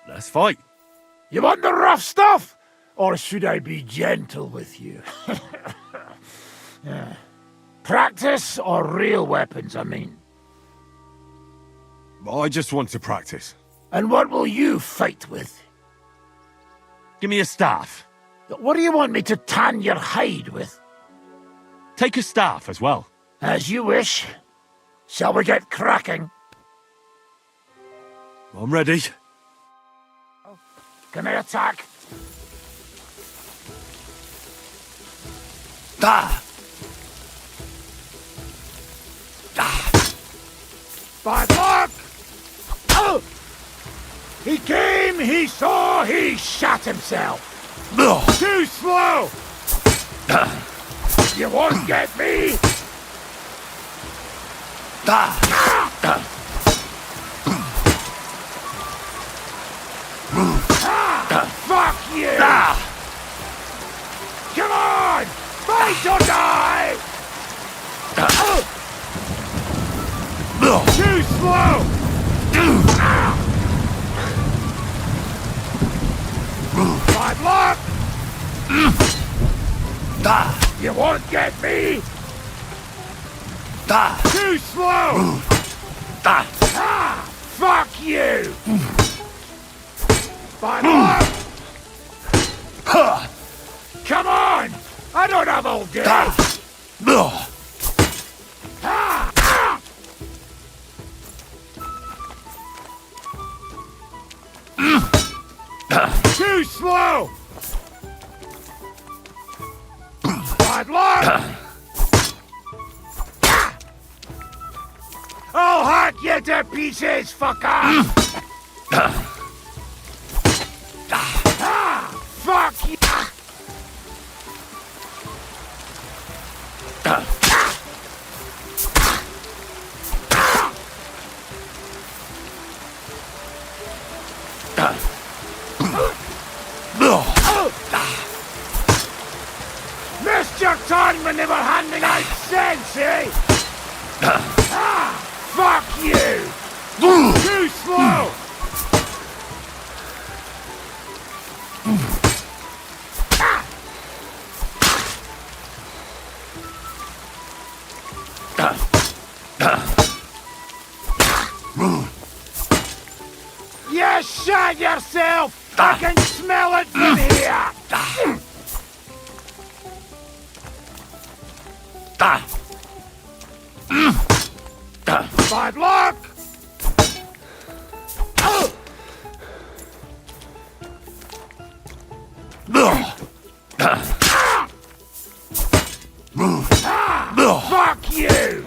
Let's fight. You want the rough stuff? Or should I be gentle with you? Practice or real weapons, I mean? I just want to practice. And what will you fight with? Give me a staff. What do you want me to tan your hide with? Take a staff as well. As you wish. Shall we get cracking? I'm ready. Can I attack? Ah! Bad luck! Oh! He came, he saw, he shot himself. Too slow! You won't get me! Fuck you! Come on! Fight or die! Too slow! Bad luck! You won't get me! Too slow! Fuck you! Bad luck! Come on! I don't have all day! Too slow! Bad luck! I'll hack you to pieces, fucker! Fuck you! Missed your turn when they were handing out sense, eh? Fuck you! Too slow! You shot yourself! I can smell it from here! Bad luck! Fuck you!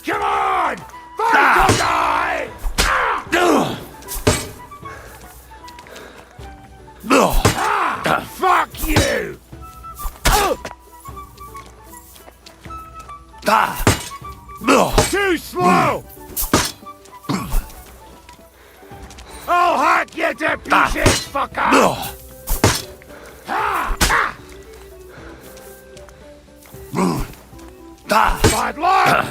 Come on! Fight or die! Fuck you! Too slow! I'll hack you to pieces, fucker! Bad luck!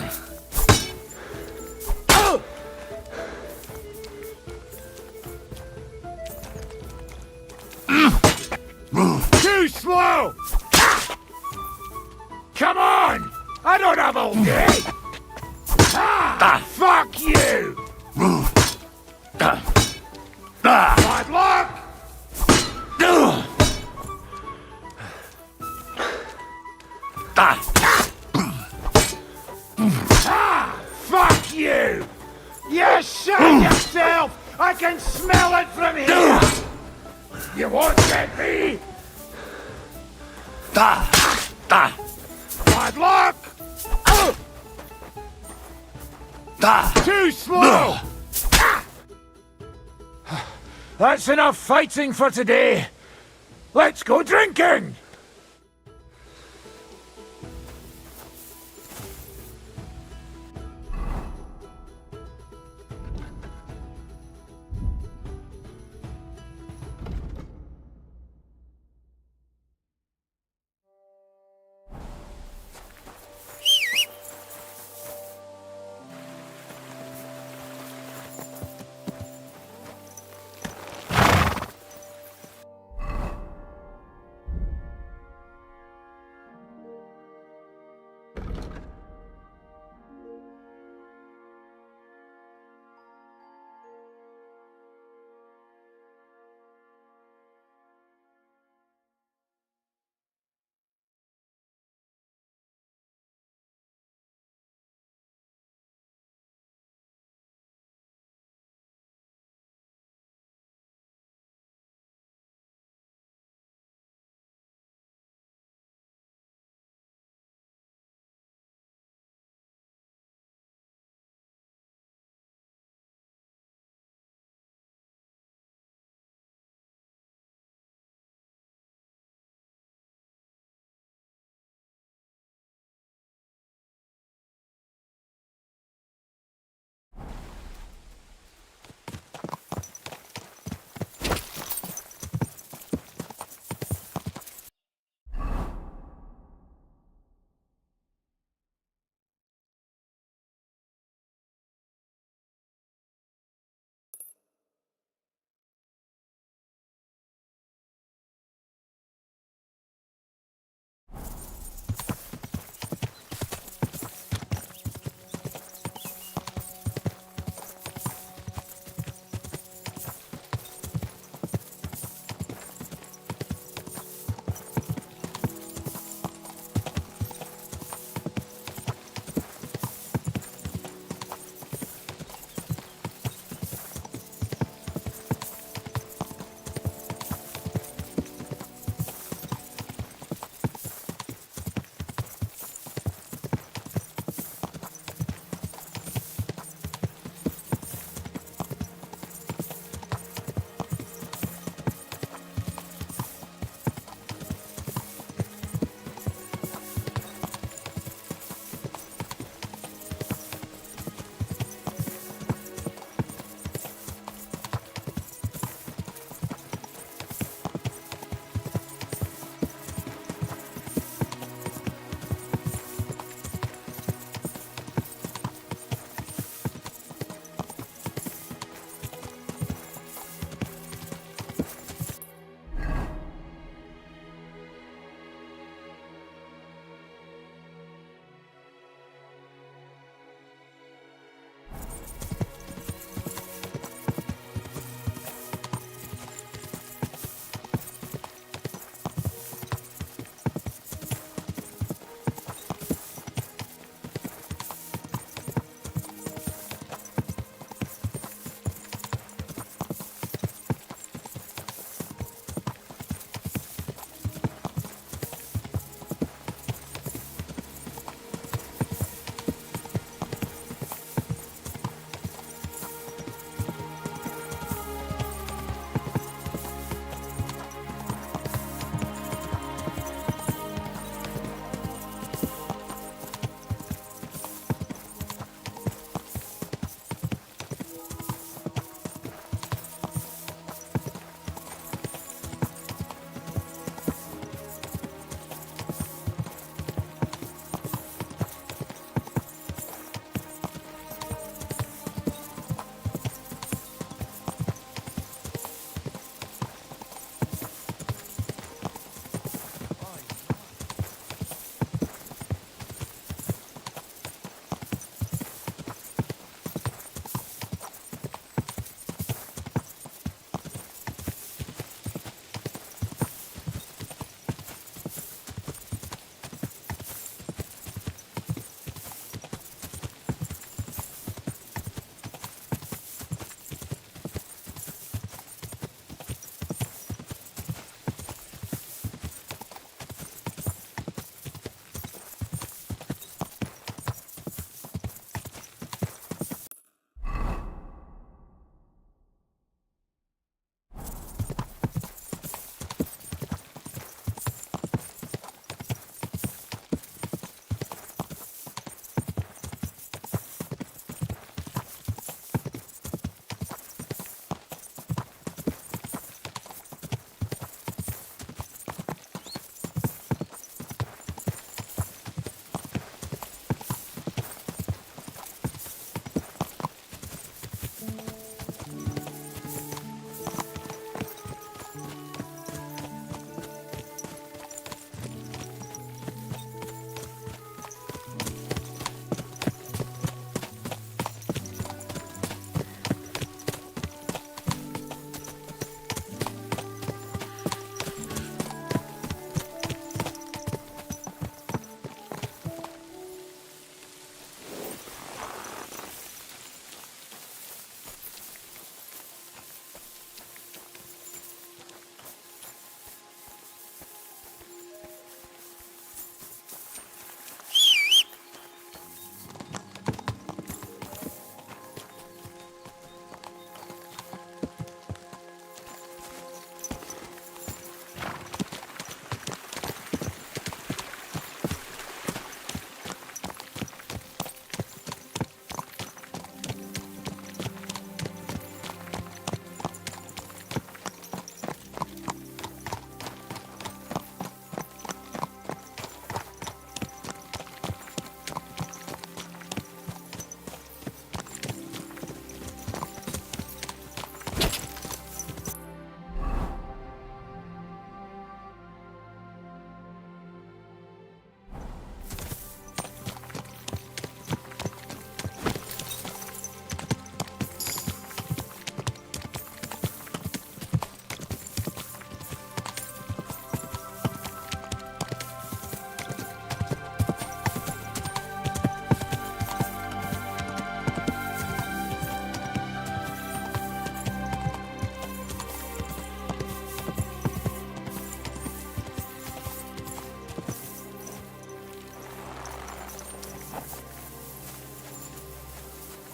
Too slow! Come on! I don't have all day! Fuck you! Bad luck! Fuck you! You shot yourself! I can smell it from here! You won't get me! Bad luck! Too slow! That's enough fighting for today. Let's go drinking!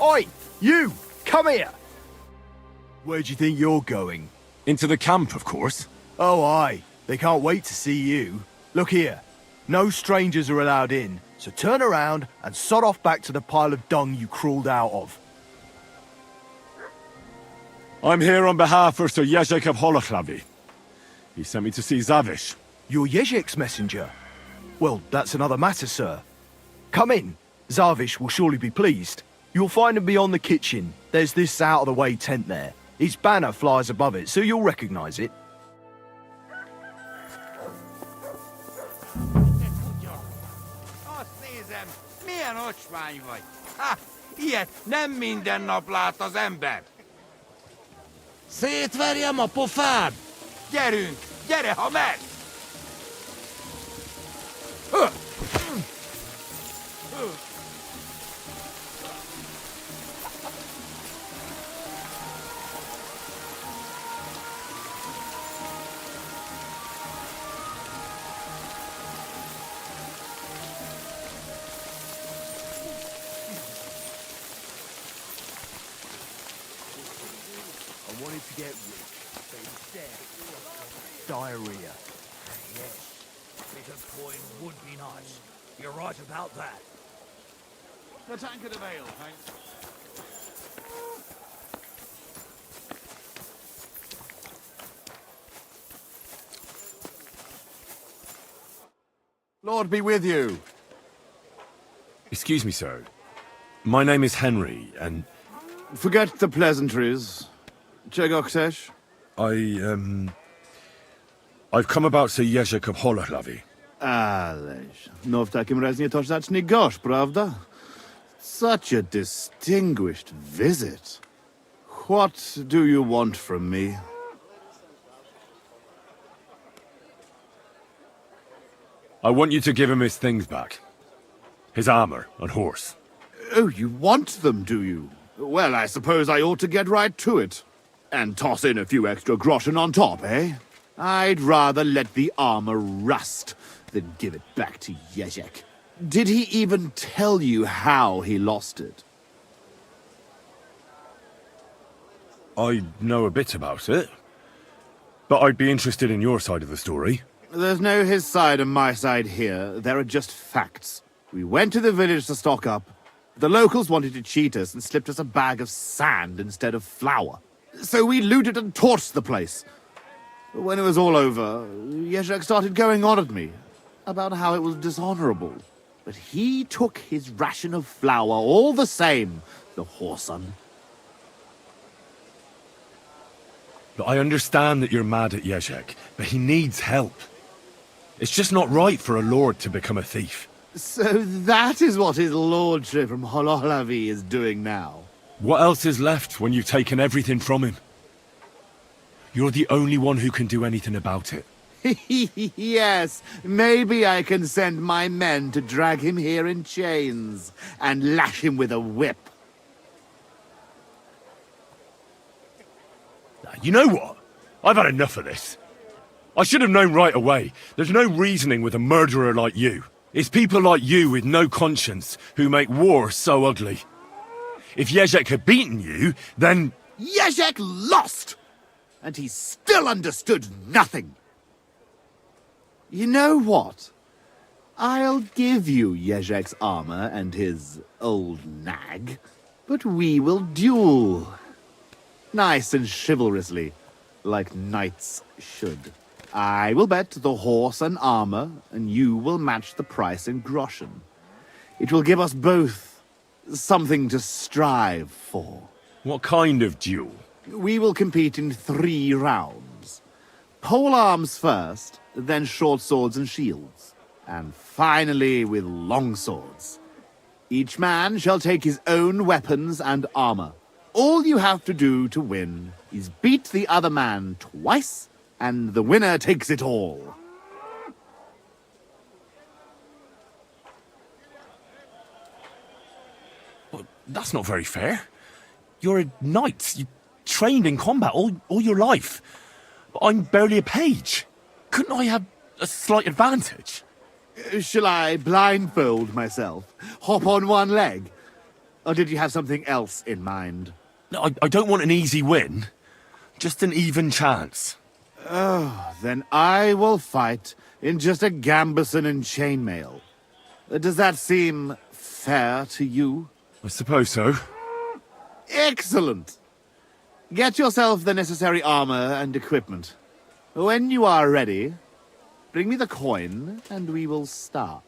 Oi, you! Come here! Where do you think you're going? Into the camp, of course. Oh, aye. They can't wait to see you. Look here. No strangers are allowed in, so turn around and sod off back to the pile of dung you crawled out of. I'm here on behalf of Sir Jezek of Holochlavi. He sent me to see Zavish. You're Jezek's messenger? Well, that's another matter, sir. Come in. Zavish will surely be pleased. You'll find him beyond the kitchen. There's this out-of-the-way tent there. His banner flies above it, so you'll recognize it. Azt nézem, milyen ocsmány vagy. Ha, ilyet nem minden nap lát az ember. Szétverjem a pofád! Gyerünk, gyere, ha meg! I wanted to get rich, but instead, diarrhea. Yes, a bit of coin would be nice. You're right about that. A tankard of ale, thanks. Lord be with you. Excuse me, sir. My name is Henry, and Forget the pleasantries. Czego I've come about Sir Jezek of Holochlavi. Ależ, no w takim razie to zacznij gorzь, prawda? Such a distinguished visit. What do you want from me? I want you to give him his things back. His armor and horse. Oh, you want them, do you? Well, I suppose I ought to get right to it. And toss in a few extra groschen on top, eh? I'd rather let the armor rust than give it back to Jezek. Did he even tell you how he lost it? I know a bit about it. But I'd be interested in your side of the story. There's no his side and my side here. There are just facts. We went to the village to stock up. The locals wanted to cheat us and slipped us a bag of sand instead of flour. So we looted and torched the place. When it was all over, Jezek started going on at me about how it was dishonorable. But he took his ration of flour all the same, the whoreson. But I understand that you're mad at Jezek, but he needs help. It's just not right for a lord to become a thief. So that is what his lordship from Holochlavi is doing now. What else is left when you've taken everything from him? You're the only one who can do anything about it. Yes, maybe I can send my men to drag him here in chains and lash him with a whip. You know what? I've had enough of this. I should have known right away. There's no reasoning with a murderer like you. It's people like you with no conscience who make war so ugly. If Jezek had beaten you, then... Jezek lost! And he still understood nothing. You know what? I'll give you Jezek's armor and his old nag, but we will duel. Nice and chivalrously, like knights should. I will bet the horse and armor, and you will match the price in groschen. It will give us both something to strive for. What kind of duel? We will compete in 3 rounds. Pole arms first, then short swords and shields, and finally with long swords. Each man shall take his own weapons and armor. All you have to do to win is beat the other man twice, and the winner takes it all. Well, that's not very fair. You're a knight. You trained in combat all your life. But I'm barely a page. Couldn't I have a slight advantage? Shall I blindfold myself? Hop on one leg? Or did you have something else in mind? No, I don't want an easy win. Just an even chance. Then I will fight in just a gambeson and chainmail. Does that seem fair to you? I suppose so. Excellent! Get yourself the necessary armor and equipment. When you are ready, bring me the coin and we will start.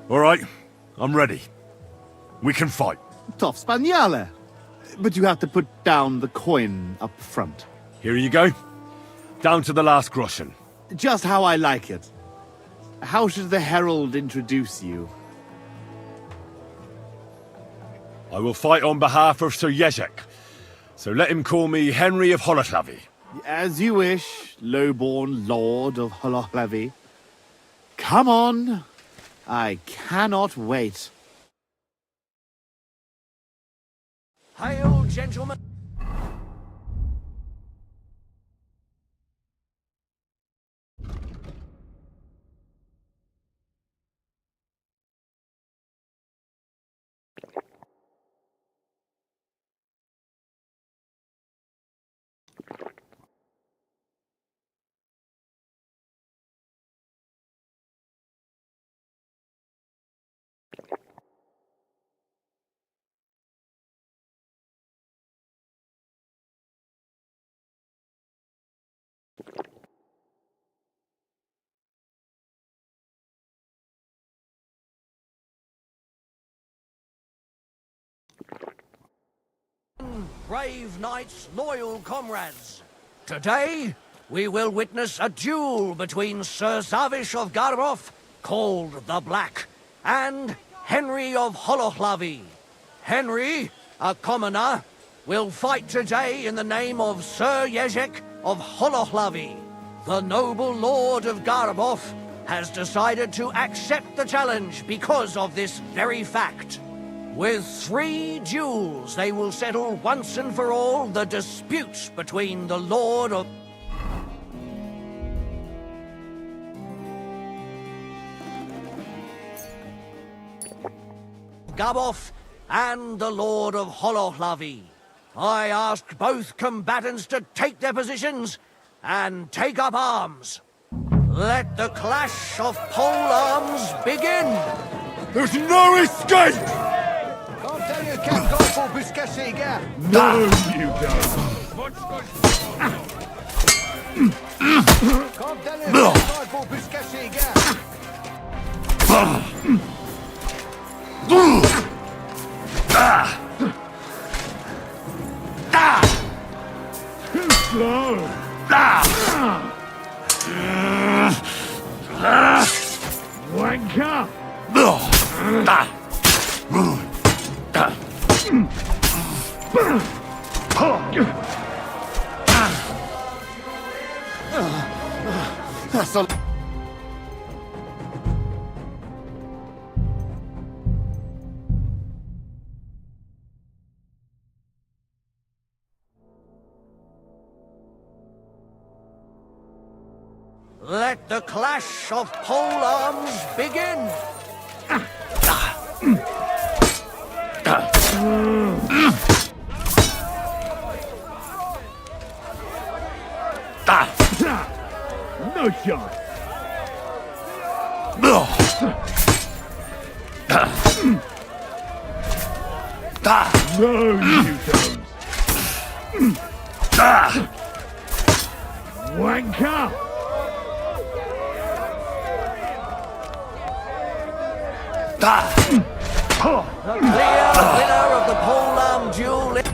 All right, I'm ready. We can fight. Tough Spaniale. But you have to put down the coin up front. Here you go. Down to the last groschen. Just how I like it. How should the herald introduce you? I will fight on behalf of Sir Jezek. So let him call me Henry of Holoclavy. As you wish, lowborn lord of Holoclavy. Come on. I cannot wait. Hail, gentlemen. Brave knights, loyal comrades. Today, we will witness a duel between Sir Zavish of Garboff, called the Black, and Henry of Holoclavy. Henry, a commoner, will fight today in the name of Sir Jezek of Holoclavy. The noble lord of Garboff has decided to accept the challenge because of this very fact. With 3 duels, they will settle once and for all the dispute between the Lord of Garboff and the Lord of Holoclavy. I ask both combatants to take their positions and take up arms. Let the clash of pole arms begin! There's no escape! No, you don't. Too slow. Wanker. That's a... Let the clash of pole arms begin! No shot. No, you don't. Wanker. The clear winner of the pole arm duel is...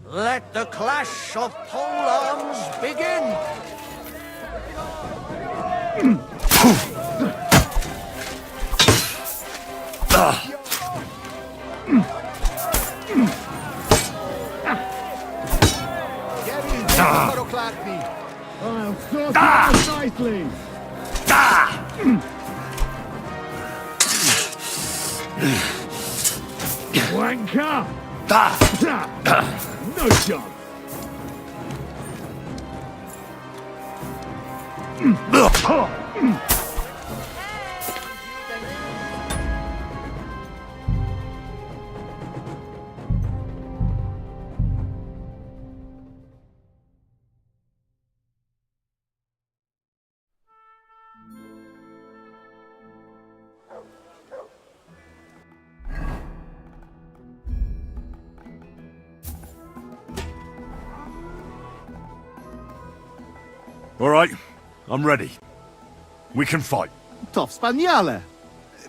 Let the clash of pole arms begin! I'll sort you out nicely. Wanker! No chance! All right, I'm ready. We can fight. Top Spaniale.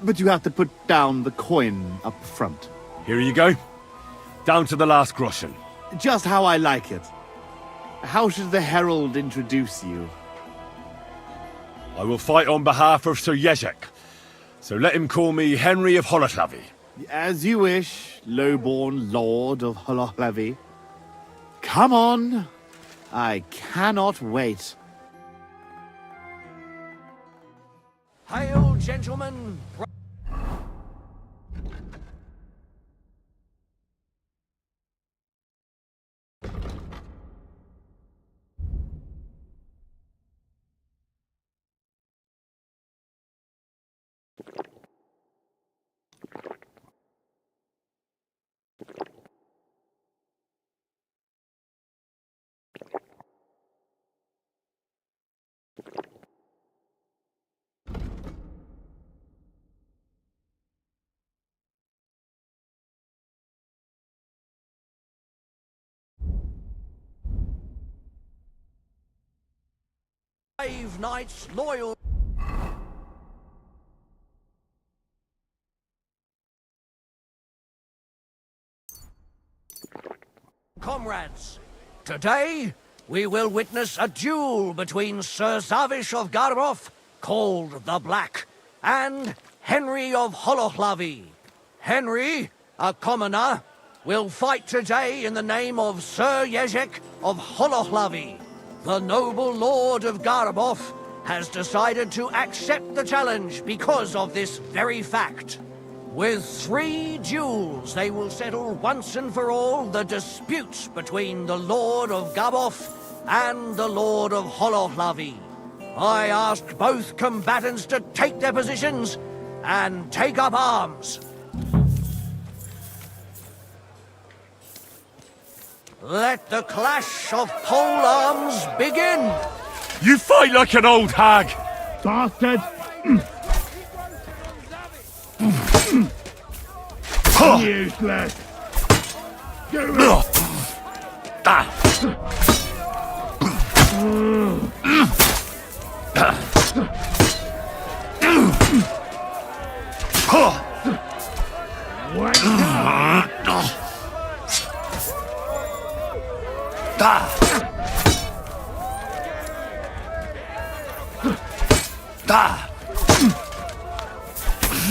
But you have to put down the coin up front. Here you go. Down to the last groschen. Just how I like it. How should the herald introduce you? I will fight on behalf of Sir Jezek. So let him call me Henry of Holoclavy. As you wish, lowborn lord of Holoclavy. Come on. I cannot wait. Hail, gentlemen! Brave knights, loyal... comrades, today we will witness a duel between Sir Zavish of Garbov, called the Black, and Henry of Holoclavy. Henry, a commoner, will fight today in the name of Sir Jezek of Holoclavy. The noble lord of Garbov has decided to accept the challenge because of this very fact. With 3 duels, they will settle once and for all the dispute between the Lord of Garbov and the Lord of Holoclavy. I ask both combatants to take their positions and take up arms. Let the clash of pole arms begin! You fight like an old hag! Bastard! Useless! Do it!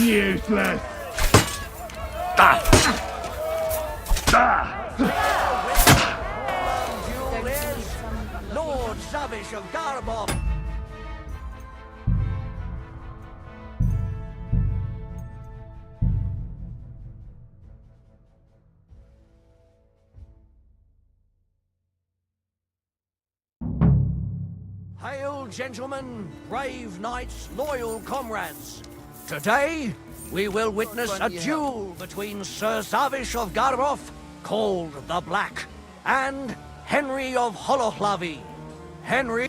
Useless! Lord Zavish of Garbov. Hail, gentlemen, brave knights, loyal comrades. Today, we will witness a duel between Sir Zavish of Garbov, called the Black, and Henry of Holoclavy. Henry,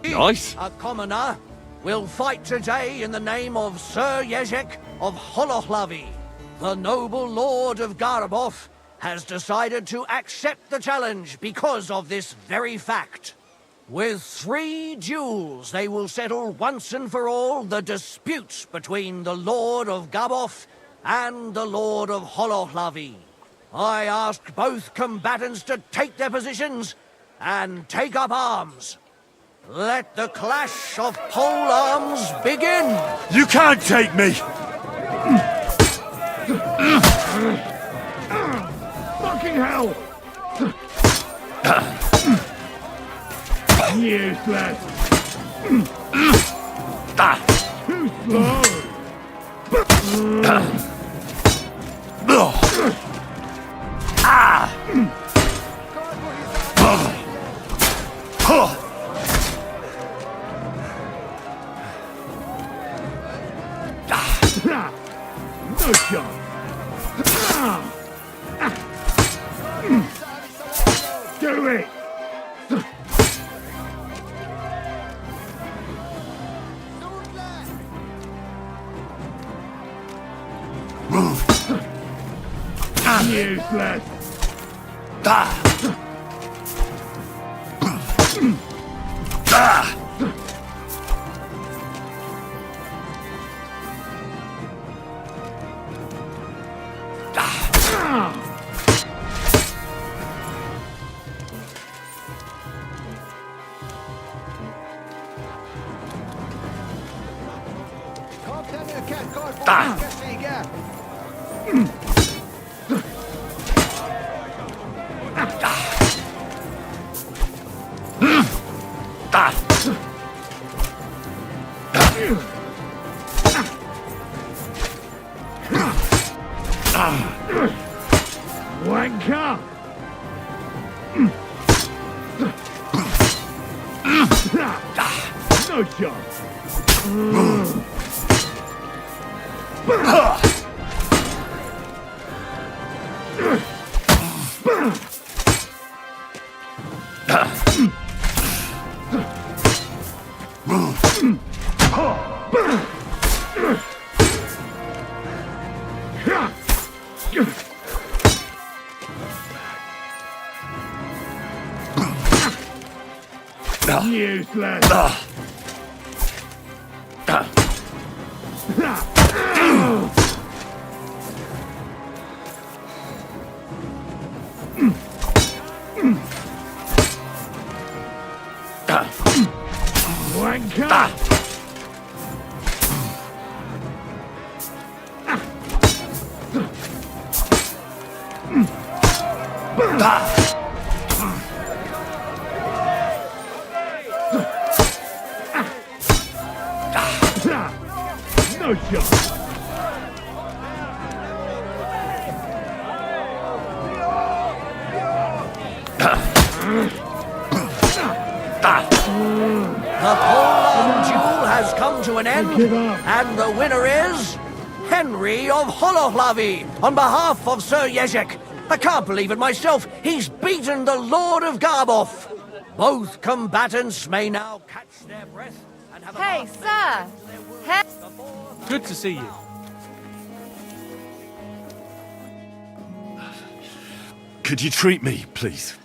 Nice. a commoner, will fight today in the name of Sir Jezek of Holoclavy. The noble lord of Garbov has decided to accept the challenge because of this very fact. With 3 duels, they will settle once and for all the dispute between the Lord of Garbov and the Lord of Holoclavy. I ask both combatants to take their positions and take up arms. Let the clash of pole arms begin! You can't take me! Fucking hell! Useless! No shot. Do it. Useless. Wanker! No shot. Useless. Wanker. No shot. The prolonged duel has come to an end, and the winner is Henry of Holohlavy on behalf of Sir Jezek. I can't believe it myself. He's beaten the Lord of Garboff. Both combatants may now catch their breath and have Hey, sir! Hey! Good to see you. Could you treat me, please?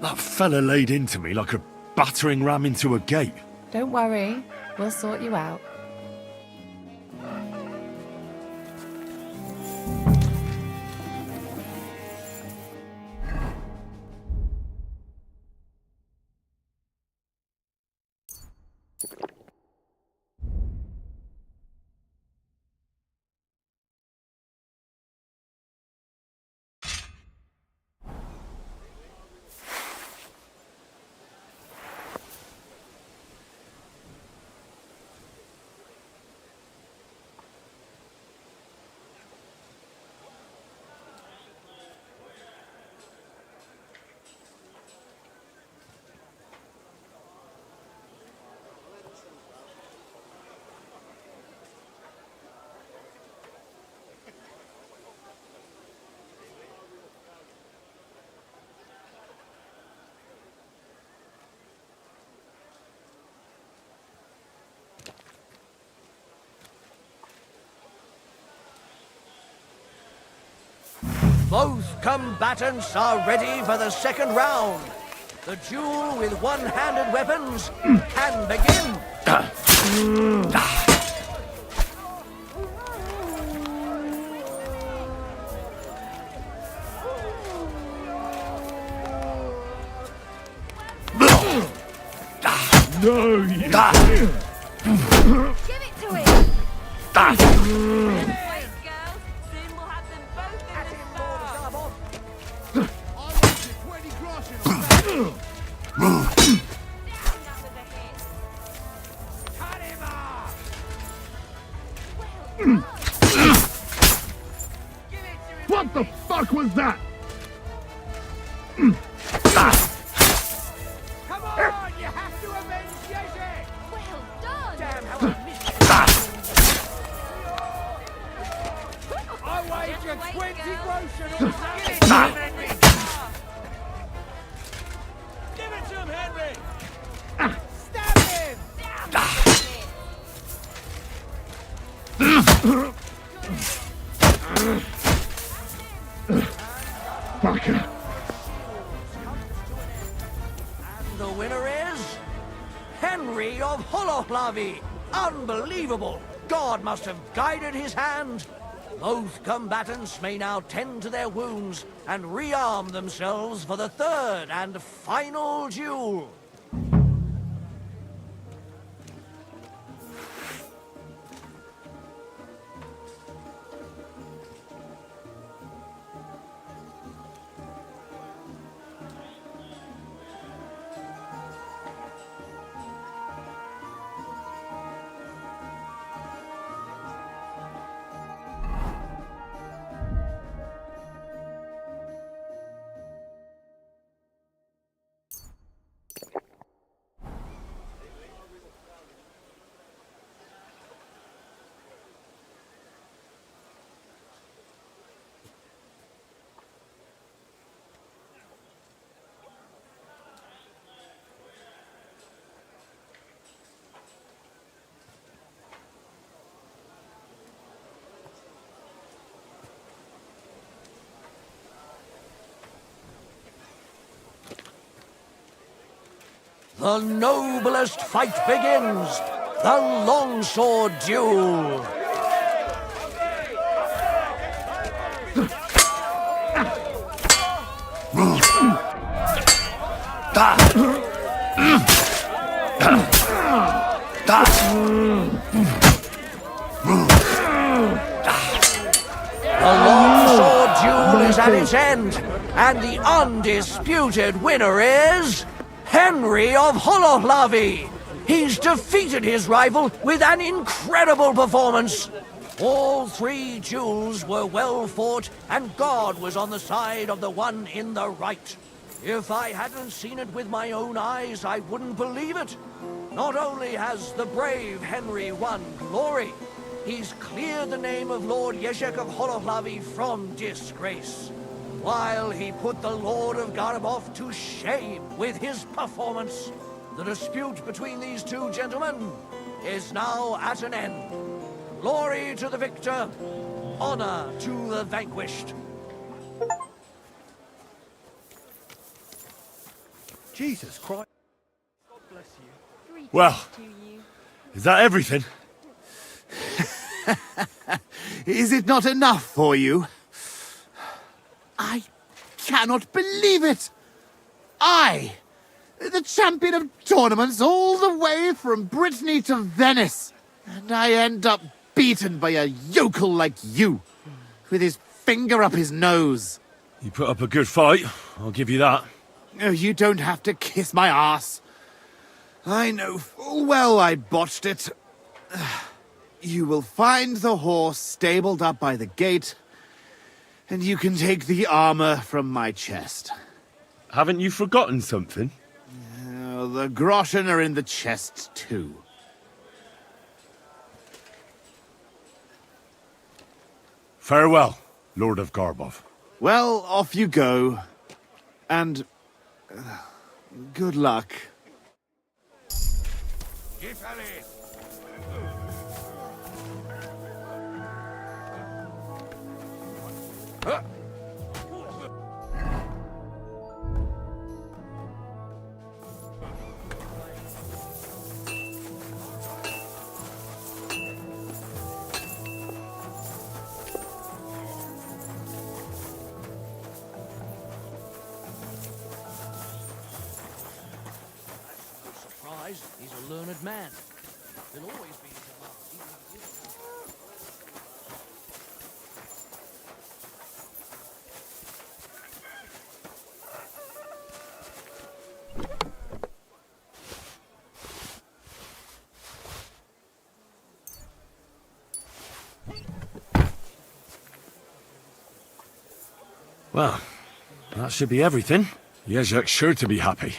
That fella laid into me like a battering ram into a gate. Don't worry, we'll sort you out. Both combatants are ready for the second round. The duel with one-handed weapons can begin. No, you Give it to him! At Wait, girls. Soon we'll have them both in him, the Lord start. Garboff. Down under the hip. What the fuck was that? Come on! You have to avenge Yezhek! Well done! Damn, how I missed it! I wager Just wait, 20 girl. groschen Soon on we'll have Henry! it. Give it to him, Henry! Stab him! Fucker. And the winner is... Henry of Holohlavi! Unbelievable! God must have guided his hand! Both combatants may now tend to their wounds and rearm themselves for the third and final duel. The noblest fight begins! The longsword duel! The longsword duel is at its end, and the undisputed winner is... Henry of Holohlavi! He's defeated his rival with an incredible performance! All three duels were well fought, and God was on the side of the one in the right. If I hadn't seen it with my own eyes, I wouldn't believe it. Not only has the brave Henry won glory, he's cleared the name of Lord Yezhek of Holohlavi from disgrace, while he put the Lord of Garabov to shame with his performance. The dispute between these two gentlemen is now at an end. Glory to the victor, honor to the vanquished. Jesus Christ. Well, is that everything? Is it not enough for you? I cannot believe it! I, the champion of tournaments all the way from Brittany to Venice, and I end up beaten by a yokel like you, with his finger up his nose. You put up a good fight, I'll give you that. Oh, you don't have to kiss my ass. I know full well I botched it. You will find the horse stabled up by the gate, and you can take the armor from my chest. Haven't you forgotten something? The groschen are in the chest, too. Farewell, Lord of Garbov. Well, off you go. And... good luck. Surprise, he's a learned man. There'll always be demands, even if he isn't. Well, that should be everything. Jezek's sure to be happy.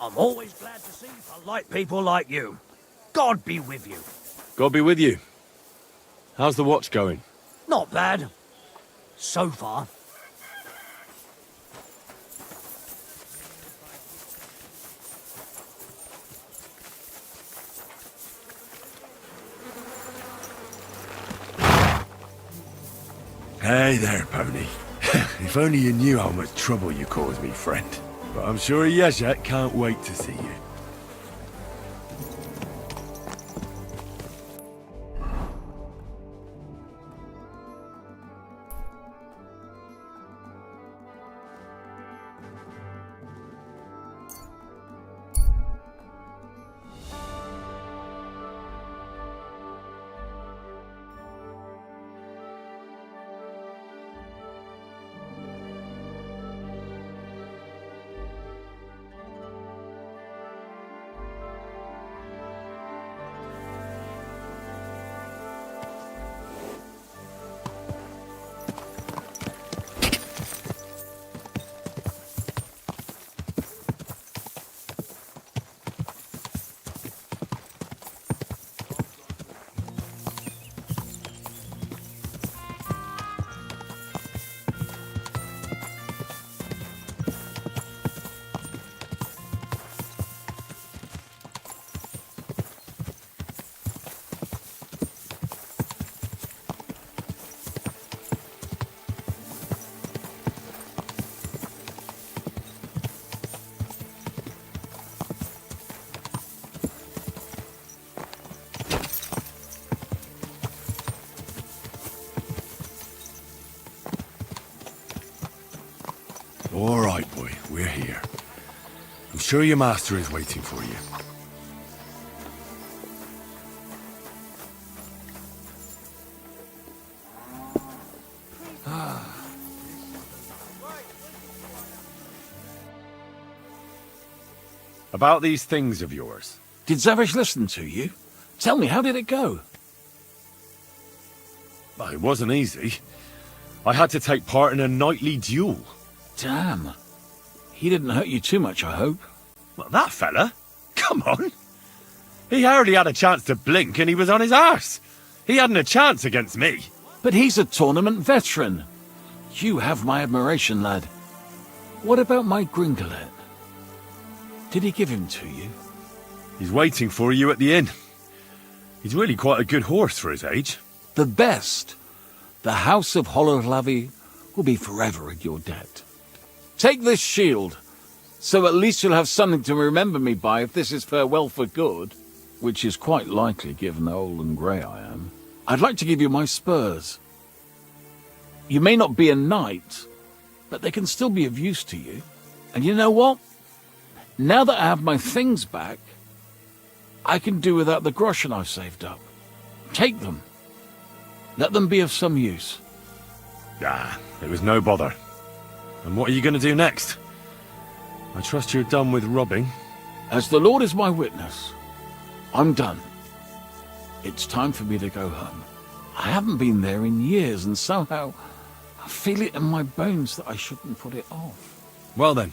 I'm always glad to see polite people like you. God be with you. God be with you. How's the watch going? Not bad. So far. Hey there, pony. If only you knew how much trouble you caused me, friend. But I'm sure Jezek can't wait to see you. All right, boy, we're here. I'm sure your master is waiting for you. About these things of yours. Did Zavish listen to you? Tell me, how did it go? Well, it wasn't easy. I had to take part in a nightly duel. Damn. He didn't hurt you too much, I hope. Well, that fella? Come on. He hardly had a chance to blink and he was on his arse. He hadn't a chance against me. But he's a tournament veteran. You have my admiration, lad. What about my Gringolet? Did he give him to you? He's waiting for you at the inn. He's really quite a good horse for his age. The best. The House of Hololavi will be forever at your debt. Take this shield, so at least you'll have something to remember me by if this is farewell for good, which is quite likely given how old and grey I am. I'd like to give you my spurs. You may not be a knight, but they can still be of use to you. And you know what? Now that I have my things back, I can do without the groschen I've saved up. Take them. Let them be of some use. Ah, it was no bother. And what are you going to do next? I trust you're done with robbing. As the Lord is my witness, I'm done. It's time for me to go home. I haven't been there in years, and somehow I feel it in my bones that I shouldn't put it off. Well then,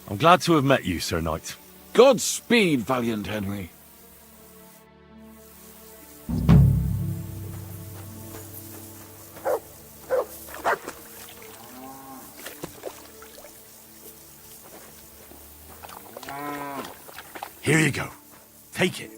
I'm glad to have met you, Sir Knight. Godspeed, valiant Henry. Here you go. Take it.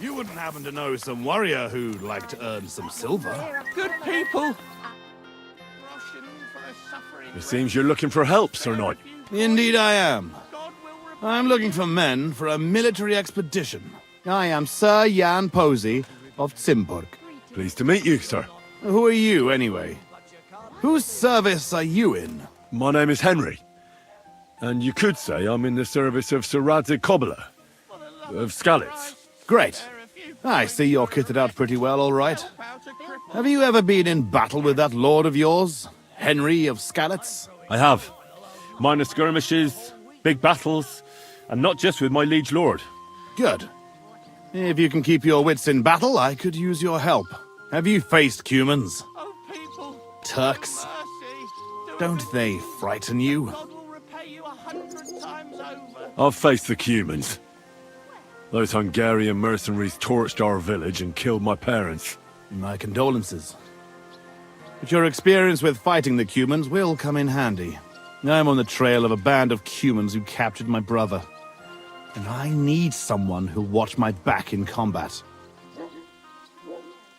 You wouldn't happen to know some warrior who'd like to earn some silver? Good people. It seems you're looking for help, Sir Knight. Indeed I am. I'm looking for men for a military expedition. I am Sir Jan Posey of Zimburg. Pleased to meet you, sir. Who are you, anyway? Whose service are you in? My name is Henry. And you could say I'm in the service of Sir Radzig Kobyla of Skalitz. Great. I see you're kitted out pretty well, all right. Have you ever been in battle with that lord of yours, Henry of Skalitz? I have. Minor skirmishes, big battles, and not just with my liege lord. Good. If you can keep your wits in battle, I could use your help. Have you faced Cumans? Turks? Don't they frighten you? I've faced the Cumans. Those Hungarian mercenaries torched our village and killed my parents. My condolences. But your experience with fighting the Cumans will come in handy. I'm on the trail of a band of Cumans who captured my brother. And I need someone who'll watch my back in combat.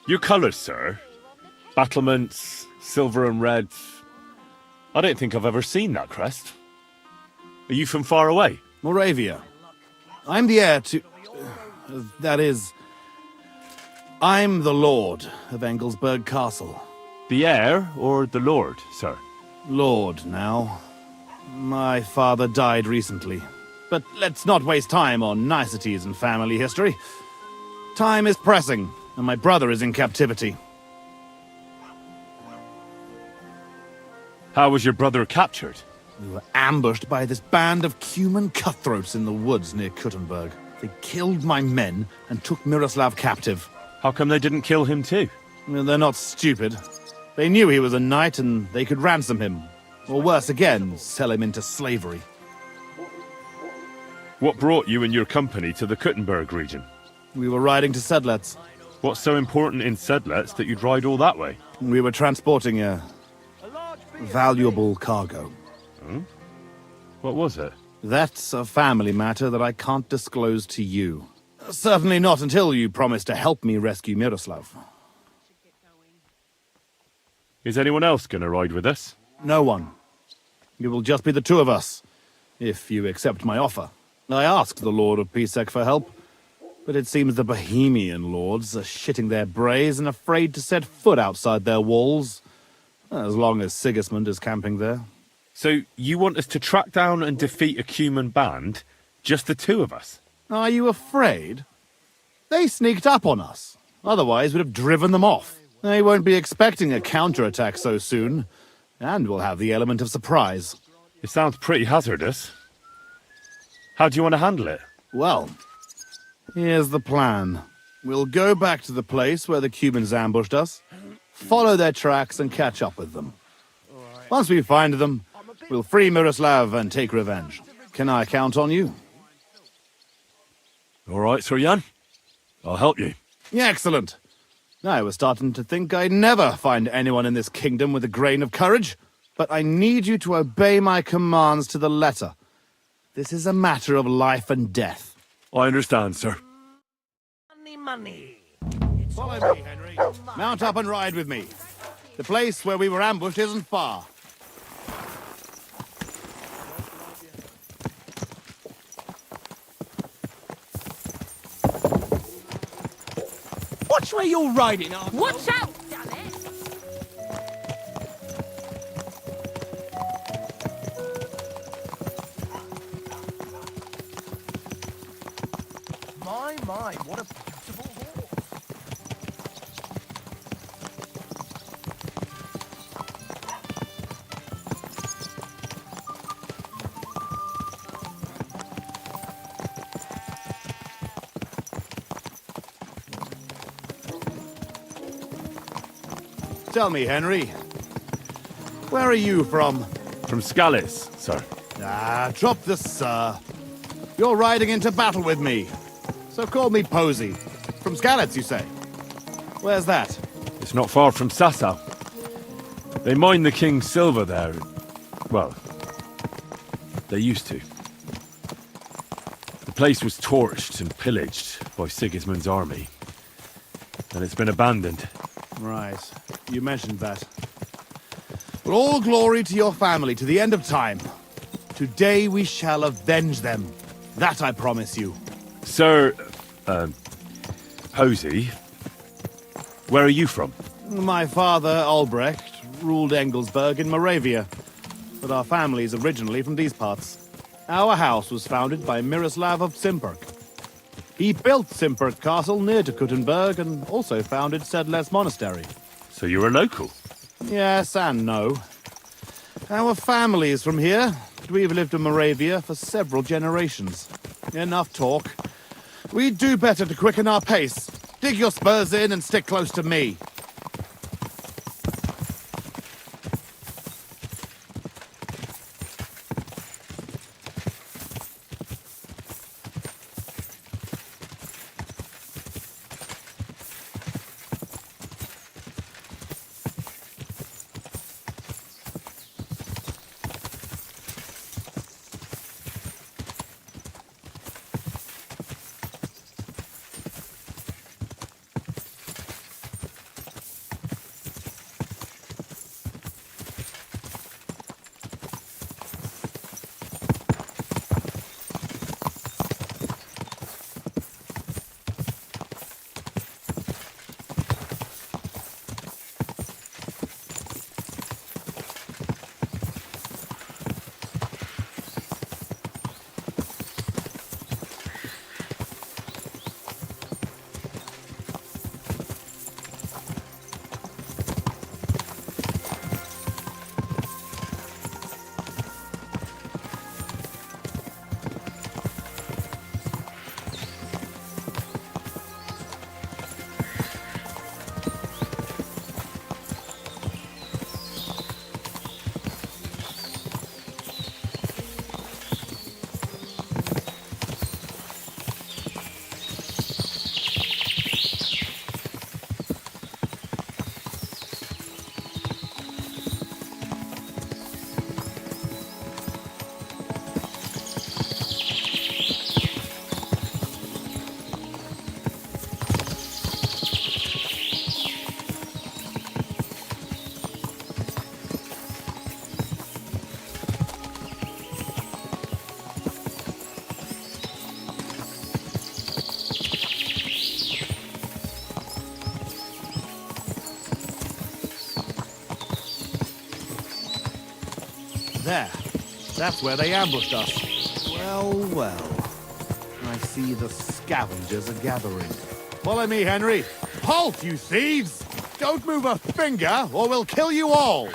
Your colours, sir. Battlements, silver and red. I don't think I've ever seen that crest. Are you from far away? Moravia. I'm the heir to... that is... I'm the lord of Engelsberg Castle. The heir or the lord, sir? Lord, now. My father died recently. But let's not waste time on niceties and family history. Time is pressing, and my brother is in captivity. How was your brother captured? We were ambushed by this band of Cuman cutthroats in the woods near Kuttenberg. They killed my men and took Miroslav captive. How come they didn't kill him too? Well, they're not stupid. They knew he was a knight and they could ransom him. Or worse again, sell him into slavery. What brought you and your company to the Kuttenberg region? We were riding to Sedlets. What's so important in Sedlets that you'd ride all that way? We were transporting a valuable cargo. What was it? That's a family matter that I can't disclose to you. Certainly not until you promise to help me rescue Miroslav. Is anyone else going to ride with us? No one. It will just be the two of us, if you accept my offer. I asked the Lord of Pisek for help, but it seems the Bohemian lords are shitting their brays and afraid to set foot outside their walls, as long as Sigismund is camping there. So you want us to track down and defeat a Cuman band, just the two of us? Are you afraid? They sneaked up on us. Otherwise, we'd have driven them off. They won't be expecting a counterattack so soon, and we'll have the element of surprise. It sounds pretty hazardous. How do you want to handle it? Well, here's the plan. We'll go back to the place where the Cumans ambushed us, follow their tracks and catch up with them. Once we find them, we'll free Miroslav and take revenge. Can I count on you? All right, Sir Jan. I'll help you. Excellent. I was starting to think I'd never find anyone in this kingdom with a grain of courage, but I need you to obey my commands to the letter. This is a matter of life and death. I understand, sir. Money. Follow me, Henry. Mount up and ride with me. The place where we were ambushed isn't far. Watch where you're riding, Arthur. Watch out, damn it! My, what a beautiful horse. Tell me, Henry, where are you from? From Skalitz, sir. Ah, drop the sir. You're riding into battle with me. So call me Posey. From Skalitz, you say? Where's that? It's not far from Sasau. They mine the king's silver there. Well, they used to. The place was torched and pillaged by Sigismund's army, and it's been abandoned. Right. You mentioned that. But all glory to your family to the end of time. Today we shall avenge them. That I promise you. Sir, Posey, where are you from? My father, Albrecht, ruled Engelsberg in Moravia. But our family is originally from these parts. Our house was founded by Miroslav of Simperk. He built Simperk Castle near to Kuttenberg and also founded Sedles Monastery. So you're a local? Yes and no. Our family is from here, but we've lived in Moravia for several generations. Enough talk. We'd do better to quicken our pace. Dig your spurs in and stick close to me. There. That's where they ambushed us. Well, well. I see the scavengers are gathering. Follow me, Henry. Halt, you thieves! Don't move a finger, or we'll kill you all!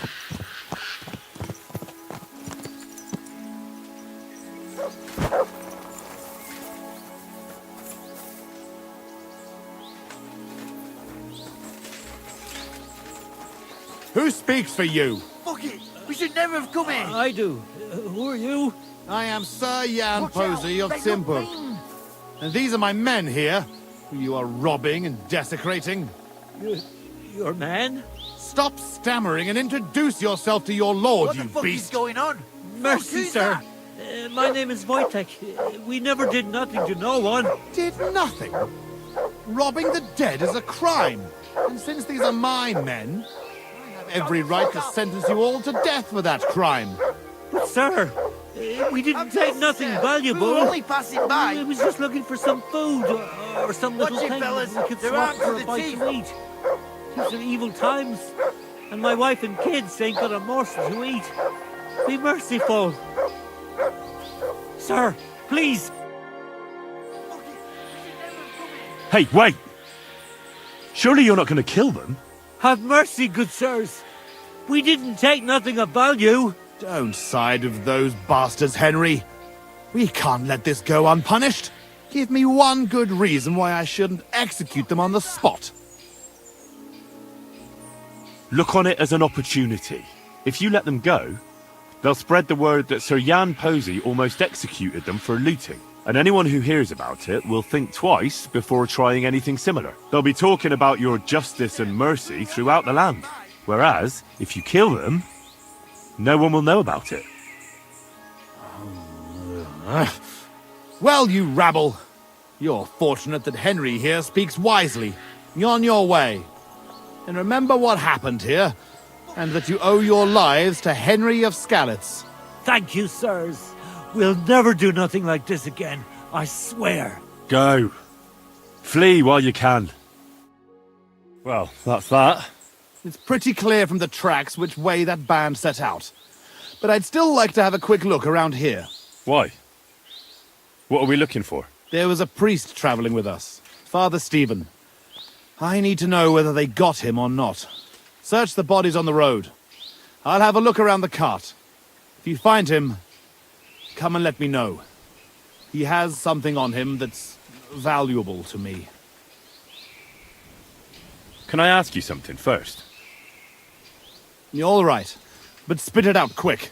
Who speaks for you? Fuck it! We should never have come in! I do. Who are you? I am Sir Jan Watch Posey out, of they look Simperk. mean. And these are my men here, who you are robbing and desecrating. Your man? Stop stammering and introduce yourself to your lord, What you the fuck beast! is going on? Mercy, Who's sir. that? My name is Wojtek. We never did nothing to no one. Did nothing? Robbing the dead is a crime. And since these are my men, I have every right to sentence you all to death for that crime. But, sir, we didn't take nothing valuable. We were only passing by. I was just looking for some food or some Watch little it, thing fellas. we could They're swap armed for to a the bite teeth. to eat. These are evil times, and my wife and kids ain't got a morsel to eat. Be merciful. Sir, please. Hey, wait! Surely you're not going to kill them? Have mercy, good sirs. We didn't take nothing of value. Don't side with those bastards, Henry. We can't let this go unpunished. Give me one good reason why I shouldn't execute them on the spot. Look on it as an opportunity. If you let them go, they'll spread the word that Sir Jan Posey almost executed them for looting. And anyone who hears about it will think twice before trying anything similar. They'll be talking about your justice and mercy throughout the land. Whereas, if you kill them, no one will know about it. Well, you rabble. You're fortunate that Henry here speaks wisely. You're on your way. And remember what happened here, and that you owe your lives to Henry of Skalitz. Thank you, sirs. We'll never do nothing like this again, I swear. Go. Flee while you can. Well, that's that. It's pretty clear from the tracks which way that band set out. But I'd still like to have a quick look around here. Why? What are we looking for? There was a priest traveling with us, Father Stephen. I need to know whether they got him or not. Search the bodies on the road. I'll have a look around the cart. If you find him, come and let me know. He has something on him that's valuable to me. Can I ask you something first? You're all right, but spit it out quick.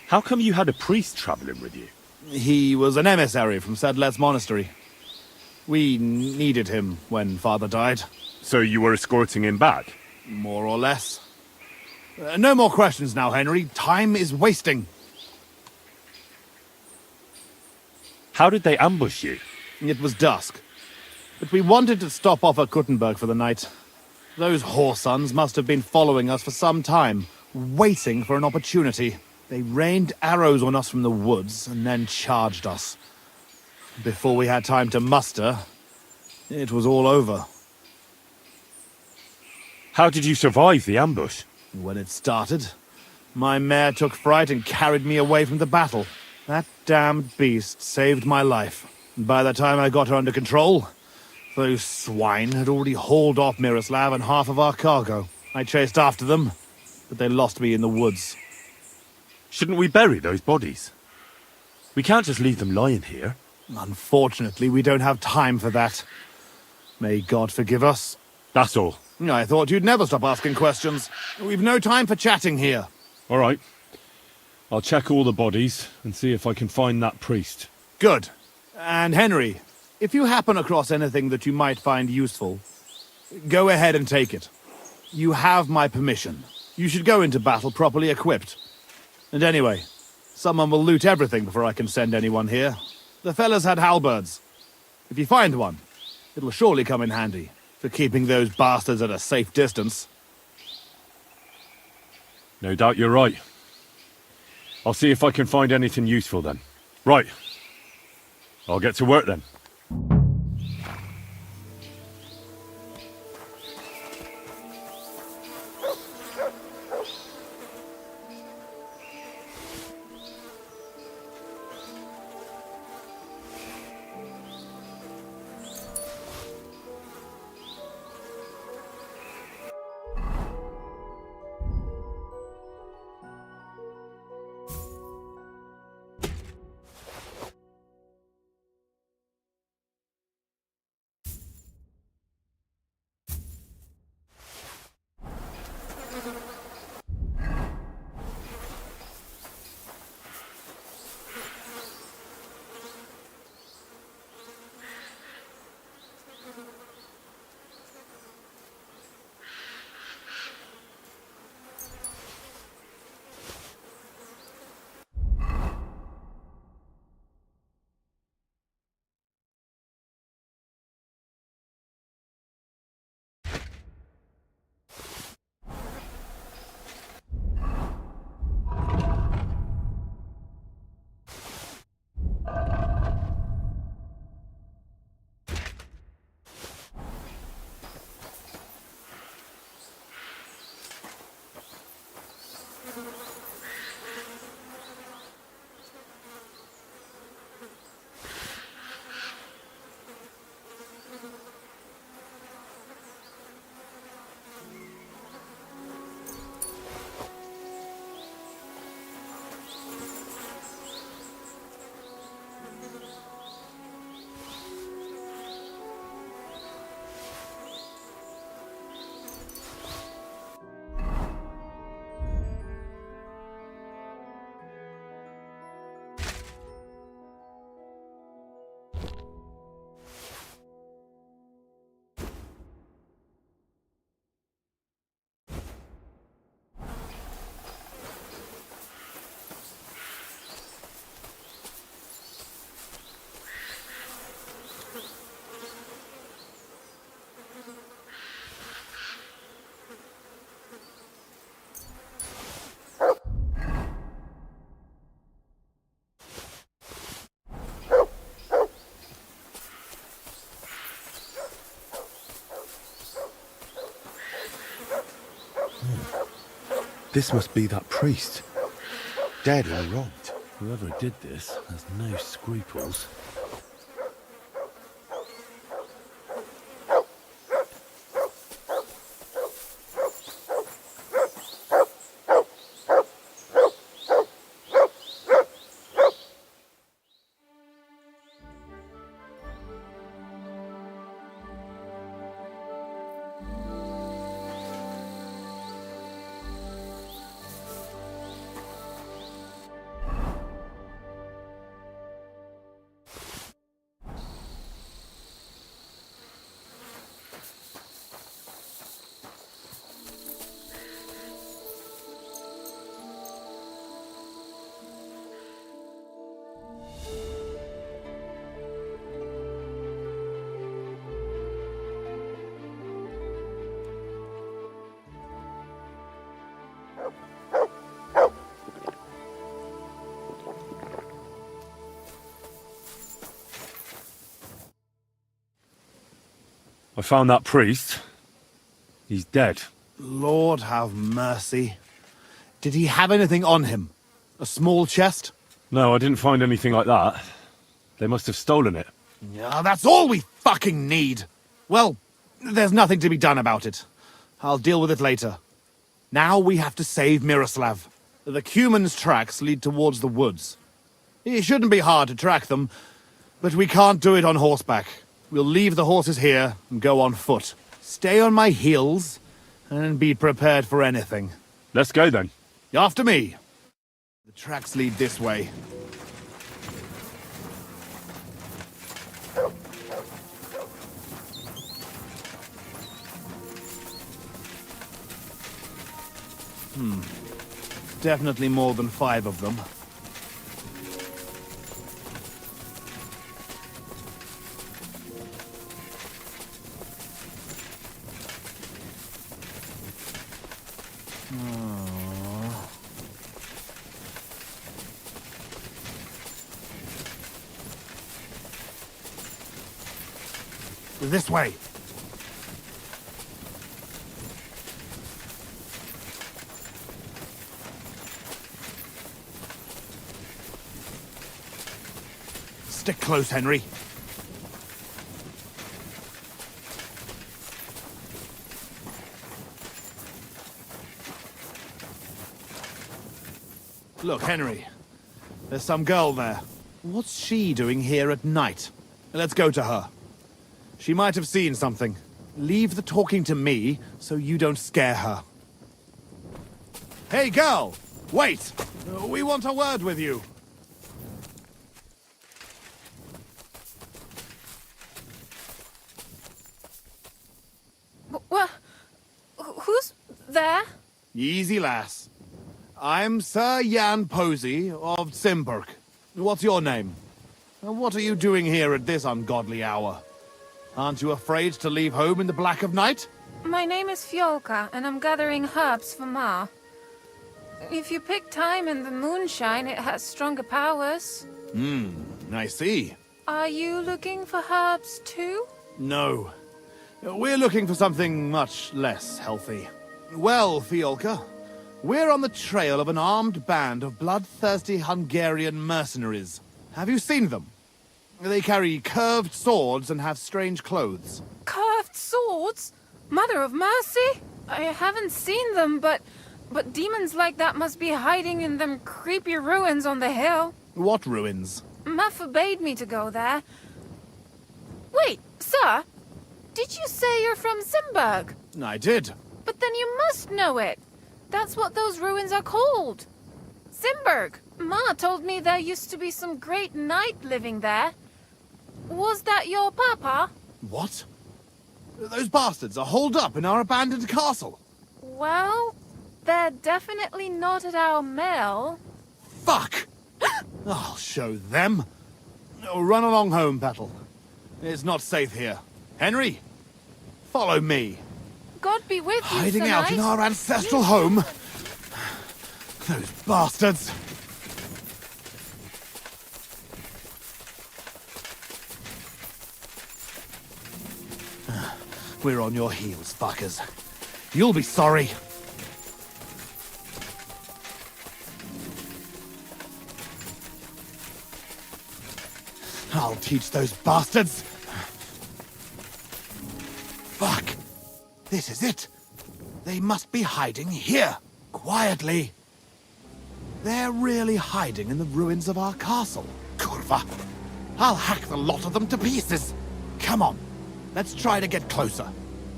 How come you had a priest traveling with you? He was an emissary from Sedlet's monastery. We needed him when Father died. So you were escorting him back? More or less. No more questions now, Henry. Time is wasting. How did they ambush you? It was dusk. But we wanted to stop off at Kuttenberg for the night. Those whoresons must have been following us for some time, waiting for an opportunity. They rained arrows on us from the woods and then charged us. Before we had time to muster, it was all over. How did you survive the ambush? When it started, my mare took fright and carried me away from the battle. That damned beast saved my life. And by the time I got her under control, those swine had already hauled off Miroslav and half of our cargo. I chased after them, but they lost me in the woods. Shouldn't we bury those bodies? We can't just leave them lying here. Unfortunately, we don't have time for that. May God forgive us. That's all. I thought you'd never stop asking questions. We've no time for chatting here. All right. I'll check all the bodies and see if I can find that priest. Good. And Henry, if you happen across anything that you might find useful, go ahead and take it. You have my permission. You should go into battle properly equipped. And anyway, someone will loot everything before I can send anyone here. The fellas had halberds. If you find one, it'll surely come in handy for keeping those bastards at a safe distance. No doubt you're right. I'll see if I can find anything useful then. Right. I'll get to work then. This must be that priest. Dead and robbed. Whoever did this has no scruples. I found that priest. He's dead. Lord have mercy. Did he have anything on him? A small chest? No, I didn't find anything like that. They must have stolen it. Yeah, that's all we fucking need. Well, there's nothing to be done about it. I'll deal with it later. Now we have to save Miroslav. The Cuman's tracks lead towards the woods. It shouldn't be hard to track them, but we can't do it on horseback. We'll leave the horses here and go on foot. Stay on my heels and be prepared for anything. Let's go then. After me. The tracks lead this way. Definitely more than 5 of them. This way. Stick close, Henry. Look, Henry. There's some girl there. What's she doing here at night? Let's go to her. She might have seen something. Leave the talking to me, so you don't scare her. Hey, girl! Wait! We want a word with you. Who's there? Easy, lass. I'm Sir Jan Posey of Simburg. What's your name? What are you doing here at this ungodly hour? Aren't you afraid to leave home in the black of night? My name is Fiolka, and I'm gathering herbs for Ma. If you pick time in the moonshine, it has stronger powers. I see. Are you looking for herbs too? No. We're looking for something much less healthy. Well, Fiolka, we're on the trail of an armed band of bloodthirsty Hungarian mercenaries. Have you seen them? They carry curved swords and have strange clothes. Curved swords? Mother of mercy? I haven't seen them, but demons like that must be hiding in them creepy ruins on the hill. What ruins? Ma forbade me to go there. Wait, sir? Did you say you're from Simburg? I did. But then you must know it. That's what those ruins are called. Simburg. Ma told me there used to be some great knight living there. Was that your papa? What? Those bastards are holed up in our abandoned castle. Well, they're definitely not at our mill. Fuck! I'll show them. Run along home, Petal. It's not safe here. Henry, follow me. God be with you, Hiding Sir out Knight. in our ancestral home. Those bastards. We're on your heels, fuckers. You'll be sorry. I'll teach those bastards. Fuck. This is it. They must be hiding here, quietly. They're really hiding in the ruins of our castle. Kurva. I'll hack the lot of them to pieces. Come on. Let's try to get closer.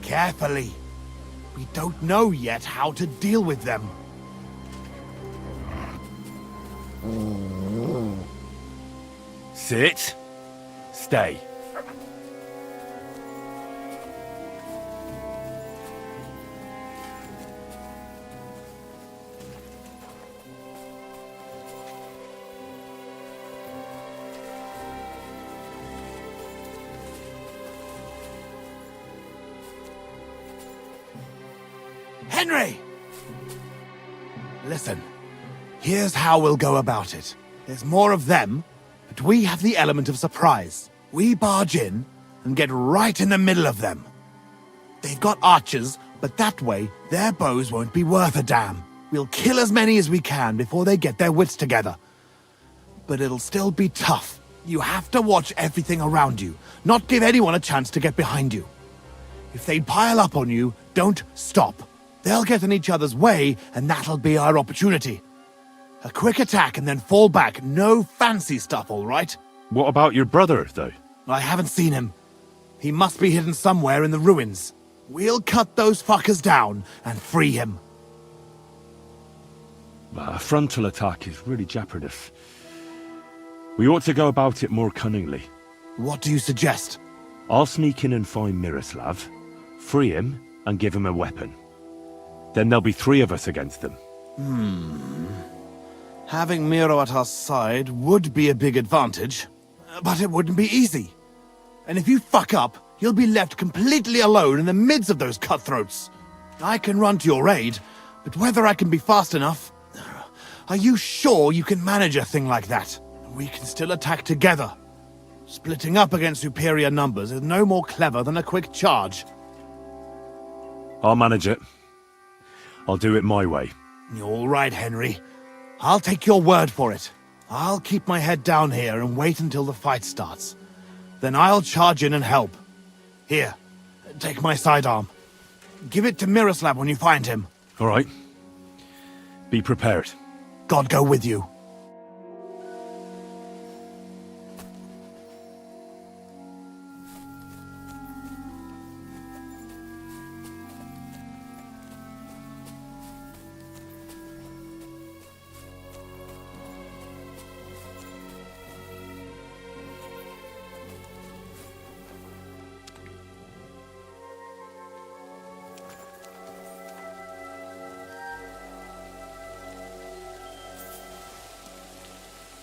Carefully. We don't know yet how to deal with them. Sit. Stay. Henry! Listen, here's how we'll go about it. There's more of them, but we have the element of surprise. We barge in and get right in the middle of them. They've got archers, but that way their bows won't be worth a damn. We'll kill as many as we can before they get their wits together. But it'll still be tough. You have to watch everything around you, not give anyone a chance to get behind you. If they pile up on you, don't stop. They'll get in each other's way, and that'll be our opportunity. A quick attack and then fall back. No fancy stuff, all right? What about your brother, though? I haven't seen him. He must be hidden somewhere in the ruins. We'll cut those fuckers down and free him. A frontal attack is really jeopardous. We ought to go about it more cunningly. What do you suggest? I'll sneak in and find Miroslav, free him, and give him a weapon. Then there'll be 3 of us against them. Having Miro at our side would be a big advantage, but it wouldn't be easy. And if you fuck up, you'll be left completely alone in the midst of those cutthroats. I can run to your aid, but whether I can be fast enough... Are you sure you can manage a thing like that? We can still attack together. Splitting up against superior numbers is no more clever than a quick charge. I'll manage it. I'll do it my way. All right, Henry. I'll take your word for it. I'll keep my head down here and wait until the fight starts. Then I'll charge in and help. Here, take my sidearm. Give it to Miroslav when you find him. All right. Be prepared. God go with you.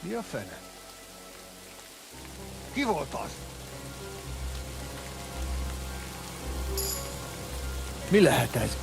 Mi a fene? Ki volt az? Mi lehet ez?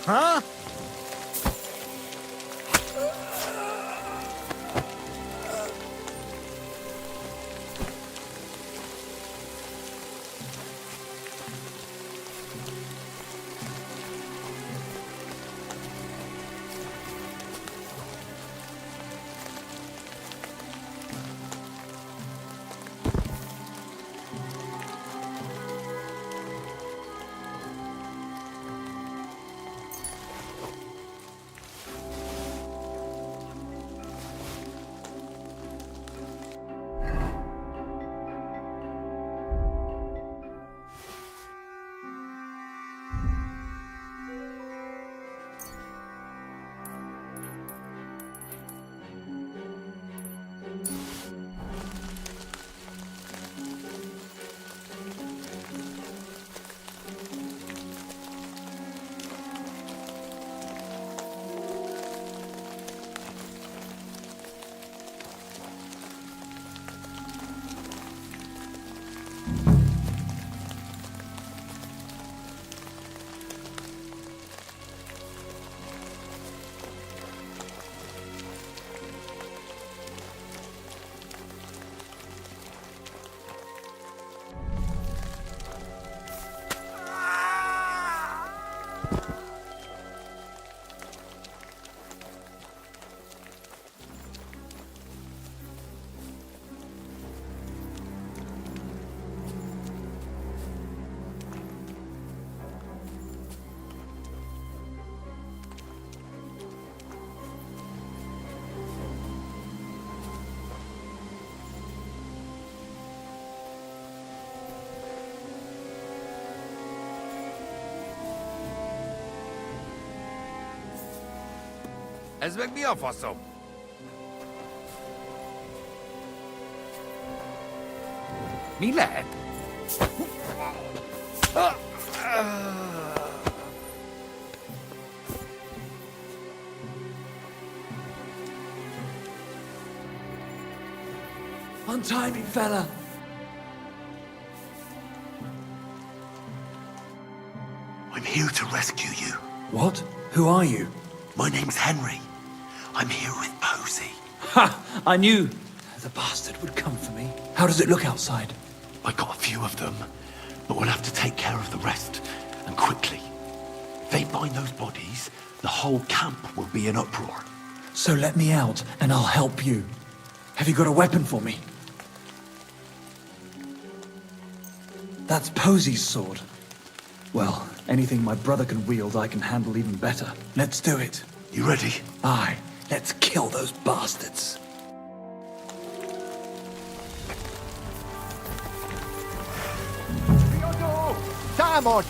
Huh? Ez meg mi a faszom? Mi lehet? Untie me, fella. I'm here to rescue you. What? Who are you? My name's Henry. I'm here with Posey. Ha! I knew the bastard would come for me. How does it look outside? I got a few of them, but we'll have to take care of the rest, and quickly. If they find those bodies, the whole camp will be in uproar. So let me out, and I'll help you. Have you got a weapon for me? That's Posey's sword. Well, anything my brother can wield, I can handle even better. Let's do it. You ready? Aye. Let's kill those bastards. Diamond!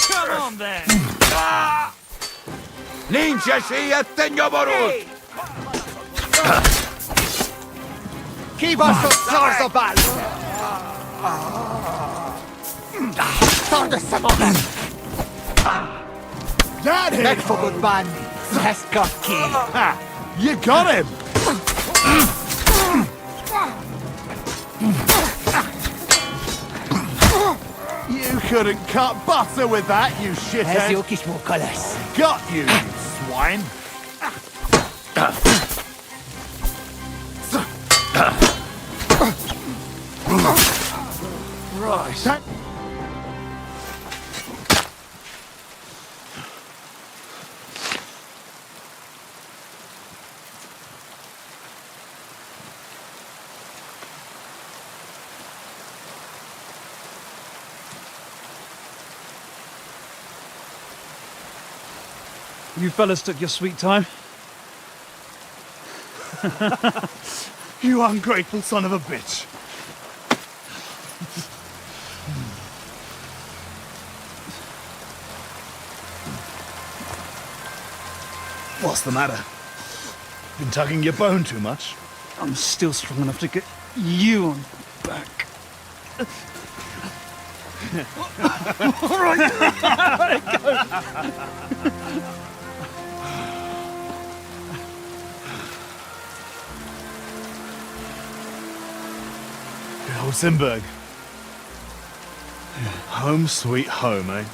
Come on then! Nincs esélye, te nyomorult! Kibaszott szarzabál! Tard össze magad! Daddy! Meg fogod bánni! Ezt kap ki! You got him! You couldn't cut butter with that, you Ez shithead! jó kis munka lesz! Got you, you swine! Right. You fellas took your sweet time. You ungrateful son of a bitch! What's the matter? Been tugging your bone too much? I'm still strong enough to get you on back. All right. Helsingborg. Home sweet home, eh?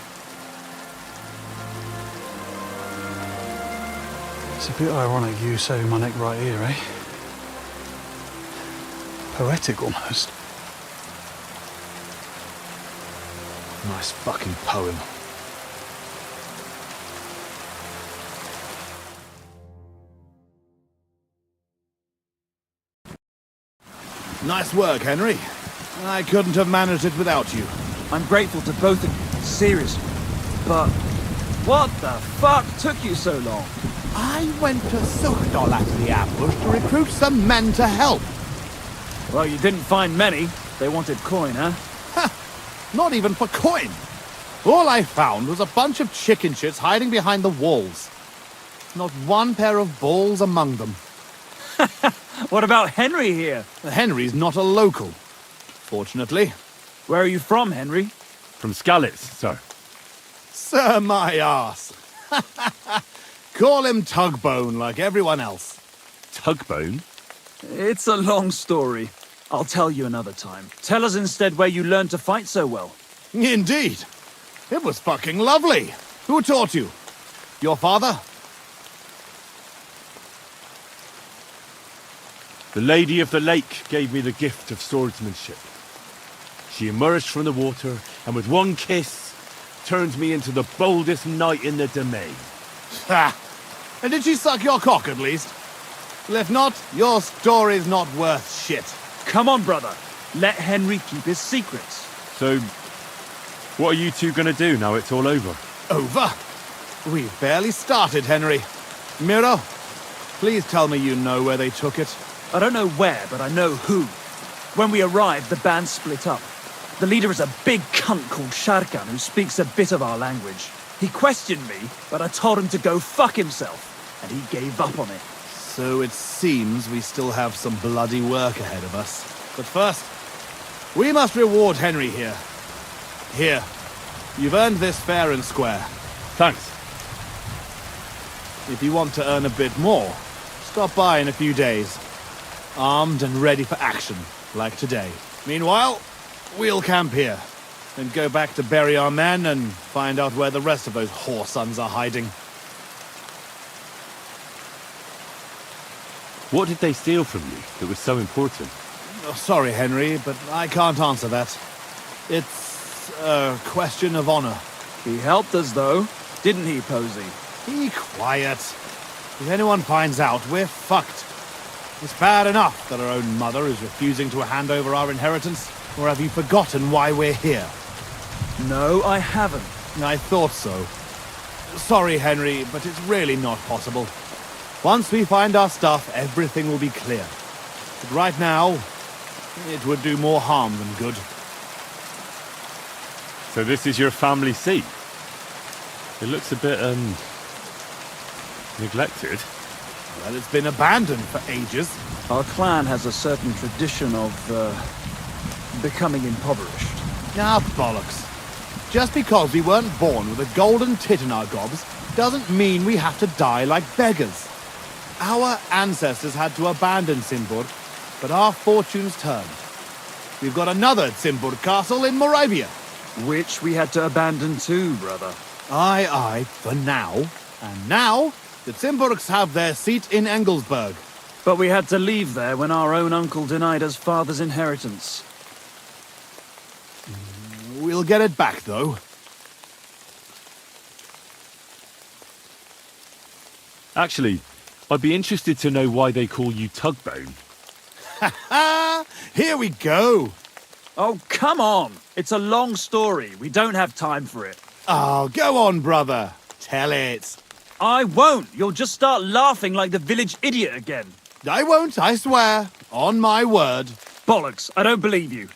It's a bit ironic you saving my neck right here, eh? Poetic almost. Nice fucking poem. Nice work, Henry. I couldn't have managed it without you. I'm grateful to both of you, seriously. But what the fuck took you so long? I went to Suchdol after the ambush to recruit some men to help. Well, you didn't find many. They wanted coin, huh? Not even for coin. All I found was a bunch of chicken shits hiding behind the walls. Not one pair of balls among them. What about Henry here? Henry's not a local, fortunately. Where are you from, Henry? From Skalitz, sir. Sir, my arse. Call him Tugbone like everyone else. Tugbone? It's a long story. I'll tell you another time. Tell us instead where you learned to fight so well. Indeed. It was fucking lovely. Who taught you? Your father? The Lady of the Lake gave me the gift of swordsmanship. She emerged from the water, and with one kiss, turned me into the boldest knight in the domain. Ha! And did she suck your cock at least? Well, if not, your story's not worth shit. Come on, brother. Let Henry keep his secrets. So, what are you two gonna do now it's all over? Over? We've barely started, Henry. Miro, please tell me you know where they took it. I don't know where, but I know who. When we arrived, the band split up. The leader is a big cunt called Sharkan who speaks a bit of our language. He questioned me, but I told him to go fuck himself, and he gave up on it. So it seems we still have some bloody work ahead of us. But first, we must reward Henry here. Here, you've earned this fair and square. Thanks. If you want to earn a bit more, stop by in a few days. Armed and ready for action, like today. Meanwhile, we'll camp here, and go back to bury our men and find out where the rest of those whoresons are hiding. What did they steal from you that was so important? Oh, sorry, Henry, but I can't answer that. It's a question of honor. He helped us, though, didn't he, Posey? Be quiet. If anyone finds out, we're fucked. It's bad enough that our own mother is refusing to hand over our inheritance, or have you forgotten why we're here? No, I haven't. I thought so. Sorry, Henry, but it's really not possible. Once we find our stuff, everything will be clear. But right now, it would do more harm than good. So this is your family seat? It looks a bit, neglected. Well, it's been abandoned for ages. Our clan has a certain tradition of, becoming impoverished. Ah, bollocks. Just because we weren't born with a golden tit in our gobs, doesn't mean we have to die like beggars. Our ancestors had to abandon Simburg, but our fortunes turned. We've got another Simburg castle in Moravia. Which we had to abandon too, brother. Aye, for now. And now, the Simburgs have their seat in Engelsberg. But we had to leave there when our own uncle denied us father's inheritance. We'll get it back, though. Actually, I'd be interested to know why they call you Tugbone. Ha! Here we go! Oh, come on! It's a long story. We don't have time for it. Oh, go on, brother. Tell it. I won't. You'll just start laughing like the village idiot again. I won't, I swear. On my word. Bollocks. I don't believe you.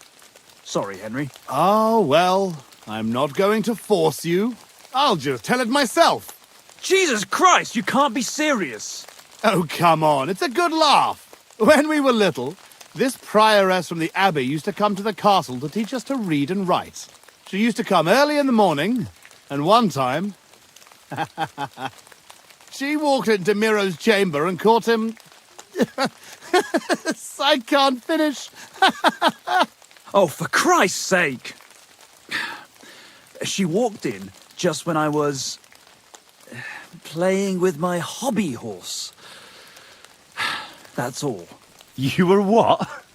Sorry, Henry. Oh, well, I'm not going to force you. I'll just tell it myself. Jesus Christ, you can't be serious. Oh, come on. It's a good laugh. When we were little, this prioress from the abbey used to come to the castle to teach us to read and write. She used to come early in the morning, and one time... she walked into Miro's chamber and caught him... I can't finish. Oh, for Christ's sake! She walked in just when I was... playing with my hobby horse. That's all. You were what?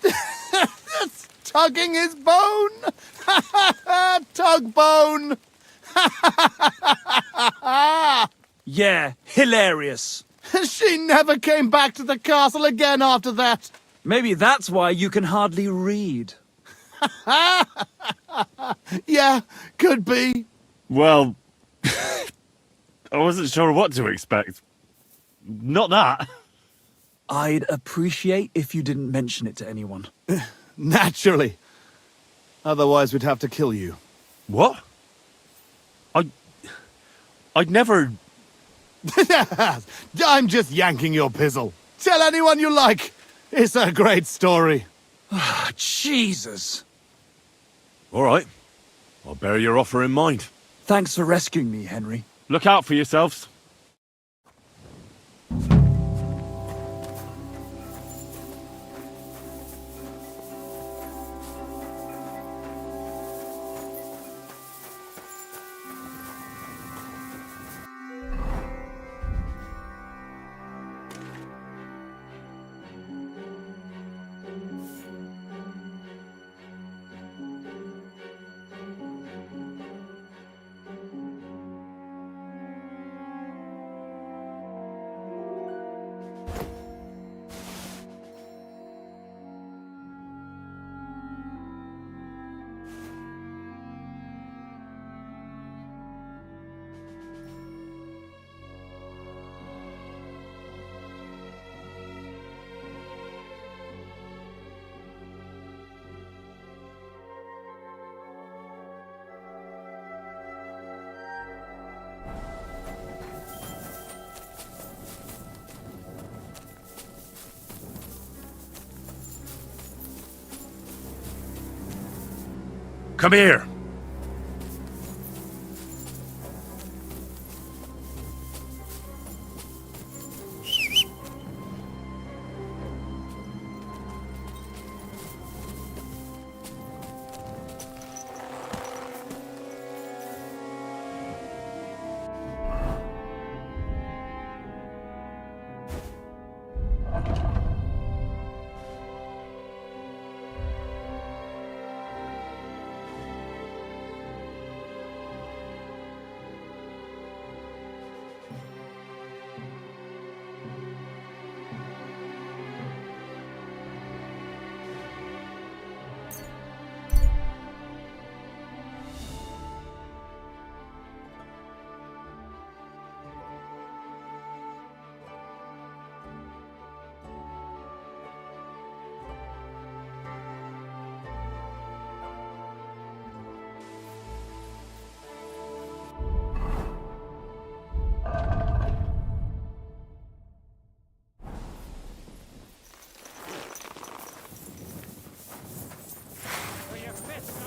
That's tugging his bone! Tug bone! Yeah, hilarious. She never came back to the castle again after that. Maybe that's why you can hardly read. Yeah, could be. Well, I wasn't sure what to expect. Not that. I'd appreciate if you didn't mention it to anyone. Naturally. Otherwise, we'd have to kill you. What? I'd never... I'm just yanking your pizzle. Tell anyone you like. It's a great story. Jesus. All right. I'll bear your offer in mind. Thanks for rescuing me, Henry. Look out for yourselves. Come here.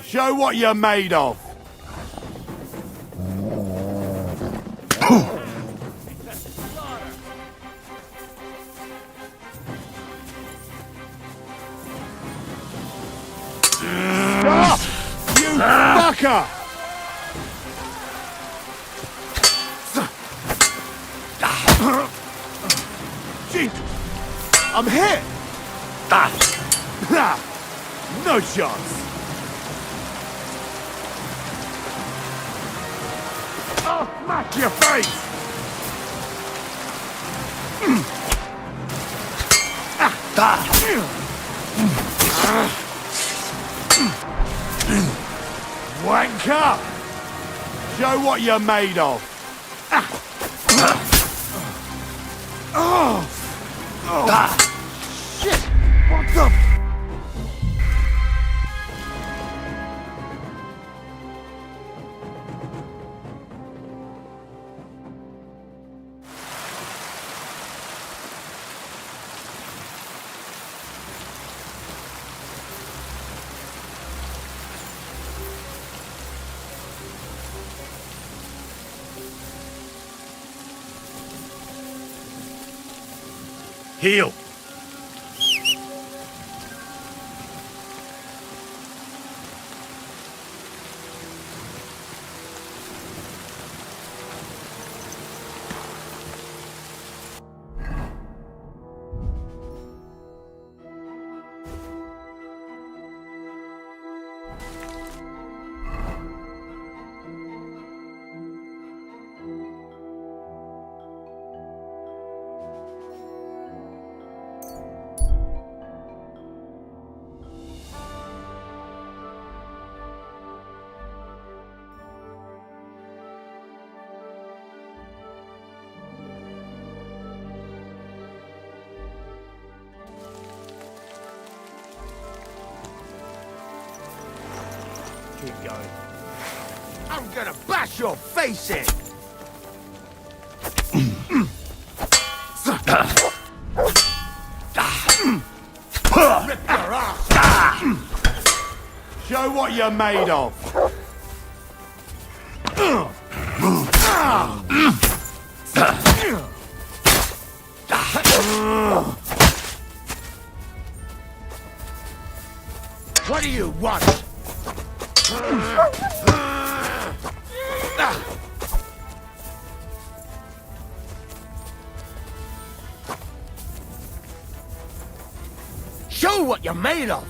Show what you're made of. Stop! You fucker! Gee, I'm hit! No chance! Oh, smash your face! Wanker! Show what you're made of! Shit! What the... Heal. Keep going. I'm gonna bash your face in! Rip your ass! Show what you're made of! What do you want? Show what you're made of!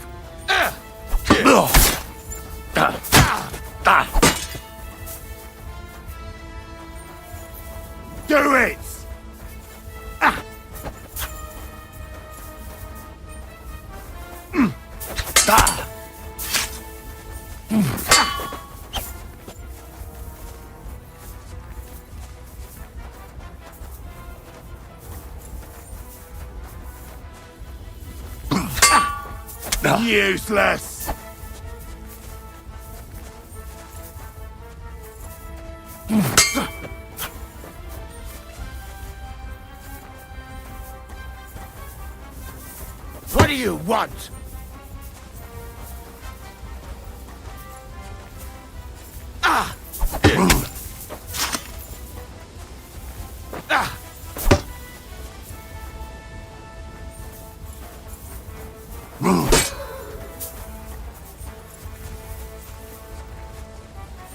Do it! Useless! What do you want?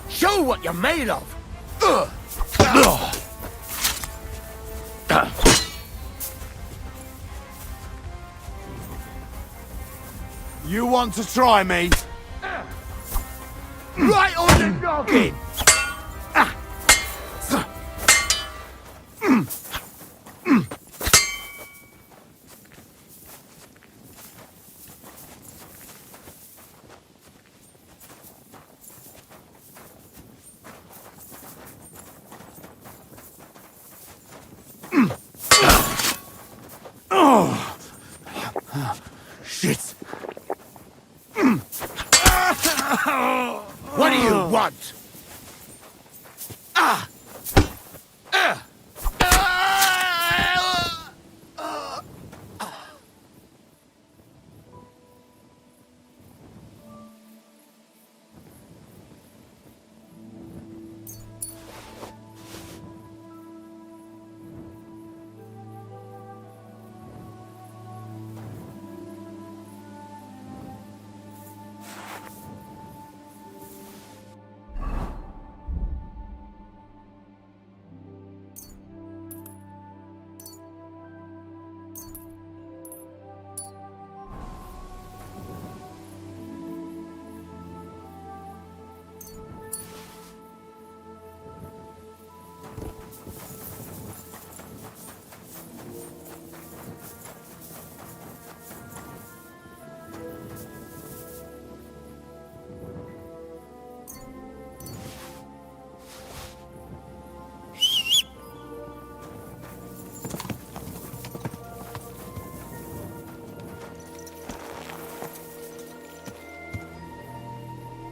Show what you're made of! You want to try me? Right on the noggin! Shit! What do you want?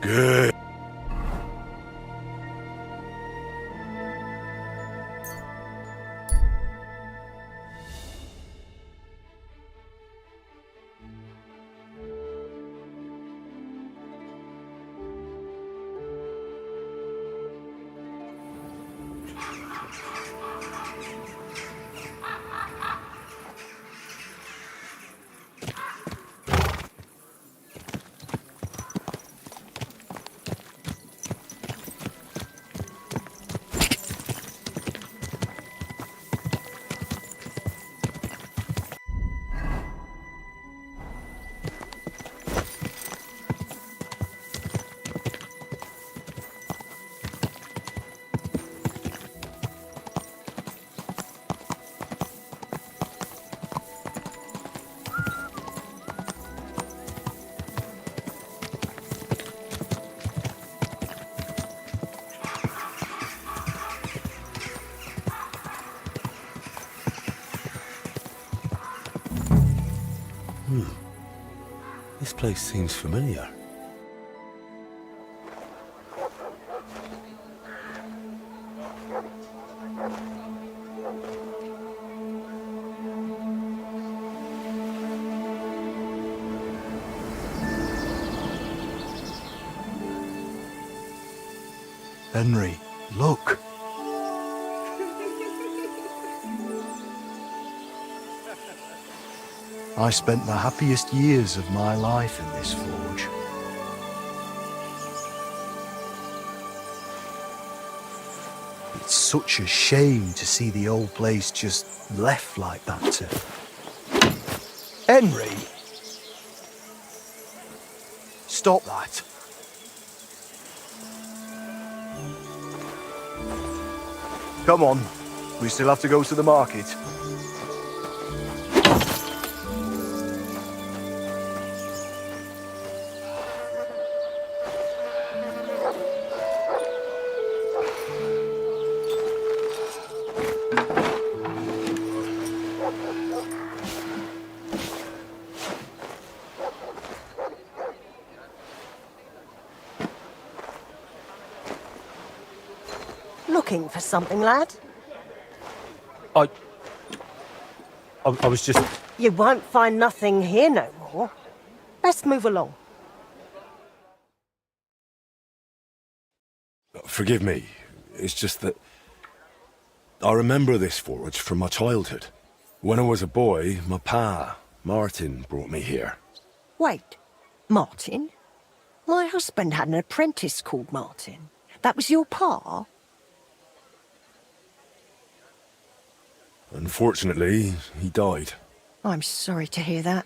Good. This place seems familiar. Henry, look. I spent the happiest years of my life in this forge. It's such a shame to see the old place just left like that to... Henry! Stop that. Come on, we still have to go to the market. Looking for something, lad? I was just... You won't find nothing here no more. Best move along. Forgive me. It's just that I remember this forge from my childhood. When I was a boy, my pa, Martin, brought me here. Wait, Martin? My husband had an apprentice called Martin. That was your pa? Unfortunately, he died. I'm sorry to hear that.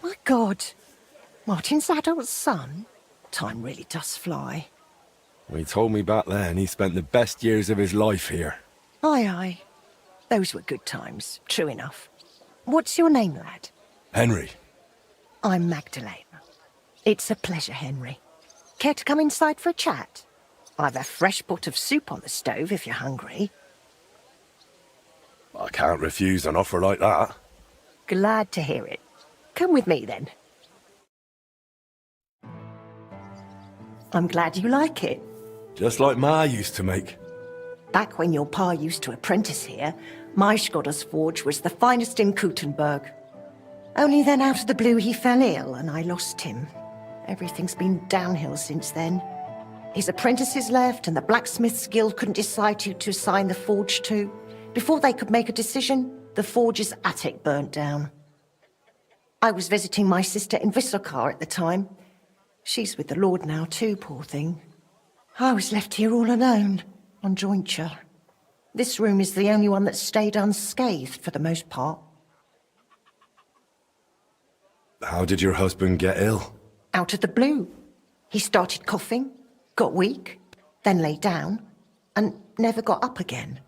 My God. Martin's adult son? Time really does fly. He told me back then he spent the best years of his life here. Aye, aye. Those were good times, true enough. What's your name, lad? Henry. I'm Magdalene. It's a pleasure, Henry. Care to come inside for a chat? I've a fresh pot of soup on the stove if you're hungry. I can't refuse an offer like that. Glad to hear it. Come with me, then. I'm glad you like it. Just like Ma used to make. Back when your pa used to apprentice here, my Skodder's forge was the finest in Kuttenberg. Only then out of the blue he fell ill and I lost him. Everything's been downhill since then. His apprentices left and the blacksmith's guild couldn't decide who to assign the forge to. Before they could make a decision, the forge's attic burnt down. I was visiting my sister in Visokar at the time. She's with the Lord now too, poor thing. I was left here all alone, on jointure. This room is the only one that stayed unscathed for the most part. How did your husband get ill? Out of the blue. He started coughing, got weak, then lay down, and never got up again.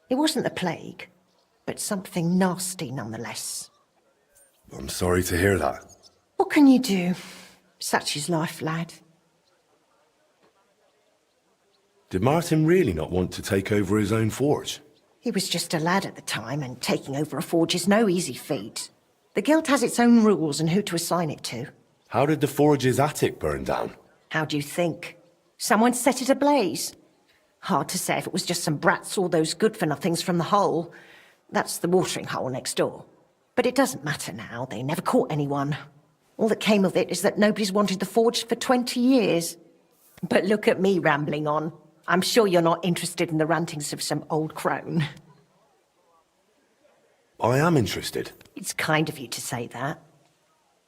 It wasn't the plague, but something nasty nonetheless. I'm sorry to hear that. What can you do? Such is life, lad. Did Martin really not want to take over his own forge? He was just a lad at the time, and taking over a forge is no easy feat. The guild has its own rules and who to assign it to. How did the forge's attic burn down? How do you think? Someone set it ablaze. Hard to say if it was just some brats or those good-for-nothings from the hole. That's the watering hole next door. But it doesn't matter now, they never caught anyone. All that came of it is that nobody's wanted the forge for 20 years. But look at me rambling on. I'm sure you're not interested in the rantings of some old crone. I am interested. It's kind of you to say that.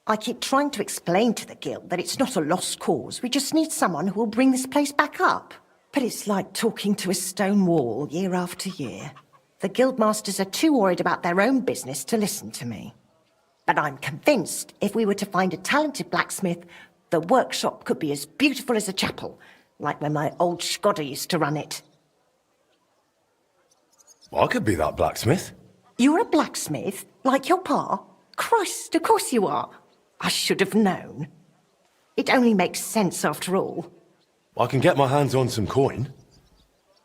I keep trying to explain to the guild that it's not a lost cause. We just need someone who will bring this place back up. But it's like talking to a stone wall year after year. The guildmasters are too worried about their own business to listen to me. But I'm convinced if we were to find a talented blacksmith, the workshop could be as beautiful as a chapel, like when my old Skodder used to run it. I could be that blacksmith. You're a blacksmith? Like your pa? Christ, of course you are. I should have known. It only makes sense after all. I can get my hands on some coin.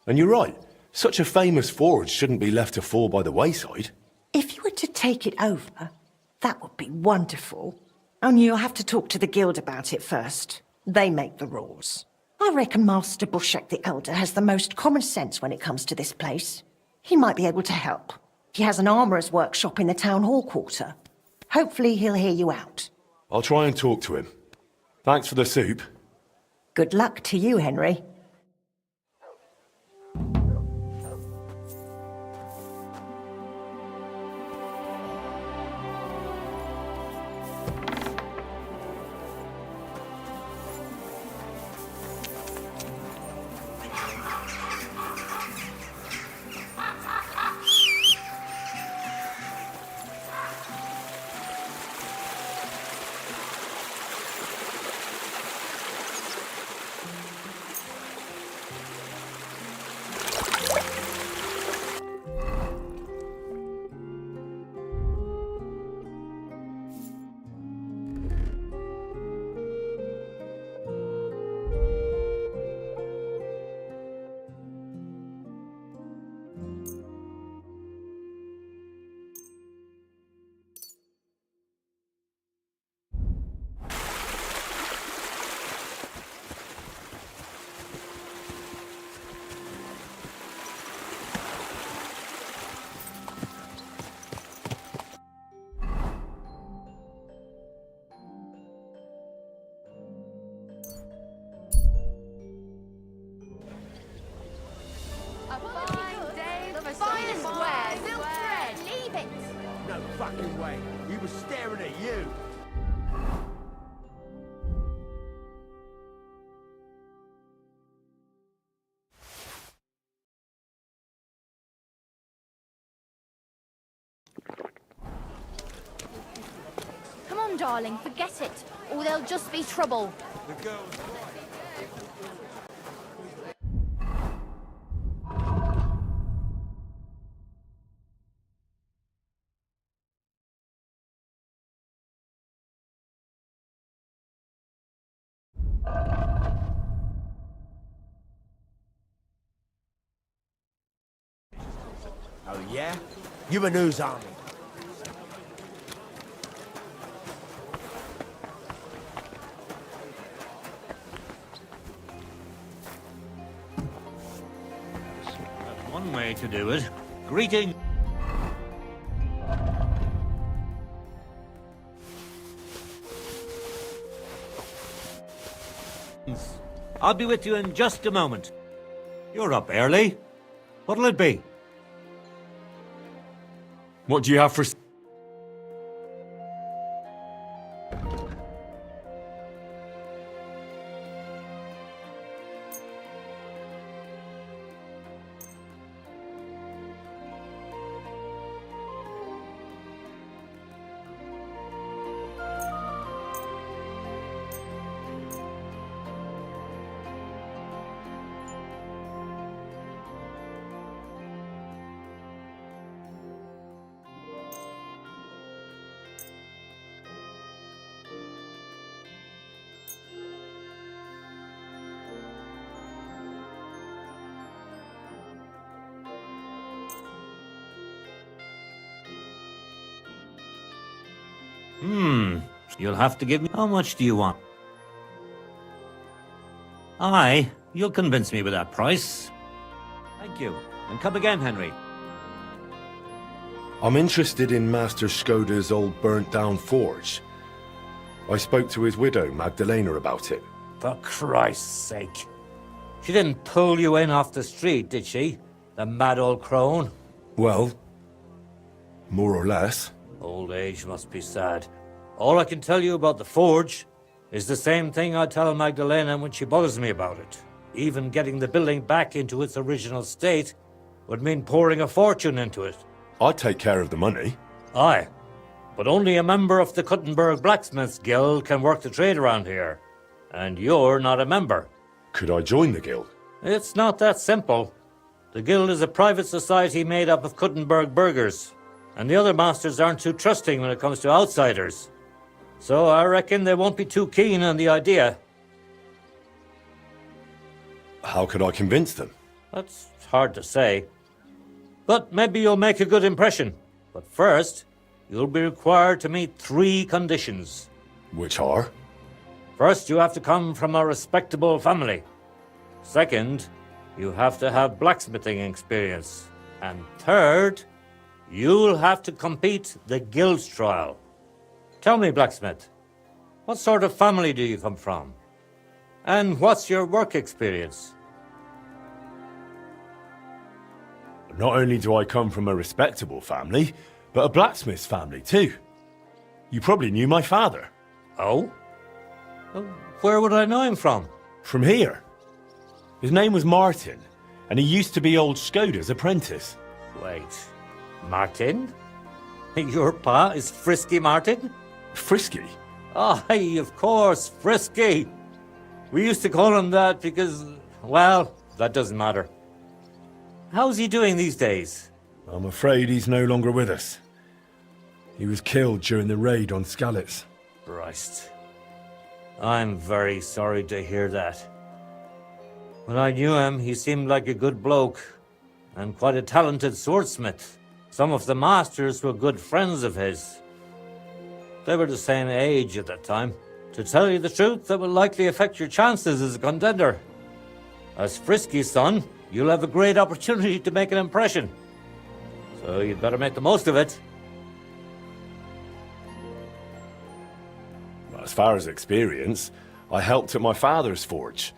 And you're right, such a famous forge shouldn't be left to fall by the wayside. If you were to take it over, that would be wonderful. Only you'll have to talk to the guild about it first. They make the rules. I reckon Master Bushek the Elder has the most common sense when it comes to this place. He might be able to help. He has an armourer's workshop in the town hall quarter. Hopefully he'll hear you out. I'll try and talk to him. Thanks for the soup. Good luck to you, Henry. No fucking way. He was staring at you. darling, forget it. Or there'll just be trouble. Oh, yeah? You and whose army? That's one way to do it. Greeting. I'll be with you in just a moment. You're up early. What'll it be? What do you have for... You'll have to give me... How much do you want? Aye, you'll convince me with that price. Thank you. And come again, Henry. I'm interested in Master Skoda's old burnt-down forge. I spoke to his widow, Magdalena, about it. For Christ's sake. She didn't pull you in off the street, did she? The mad old crone? Well, more or less. Old age must be sad. All I can tell you about the forge is the same thing I tell Magdalena when she bothers me about it. Even getting the building back into its original state would mean pouring a fortune into it. I'd take care of the money. Aye, but only a member of the Kuttenberg Blacksmiths Guild can work the trade around here. And you're not a member. Could I join the guild? It's not that simple. The guild is a private society made up of Kuttenberg burghers, and the other masters aren't too trusting when it comes to outsiders. So I reckon they won't be too keen on the idea. How could I convince them? That's hard to say. But maybe you'll make a good impression. But first, you'll be required to meet 3 conditions. Which are? First, you have to come from a respectable family. Second, you have to have blacksmithing experience. And third, you'll have to compete the guild's trial. Tell me, blacksmith, what sort of family do you come from? And what's your work experience? Not only do I come from a respectable family, but a blacksmith's family too. You probably knew my father. Oh? Where would I know him from? From here. His name was Martin, and he used to be old Skoda's apprentice. Wait, Martin? Your pa is Frisky Martin? Frisky? Aye, of course, Frisky. We used to call him that because, well, that doesn't matter. How's he doing these days? I'm afraid he's no longer with us. He was killed during the raid on Skalitz. Christ. I'm very sorry to hear that. When I knew him, he seemed like a good bloke, and quite a talented swordsmith. Some of the masters were good friends of his. They were the same age at that time. To tell you the truth, that will likely affect your chances as a contender. As Frisky's son, you'll have a great opportunity to make an impression. So you'd better make the most of it. As far as experience, I helped at my father's forge.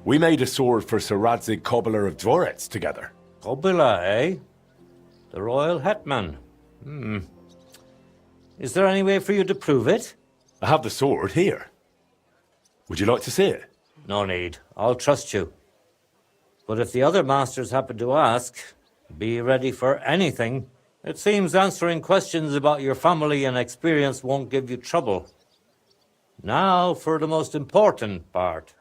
We made a sword for Sir Radzig Cobbler of Dvorets together. Cobbler, eh? The royal hetman. Is there any way for you to prove it? I have the sword here. Would you like to see it? No need. I'll trust you. But if the other masters happen to ask, be ready for anything, It seems answering questions about your family and experience won't give you trouble. Now for the most important part.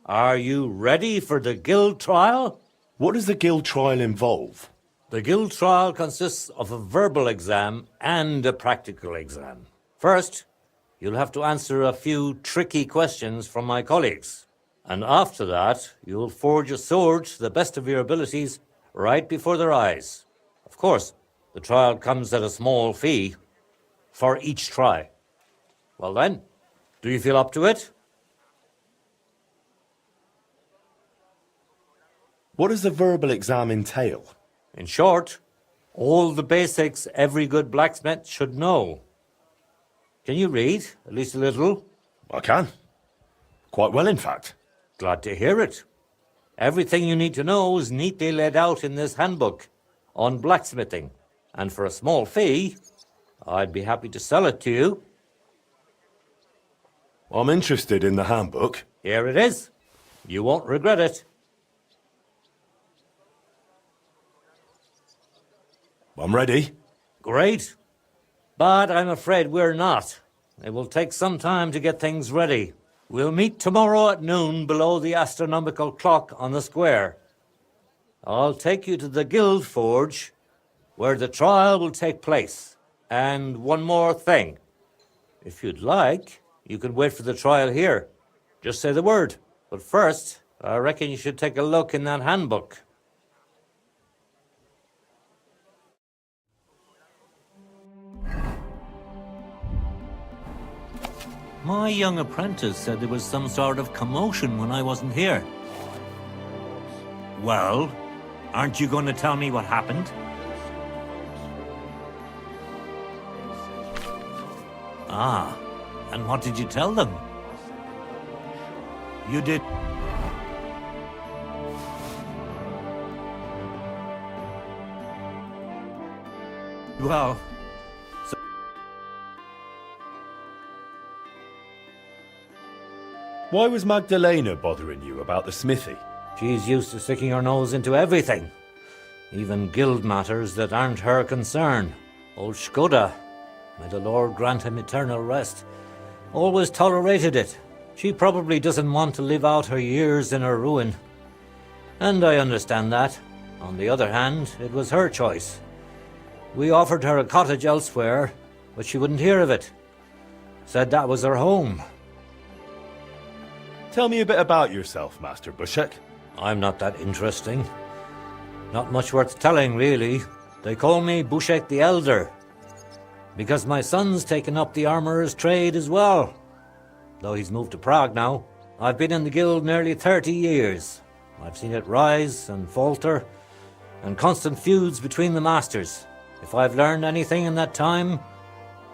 Are you ready for the guild trial? What does the guild trial involve? The guild trial consists of a verbal exam and a practical exam. First, you'll have to answer a few tricky questions from my colleagues. And after that, you'll forge a sword to the best of your abilities right before their eyes. Of course, the trial comes at a small fee for each try. Well then, do you feel up to it? What does the verbal exam entail? In short, all the basics every good blacksmith should know. Can you read, at least a little? I can. Quite well, in fact. Glad to hear it. Everything you need to know is neatly laid out in this handbook on blacksmithing. And for a small fee, I'd be happy to sell it to you. I'm interested in the handbook. Here it is. You won't regret it. I'm ready. Great. But I'm afraid we're not. It will take some time to get things ready. We'll meet tomorrow at noon below the astronomical clock on the square. I'll take you to the guild forge, where the trial will take place. And one more thing. If you'd like, you can wait for the trial here. Just say the word. But first, I reckon you should take a look in that handbook. My young apprentice said there was some sort of commotion when I wasn't here. Well, aren't you going to tell me what happened? Ah, and what did you tell them? You did... Well... Why was Magdalena bothering you about the smithy? She's used to sticking her nose into everything. Even guild matters that aren't her concern. Old Skoda, may the Lord grant him eternal rest, always tolerated it. She probably doesn't want to live out her years in her ruin. And I understand that. On the other hand, it was her choice. We offered her a cottage elsewhere, but she wouldn't hear of it. Said that was her home. Tell me a bit about yourself, Master Bushek. I'm not that interesting. Not much worth telling, really. They call me Bushek the Elder, because my son's taken up the armourer's trade as well. Though he's moved to Prague now. I've been in the guild nearly 30 years. I've seen it rise and falter, and constant feuds between the masters. If I've learned anything in that time,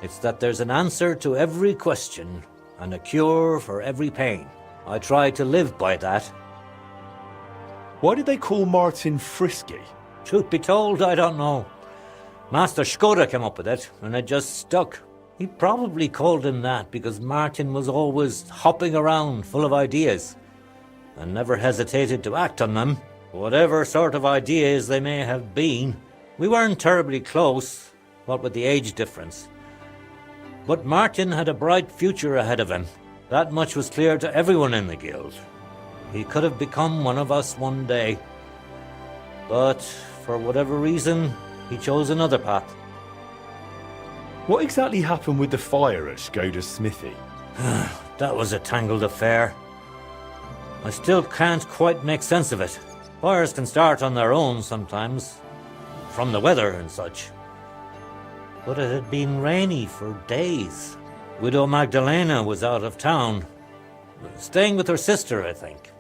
it's that there's an answer to every question, and a cure for every pain. I try to live by that. Why did they call Martin Frisky? Truth be told, I don't know. Master Skoda came up with it, and it just stuck. He probably called him that because Martin was always hopping around full of ideas, and never hesitated to act on them, whatever sort of ideas they may have been. We weren't terribly close, what with the age difference. But Martin had a bright future ahead of him. That much was clear to everyone in the guild. He could have become one of us one day. But for whatever reason, he chose another path. What exactly happened with the fire at Skoda's smithy? That was a tangled affair. I still can't quite make sense of it. Fires can start on their own sometimes, from the weather and such. But it had been rainy for days. Widow Magdalena was out of town, staying with her sister, I think.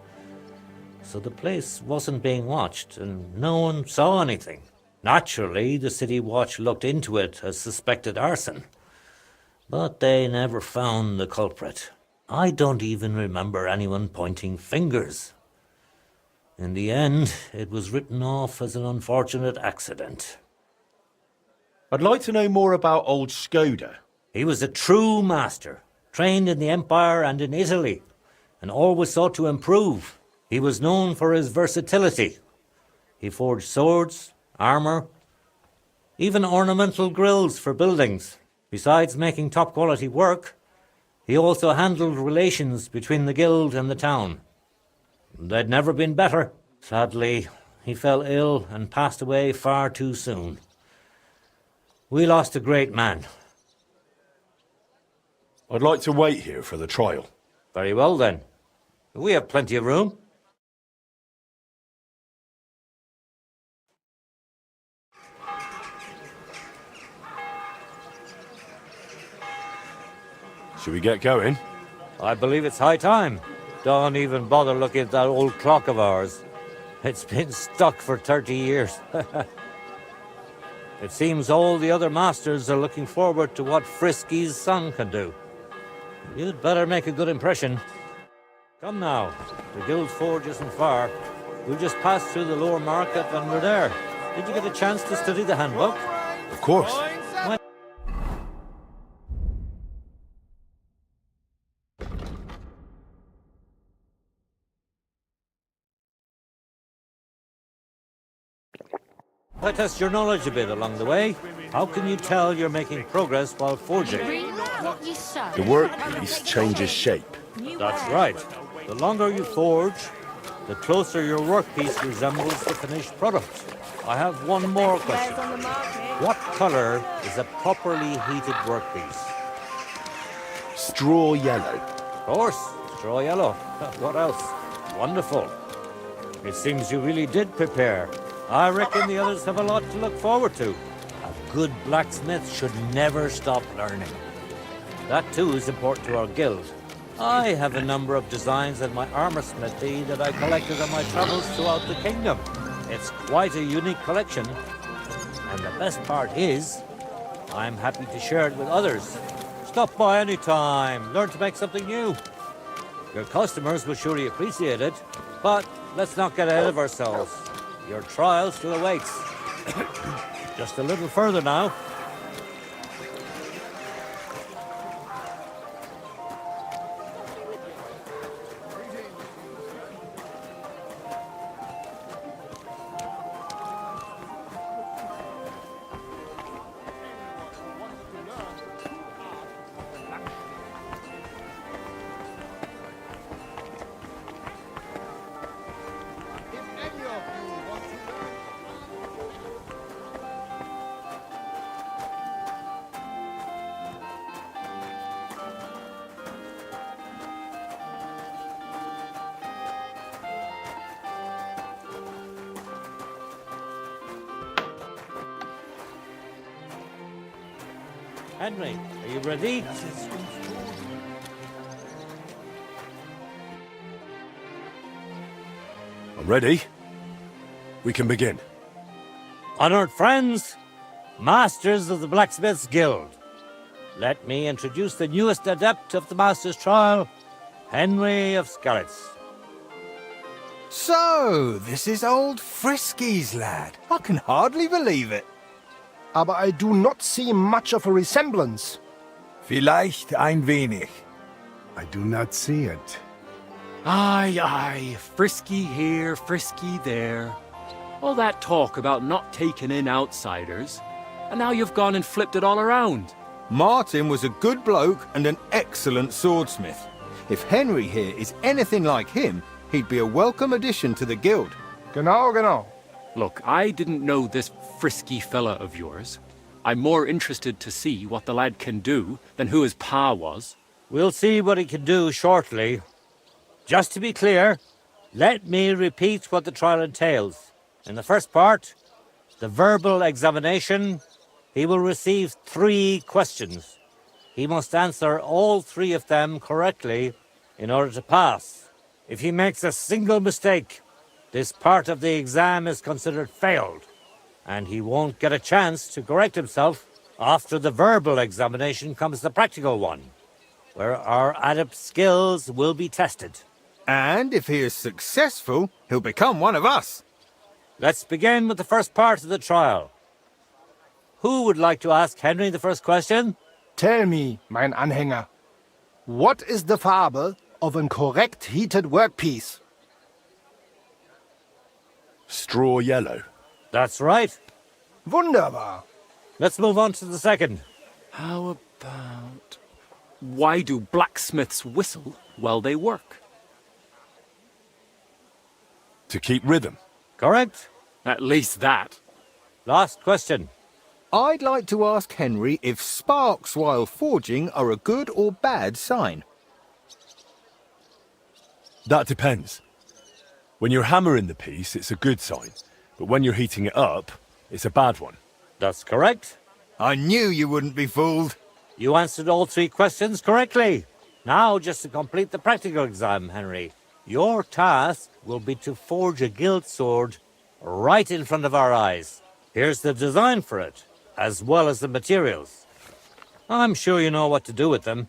So the place wasn't being watched, and no one saw anything. Naturally, the city watch looked into it as suspected arson. But they never found the culprit. I don't even remember anyone pointing fingers. In the end, it was written off as an unfortunate accident. I'd like to know more about old Skoda. He was a true master, trained in the Empire and in Italy, and always sought to improve. He was known for his versatility. He forged swords, armour, even ornamental grills for buildings. Besides making top-quality work, he also handled relations between the guild and the town. They'd never been better. Sadly, he fell ill and passed away far too soon. We lost a great man. I'd like to wait here for the trial. Very well, then. We have plenty of room. Should we get going? I believe it's high time. Don't even bother looking at that old clock of ours. It's been stuck for 30 years. It seems all the other masters are looking forward to what Frisky's son can do. You'd better make a good impression. Come now. The guild forge isn't far. We'll just pass through the lower market and we're there. Did you get a chance to study the handbook? Of course. I test your knowledge a bit along the way. How can you tell you're making progress while forging? What you sew. The workpiece changes shape. That's right. The longer you forge, the closer your workpiece resembles the finished product. I have one more question. What colour is a properly heated workpiece? Straw yellow. Of course, straw yellow. What else? Wonderful. It seems you really did prepare. I reckon the others have a lot to look forward to. A good blacksmith should never stop learning. That too is important to our guild. I have a number of designs in my armor smithy that I collected on my travels throughout the kingdom. It's quite a unique collection. And the best part is, I'm happy to share it with others. Stop by any time, learn to make something new. Your customers will surely appreciate it, but let's not get ahead of ourselves. Your trial still awaits. Just a little further now. Henry, are you ready? I'm ready. We can begin. Honored friends, masters of the Blacksmiths Guild, let me introduce the newest adept of the Master's Trial, Henry of Skalitz. So, this is old Frisky's lad. I can hardly believe it. Aber I do not see much of a resemblance. Vielleicht ein wenig. I do not see it. Aye, aye, Frisky here, Frisky there. All that talk about not taking in outsiders, and now you've gone and flipped it all around. Martin was a good bloke and an excellent swordsmith. If Henry here is anything like him, he'd be a welcome addition to the guild. Genau, genau. Look, I didn't know this Frisky fella of yours. I'm more interested to see what the lad can do than who his pa was. We'll see what he can do shortly. Just to be clear, let me repeat what the trial entails. In the first part, the verbal examination, he will receive 3 questions. He must answer all 3 of them correctly in order to pass. If he makes a single mistake, this part of the exam is considered failed, and he won't get a chance to correct himself. After the verbal examination comes the practical one, where our adept skills will be tested. And if he is successful, he'll become one of us. Let's begin with the first part of the trial. Who would like to ask Henry the first question? Tell me, mein Anhänger, what is the Farbe of a correct heated workpiece? Straw yellow. That's right. Wunderbar. Let's move on to the second. How about... Why do blacksmiths whistle while they work? To keep rhythm. Correct? At least that. Last question. I'd like to ask Henry if sparks while forging are a good or bad sign. That depends. When you're hammering the piece, it's a good sign. But when you're heating it up, it's a bad one. That's correct. I knew you wouldn't be fooled. You answered all 3 questions correctly. Now, just to complete the practical exam, Henry, your task will be to forge a guild sword right in front of our eyes. Here's the design for it, as well as the materials. I'm sure you know what to do with them.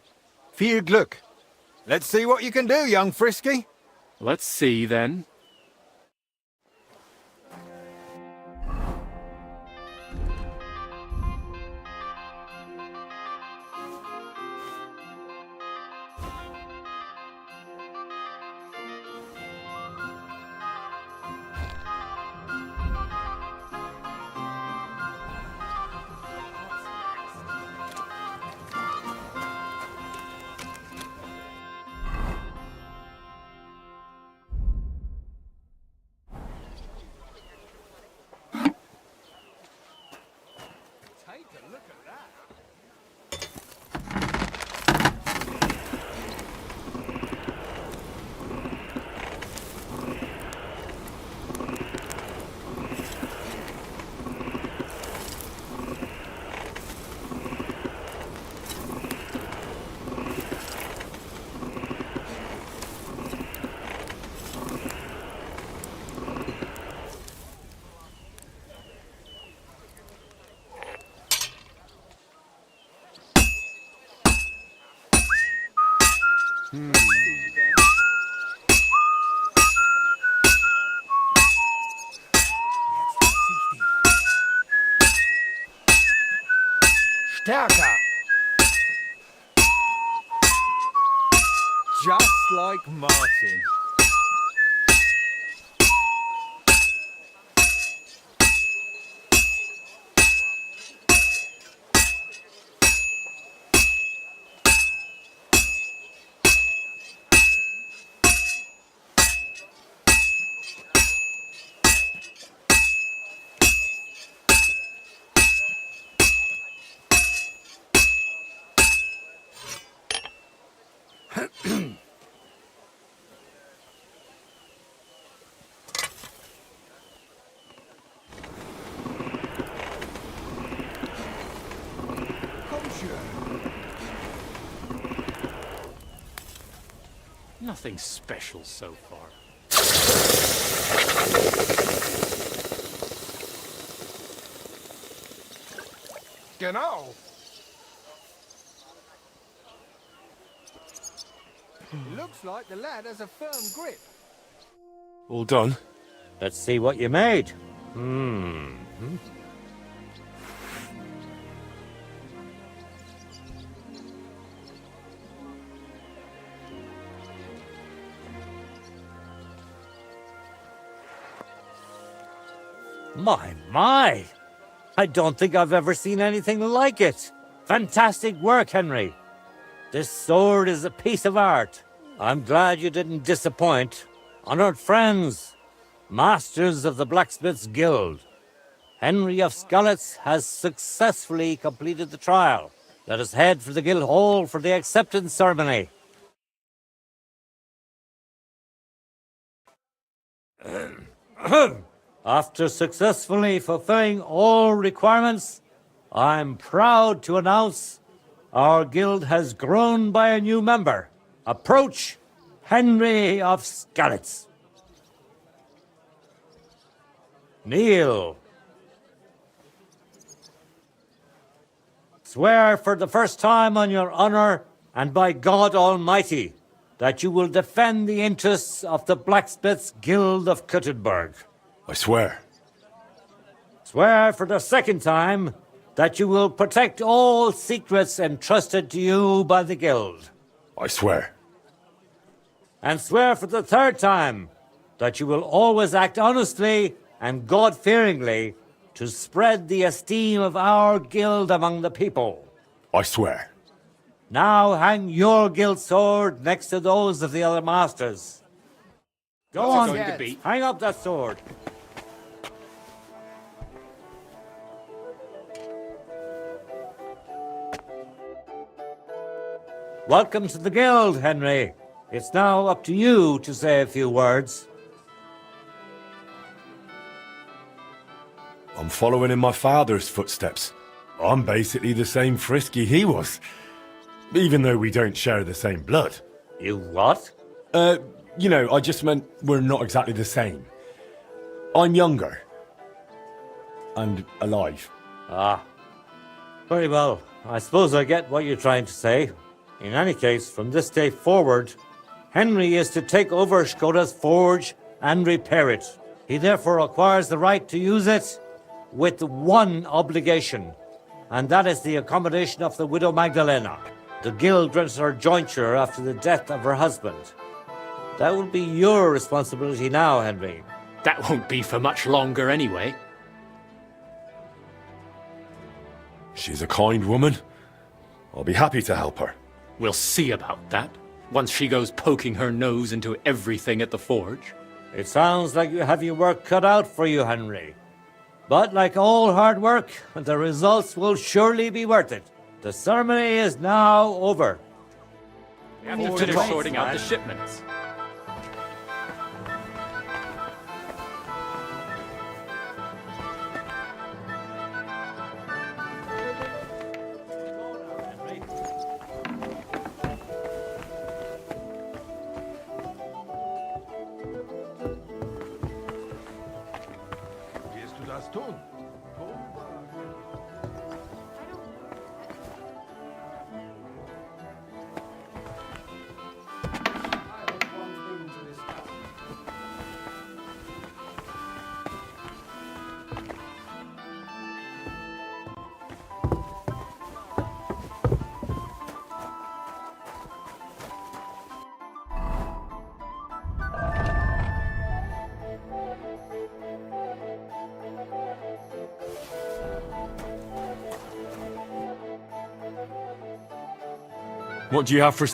Viel Glück. Let's see what you can do, young Frisky. Let's see, then. Stärker! Just like Martin. Nothing special so far. Genau! Looks like the lad has a firm grip. All done? Let's see what you made. My! I don't think I've ever seen anything like it. Fantastic work, Henry. This sword is a piece of art. I'm glad you didn't disappoint. Honored friends, masters of the Blacksmiths Guild, Henry of Skalitz has successfully completed the trial. Let us head for the guild hall for the acceptance ceremony. After successfully fulfilling all requirements, I'm proud to announce our guild has grown by a new member. Approach Henry of Skalitz. Kneel. Swear for the first time on your honor and by God Almighty that you will defend the interests of the Blacksmiths Guild of Kuttenberg. I swear. Swear for the second time that you will protect all secrets entrusted to you by the Guild. I swear. And swear for the third time that you will always act honestly and God-fearingly to spread the esteem of our guild among the people. I swear. Now hang your guild sword next to those of the other masters. Go What's it on, going to be? hang up that sword. Welcome to the guild, Henry. It's now up to you to say a few words. I'm following in my father's footsteps. I'm basically the same Frisky he was. Even though we don't share the same blood. You what? You know, I just meant we're not exactly the same. I'm younger. And alive. Ah. Very well. I suppose I get what you're trying to say. In any case, from this day forward, Henry is to take over Skoda's forge and repair it. He therefore acquires the right to use it with one obligation, and that is the accommodation of the widow Magdalena. The guild grants her jointure after the death of her husband. That will be your responsibility now, Henry. That won't be for much longer anyway. She's a kind woman. I'll be happy to help her. We'll see about that, once she goes poking her nose into everything at the forge. It sounds like you have your work cut out for you, Henry. But like all hard work, the results will surely be worth it. The ceremony is now over. We have to finish sorting out the shipments. What do you have for...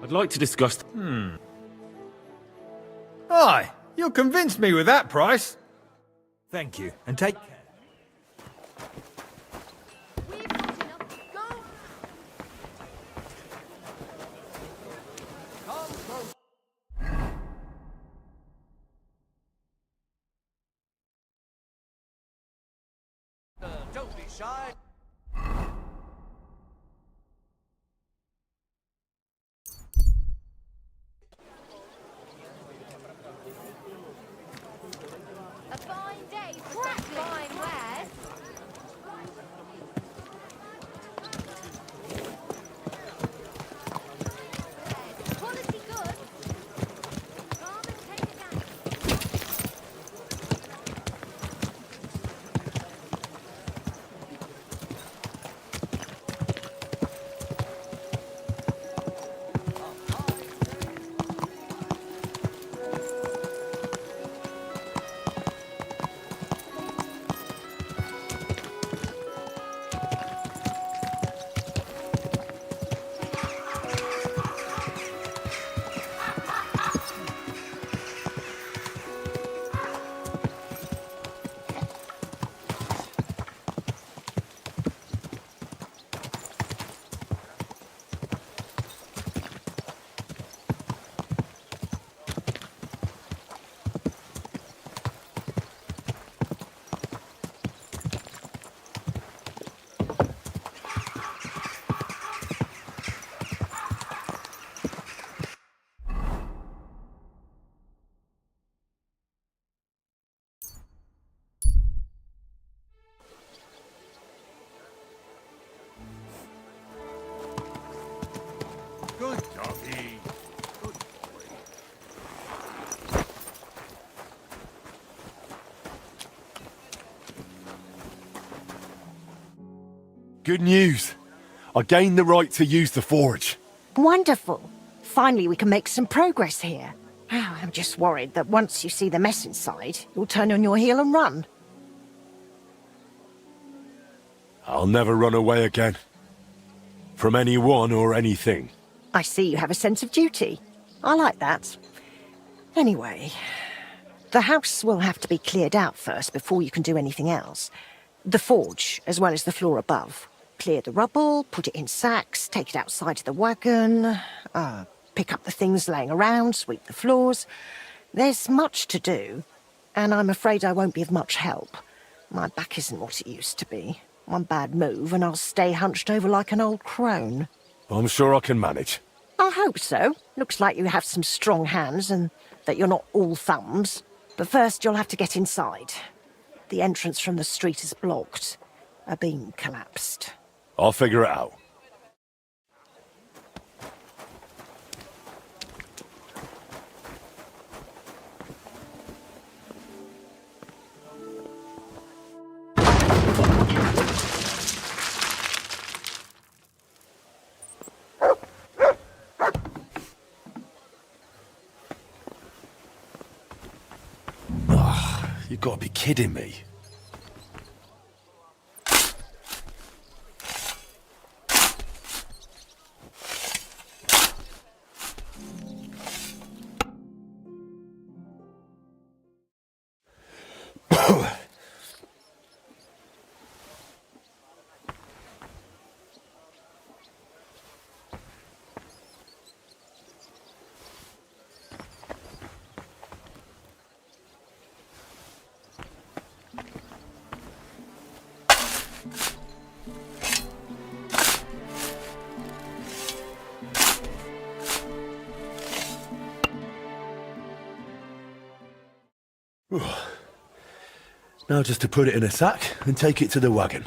I'd like to discuss... Aye, you'll convince me with that price. Thank you, and take care. Don't be shy. A fine day for fine wares. Quality good. Come and take it down. Good news. I gained the right to use the forge. Wonderful. Finally, we can make some progress here. I'm just worried that once you see the mess inside, you'll turn on your heel and run. I'll never run away again. From anyone or anything. I see you have a sense of duty. I like that. Anyway, the house will have to be cleared out first before you can do anything else. The forge, as well as the floor above. Clear the rubble, put it in sacks, take it outside to the wagon, pick up the things laying around, sweep the floors. There's much to do, and I'm afraid I won't be of much help. My back isn't what it used to be. One bad move and I'll stay hunched over like an old crone. I'm sure I can manage. I hope so. Looks like you have some strong hands and that you're not all thumbs. But first you'll have to get inside. The entrance from the street is blocked. A beam collapsed. I'll figure it out. You've got to be kidding me. Now just to put it in a sack and take it to the wagon.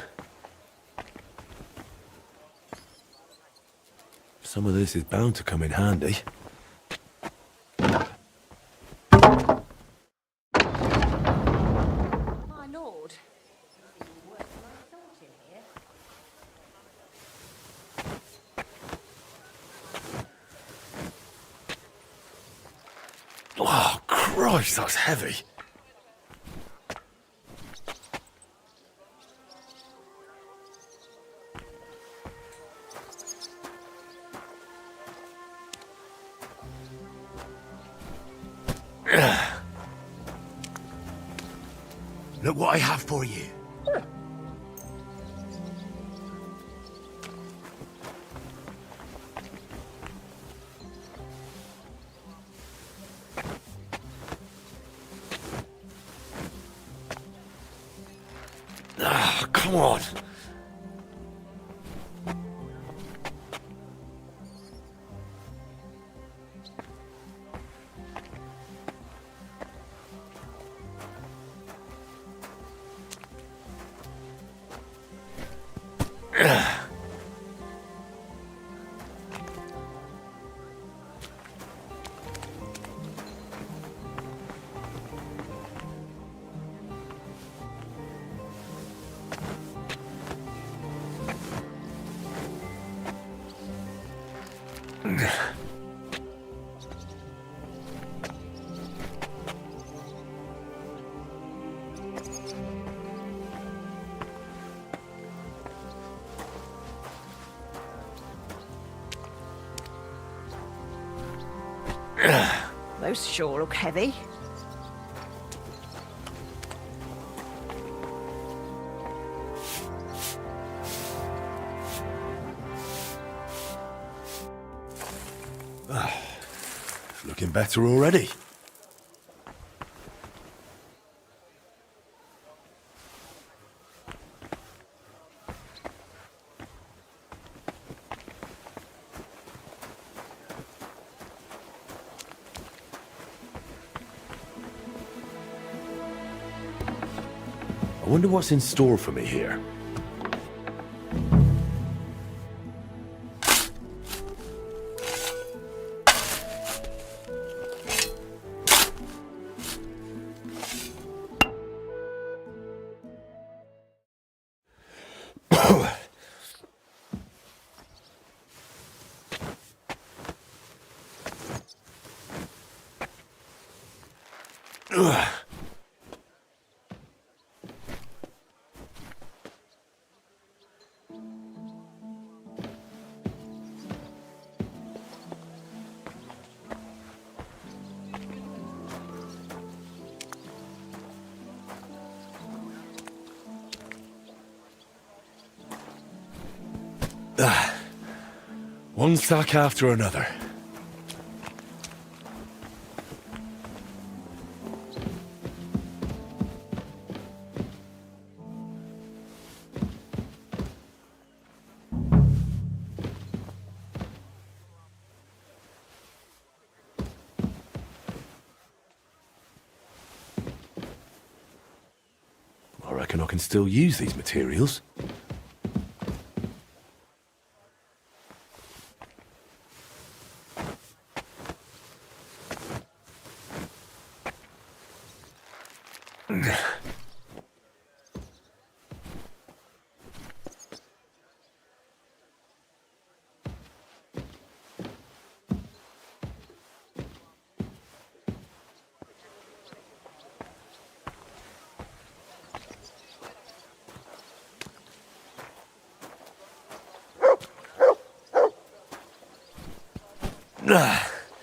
Some of this is bound to come in handy. My lord. Oh, Christ, that's heavy. Look what I have for you. Ah, come on. Those sure look heavy. Looking better already. I wonder what's in store for me here. One sack after another. I reckon I can still use these materials.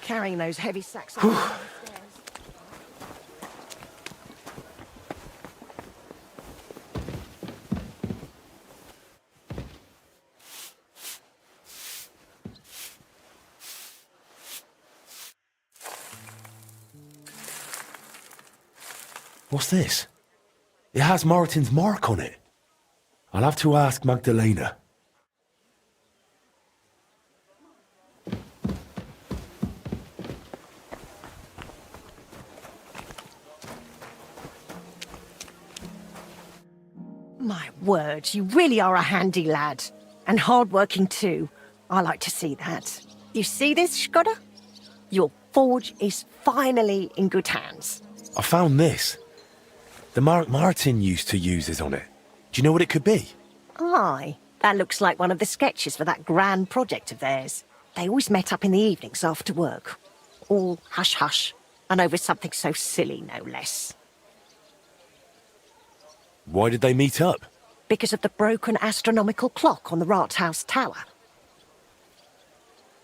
Carrying those heavy sacks up the stairs. What's this? It has Martin's mark on it. I'll have to ask Magdalena. My word, you really are a handy lad. And hard-working too. I like to see that. You see this, Skoda? Your forge is finally in good hands. I found this. The mark Martin used to use is on it. Do you know what it could be? Aye, that looks like one of the sketches for that grand project of theirs. They always met up in the evenings after work. All hush-hush, and over something so silly, no less. Why did they meet up? Because of the broken astronomical clock on the Rathaus Tower.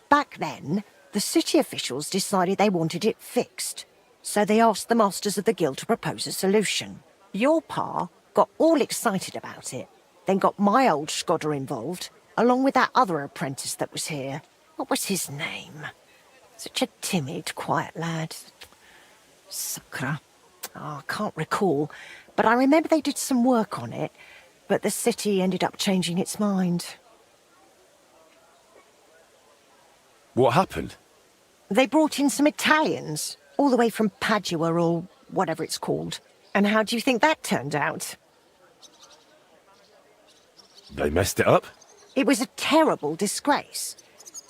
Back then, the city officials decided they wanted it fixed, so they asked the masters of the guild to propose a solution. Your pa got all excited about it, then got my old Skoda involved, along with that other apprentice that was here. What was his name? Such a timid, quiet lad. Sakra. Oh, I can't recall, but I remember they did some work on it, but the city ended up changing its mind. What happened? They brought in some Italians, all the way from Padua or whatever it's called. And how do you think that turned out? They messed it up? It was a terrible disgrace.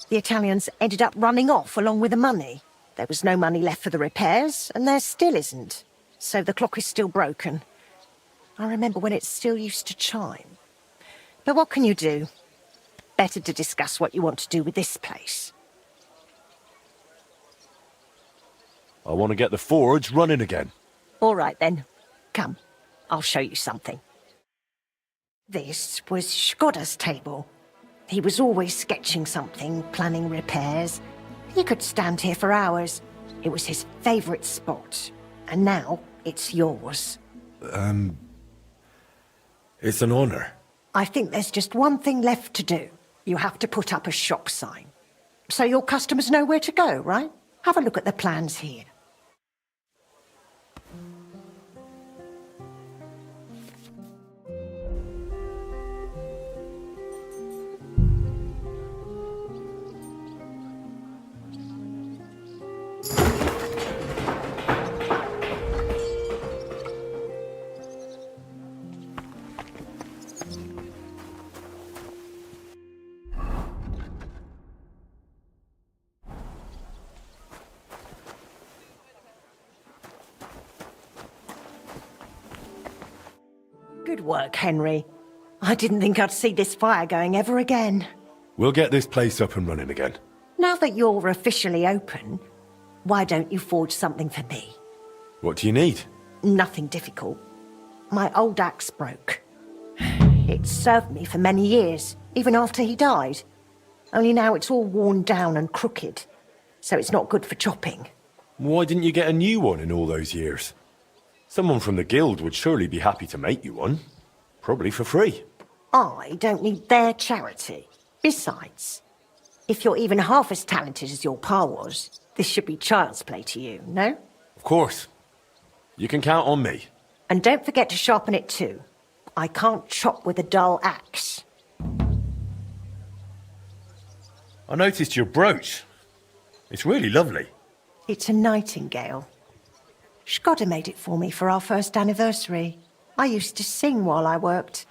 The Italians ended up running off along with the money. There was no money left for the repairs, and there still isn't. So the clock is still broken. I remember when it still used to chime. But what can you do? Better to discuss what you want to do with this place. I want to get the forge running again. All right, then. Come, I'll show you something. This was Skoda's table. He was always sketching something, planning repairs. He could stand here for hours. It was his favourite spot. And now it's yours. It's an honour. I think there's just one thing left to do. You have to put up a shop sign. So your customers know where to go, right? Have a look at the plans here. Good work, Henry. I didn't think I'd see this fire going ever again. We'll get this place up and running again. Now that you're officially open, why don't you forge something for me? What do you need? Nothing difficult. My old axe broke. It served me for many years, even after he died. Only now it's all worn down and crooked, so it's not good for chopping. Why didn't you get a new one in all those years? Someone from the guild would surely be happy to make you one. Probably for free. I don't need their charity. Besides, if you're even half as talented as your pa was, this should be child's play to you, no? Of course. You can count on me. And don't forget to sharpen it too. I can't chop with a dull axe. I noticed your brooch. It's really lovely. It's a nightingale. Shkoda made it for me for our first anniversary. I used to sing while I worked.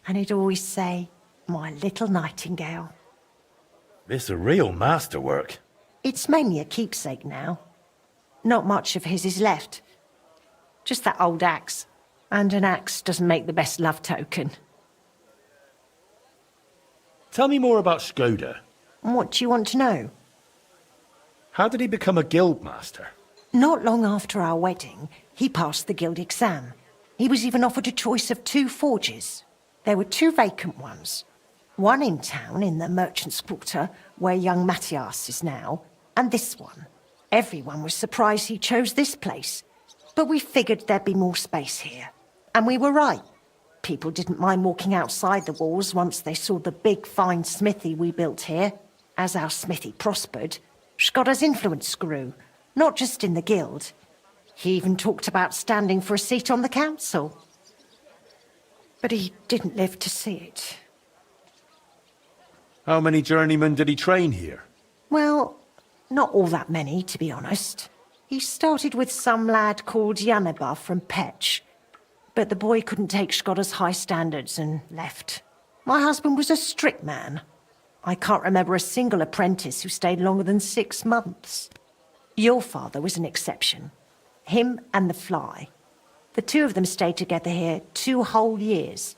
And he'd always say, "My little nightingale." It's a real masterwork. It's mainly a keepsake now. Not much of his is left. Just that old axe. And an axe doesn't make the best love token. Tell me more about Shkoda. What do you want to know? How did he become a guild master? Not long after our wedding, he passed the guild exam. He was even offered a choice of 2 forges. There were 2 vacant ones. One in town, in the merchant's quarter, where young Matthias is now, and this one. Everyone was surprised he chose this place. But we figured there'd be more space here. And we were right. People didn't mind walking outside the walls once they saw the big, fine smithy we built here. As our smithy prospered, Shkoda's influence grew, not just in the guild. He even talked about standing for a seat on the council. But he didn't live to see it. How many journeymen did he train here? Well, not all that many, to be honest. He started with some lad called Yanaba from Petch. But the boy couldn't take Shkoda's high standards and left. My husband was a strict man. I can't remember a single apprentice who stayed longer than 6 months. Your father was an exception. Him and the Fly. The 2 of them stayed together here 2 whole years.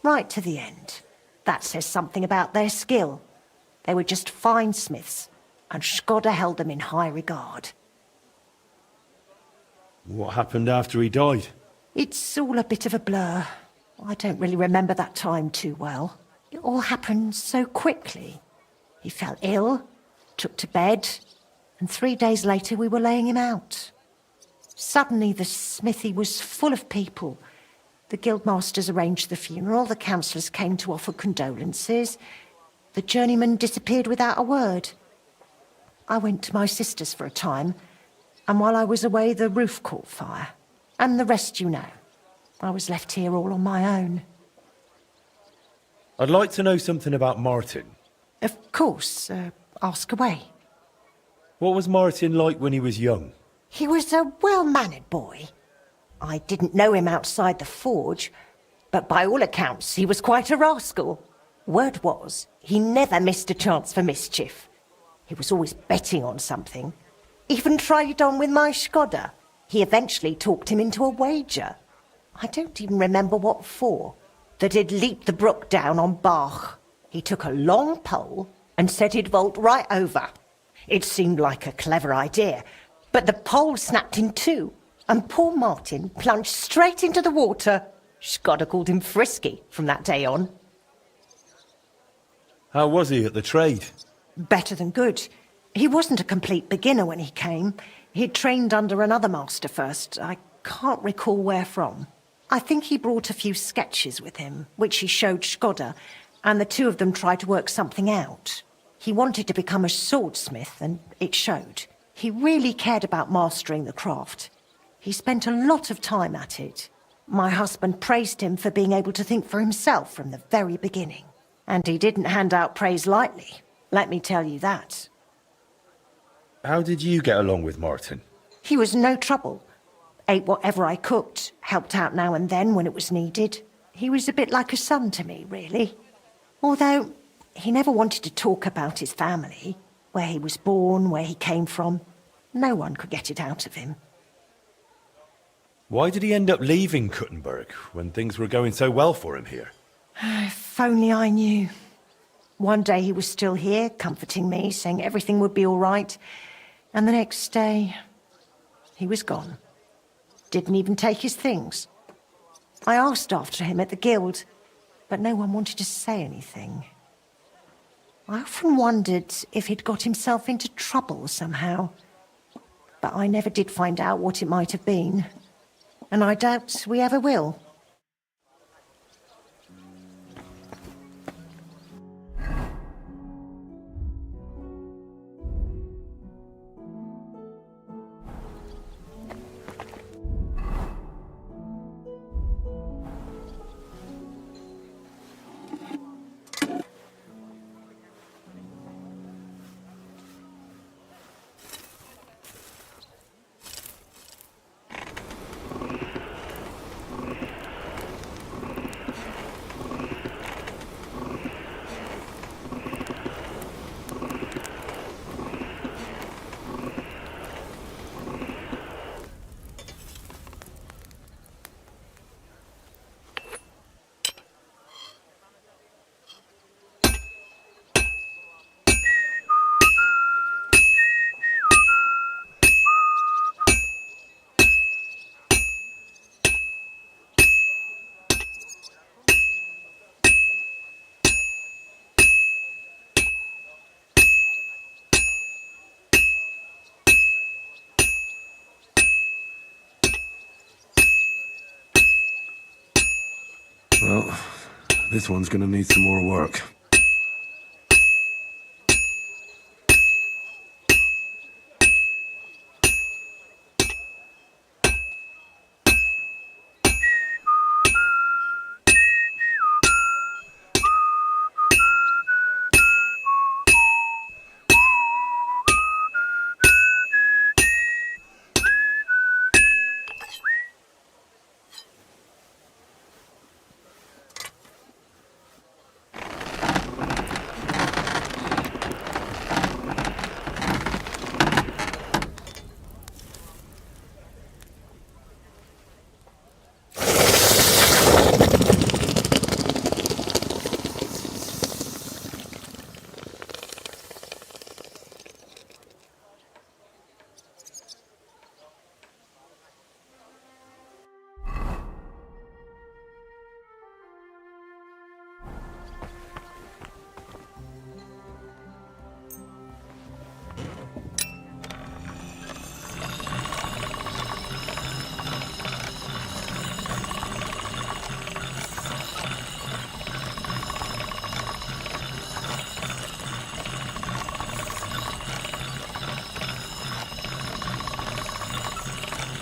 Right to the end. That says something about their skill. They were just fine smiths, and Shkoda held them in high regard. What happened after he died? It's all a bit of a blur. I don't really remember that time too well. It all happened so quickly. He fell ill, took to bed, and 3 days later we were laying him out. Suddenly the smithy was full of people. The guildmasters arranged the funeral, the councillors came to offer condolences. The journeyman disappeared without a word. I went to my sister's for a time, and while I was away the roof caught fire. And the rest you know. I was left here all on my own. I'd like to know something about Martin. Of course, ask away. What was Martin like when he was young? He was a well-mannered boy. I didn't know him outside the forge, but by all accounts he was quite a rascal. Word was, he never missed a chance for mischief. He was always betting on something. Even tried it on with my Shkoda. He eventually talked him into a wager. I don't even remember what for. That he'd leap the brook down on Bach. He took a long pole and said he'd vault right over. It seemed like a clever idea, but the pole snapped in 2, and poor Martin plunged straight into the water. Shkoda called him Frisky from that day on. How was he at the trade? Better than good. He wasn't a complete beginner when he came. He'd trained under another master first. I can't recall where from. I think he brought a few sketches with him, which he showed Shkoda, and the 2 of them tried to work something out. He wanted to become a swordsmith, and it showed. He really cared about mastering the craft. He spent a lot of time at it. My husband praised him for being able to think for himself from the very beginning. And he didn't hand out praise lightly, let me tell you that. How did you get along with Martin? He was no trouble. Ate whatever I cooked, helped out now and then when it was needed. He was a bit like a son to me, really. Although he never wanted to talk about his family, where he was born, where he came from. No one could get it out of him. Why did he end up leaving Kuttenberg when things were going so well for him here? If only I knew. One day he was still here, comforting me, saying everything would be all right. And the next day, he was gone. Didn't even take his things. I asked after him at the guild, but no one wanted to say anything. I often wondered if he'd got himself into trouble somehow, but I never did find out what it might have been, and I doubt we ever will. Well, this one's gonna need some more work.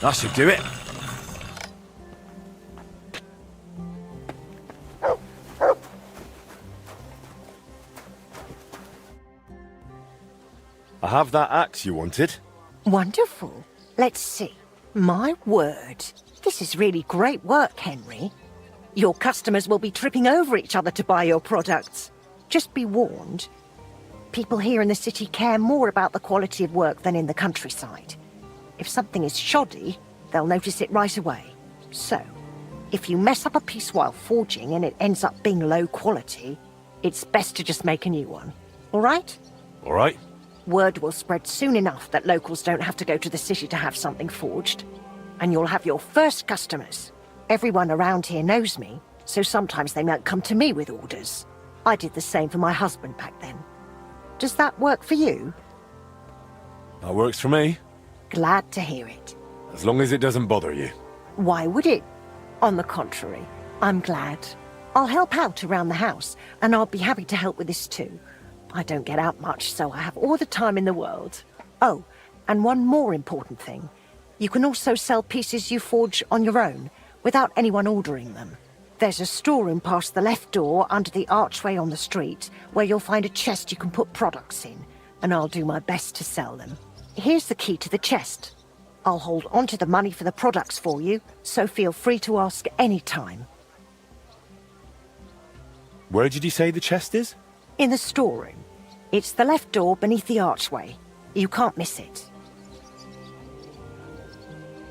That should do it. I have that axe you wanted. Wonderful. Let's see. My word. This is really great work, Henry. Your customers will be tripping over each other to buy your products. Just be warned. People here in the city care more about the quality of work than in the countryside. If something is shoddy, they'll notice it right away. So, if you mess up a piece while forging and it ends up being low quality, it's best to just make a new one. All right? All right. Word will spread soon enough that locals don't have to go to the city to have something forged. And you'll have your first customers. Everyone around here knows me, so sometimes they might come to me with orders. I did the same for my husband back then. Does that work for you? That works for me. Glad to hear it. As long as it doesn't bother you. Why would it? On the contrary, I'm glad. I'll help out around the house, and I'll be happy to help with this too. I don't get out much, so I have all the time in the world. Oh, and one more important thing. You can also sell pieces you forge on your own, without anyone ordering them. There's a storeroom past the left door under the archway on the street, where you'll find a chest you can put products in, and I'll do my best to sell them. Here's the key to the chest. I'll hold on to the money for the products for you, so feel free to ask any time. Where did you say the chest is? In the storeroom. It's the left door beneath the archway. You can't miss it.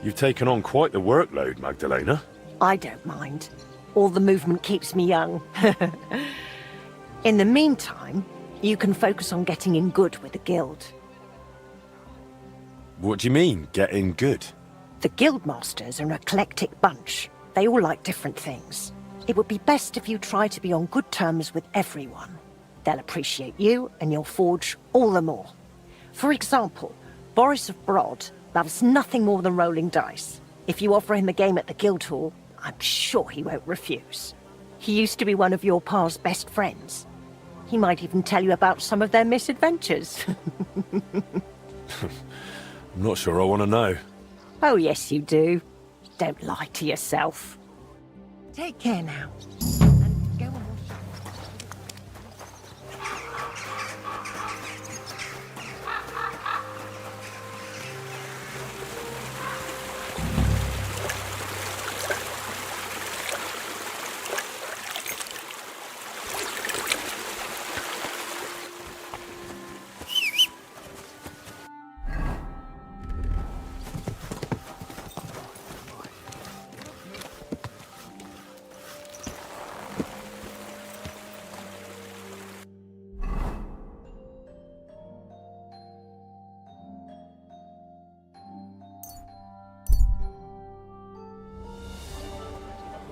You've taken on quite the workload, Magdalena. I don't mind. All the movement keeps me young. In the meantime, you can focus on getting in good with the guild. What do you mean, getting good? The guildmasters are an eclectic bunch. They all like different things. It would be best if you try to be on good terms with everyone. They'll appreciate you and your forge all the more. For example, Boris of Brod loves nothing more than rolling dice. If you offer him a game at the Guildhall, I'm sure he won't refuse. He used to be one of your pa's best friends. He might even tell you about some of their misadventures. I'm not sure I want to know. Oh, yes, you do. Don't lie to yourself. Take care now. And go on.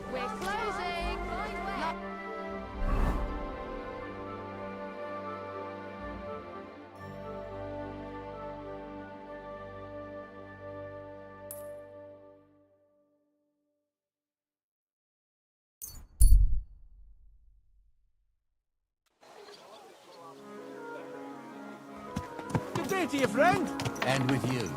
We're closing. Good day to you, friend. And with you.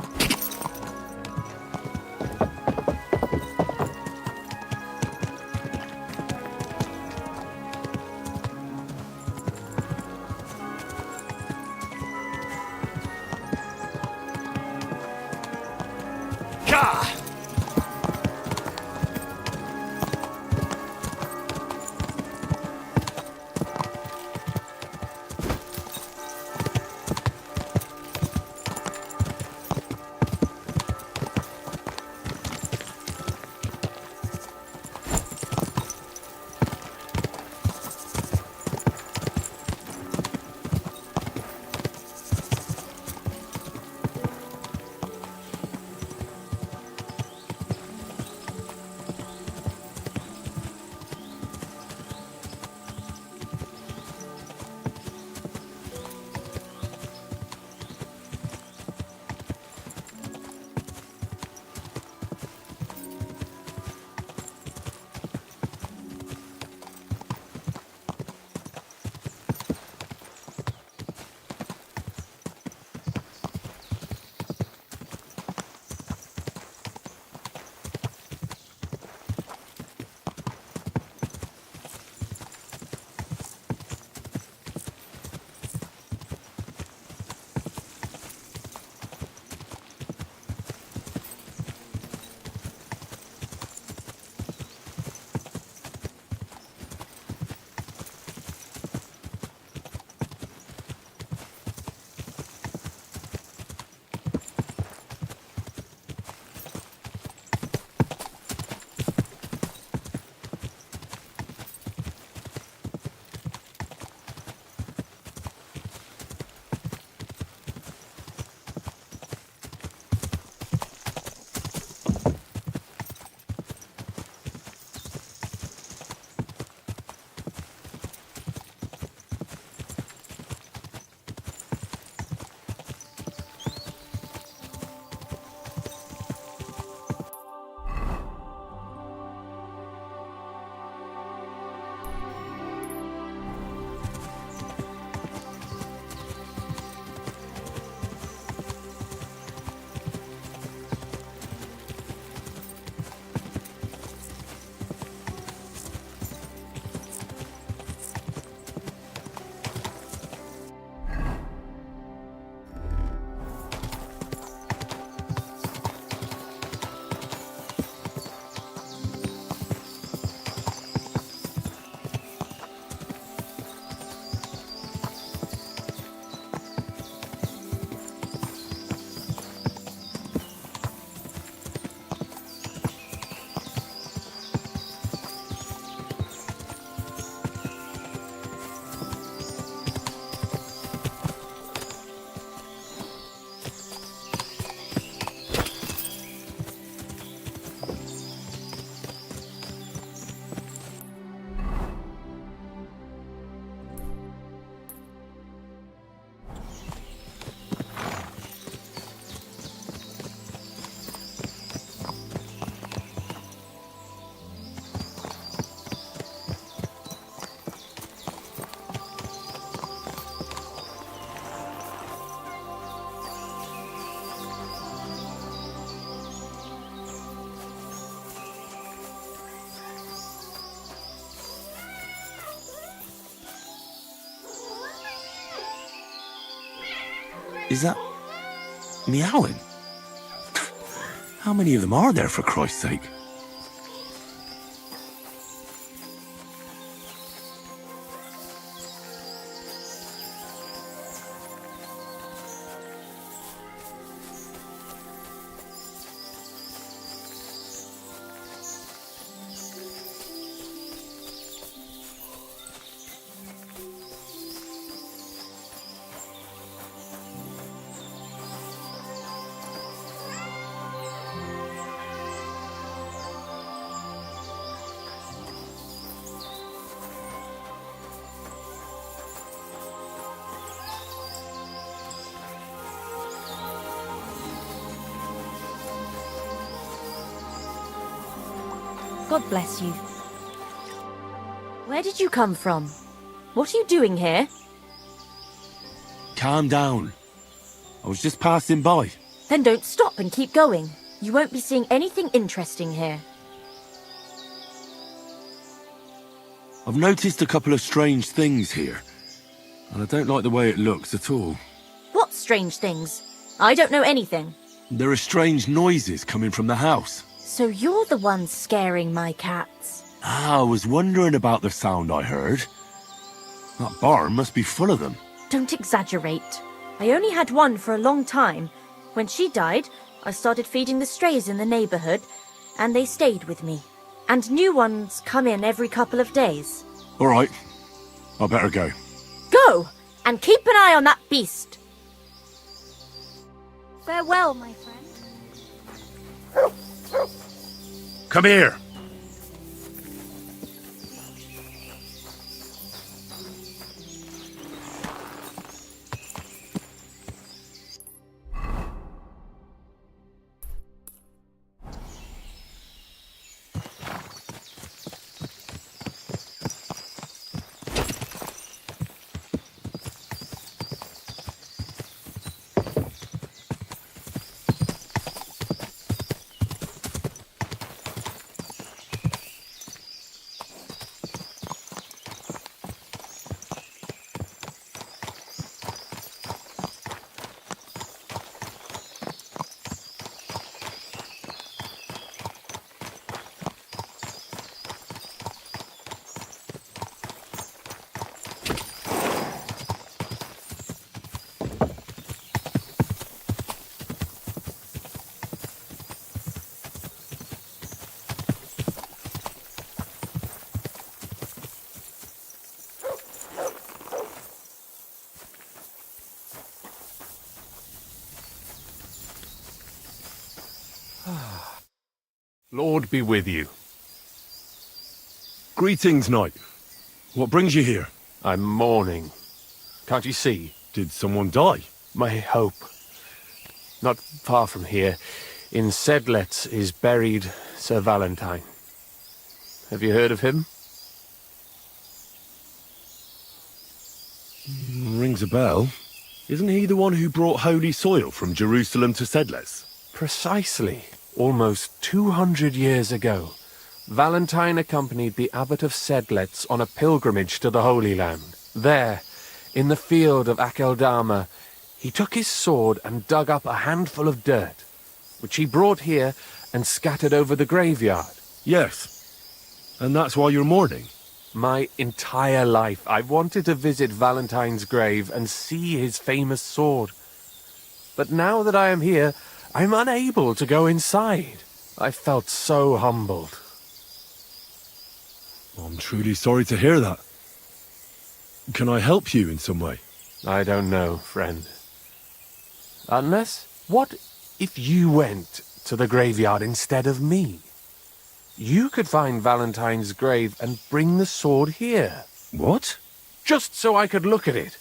Is that meowing? How many of them are there, for Christ's sake? God bless you. Where did you come from? What are you doing here? Calm down. I was just passing by. Then don't stop and keep going. You won't be seeing anything interesting here. I've noticed a couple of strange things here, and I don't like the way it looks at all. What strange things? I don't know anything. There are strange noises coming from the house. So you're the one scaring my cats. I was wondering about the sound I heard. That barn must be full of them. Don't exaggerate. I only had one for a long time. When she died, I started feeding the strays in the neighborhood, and they stayed with me. And new ones come in every couple of days. All right. I better go. Go! And keep an eye on that beast. Farewell, my friend. Come here. Lord be with you. Greetings, knight. What brings you here? I'm mourning. Can't you see? Did someone die? My hope. Not far from here, in Sedlets, is buried Sir Valentine. Have you heard of him? Rings a bell. Isn't he the one who brought holy soil from Jerusalem to Sedlets? Precisely. Almost 200 years ago, Valentine accompanied the abbot of Sedlets on a pilgrimage to the Holy Land. There, in the field of Akeldama, he took his sword and dug up a handful of dirt, which he brought here and scattered over the graveyard. Yes. And that's why you're mourning? My entire life, I've wanted to visit Valentine's grave and see his famous sword. But now that I am here, I'm unable to go inside. I felt so humbled. I'm truly sorry to hear that. Can I help you in some way? I don't know, friend. Unless, what if you went to the graveyard instead of me? You could find Valentine's grave and bring the sword here. What? Just so I could look at it.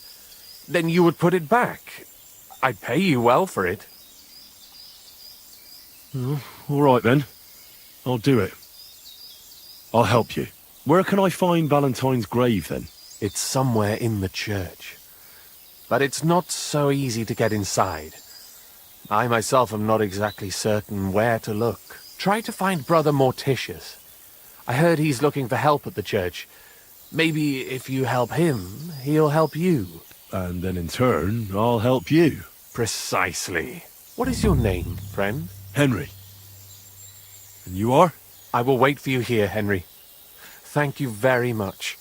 Then you would put it back. I'd pay you well for it. Oh, all right then. I'll do it. I'll help you. Where can I find Valentine's grave then? It's somewhere in the church. But it's not so easy to get inside. I myself am not exactly certain where to look. Try to find Brother Morticius. I heard he's looking for help at the church. Maybe if you help him, he'll help you. And then in turn, I'll help you. Precisely. What is your name, friend? Henry. And you are? I will wait for you here, Henry. Thank you very much.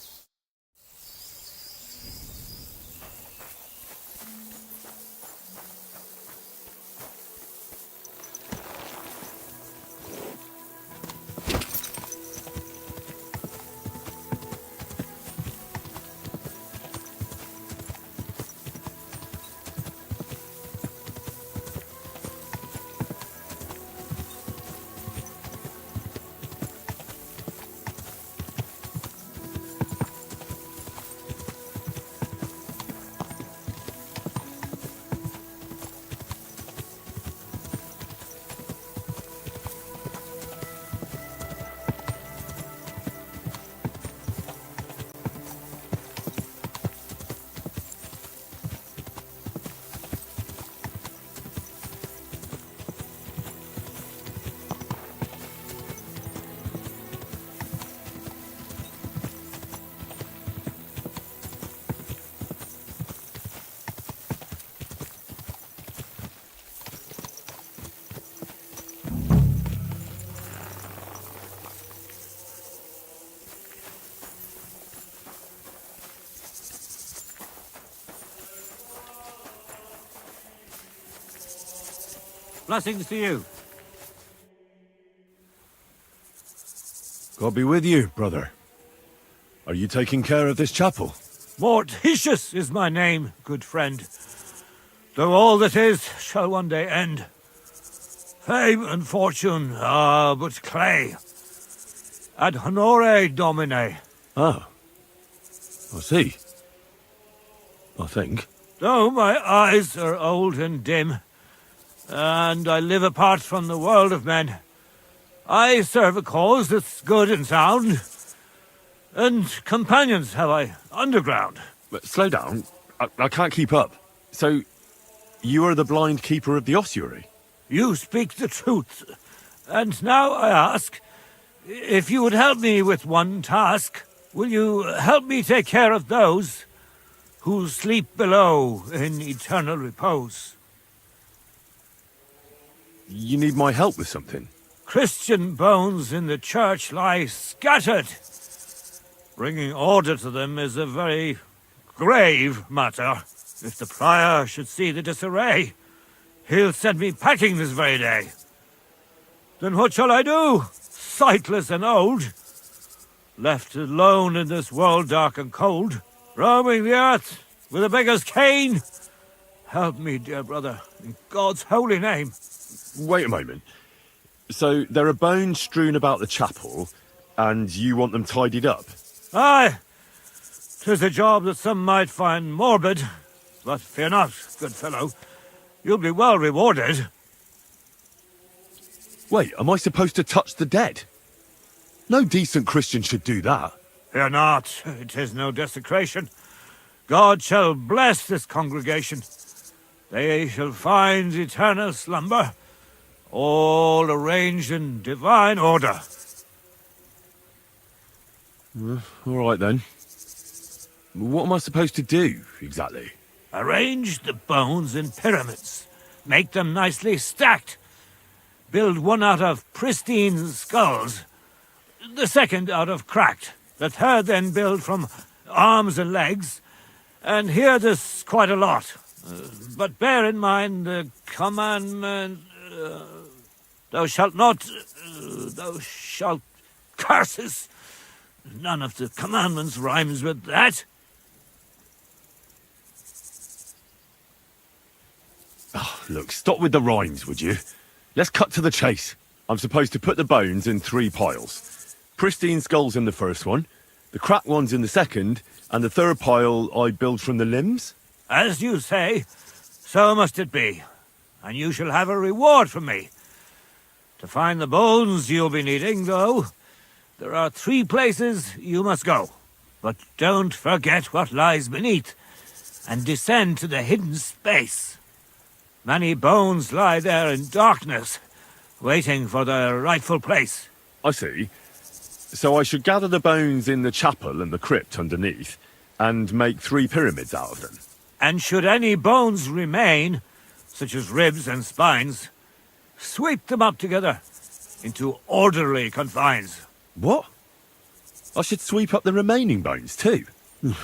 Blessings to you. God be with you, brother. Are you taking care of this chapel? Mortitius is my name, good friend. Though all that is shall one day end. Fame and fortune are but clay. Ad honore domine. Ah. I see. I think. Though my eyes are old and dim, and I live apart from the world of men, I serve a cause that's good and sound, and companions have I underground. But slow down. I can't keep up. So, you are the blind keeper of the ossuary? You speak the truth. And now I ask, if you would help me with one task, will you help me take care of those who sleep below in eternal repose? You need my help with something? Christian bones in the church lie scattered. Bringing order to them is a very grave matter. If the prior should see the disarray, he'll send me packing this very day. Then what shall I do, sightless and old? Left alone in this world dark and cold, roaming the earth with a beggar's cane? Help me, dear brother, in God's holy name. Wait a moment. So, there are bones strewn about the chapel, and you want them tidied up? Aye. 'Tis a job that some might find morbid, but fear not, good fellow. You'll be well rewarded. Wait, am I supposed to touch the dead? No decent Christian should do that. Fear not, it is no desecration. God shall bless this congregation. They shall find eternal slumber, all arranged in divine order. All right, then. What am I supposed to do, exactly? Arrange the bones in pyramids. Make them nicely stacked. Build one out of pristine skulls. The second out of cracked. The third then build from arms and legs. And here there's quite a lot. But bear in mind the commandment... thou shalt not... thou shalt... Curses! None of the commandments rhymes with that. Oh, look, stop with the rhymes, would you? Let's cut to the chase. I'm supposed to put the bones in 3 piles. Pristine skulls in the first one, the cracked ones in the second, and the third pile I build from the limbs? As you say, so must it be. And you shall have a reward from me. To find the bones you'll be needing, though, there are 3 places you must go. But don't forget what lies beneath, and descend to the hidden space. Many bones lie there in darkness, waiting for their rightful place. I see. So I should gather the bones in the chapel and the crypt underneath, and make 3 pyramids out of them. And should any bones remain, such as ribs and spines, sweep them up together into orderly confines. What? I should sweep up the remaining bones too? I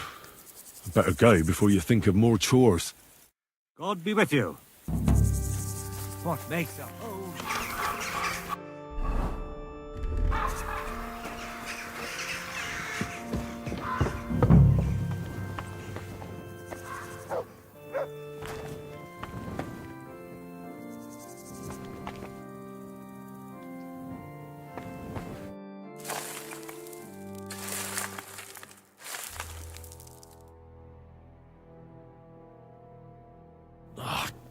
better go before you think of more chores. God be with you. What makes a hole?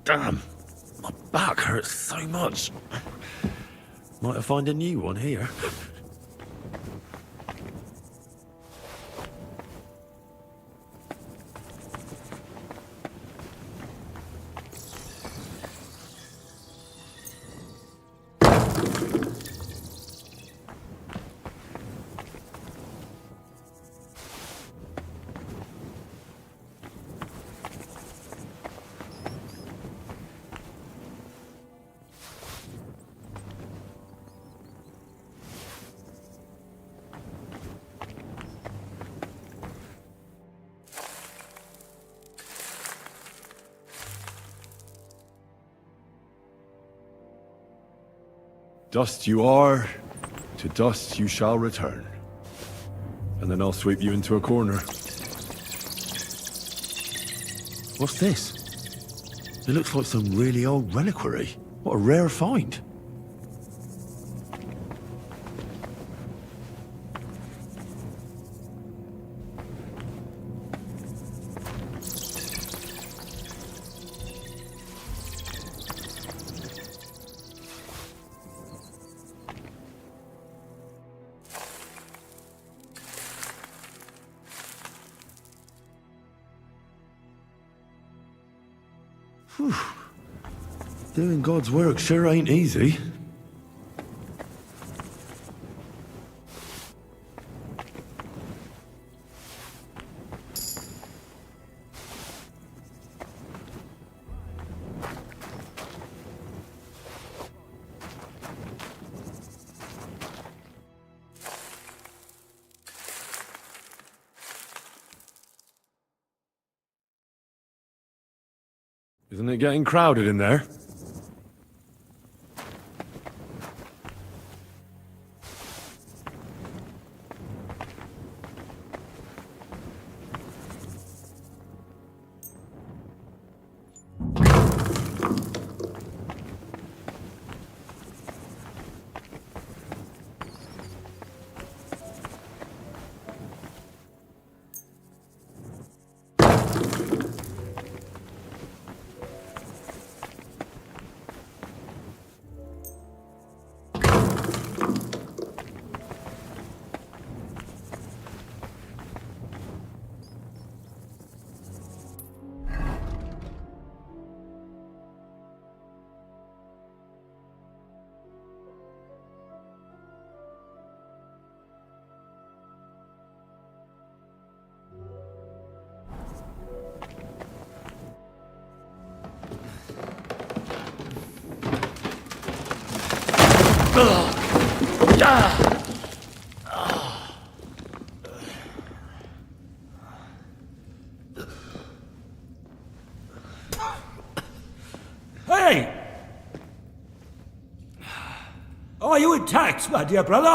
Damn, my back hurts so much. Might I find a new one here? Dust you are, to dust you shall return. And then I'll sweep you into a corner. What's this? It looks like some really old reliquary. What a rare find. Whew. Doing God's work sure ain't easy. Isn't it getting crowded in there? Hey! Are you intact, my dear brother?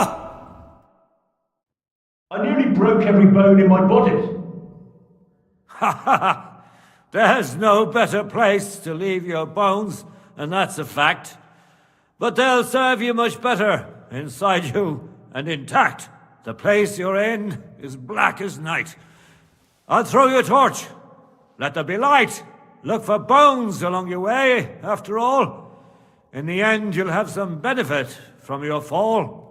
I nearly broke every bone in my body. Ha ha! There's no better place to leave your bones, and that's a fact. But they'll serve you much better inside you and intact. The place you're in is black as night. I'll throw you a torch. Let there be light. Look for bones along your way, after all. In the end, you'll have some benefit from your fall.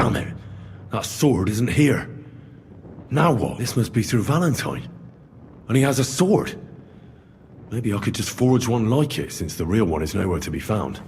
Damn it. That sword isn't here. Now what? This must be Sir Valentine. And he has a sword. Maybe I could just forge one like it, since the real one is nowhere to be found.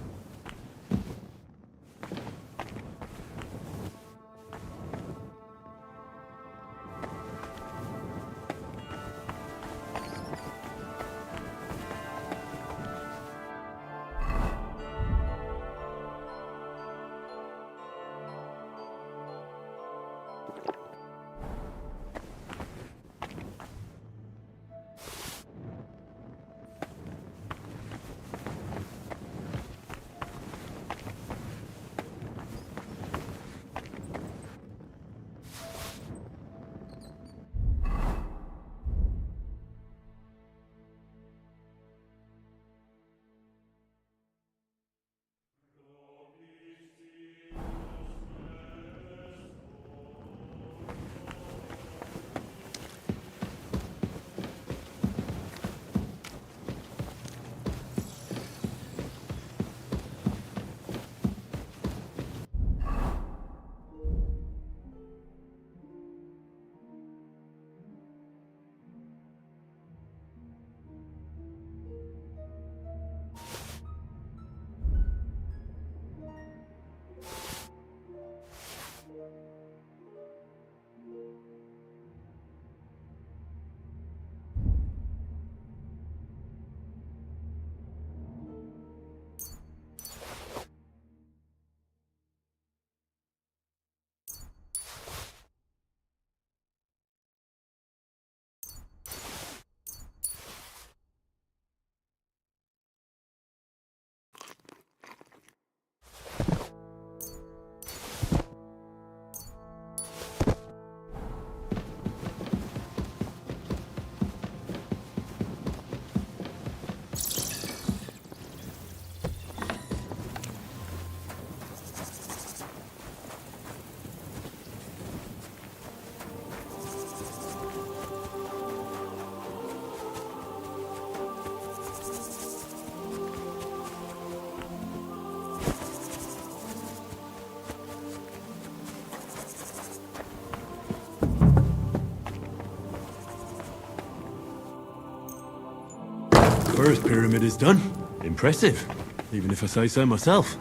First pyramid is done. Impressive, even if I say so myself.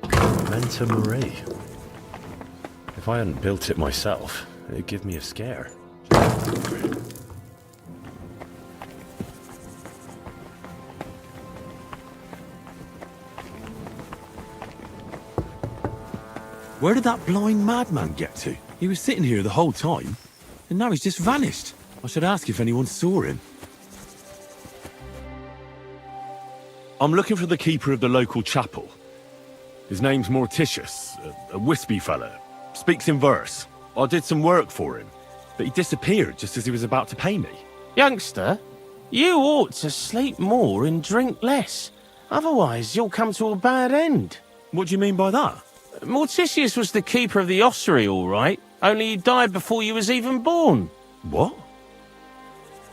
Menta Marie. If I hadn't built it myself, it'd give me a scare. Where did that blind madman get to? He was sitting here the whole time, and now he's just vanished. I should ask if anyone saw him. I'm looking for the keeper of the local chapel. His name's Morticius, a wispy fella. Speaks in verse. I did some work for him, but he disappeared just as he was about to pay me. Youngster, you ought to sleep more and drink less. Otherwise, you'll come to a bad end. What do you mean by that? Morticius was the keeper of the ossuary, all right. Only he died before you was even born. What?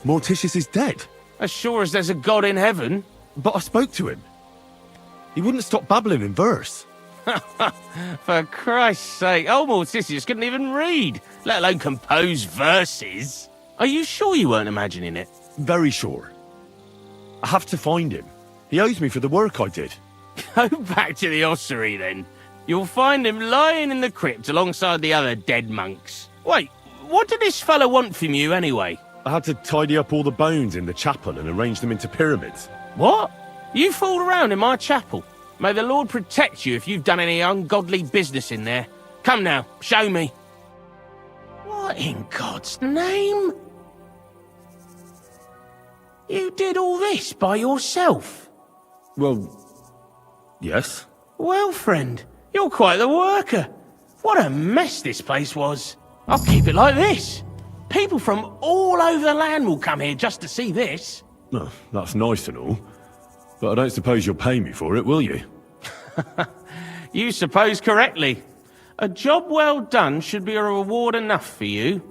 Morticius is dead? As sure as there's a God in heaven. But I spoke to him. He wouldn't stop babbling in verse. For Christ's sake, old Morticius couldn't even read, let alone compose verses. Are you sure you weren't imagining it? Very sure. I have to find him. He owes me for the work I did. Go back to the ossuary, then. You'll find him lying in the crypt alongside the other dead monks. Wait, what did this fellow want from you, anyway? I had to tidy up all the bones in the chapel and arrange them into pyramids. What? You fooled around in my chapel? May the Lord protect you if you've done any ungodly business in there. Come now, show me. What in God's name? You did all this by yourself? Well, yes. Well, friend, you're quite the worker. What a mess this place was. I'll keep it like this. People from all over the land will come here just to see this. Oh, that's nice and all. But I don't suppose you'll pay me for it, will you? You suppose correctly. A job well done should be a reward enough for you.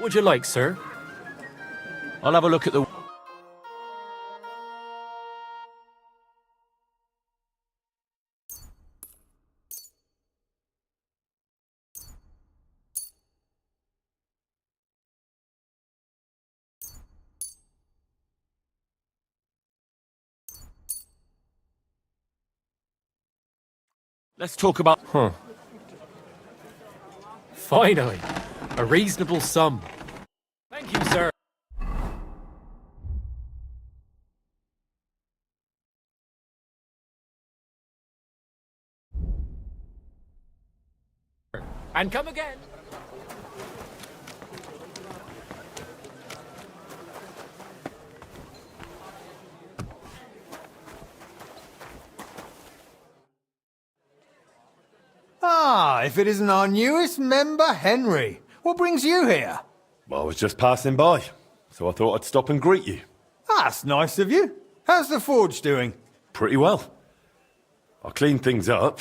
would you like, sir? I'll have a look at the... Let's talk about... Huh. Finally, a reasonable sum. Thank you, sir. And come again. Ah, if it isn't our newest member, Henry. What brings you here? Well, I was just passing by, so I thought I'd stop and greet you. That's nice of you. How's the forge doing? Pretty well. I cleaned things up.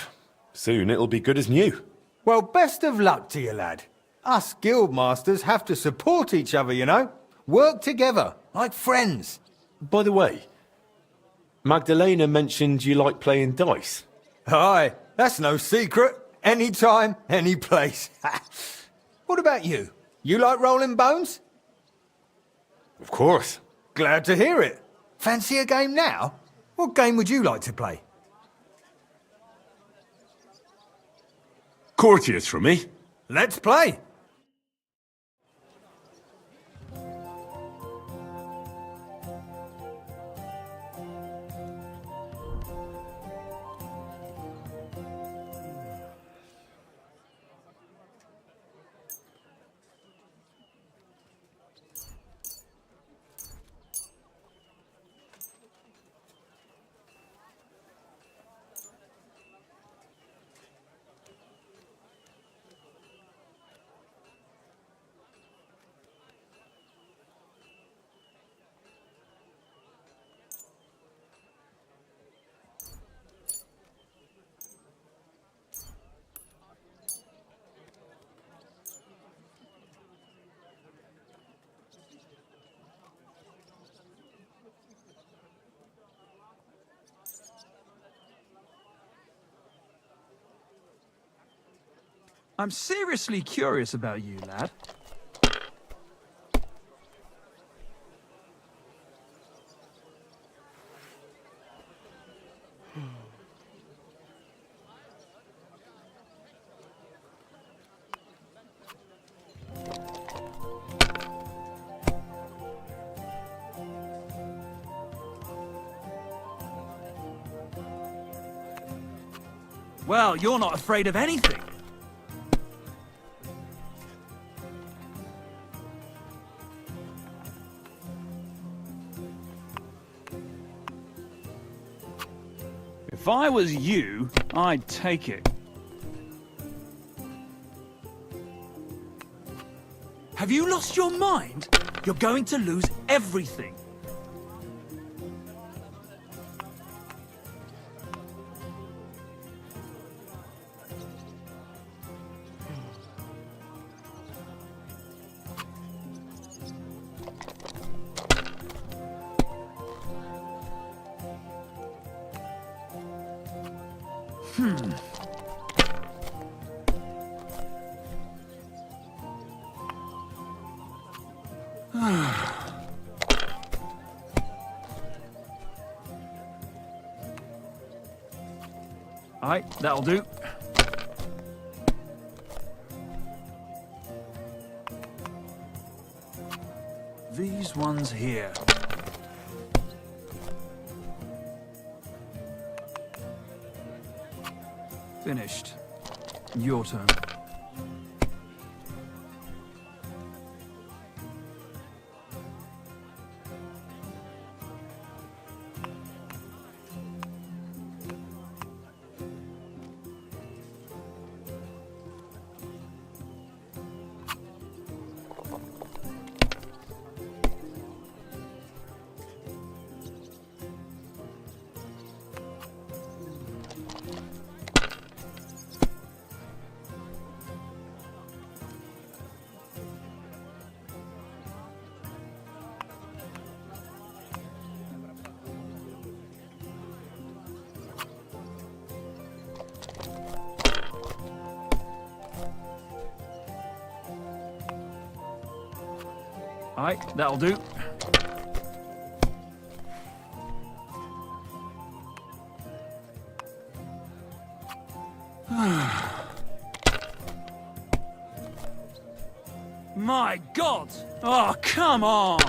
Soon it'll be good as new. Well, best of luck to you, lad. Us guildmasters have to support each other, you know? Work together, like friends. By the way, Magdalena mentioned you like playing dice. Aye, that's no secret. Anytime, any place. What about you? You like rolling bones? Of course. Glad to hear it. Fancy a game now? What game would you like to play? Courtiers for me. Let's play. I'm seriously curious about you, lad. Well, you're not afraid of anything. If I was you, I'd take it. Have you lost your mind? You're going to lose everything. Alright, that'll do. These ones here. Finished. Your turn. Aye, that'll do. My God! Oh, come on!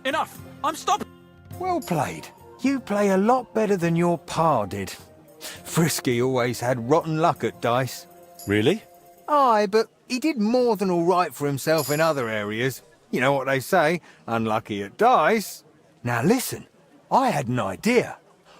Enough! I'm stopping! Well played. You play a lot better than your pa did. Frisky always had rotten luck at dice. Really? Aye, but he did more than all right for himself in other areas. You know what they say, unlucky at dice. Now listen, I had an idea.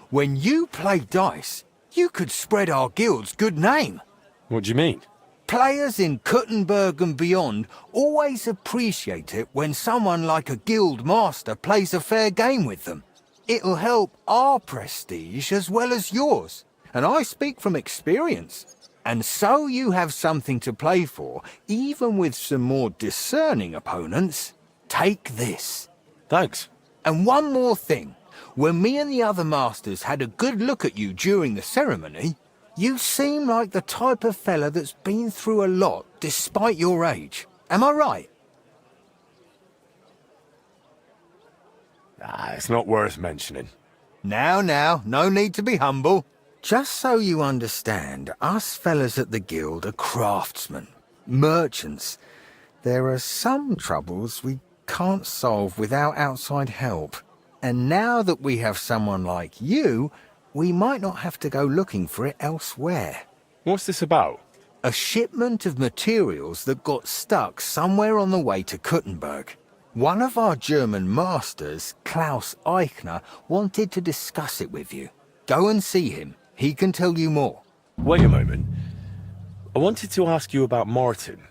When you play dice, you could spread our guild's good name. What do you mean? Players in Kuttenberg and beyond always appreciate it when someone like a guild master plays a fair game with them. It'll help our prestige as well as yours, and I speak from experience. And so you have something to play for, even with some more discerning opponents. Take this. Thanks. And one more thing. When me and the other masters had a good look at you during the ceremony, you seem like the type of fella that's been through a lot despite your age. Am I right? It's not worth mentioning. Now, no need to be humble. Just so you understand, us fellas at the guild are craftsmen, merchants. There are some troubles we can't solve without outside help. And now that we have someone like you, we might not have to go looking for it elsewhere. What's this about? A shipment of materials that got stuck somewhere on the way to Kuttenberg. One of our German masters, Klaus Eichner, wanted to discuss it with you. Go and see him. He can tell you more. Wait a moment. I wanted to ask you about Martin.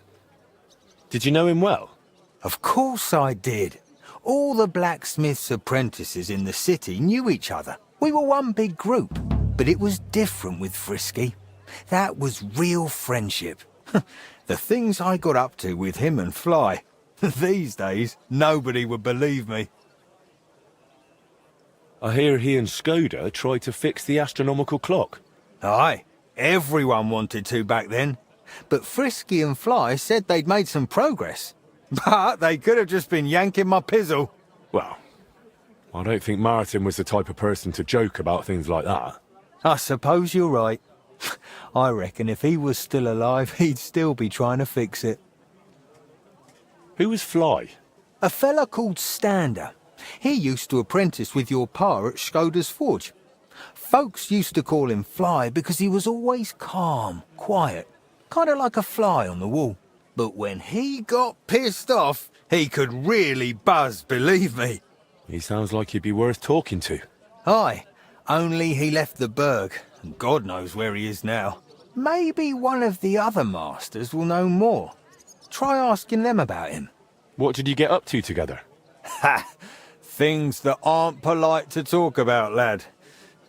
Did you know him well? Of course I did. All the blacksmith's apprentices in the city knew each other. We were one big group, but it was different with Frisky. That was real friendship. The things I got up to with him and Fly. These days, nobody would believe me. I hear he and Skoda tried to fix the astronomical clock. Aye, everyone wanted to back then. But Frisky and Fly said they'd made some progress. But they could have just been yanking my pizzle. Well, I don't think Martin was the type of person to joke about things like that. I suppose you're right. I reckon if he was still alive, he'd still be trying to fix it. Who was Fly? A fella called Stander. He used to apprentice with your pa at Skoda's forge. Folks used to call him Fly because he was always calm, quiet, kind of like a fly on the wall. But when he got pissed off, he could really buzz, believe me. He sounds like he'd be worth talking to. Aye, only he left the burg, and God knows where he is now. Maybe one of the other masters will know more. Try asking them about him. What did you get up to together? Ha! Things that aren't polite to talk about, lad.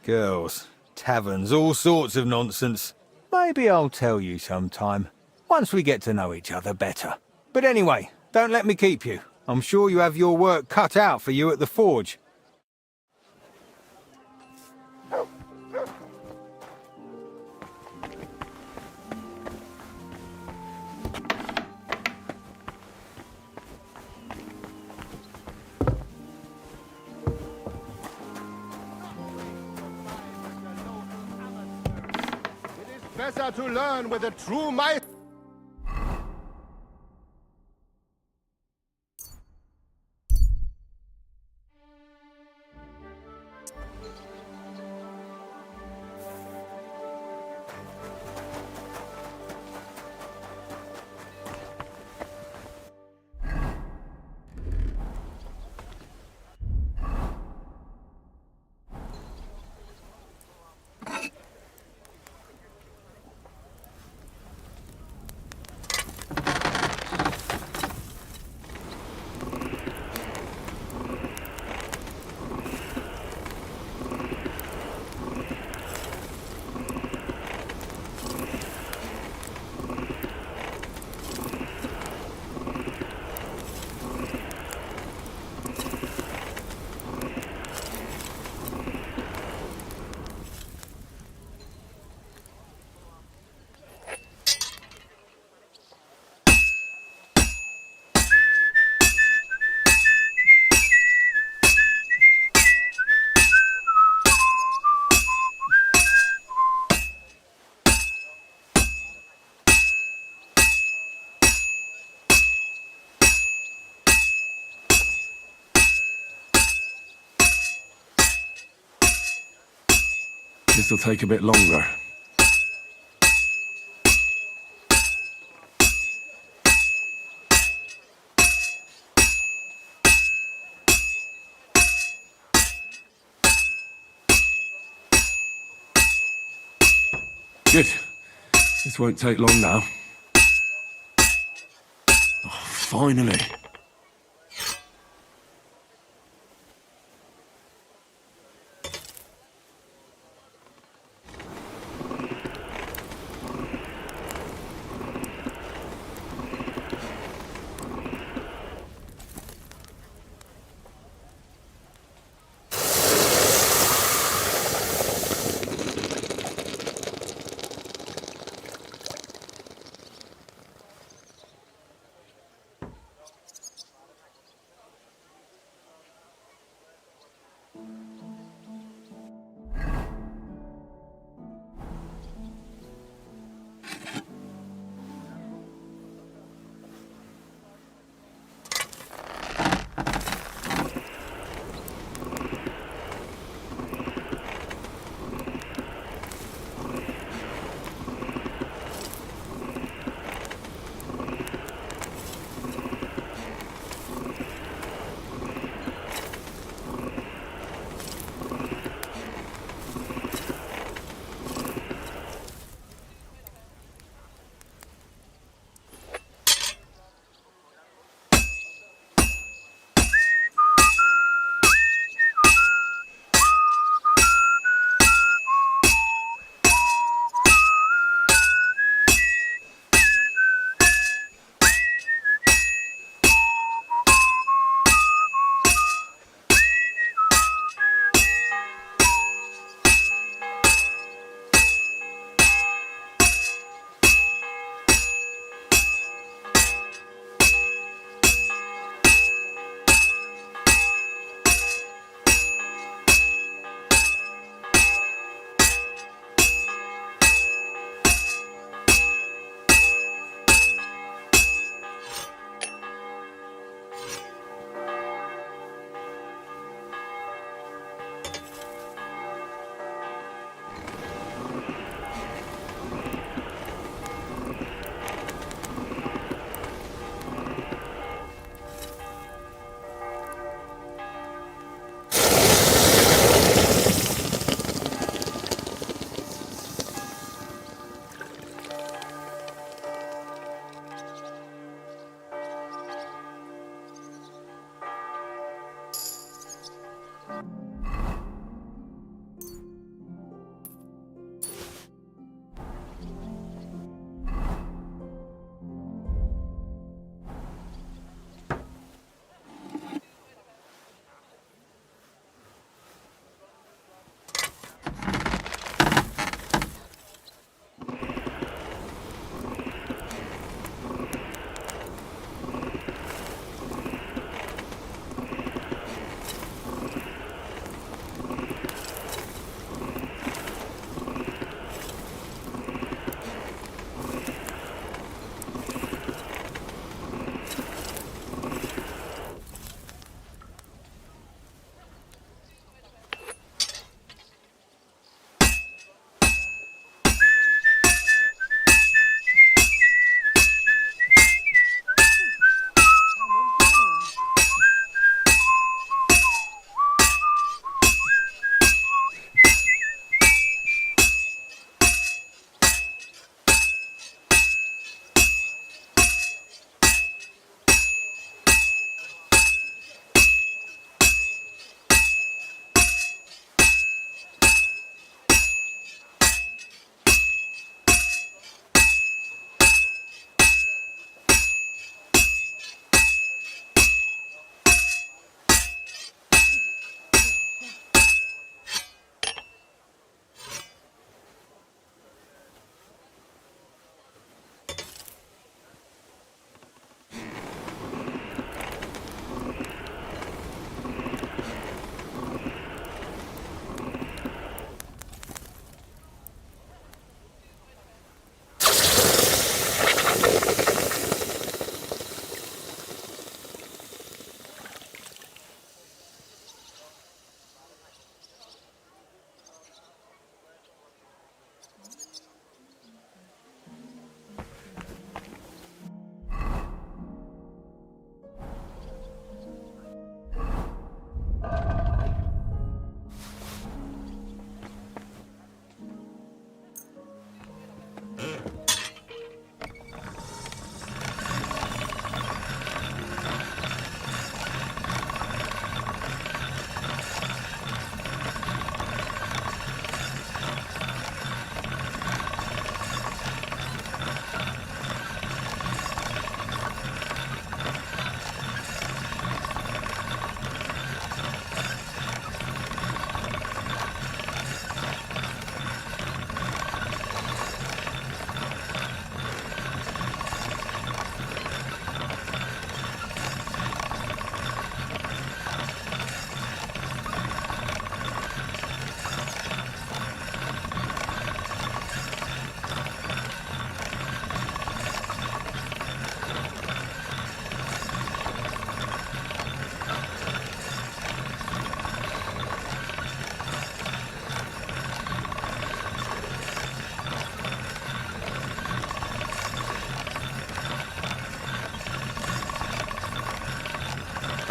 Girls, taverns, all sorts of nonsense. Maybe I'll tell you sometime, once we get to know each other better. But anyway, don't let me keep you. I'm sure you have your work cut out for you at the forge. Better to learn with a true might. This'll take a bit longer. Good. This won't take long now. Oh, finally.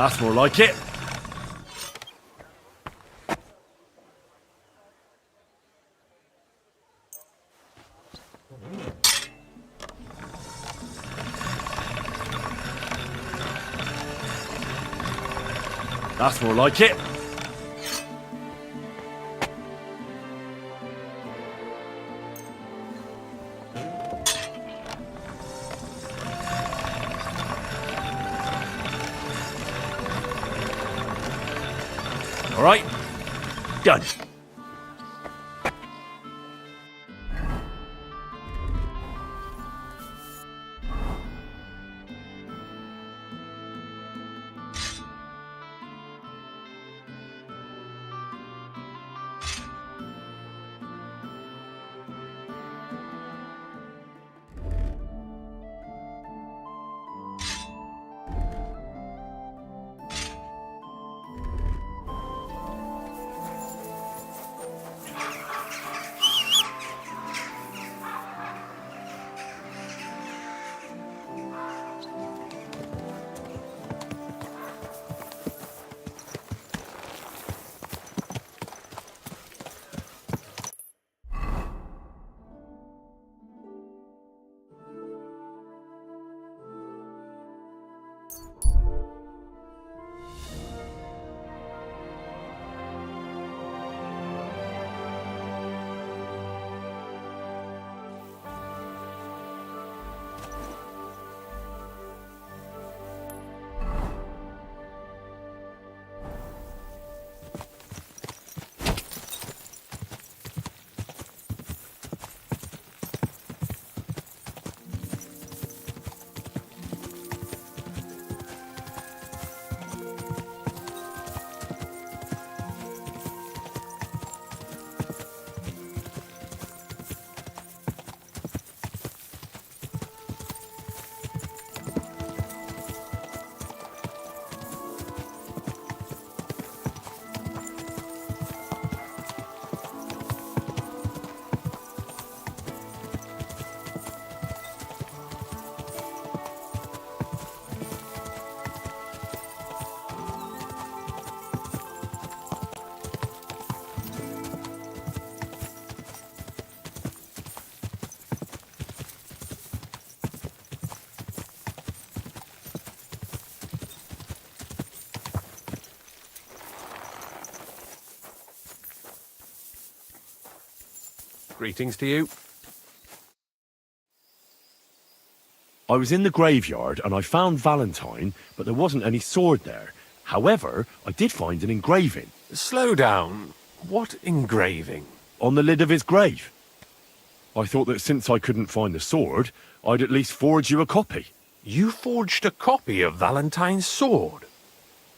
That's more like it. That's more like it. All right, done. Greetings to you. I was in the graveyard and I found Valentine, but there wasn't any sword there. However, I did find an engraving. Slow down. What engraving? On the lid of his grave. I thought that since I couldn't find the sword, I'd at least forge you a copy. You forged a copy of Valentine's sword?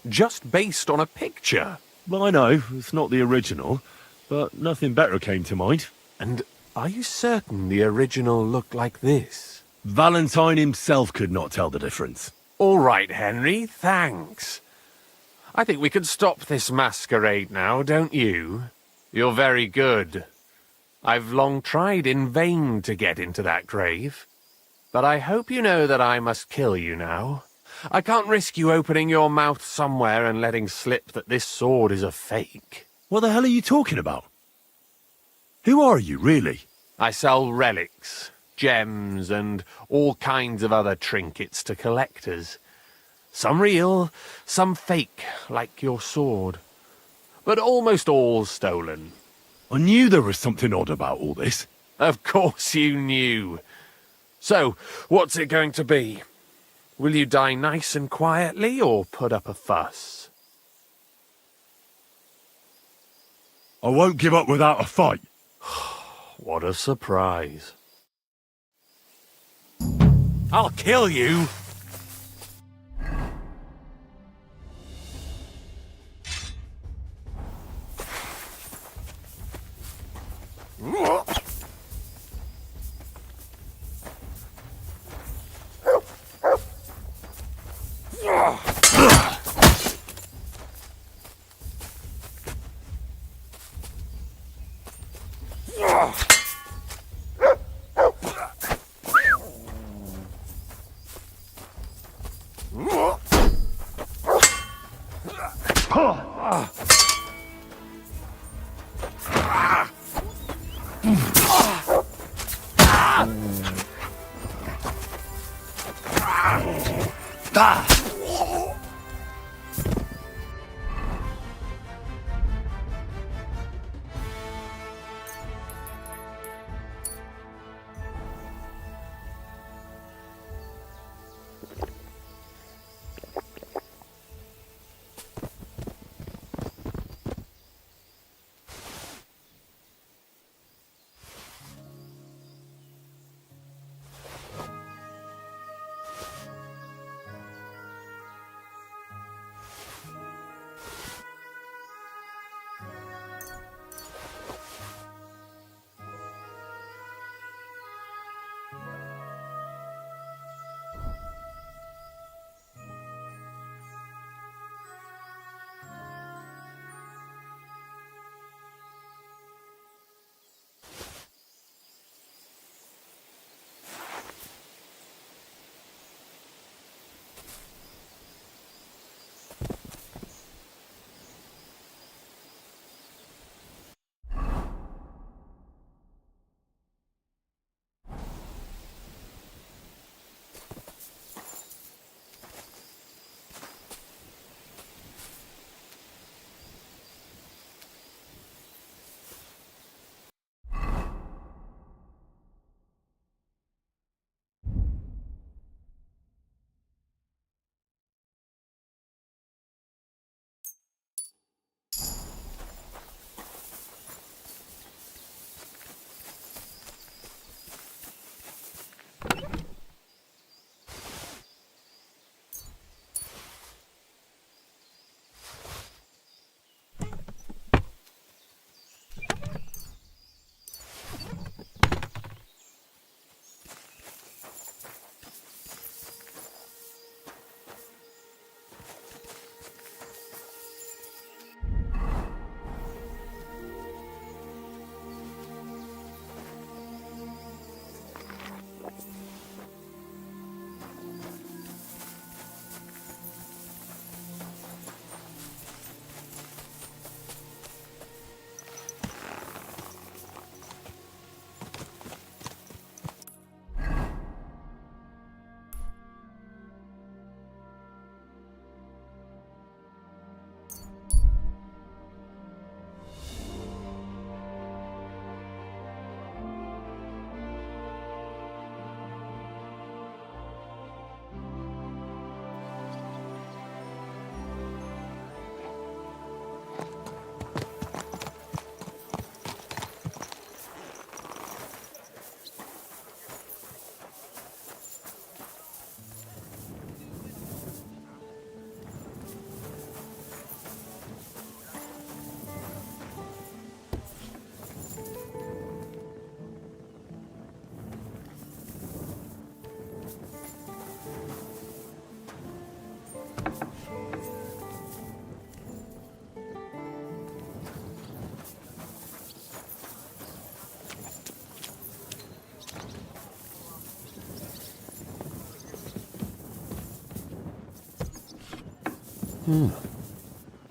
Just based on a picture? Well, I know, it's not the original, but nothing better came to mind. And are you certain the original looked like this? Valentine himself could not tell the difference. All right, Henry, thanks. I think we could stop this masquerade now, don't you? You're very good. I've long tried in vain to get into that grave. But I hope you know that I must kill you now. I can't risk you opening your mouth somewhere and letting slip that this sword is a fake. What the hell are you talking about? Who are you, really? I sell relics, gems, and all kinds of other trinkets to collectors. Some real, some fake, like your sword. But almost all stolen. I knew there was something odd about all this. Of course you knew. So, what's it going to be? Will you die nice and quietly, or put up a fuss? I won't give up without a fight. What a surprise. I'll kill you!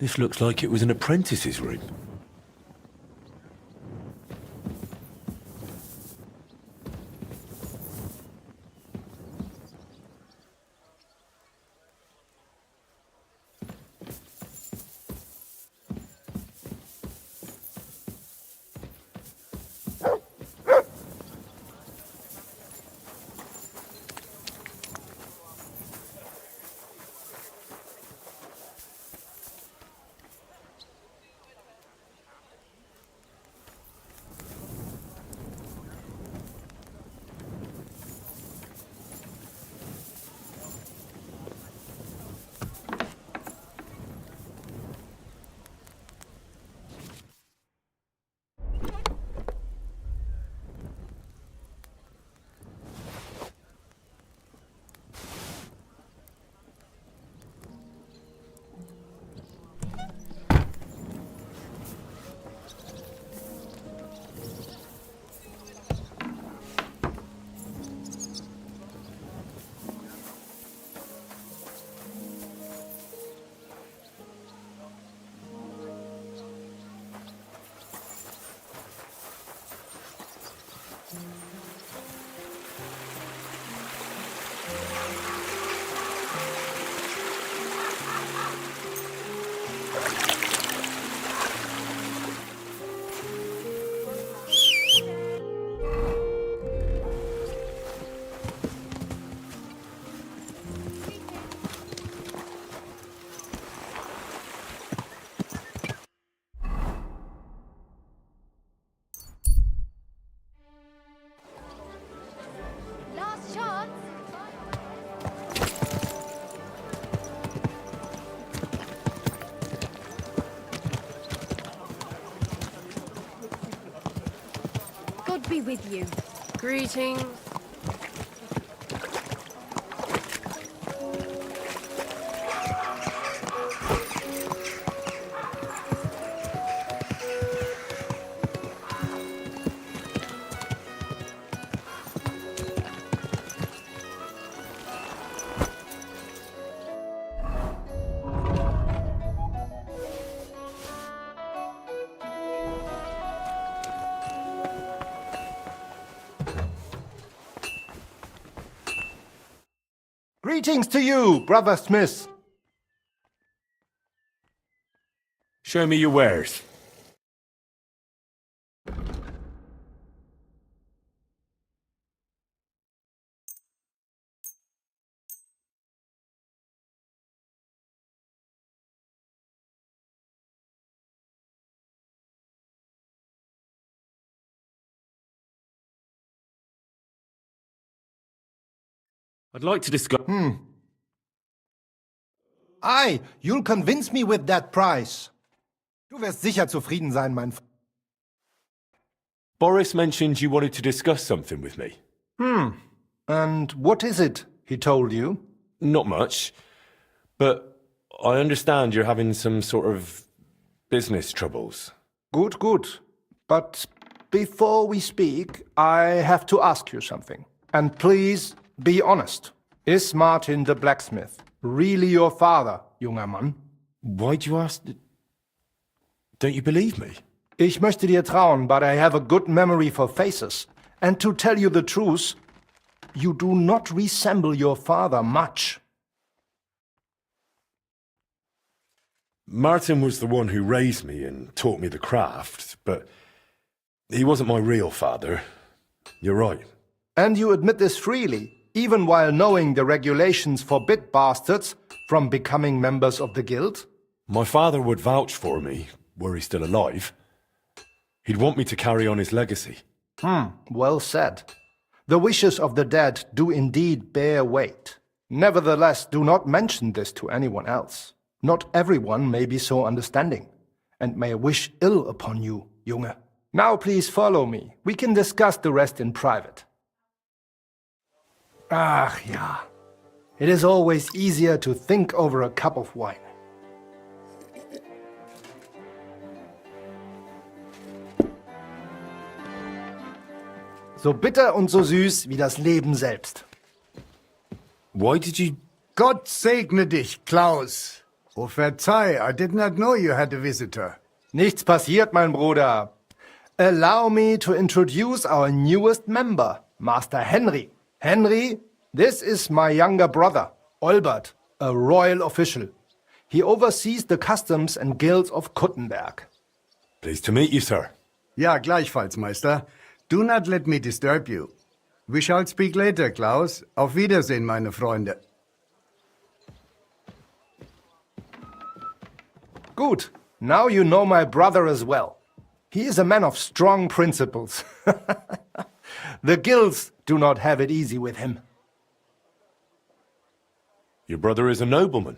This looks like it was an apprentice's room. be with you. Greetings. Greetings to you, Brother Smith. Show me your wares. I'd like to discuss... Aye, you'll convince me with that price. Du wirst sicher zufrieden sein, mein Freund. Boris mentioned you wanted to discuss something with me. And what is it he told you? Not much, but I understand you're having some sort of business troubles. Good, good. But before we speak, I have to ask you something. And please, be honest. Is Martin the blacksmith really your father, junger Mann? Why do you ask? Don't you believe me? Ich möchte dir trauen, but I have a good memory for faces. And to tell you the truth, you do not resemble your father much. Martin was the one who raised me and taught me the craft, but he wasn't my real father. You're right. And you admit this freely, even while knowing the regulations forbid bastards from becoming members of the guild? My father would vouch for me, were he still alive. He'd want me to carry on his legacy. Well said. The wishes of the dead do indeed bear weight. Nevertheless, do not mention this to anyone else. Not everyone may be so understanding, and may wish ill upon you, Junge. Now please follow me. We can discuss the rest in private. Ach ja. It is always easier to think over a cup of wine. So bitter und so süß wie das Leben selbst. Why did you... Gott segne dich, Klaus. Oh, verzeih, I did not know you had a visitor. Nichts passiert, mein Bruder. Allow me to introduce our newest member, Master Henry. Henry, this is my younger brother, Olbert, a royal official. He oversees the customs and guilds of Kuttenberg. Pleased to meet you, sir. Ja, gleichfalls, Meister. Do not let me disturb you. We shall speak later, Klaus. Auf Wiedersehen, meine Freunde. Good. Now you know my brother as well. He is a man of strong principles. The guilds do not have it easy with him. Your brother is a nobleman.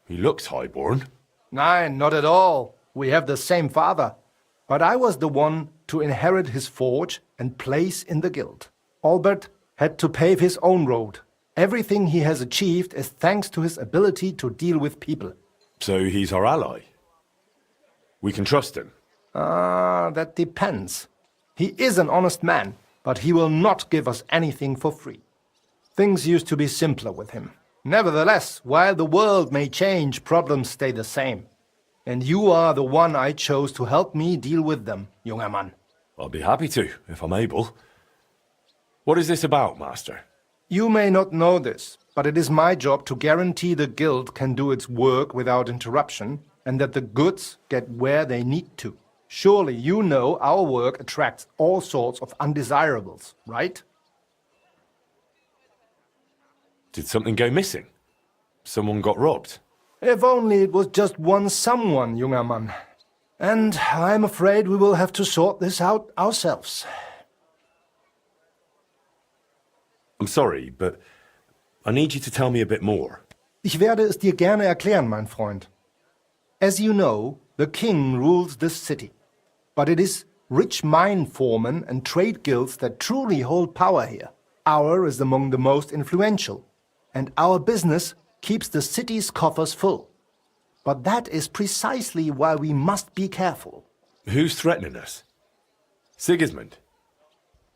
He looks highborn. Nein, not at all. We have the same father. But I was the one to inherit his forge and place in the guild. Albert had to pave his own road. Everything he has achieved is thanks to his ability to deal with people. So he's our ally. We can trust him. That depends. He is an honest man, but he will not give us anything for free. Things used to be simpler with him. Nevertheless, while the world may change, problems stay the same. And you are the one I chose to help me deal with them, junger Mann. I'll be happy to, if I'm able. What is this about, Master? You may not know this, but it is my job to guarantee the guild can do its work without interruption, and that the goods get where they need to. Surely you know our work attracts all sorts of undesirables, right? Did something go missing? Someone got robbed? If only it was just one someone, junger Mann. And I'm afraid we will have to sort this out ourselves. I'm sorry, but I need you to tell me a bit more. Ich werde es dir gerne erklären, mein Freund. As you know, the king rules this city. But it is rich mine foremen and trade guilds that truly hold power here. Our is among the most influential, and our business keeps the city's coffers full. But that is precisely why we must be careful. Who's threatening us? Sigismund?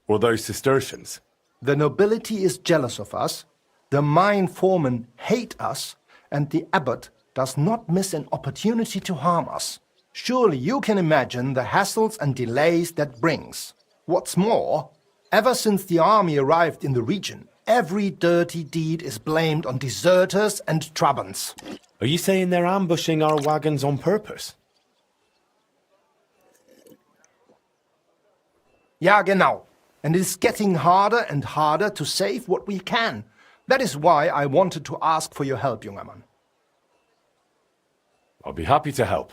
Or those Cistercians? The nobility is jealous of us, the mine foremen hate us, and the abbot does not miss an opportunity to harm us. Surely you can imagine the hassles and delays that brings. What's more, ever since the army arrived in the region, every dirty deed is blamed on deserters and Trabants. Are you saying they're ambushing our wagons on purpose? Ja, genau. And it is getting harder and harder to save what we can. That is why I wanted to ask for your help, junger Mann. I'll be happy to help.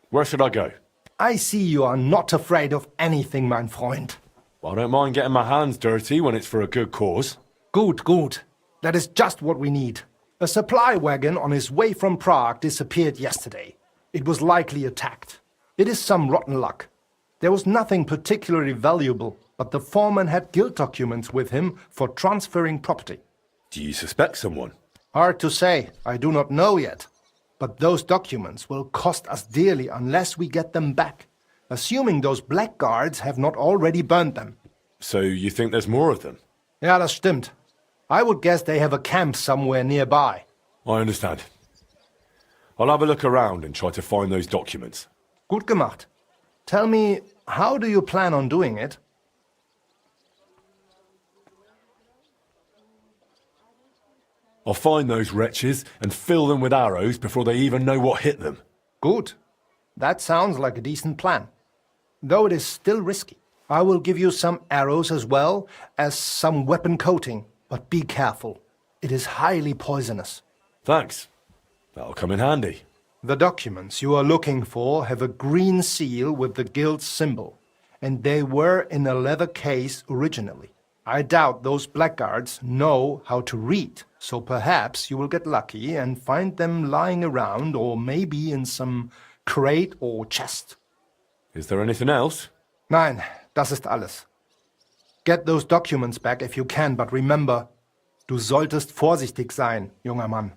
Where should I go? I see you are not afraid of anything, mein Freund. Well, I don't mind getting my hands dirty when it's for a good cause. Gut, gut. That is just what we need. A supply wagon on his way from Prague disappeared yesterday. It was likely attacked. It is some rotten luck. There was nothing particularly valuable, but the foreman had guild documents with him for transferring property. Do you suspect someone? Hard to say. I do not know yet. But those documents will cost us dearly unless we get them back, assuming those blackguards have not already burned them. So you think there's more of them? Ja, das stimmt. I would guess they have a camp somewhere nearby. I understand. I'll have a look around and try to find those documents. Gut gemacht. Tell me, how do you plan on doing it? I'll find those wretches and fill them with arrows before they even know what hit them. Good. That sounds like a decent plan. Though it is still risky. I will give you some arrows as well as some weapon coating, but be careful. It is highly poisonous. Thanks. That'll come in handy. The documents you are looking for have a green seal with the guild's symbol, and they were in a leather case originally. I doubt those blackguards know how to read, so perhaps you will get lucky and find them lying around or maybe in some crate or chest. Is there anything else? Nein, das ist alles. Get those documents back if you can, but remember, du solltest vorsichtig sein, junger Mann.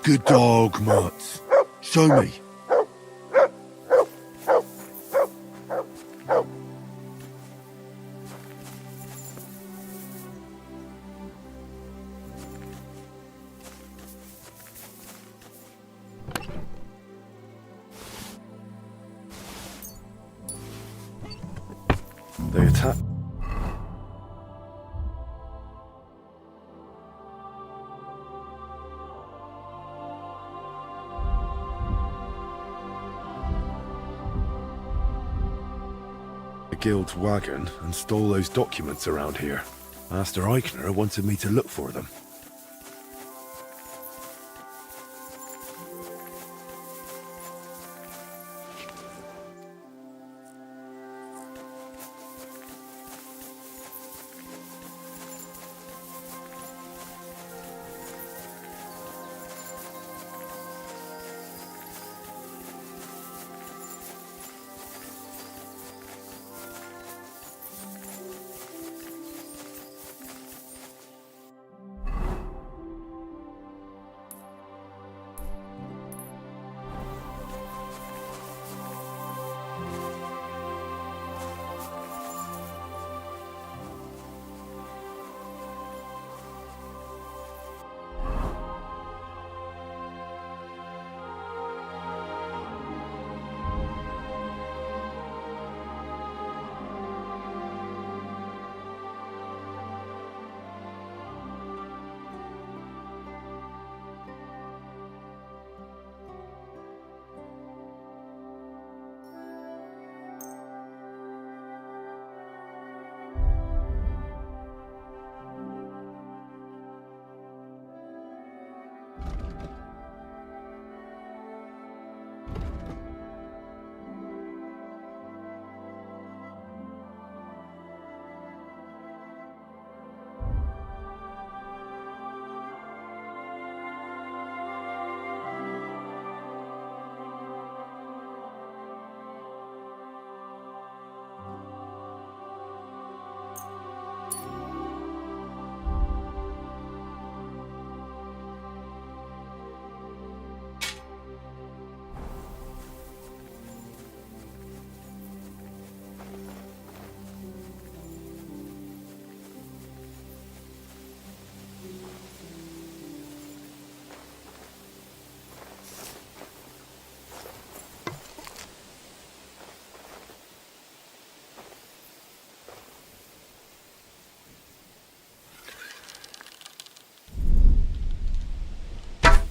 Good dog, Mats. Show me. They attack. The guild's wagon and stole those documents around here. Master Eichner wanted me to look for them.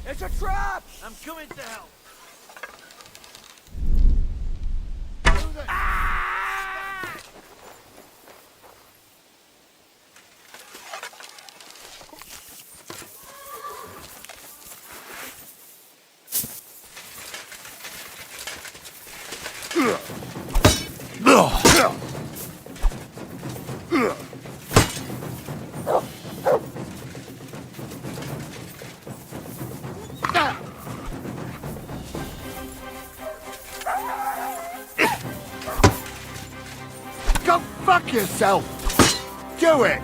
It's a trap! I'm coming to help. Go fuck yourself! Do it!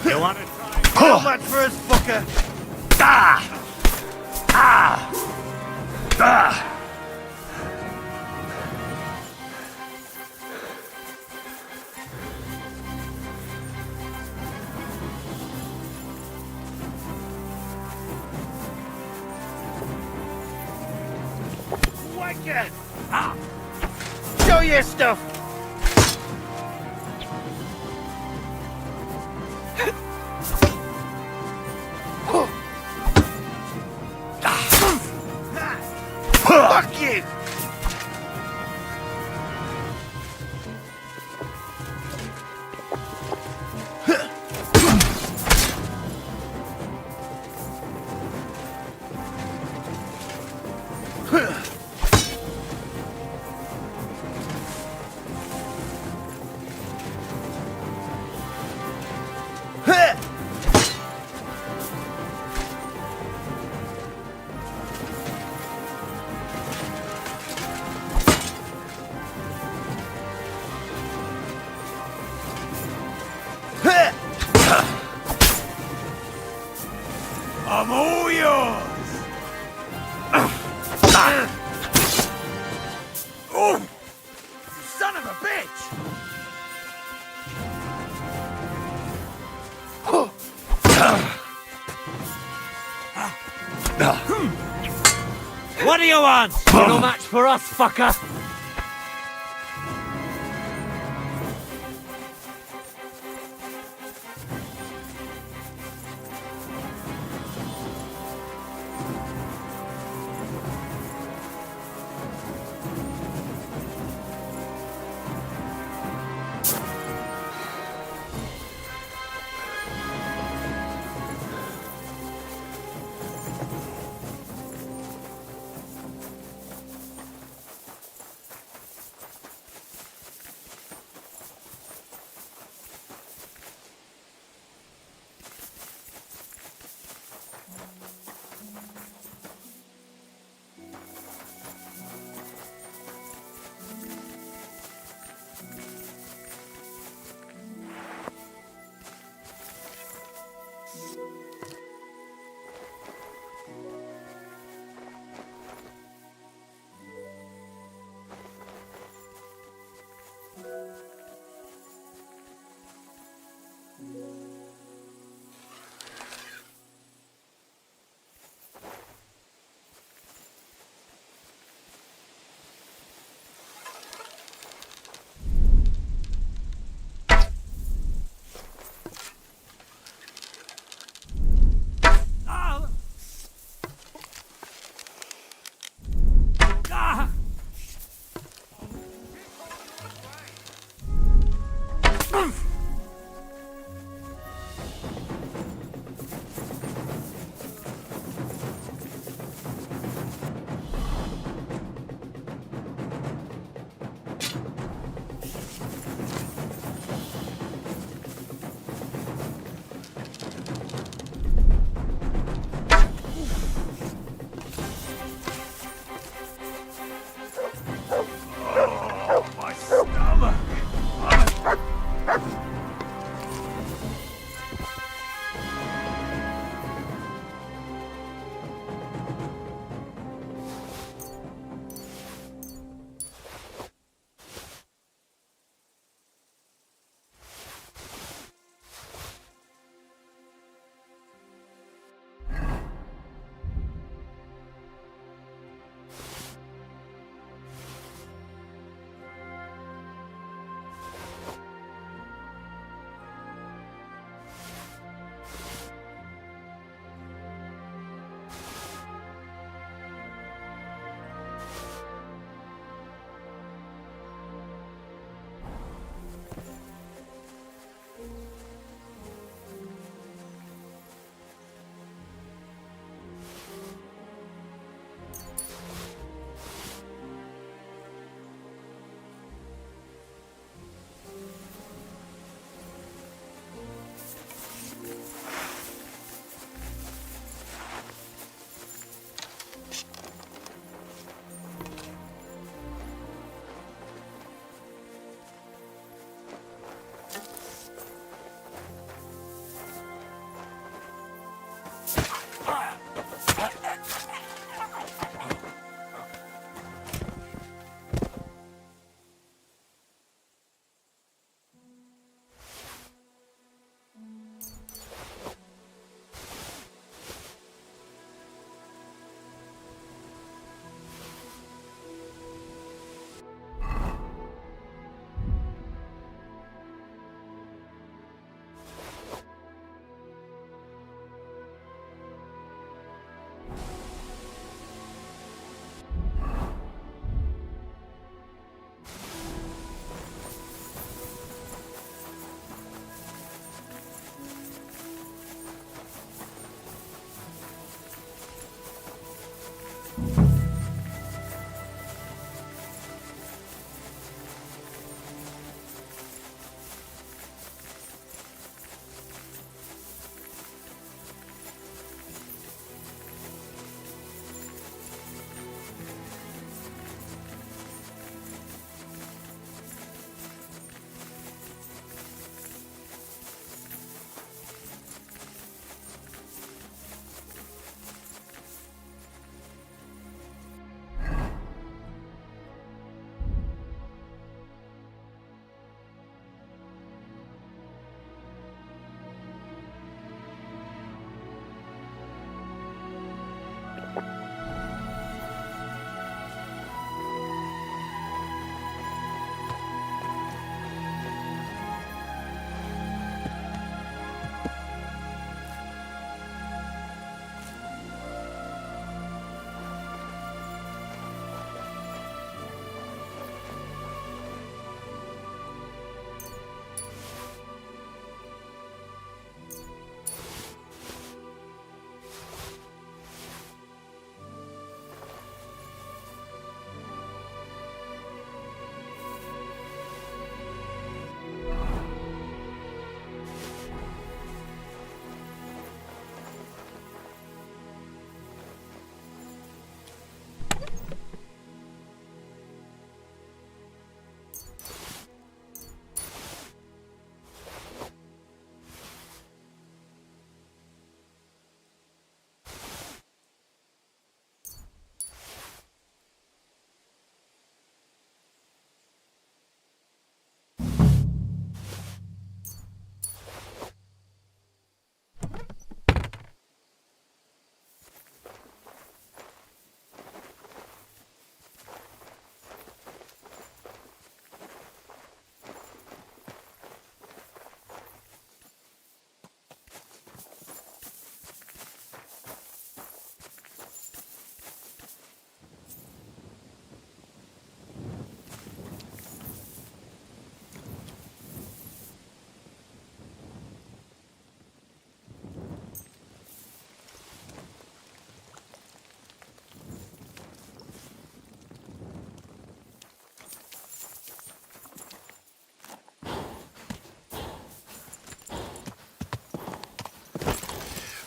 You want to try how much for his fucker? Ah! Ah! Ah! Wanker! Ah! Show your stuff! Fuck you! What do you want? You're no match for us, fucker!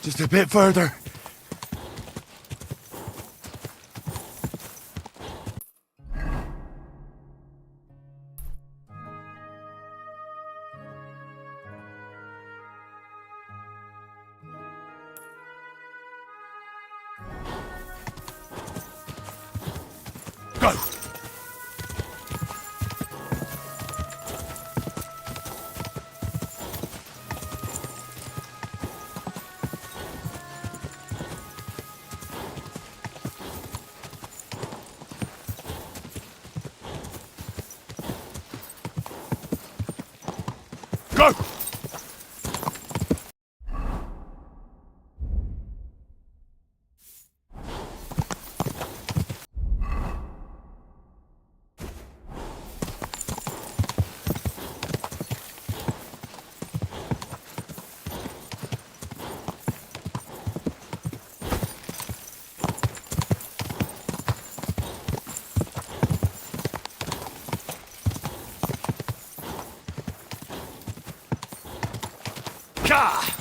Just a bit further. Go! Go! Ka!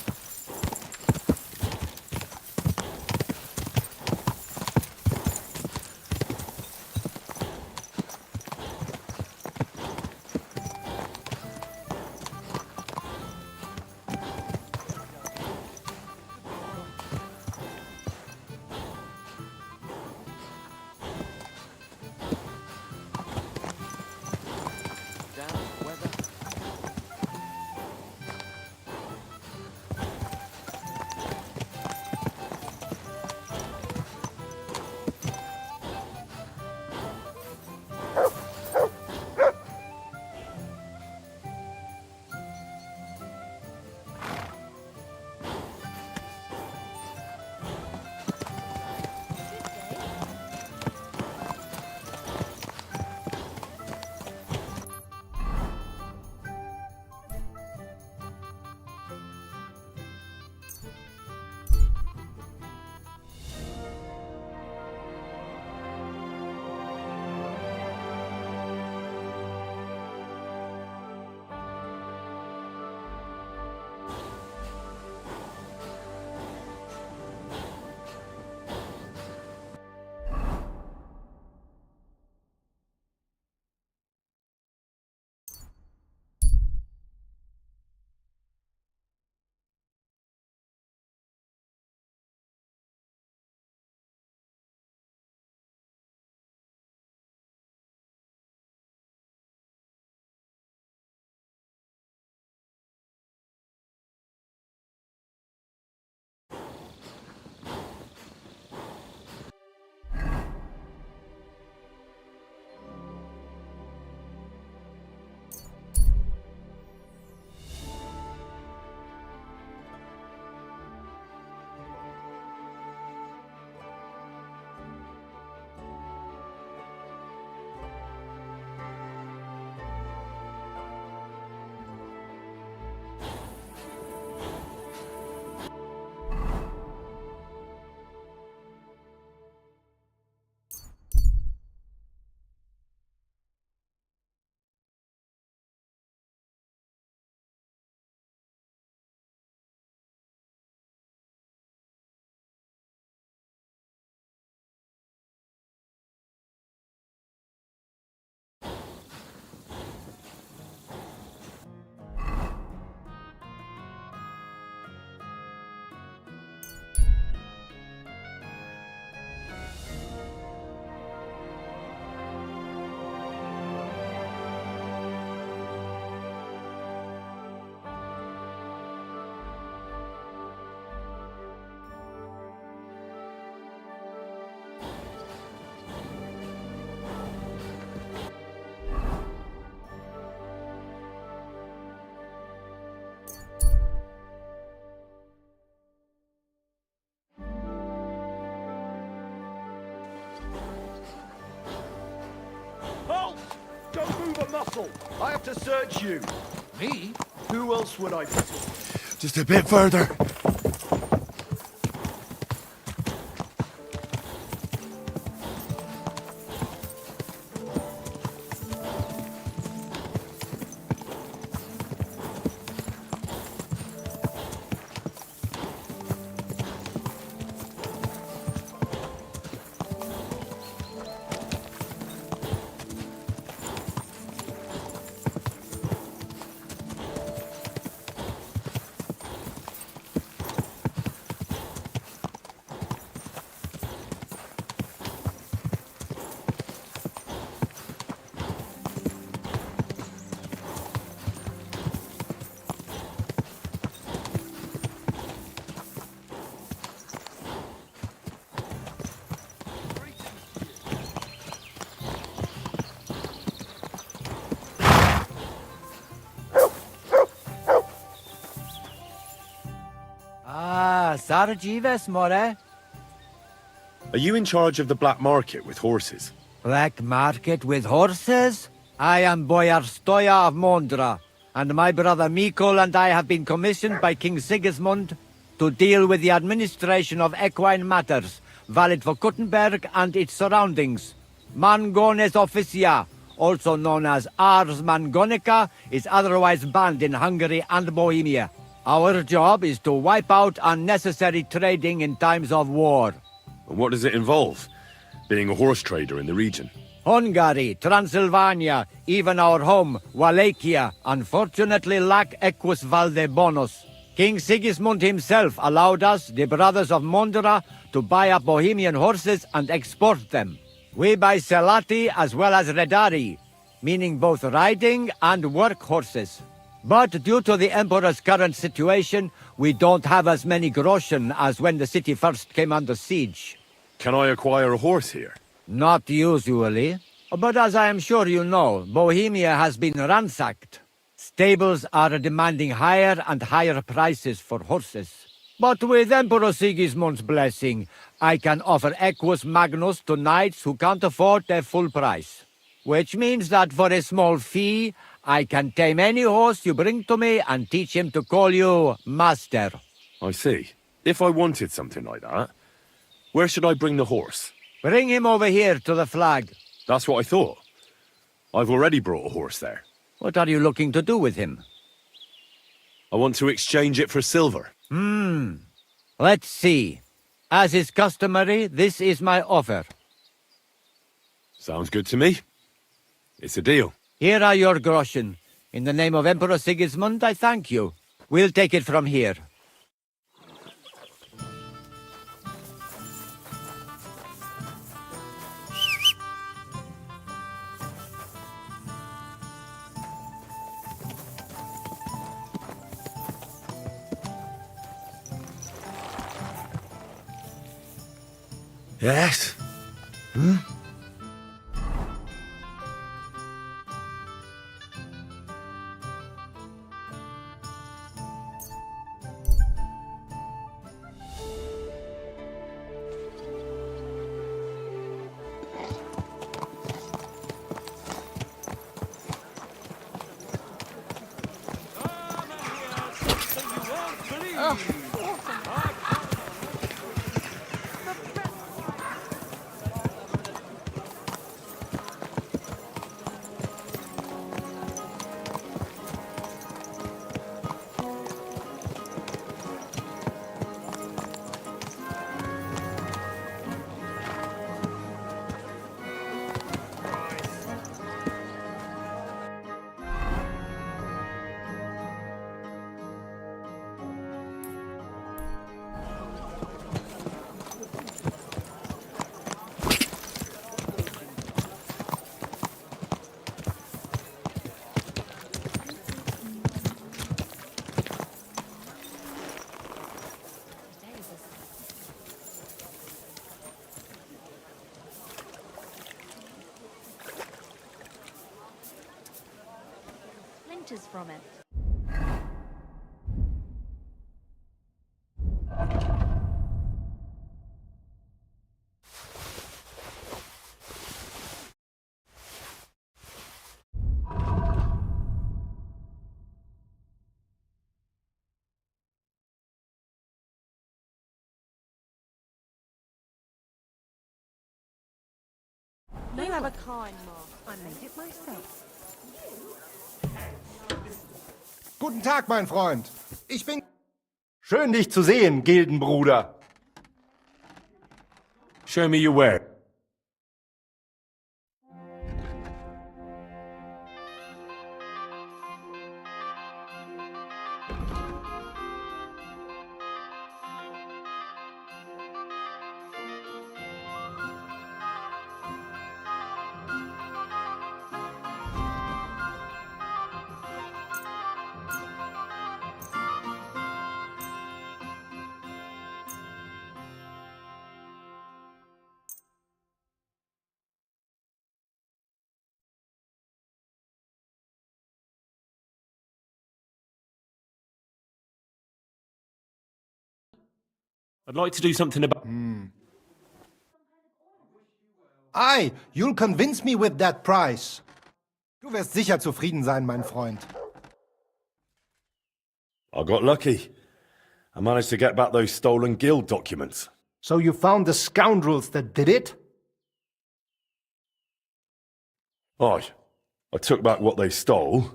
a muscle. I have to search you. Me? Who else would I be? Just a bit further. Sarjives, more? Are you in charge of the black market with horses? Black market with horses? I am Boyar Stoya of Mondra, and my brother Mikol and I have been commissioned by King Sigismund to deal with the administration of equine matters, valid for Kuttenberg and its surroundings. Mangones officia, also known as Ars Mangonica, is otherwise banned in Hungary and Bohemia. Our job is to wipe out unnecessary trading in times of war. And what does it involve? Being a horse trader in the region? Hungary, Transylvania, even our home, Wallachia, unfortunately lack equus valde bonus. King Sigismund himself allowed us, the brothers of Mondra, to buy up Bohemian horses and export them. We buy Selati as well as Redari, meaning both riding and work horses. But due to the Emperor's current situation, we don't have as many groschen as when the city first came under siege. Can I acquire a horse here? Not usually. But as I am sure you know, Bohemia has been ransacked. Stables are demanding higher and higher prices for horses. But with Emperor Sigismund's blessing, I can offer Equus Magnus to knights who can't afford their full price. Which means that for a small fee, I can tame any horse you bring to me and teach him to call you master. I see. If I wanted something like that, where should I bring the horse? Bring him over here to the flag. That's what I thought. I've already brought a horse there. What are you looking to do with him? I want to exchange it for silver. Let's see. As is customary, this is my offer. Sounds good to me. It's a deal. Here are your groschen. In the name of Emperor Sigismund, I thank you. We'll take it from here. Yes? From it. You have a kind mark. I made it myself. Guten Tag, mein Freund. Ich bin... Schön, dich zu sehen, Gildenbruder. Show me your ware. I'd like to do something about... Aye, you'll convince me with that price. Du wirst sicher zufrieden sein, mein Freund. I got lucky. I managed to get back those stolen guild documents. So you found the scoundrels that did it? Aye. I took back what they stole,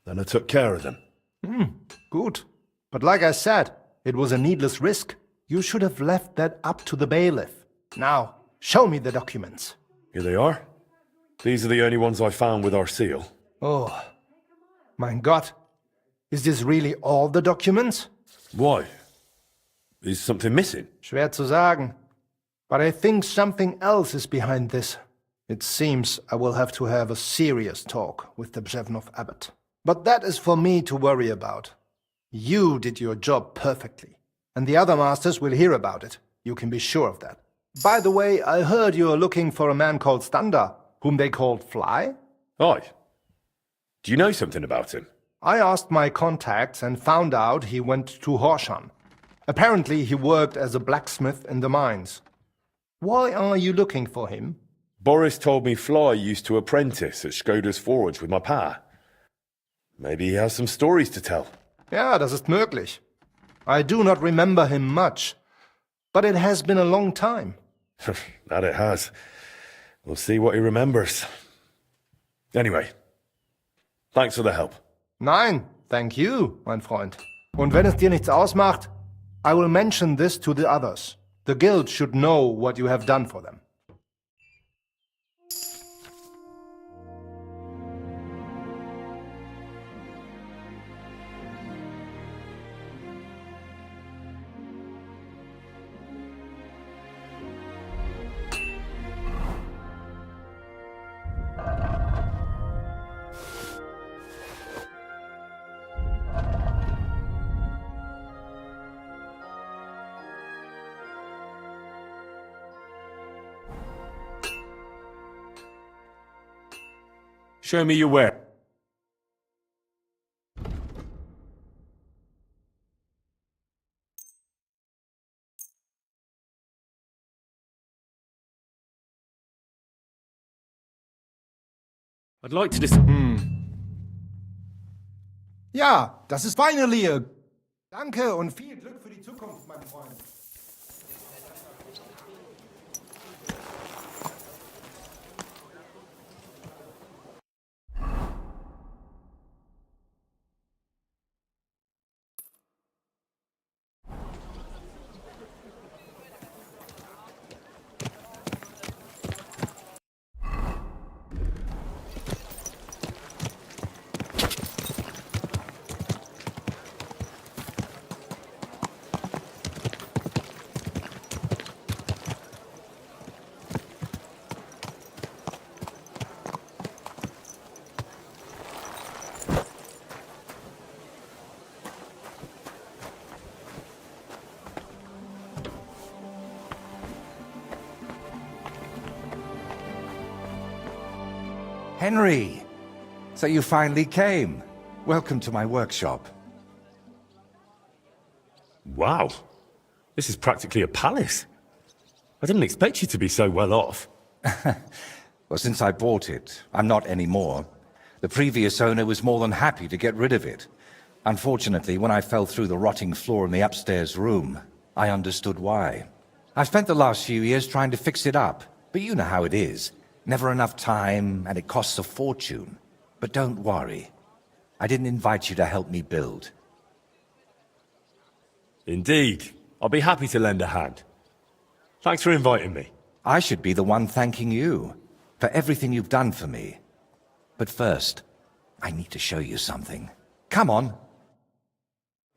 then I took care of them. Good. But like I said, it was a needless risk. You should have left that up to the bailiff. Now, show me the documents. Here they are. These are the only ones I found with our seal. Oh, mein Gott. Is this really all the documents? Why? Is something missing? Schwer zu sagen. But I think something else is behind this. It seems I will have to have a serious talk with the Brzevnov abbot. But that is for me to worry about. You did your job perfectly. And the other masters will hear about it. You can be sure of that. By the way, I heard you are looking for a man called Standa, whom they called Fly? Aye. Do you know something about him? I asked my contacts and found out he went to Horshan. Apparently he worked as a blacksmith in the mines. Why are you looking for him? Boris told me Fly used to apprentice at Skoda's Forge with my pa. Maybe he has some stories to tell. Ja, das ist möglich. I do not remember him much, but it has been a long time. That it has. We'll see what he remembers. Anyway, thanks for the help. Nein, thank you, mein Freund. Und wenn es dir nichts ausmacht, I will mention this to the others. The guild should know what you have done for them. Show me your ware. I'd like to Ja, das ist finally. Danke und viel Glück für die Zukunft, mein Freund. Henry! So you finally came. Welcome to my workshop. Wow. This is practically a palace. I didn't expect you to be so well off. Well, since I bought it, I'm not anymore. The previous owner was more than happy to get rid of it. Unfortunately, when I fell through the rotting floor in the upstairs room, I understood why. I spent the last few years trying to fix it up, but you know how it is. Never enough time, and it costs a fortune. But don't worry. I didn't invite you to help me build. Indeed. I'll be happy to lend a hand. Thanks for inviting me. I should be the one thanking you for everything you've done for me. But first, I need to show you something. Come on.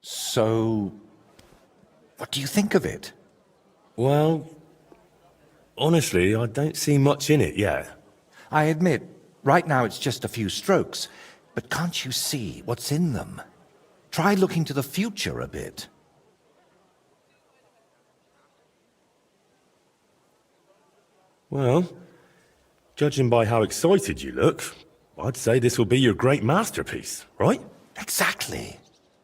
So, what do you think of it? Well, honestly, I don't see much in it yet. I admit, right now it's just a few strokes, but can't you see what's in them? Try looking to the future a bit. Well, judging by how excited you look, I'd say this will be your great masterpiece, right? Exactly.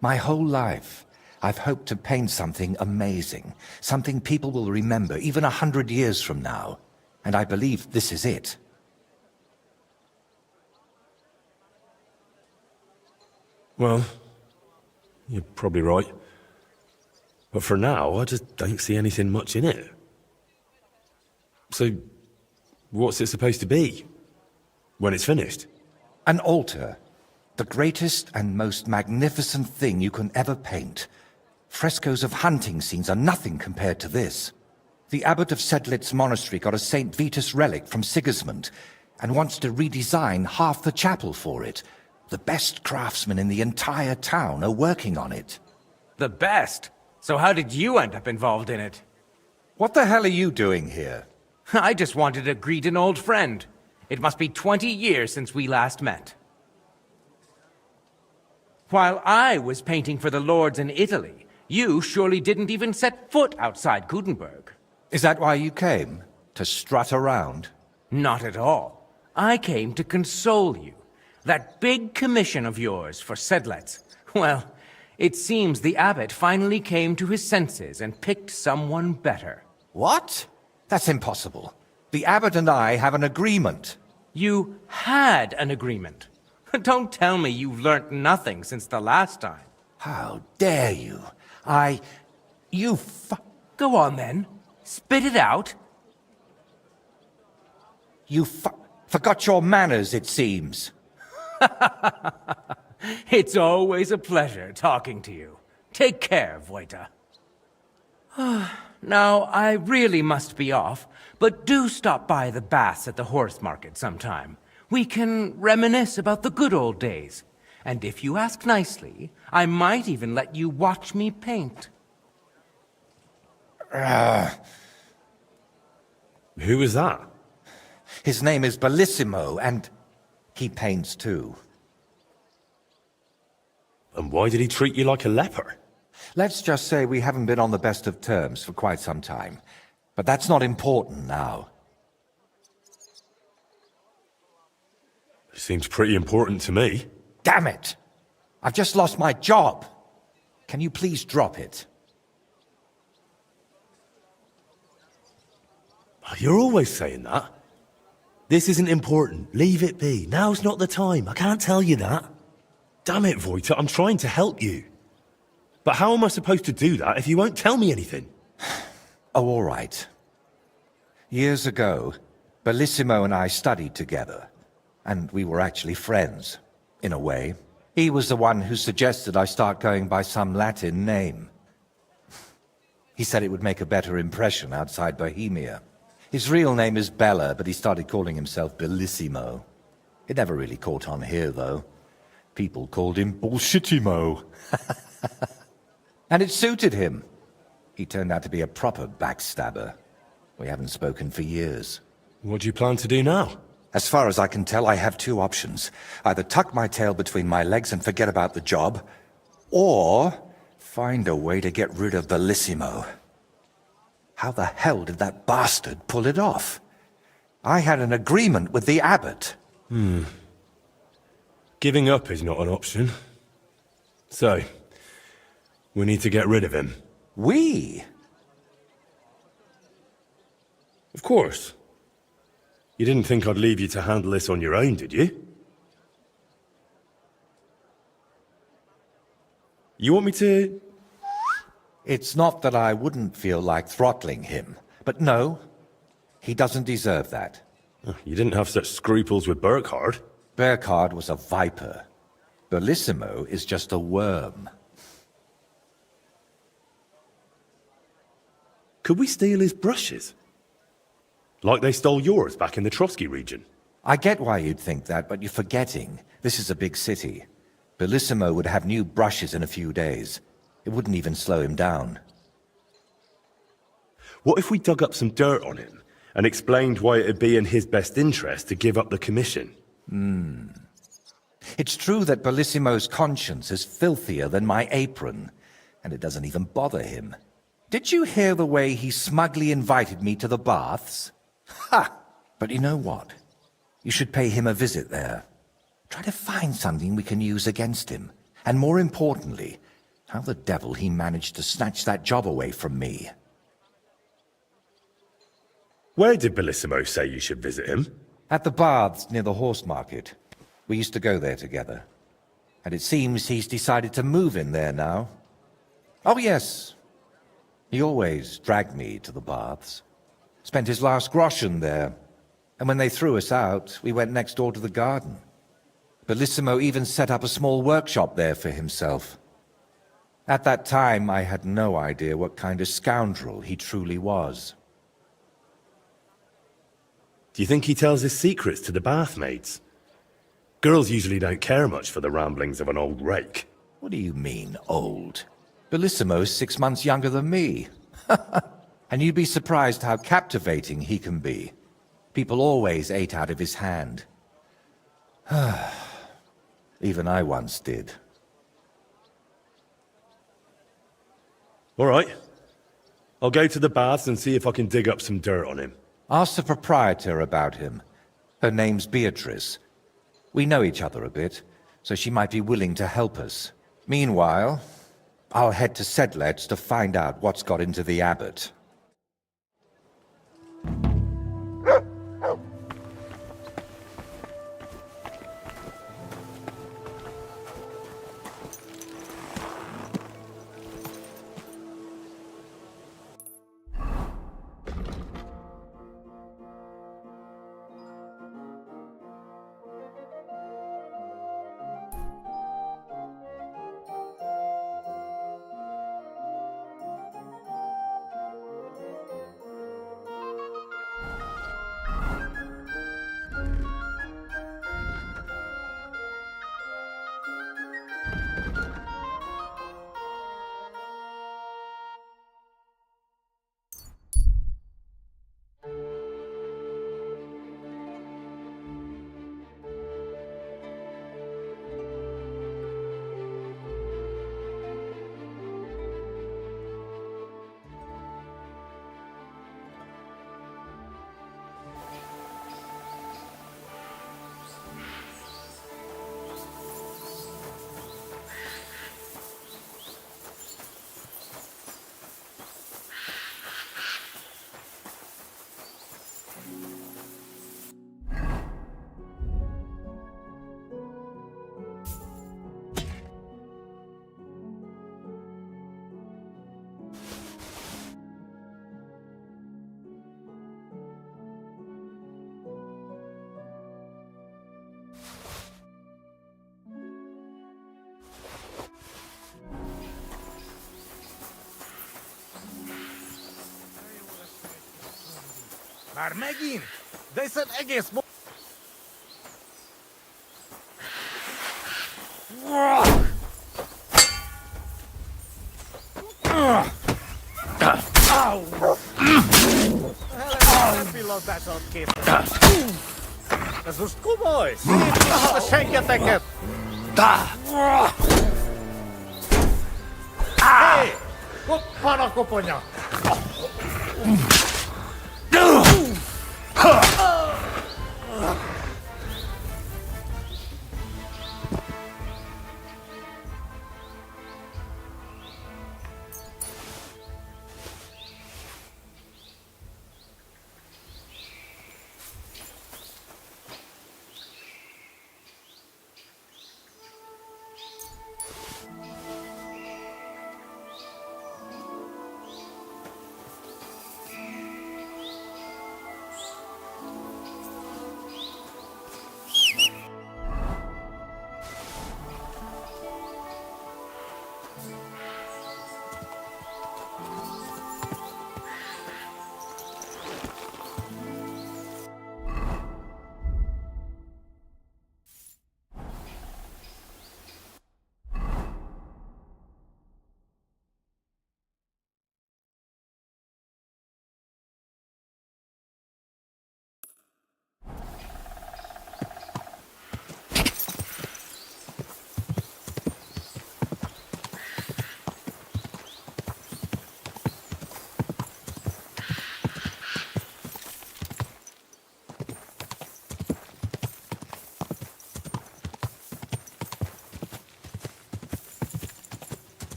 My whole life, I've hoped to paint something amazing, something people will remember even 100 years from now. And I believe this is it. Well, you're probably right. But for now, I just don't see anything much in it. So, what's it supposed to be when it's finished? An altar. The greatest and most magnificent thing you can ever paint. Frescoes of hunting scenes are nothing compared to this. The abbot of Sedlitz monastery got a St. Vitus relic from Sigismund and wants to redesign half the chapel for it. The best craftsmen in the entire town are working on it. The best? So how did you end up involved in it? What the hell are you doing here? I just wanted to greet an old friend. It must be 20 years since we last met. While I was painting for the lords in Italy, you surely didn't even set foot outside Gutenberg. Is that why you came? To strut around? Not at all. I came to console you. That big commission of yours for Sedlitz. Well, it seems the abbot finally came to his senses and picked someone better. What? That's impossible. The abbot and I have an agreement. You had an agreement. Don't tell me you've learnt nothing since the last time. How dare you? Go on then. Spit it out. You forgot your manners, it seems. It's always a pleasure talking to you. Take care, Vojta. Now, I really must be off, but do stop by the baths at the horse market sometime. We can reminisce about the good old days. And if you ask nicely, I might even let you watch me paint. Who is that? His name is Bellissimo, and he paints too. And why did he treat you like a leper? Let's just say we haven't been on the best of terms for quite some time. But that's not important now. Seems pretty important to me. Damn it! I've just lost my job. Can you please drop it? You're always saying that. This isn't important. Leave it be. Now's not the time. I can't tell you that. Damn it, Vojta, I'm trying to help you. But how am I supposed to do that if you won't tell me anything? Oh, all right. Years ago, Bellissimo and I studied together. And we were actually friends, in a way. He was the one who suggested I start going by some Latin name. He said it would make a better impression outside Bohemia. His real name is Bella, but he started calling himself Bellissimo. It never really caught on here, though. People called him Bullshitimo. And it suited him. He turned out to be a proper backstabber. We haven't spoken for years. What do you plan to do now? As far as I can tell, I have two options. Either tuck my tail between my legs and forget about the job, or find a way to get rid of Bellissimo. How the hell did that bastard pull it off? I had an agreement with the abbot. Giving up is not an option. So, we need to get rid of him. We? Of course. You didn't think I'd leave you to handle this on your own, did you? You want me to... It's not that I wouldn't feel like throttling him, but no, he doesn't deserve that. You didn't have such scruples with Burkhard. Burkhard was a viper. Bellissimo is just a worm. Could we steal his brushes? Like they stole yours back in the Trotsky region? I get why you'd think that, but you're forgetting. This is a big city. Bellissimo would have new brushes in a few days. It wouldn't even slow him down. What if we dug up some dirt on him and explained why it'd be in his best interest to give up the commission? It's true that Bellissimo's conscience is filthier than my apron, and it doesn't even bother him. Did you hear the way he smugly invited me to the baths? Ha! But you know what? You should pay him a visit there. Try to find something we can use against him. And more importantly, how the devil he managed to snatch that job away from me. Where did Bellissimo say you should visit him? At the baths near the horse market. We used to go there together. And it seems he's decided to move in there now. Oh yes. He always dragged me to the baths. Spent his last groschen there. And when they threw us out, we went next door to the garden. Bellissimo even set up a small workshop there for himself. At that time, I had no idea what kind of scoundrel he truly was. Do you think he tells his secrets to the bathmaids? Girls usually don't care much for the ramblings of an old rake. What do you mean, old? Bellissimo's 6 months younger than me. And you'd be surprised how captivating he can be. People always ate out of his hand. Even I once did. All right. I'll go to the baths and see if I can dig up some dirt on him. Ask the proprietor about him. Her name's Beatrice. We know each other a bit, so she might be willing to help us. Meanwhile, I'll head to Sedlet's to find out what's got into the abbot. Már megint? De hiszen egész nem pillantásra ad képet. Ez most komoly! Szétnyomod a senketeket! Hé! Koppan a koponya!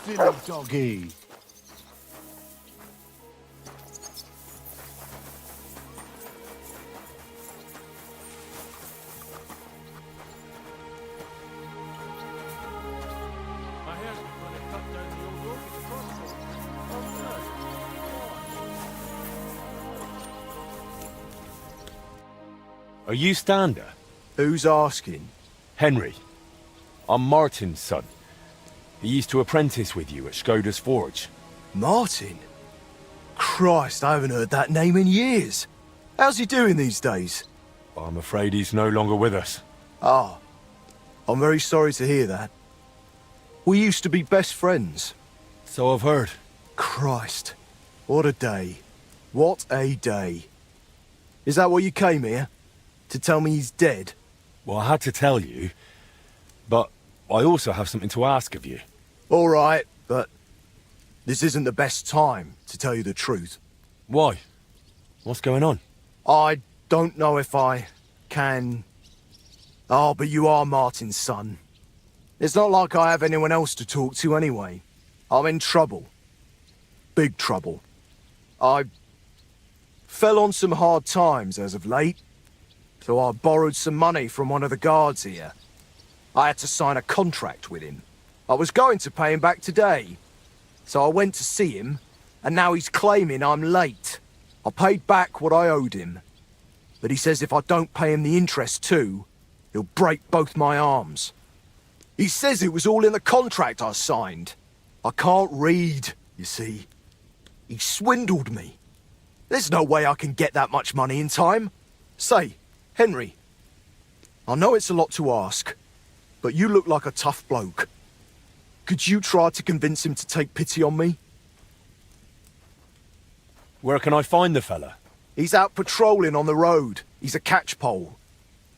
silly doggy. Are you Stander? Who's asking? Henry. I'm Martin's son. He used to apprentice with you at Skoda's Forge. Martin? Christ, I haven't heard that name in years. How's he doing these days? I'm afraid he's no longer with us. Ah, I'm very sorry to hear that. We used to be best friends. So I've heard. Christ, what a day. What a day. Is that why you came here? To tell me he's dead? Well, I had to tell you, but I also have something to ask of you. All right, but this isn't the best time to tell you the truth. Why? What's going on? I don't know if I can... Oh, but you are Martin's son. It's not like I have anyone else to talk to anyway. I'm in trouble. Big trouble. I fell on some hard times as of late, so I borrowed some money from one of the guards here. I had to sign a contract with him. I was going to pay him back today, so I went to see him, and now he's claiming I'm late. I paid back what I owed him, but he says if I don't pay him the interest too, he'll break both my arms. He says it was all in the contract I signed. I can't read, you see. He swindled me. There's no way I can get that much money in time. Say, Henry, I know it's a lot to ask, but you look like a tough bloke. Could you try to convince him to take pity on me? Where can I find the fella? He's out patrolling on the road. He's a catchpole.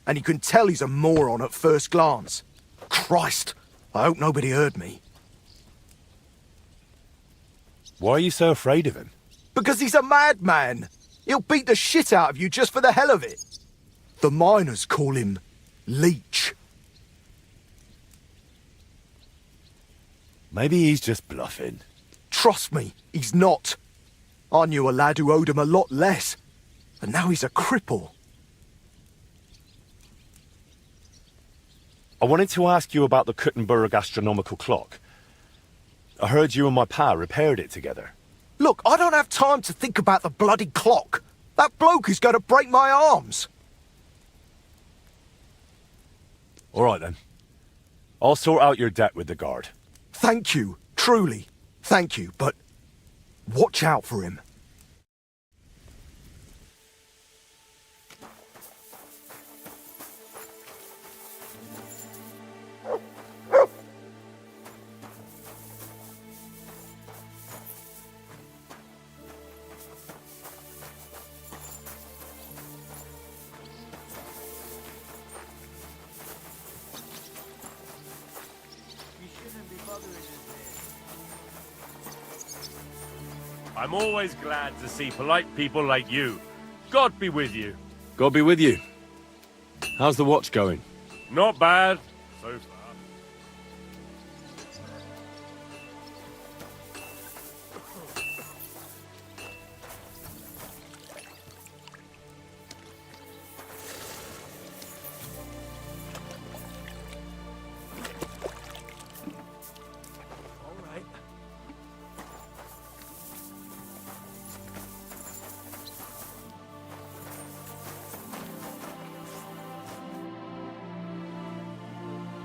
And you can tell he's a moron at first glance. Christ, I hope nobody heard me. Why are you so afraid of him? Because he's a madman. He'll beat the shit out of you just for the hell of it. The miners call him Leech. Maybe he's just bluffing. Trust me, he's not. I knew a lad who owed him a lot less, and now he's a cripple. I wanted to ask you about the Kuttenberg astronomical clock. I heard you and my pa repaired it together. Look, I don't have time to think about the bloody clock. That bloke is going to break my arms. All right, then. I'll sort out your debt with the guard. Thank you, truly. Thank you, but watch out for him. I'm always glad to see polite people like you. God be with you. God be with you. How's the watch going? Not bad, so far.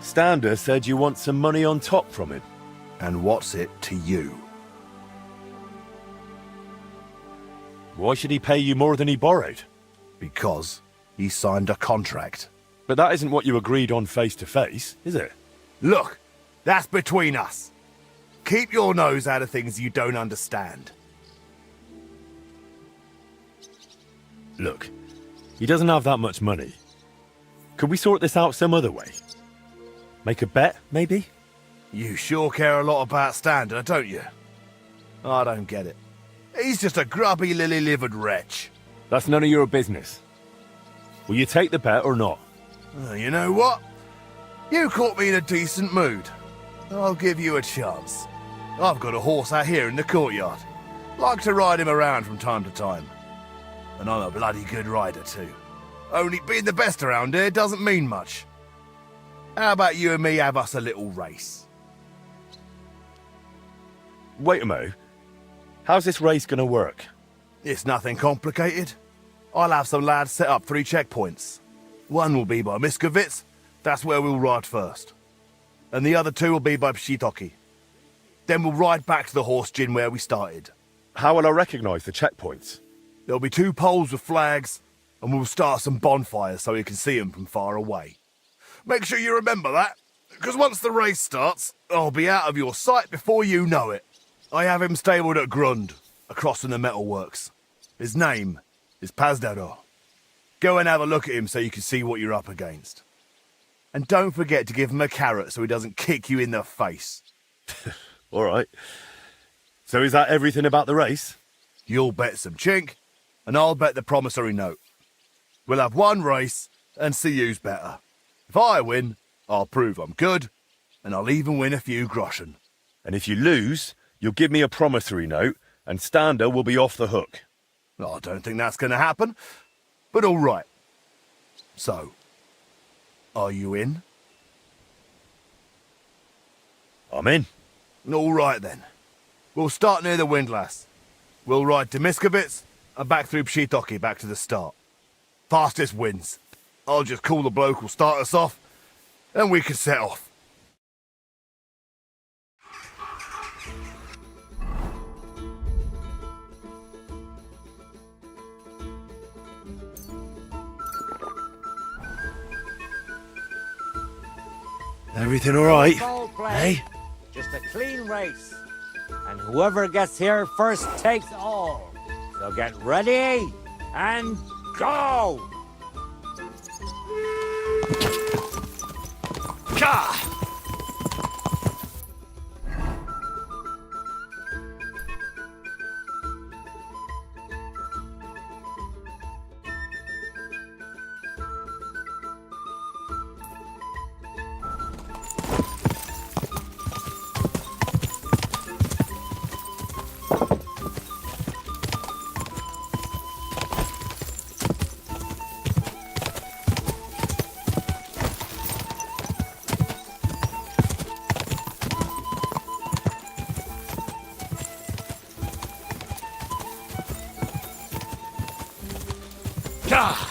Stander said you want some money on top from him. And what's it to you? Why should he pay you more than he borrowed? Because he signed a contract. But that isn't what you agreed on face to face, is it? Look, that's between us. Keep your nose out of things you don't understand. Look, he doesn't have that much money. Could we sort this out some other way? Make a bet, maybe? You sure care a lot about Stander, don't you? I don't get it. He's just a grubby, lily-livered wretch. That's none of your business. Will you take the bet or not? You know what? You caught me in a decent mood. I'll give you a chance. I've got a horse out here in the courtyard. Like to ride him around from time to time. And I'm a bloody good rider too. Only being the best around here doesn't mean much. How about you and me have us a little race? Wait a mo. How's this race gonna work? It's nothing complicated. I'll have some lads set up 3 checkpoints. One will be by Miskovitz, that's where we'll ride first. And the other 2 will be by Pshitoki. Then we'll ride back to the horse gin where we started. How will I recognise the checkpoints? There'll be 2 poles with flags, and we'll start some bonfires so you can see them from far away. Make sure you remember that, because once the race starts, I'll be out of your sight before you know it. I have him stabled at Grund, across from the metalworks. His name is Pazdador. Go and have a look at him so you can see what you're up against. And don't forget to give him a carrot so he doesn't kick you in the face. All right. So is that everything about the race? You'll bet some chink, and I'll bet the promissory note. We'll have one race and see who's better. If I win, I'll prove I'm good, and I'll even win a few groschen. And if you lose, you'll give me a promissory note, and Stander will be off the hook. I don't think that's going to happen, but all right. So, are you in? I'm in. All right then. We'll start near the windlass. We'll ride to Miskovitz and back through Pshitoki back to the start. Fastest wins. I'll just call the bloke who'll start us off, and we can set off. Everything all right? Ball play. Hey? Just a clean race. And whoever gets here first takes all. So get ready and go! Gah! Gah!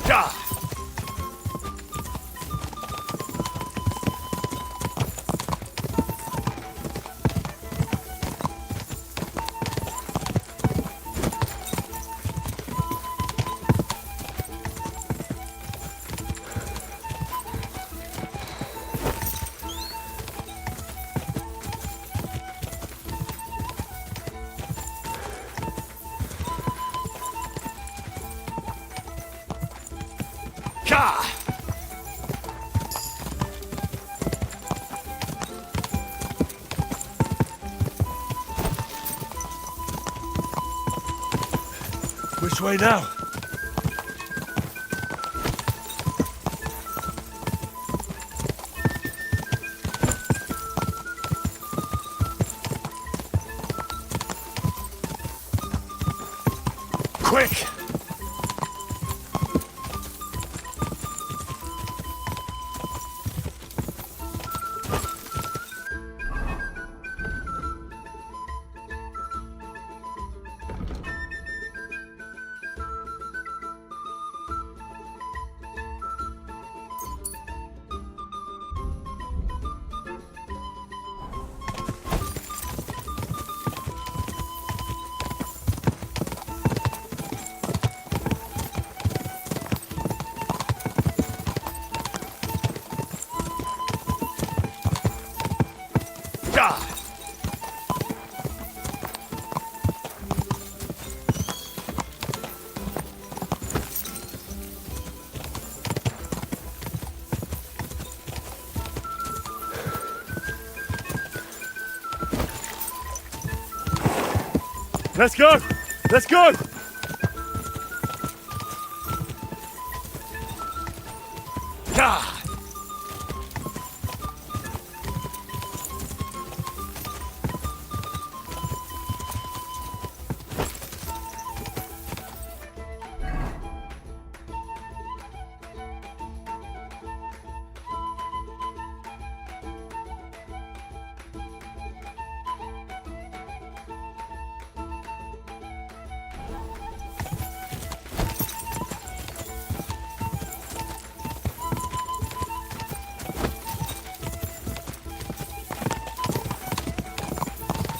Gah! Gah! Which way now? Quick! Let's go! Let's go! Ah!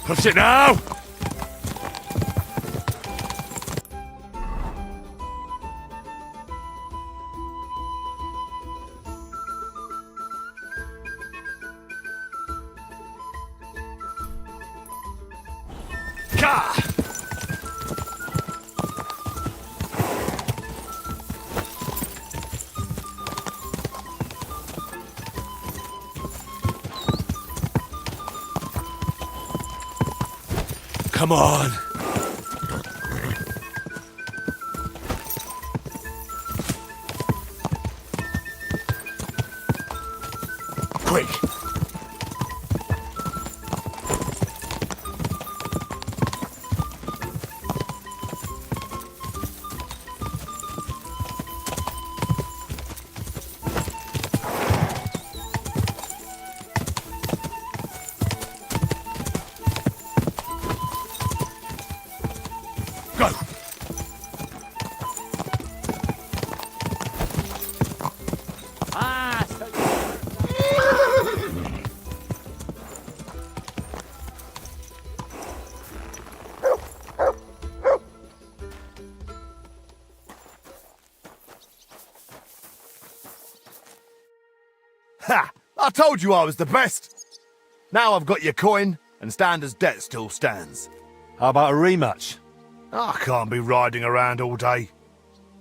Push it now! Gah! Come on. Quick. Go! Ah, Ha! I told you I was the best! Now I've got your coin, and Stander's debt still stands. How about a rematch? I can't be riding around all day.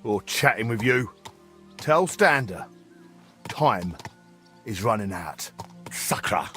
Or chatting with you. Tell Stander. Time is running out. Sakra.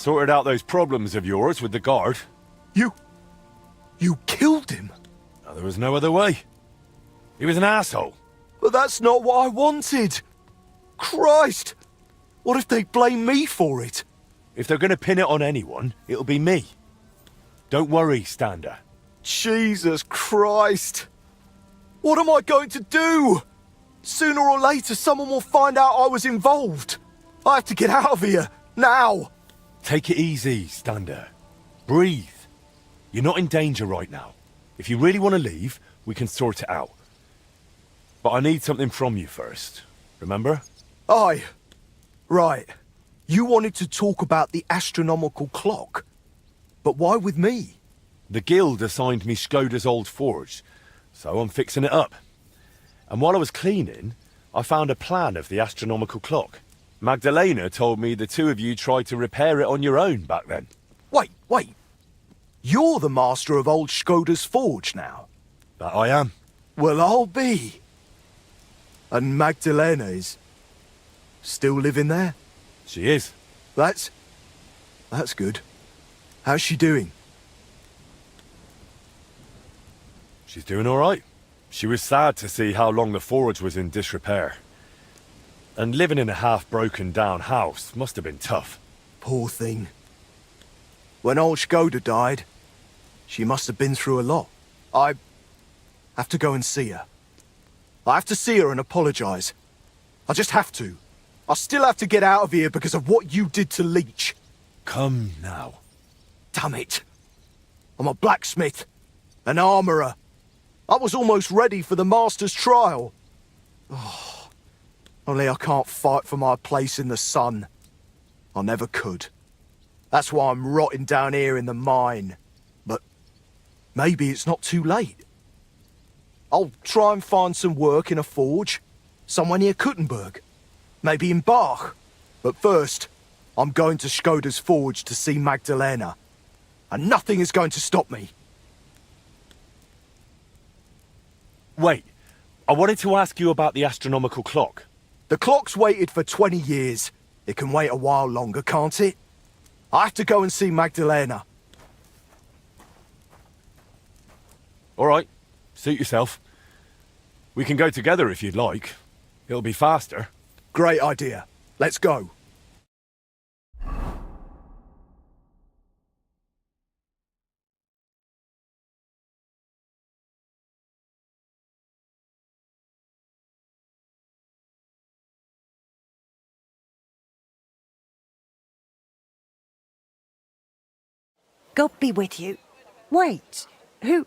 sorted out those problems of yours with the guard. You killed him? Now, there was no other way. He was an asshole. But that's not what I wanted. Christ! What if they blame me for it? If they're gonna pin it on anyone, it'll be me. Don't worry, Stander. Jesus Christ! What am I going to do? Sooner or later, someone will find out I was involved. I have to get out of here, now! Take it easy, Stander. Breathe. You're not in danger right now. If you really want to leave, we can sort it out. But I need something from you first. Remember? Aye. Right. You wanted to talk about the astronomical clock. But why with me? The guild assigned me Skoda's old forge, so I'm fixing it up. And while I was cleaning, I found a plan of the astronomical clock. Magdalena told me the two of you tried to repair it on your own back then. Wait. You're the master of old Skoda's forge now? That I am. Well, I'll be. And Magdalena is still living there? She is. That's good. How's she doing? She's doing all right. She was sad to see how long the forge was in disrepair. And living in a half-broken down house must have been tough. Poor thing. When old Skoda died, she must have been through a lot. I have to go and see her. I have to see her and apologise. I just have to. I still have to get out of here because of what you did to Leech. Come now. Damn it. I'm a blacksmith, an armourer. I was almost ready for the master's trial. Oh, only I can't fight for my place in the sun. I never could. That's why I'm rotting down here in the mine. But maybe it's not too late. I'll try and find some work in a forge, somewhere near Kuttenberg. Maybe in Bach. But first, I'm going to Skoda's forge to see Magdalena. And nothing is going to stop me. Wait, I wanted to ask you about the astronomical clock. The clock's waited for 20 years. It can wait a while longer, can't it? I have to go and see Magdalena. All right, suit yourself. We can go together if you'd like. It'll be faster. Great idea. Let's go. God be with you. Wait, who?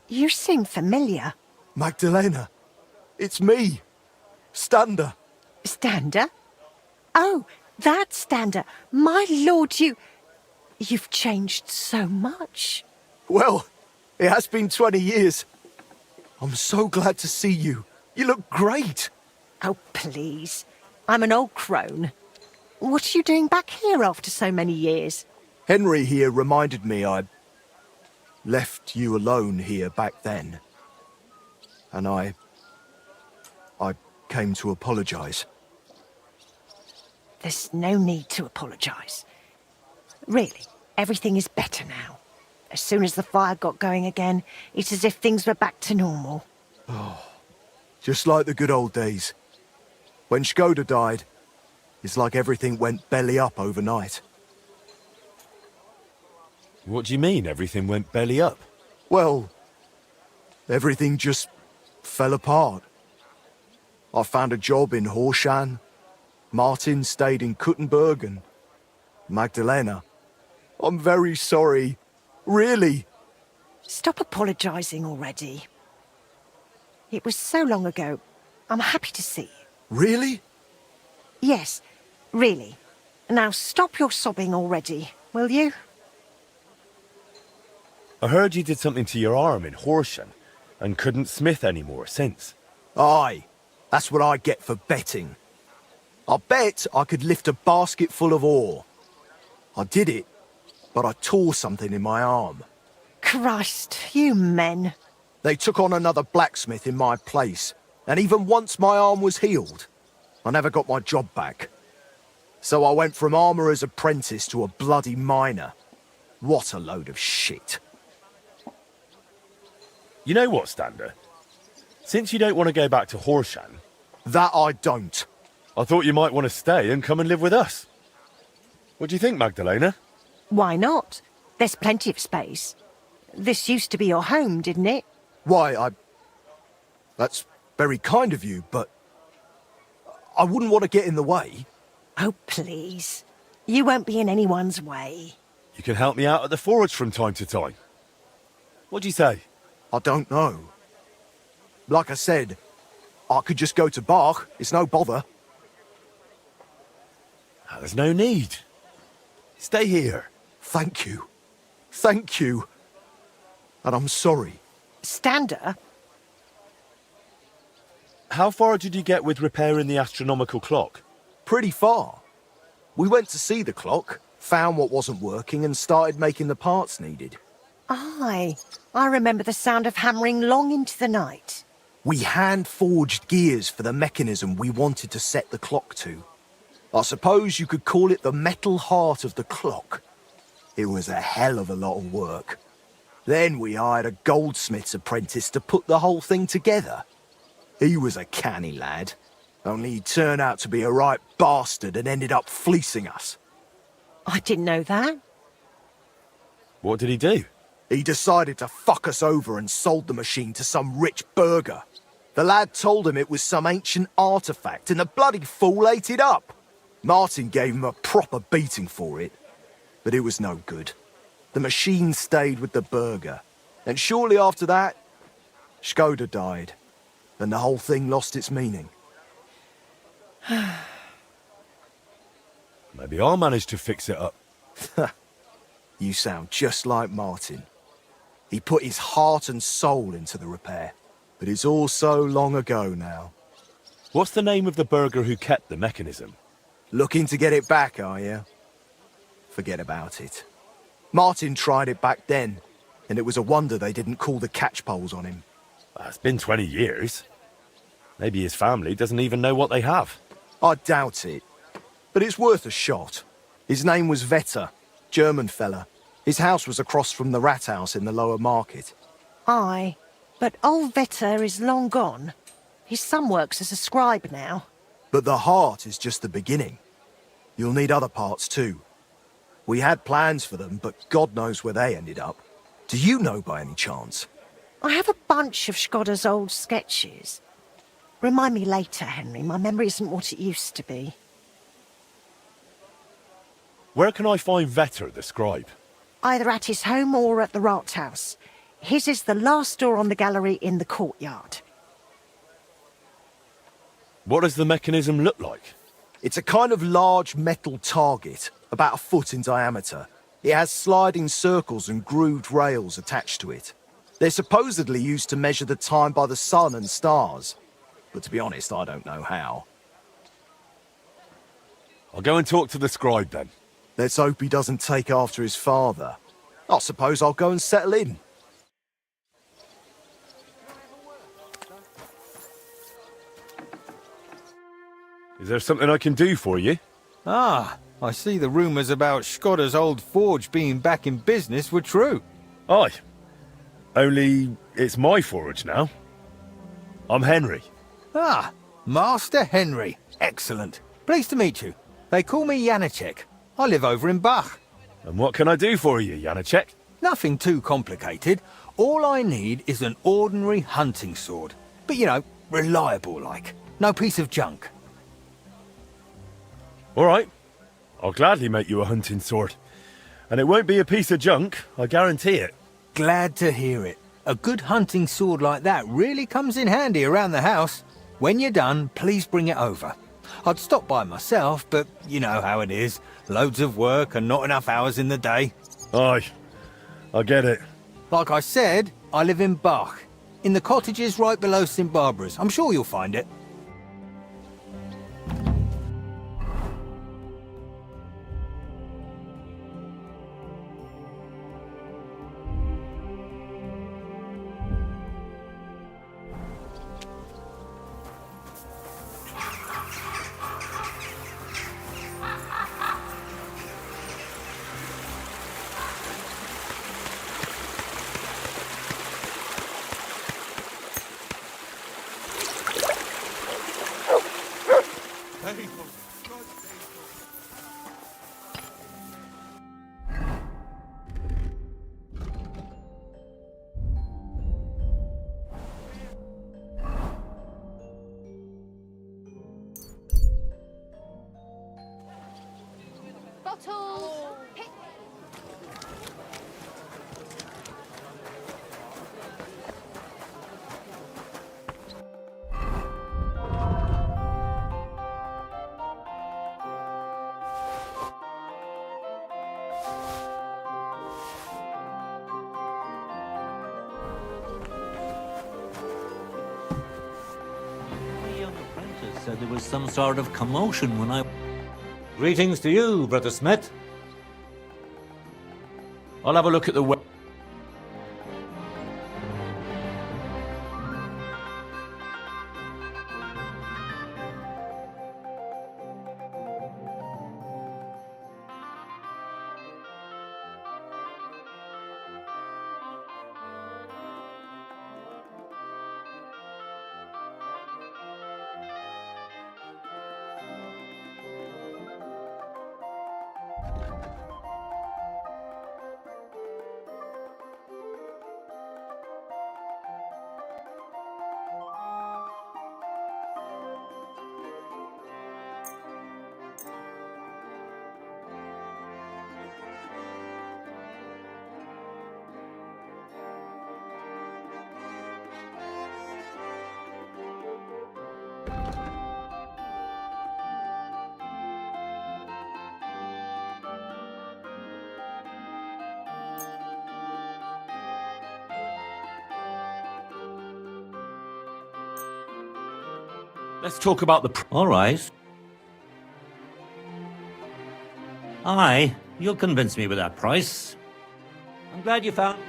You seem familiar. Magdalena, it's me. Stander. Stander? Oh, that Stander. My lord, you've changed so much. Well, it has been 20 years. I'm so glad to see you. You look great. Oh, please. I'm an old crone. What are you doing back here after so many years? Henry here reminded me I left you alone here back then. And I came to apologise. There's no need to apologise. Really, everything is better now. As soon as the fire got going again, it's as if things were back to normal. Oh, just like the good old days. When Skoda died, it's like everything went belly up overnight. What do you mean, everything went belly up? Well, everything just fell apart. I found a job in Horshan. Martin stayed in Kuttenberg and Magdalena. I'm very sorry. Really. Stop apologising already. It was so long ago. I'm happy to see you. Really? Yes, really. Now stop your sobbing already, will you? I heard you did something to your arm in Horshan and couldn't smith anymore since. Aye, that's what I get for betting. I bet I could lift a basket full of ore. I did it, but I tore something in my arm. Christ, you men. They took on another blacksmith in my place, and even once my arm was healed, I never got my job back. So I went from armourer's apprentice to a bloody miner. What a load of shit. You know what, Stander? Since you don't want to go back to Horshan... That I don't. I thought you might want to stay and come and live with us. What do you think, Magdalena? Why not? There's plenty of space. This used to be your home, didn't it? Why, That's very kind of you, but... I wouldn't want to get in the way. Oh, please. You won't be in anyone's way. You can help me out at the forge from time to time. What do you say? I don't know. Like I said, I could just go to Bach. It's no bother. There's no need. Stay here. Thank you. Thank you. And I'm sorry. Stander? How far did you get with repairing the astronomical clock? Pretty far. We went to see the clock, found what wasn't working, and started making the parts needed. Aye. I remember the sound of hammering long into the night. We hand-forged gears for the mechanism we wanted to set the clock to. I suppose you could call it the metal heart of the clock. It was a hell of a lot of work. Then we hired a goldsmith's apprentice to put the whole thing together. He was a canny lad, only he turned out to be a right bastard and ended up fleecing us. I didn't know that. What did he do? He decided to fuck us over and sold the machine to some rich burgher. The lad told him it was some ancient artifact, and the bloody fool ate it up. Martin gave him a proper beating for it, but it was no good. The machine stayed with the burgher, and shortly after that, Skoda died, and the whole thing lost its meaning. Maybe I'll manage to fix it up. You sound just like Martin. He put his heart and soul into the repair, but it's all so long ago now. What's the name of the burgher who kept the mechanism? Looking to get it back, are you? Forget about it. Martin tried it back then, and it was a wonder they didn't call the catchpoles on him. It's been 20 years. Maybe his family doesn't even know what they have. I doubt it, but it's worth a shot. His name was Vetter, German fella. His house was across from the rat house in the lower market. Aye, but old Vetter is long gone. His son works as a scribe now. But the heart is just the beginning. You'll need other parts too. We had plans for them, but God knows where they ended up. Do you know by any chance? I have a bunch of Skoda's old sketches. Remind me later, Henry. My memory isn't what it used to be. Where can I find Vetter, the scribe? Either at his home or at the rat house. His is the last door on the gallery in the courtyard. What does the mechanism look like? It's a kind of large metal target, about a foot in diameter. It has sliding circles and grooved rails attached to it. They're supposedly used to measure the time by the sun and stars. But to be honest, I don't know how. I'll go and talk to the scribe then. Let's hope he doesn't take after his father. I suppose I'll go and settle in. Is there something I can do for you? Ah, I see the rumours about Skoda's old forge being back in business were true. Aye. Only it's my forge now. I'm Henry. Ah, Master Henry. Excellent. Pleased to meet you. They call me Janacek. I live over in Bach. And what can I do for you, Janacek? Nothing too complicated. All I need is an ordinary hunting sword. But, you know, reliable like. No piece of junk. All right. I'll gladly make you a hunting sword. And it won't be a piece of junk, I guarantee it. Glad to hear it. A good hunting sword like that really comes in handy around the house. When you're done, please bring it over. I'd stop by myself, but you know how it is. Loads of work and not enough hours in the day. Aye, I get it. Like I said, I live in Bach. In the cottages right below St. Barbara's. I'm sure you'll find it. bottles. Pick The young apprentice said there was some sort of commotion when I... Greetings to you, Brother Smith. I'll have a look at the web. Let's talk about the... All right. Aye, you'll convince me with that price. I'm glad you found...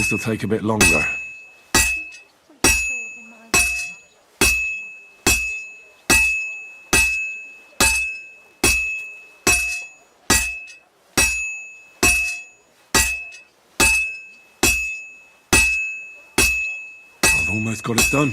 this'll take a bit longer. I've almost got it done.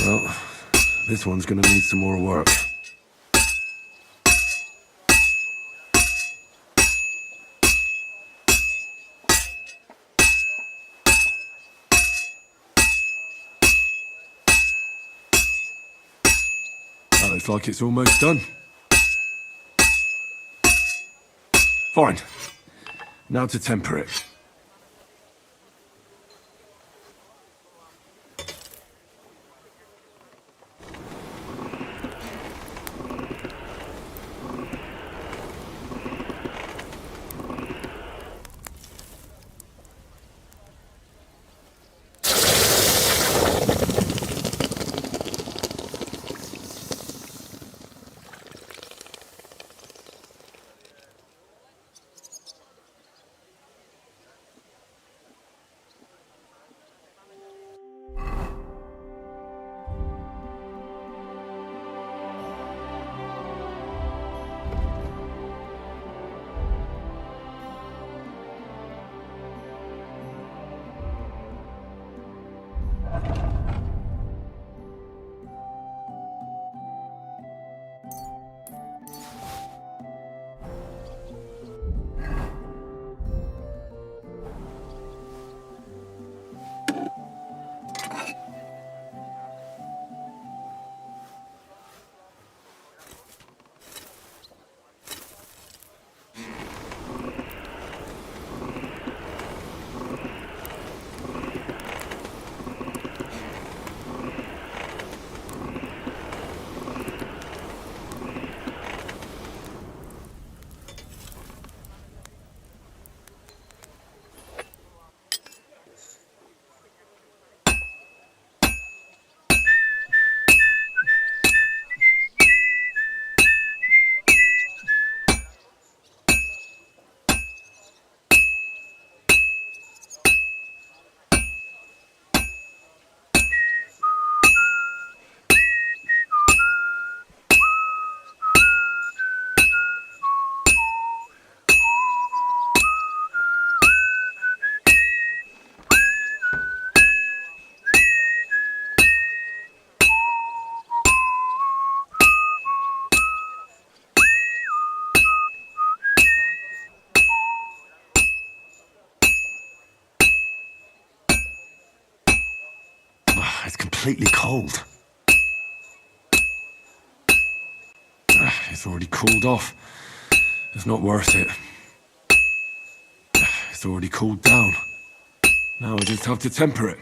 Well, this one's gonna need some more work. That looks like it's almost done. Fine. Now to temper it. completely cold. It's already cooled off. It's not worth it. It's already cooled down. Now I just have to temper it.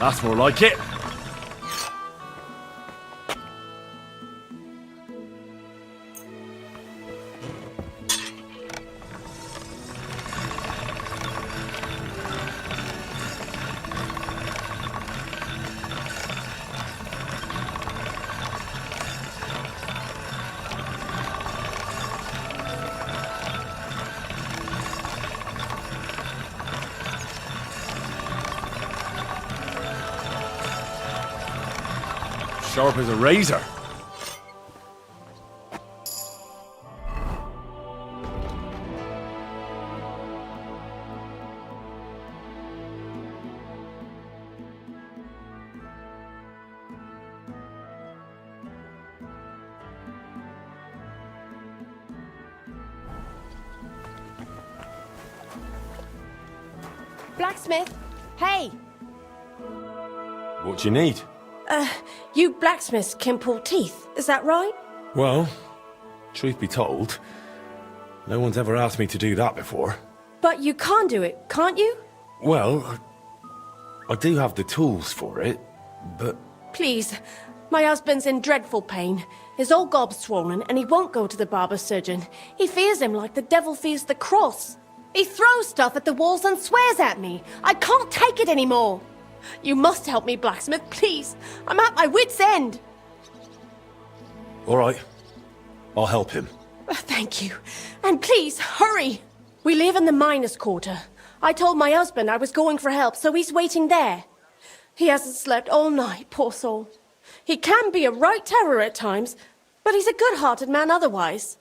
That's more like it. Sharp as a razor. Blacksmith, hey! What do you need? You blacksmiths can pull teeth, is that right? Well, truth be told, no one's ever asked me to do that before. But you can do it, can't you? Well, I do have the tools for it, but... Please, my husband's in dreadful pain. His old gob's swollen and he won't go to the barber surgeon. He fears him like the devil fears the cross. He throws stuff at the walls and swears at me. I can't take it anymore. You must help me, blacksmith, please. I'm at my wit's end. All right. I'll help him. Thank you. And please, hurry. We live in the miners' quarter. I told my husband I was going for help, so he's waiting there. He hasn't slept all night, poor soul. He can be a right terror at times, but he's a good-hearted man otherwise.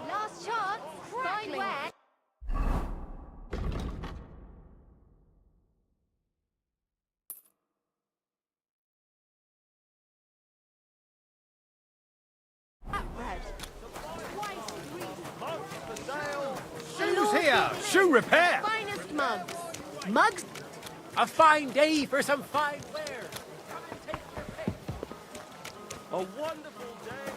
Last chance. Find where. Shoes here! Shoe repair! Finest mugs. Mugs? A fine day for some fine wares. A wonderful day.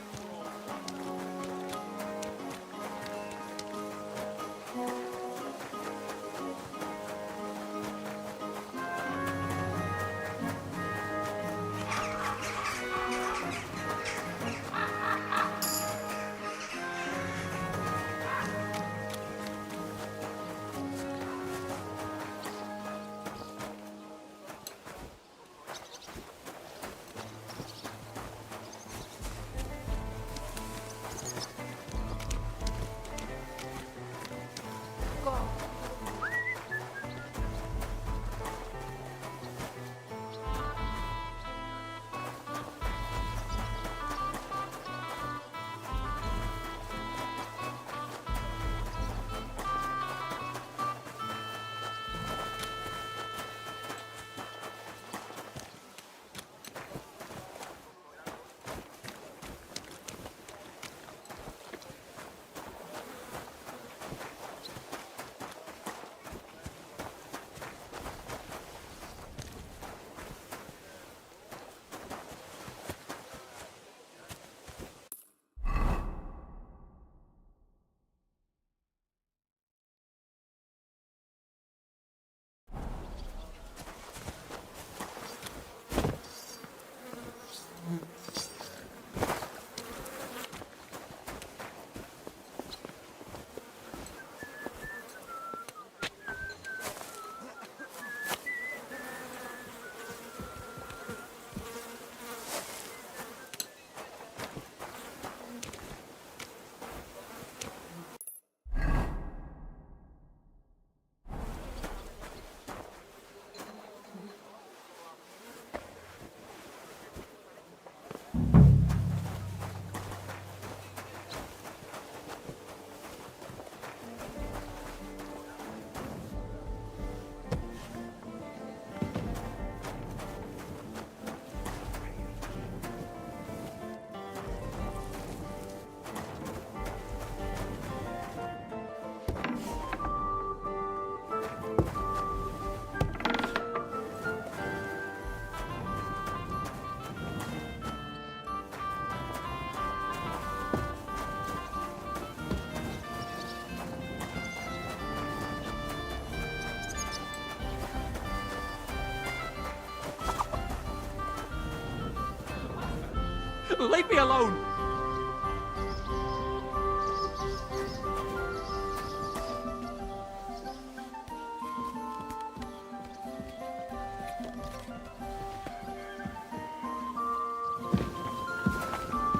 Leave me alone!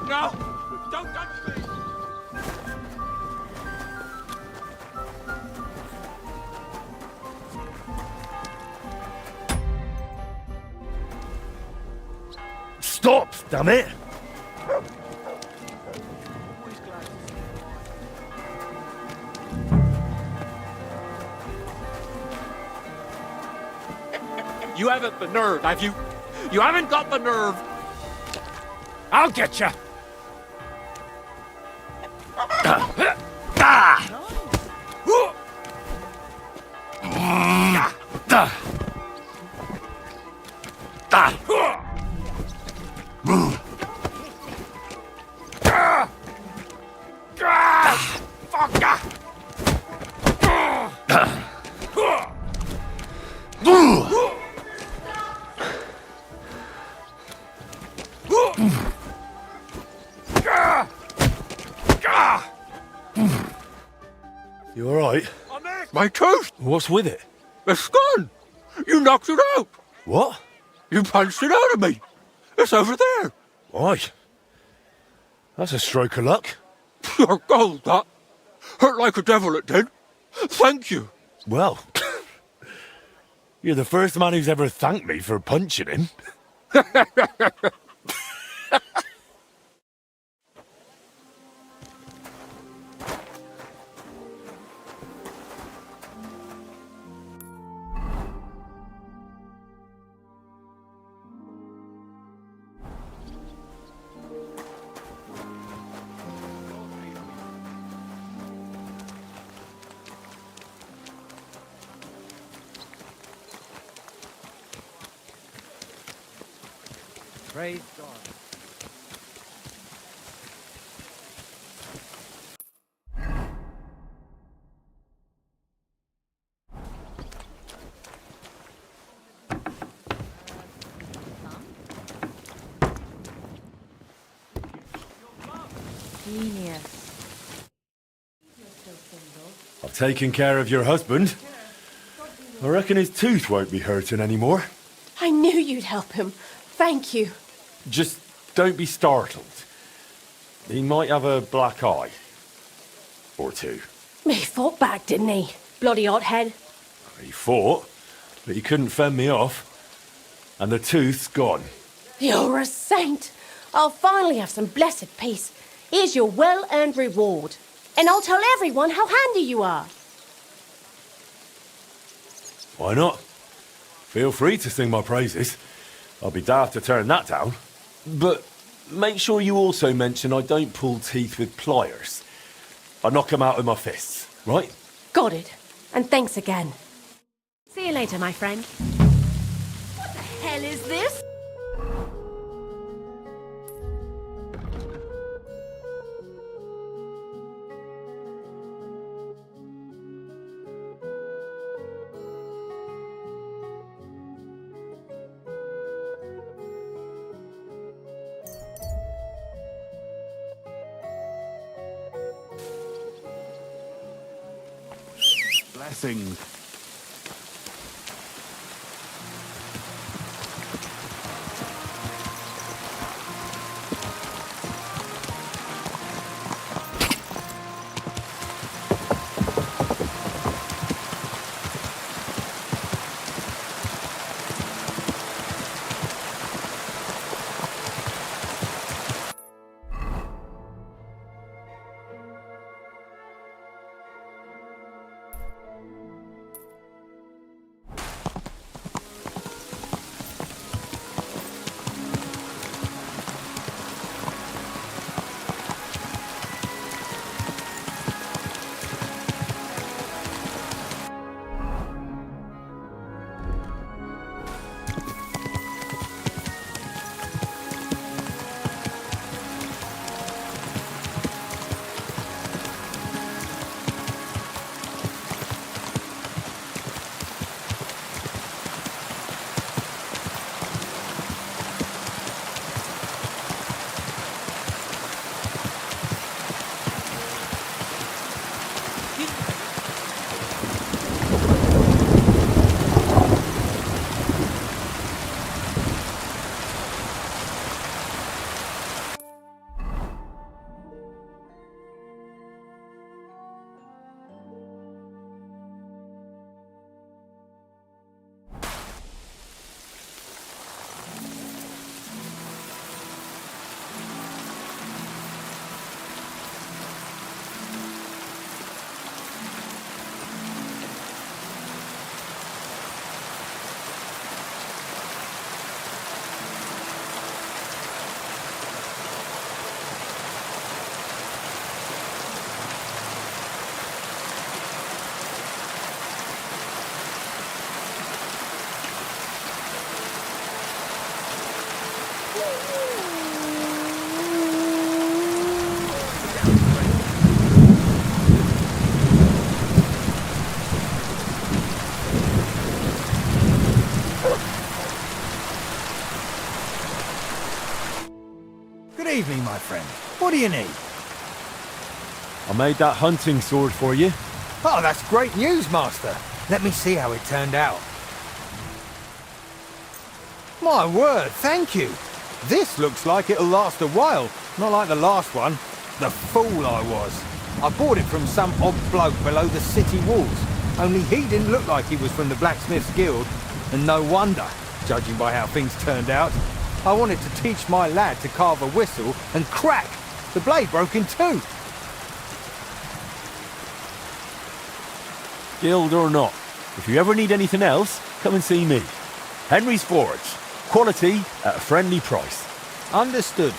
No! Don't touch me! Stop, damn it! You haven't the nerve, have you? You haven't got the nerve! I'll get you! You alright? My tooth! What's with it? It's gone! You knocked it out! What? You punched it out of me! It's over there! Why? That's a stroke of luck. Pure gold, that! Hurt like a devil it did! Thank you! Well, you're the first man who's ever thanked me for punching him. Praise God. Genius. I've taken care of your husband. I reckon his tooth won't be hurting anymore. I knew you'd help him. Thank you. Just don't be startled. He might have a black eye. Or two. He fought back, didn't he? Bloody hothead. He fought, but he couldn't fend me off. And the tooth's gone. You're a saint. I'll finally have some blessed peace. Here's your well-earned reward. And I'll tell everyone how handy you are. Why not? Feel free to sing my praises. I'll be daft to turn that down. But make sure you also mention I don't pull teeth with pliers. I knock them out with my fists, right? Got it. And thanks again. See you later, my friend. What the hell is this? Blessings. Good evening, my friend. What do you need? I made that hunting sword for you. Oh, that's great news, Master. Let me see how it turned out. My word, thank you. This looks like it'll last a while, not like the last one. The fool I was. I bought it from some odd bloke below the city walls. Only he didn't look like he was from the Blacksmith's Guild. And no wonder, judging by how things turned out. I wanted to teach my lad to carve a whistle, and crack! The blade broke in two. Guild or not, if you ever need anything else, come and see me. Henry's Forge. Quality at a friendly price. Understood.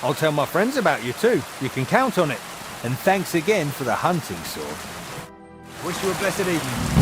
I'll tell my friends about you too. You can count on it. And thanks again for the hunting sword. Wish you a blessed evening.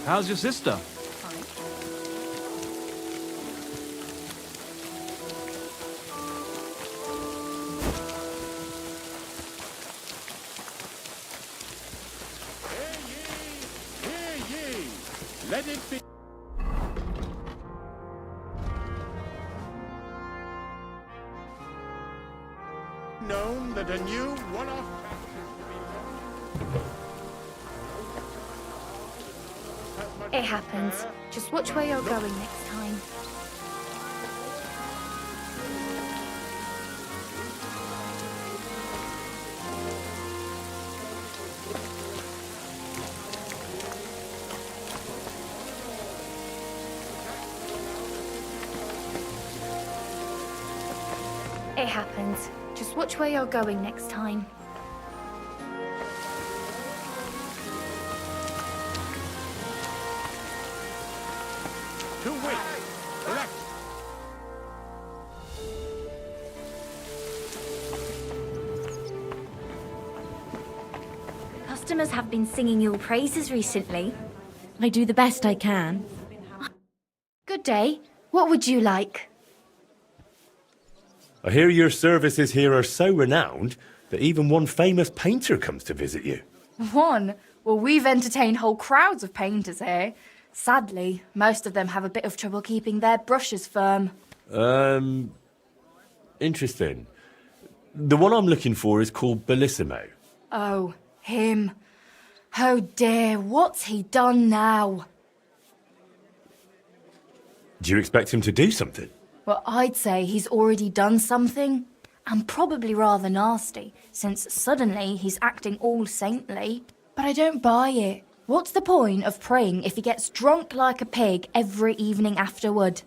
How's your sister? Hear ye! Let it be known that a new one-off It happens. Just watch where you're going next time. It happens. Just watch where you're going next time. to wait. Left. Customers have been singing your praises recently. I do the best I can. Good day. What would you like? I hear your services here are so renowned that even one famous painter comes to visit you. One? Well, we've entertained whole crowds of painters here. Sadly, most of them have a bit of trouble keeping their brushes firm. Interesting. The one I'm looking for is called Bellissimo. Oh, him. Oh dear, what's he done now? Do you expect him to do something? Well, I'd say he's already done something, and probably rather nasty, since suddenly he's acting all saintly. But I don't buy it. What's the point of praying if he gets drunk like a pig every evening afterward?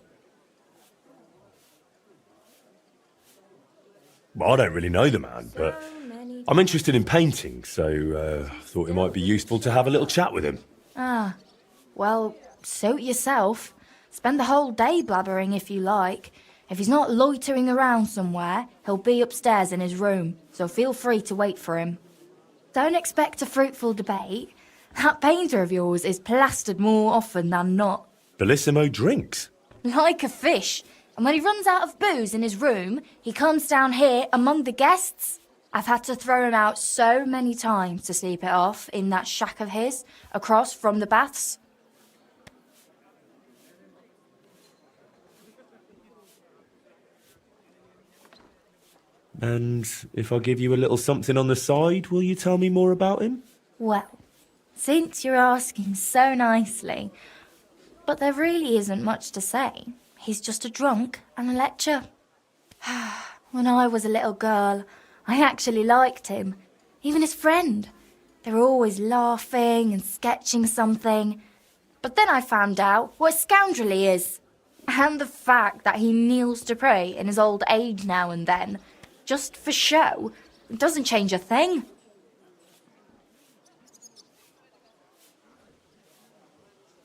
Well, I don't really know the man, but I'm interested in painting, so thought it might be useful to have a little chat with him. Ah, well, suit yourself. Spend the whole day blabbering if you like. If he's not loitering around somewhere, he'll be upstairs in his room, so feel free to wait for him. Don't expect a fruitful debate. That painter of yours is plastered more often than not. Bellissimo drinks. Like a fish. And when he runs out of booze in his room, he comes down here among the guests. I've had to throw him out so many times to sleep it off in that shack of his, across from the baths. And if I give you a little something on the side, will you tell me more about him? Well, since you're asking so nicely, but there really isn't much to say. He's just a drunk and a lecher. When I was a little girl, I actually liked him, even his friend. They were always laughing and sketching something. But then I found out what a scoundrel he is. And the fact that he kneels to pray in his old age now and then, just for show, doesn't change a thing.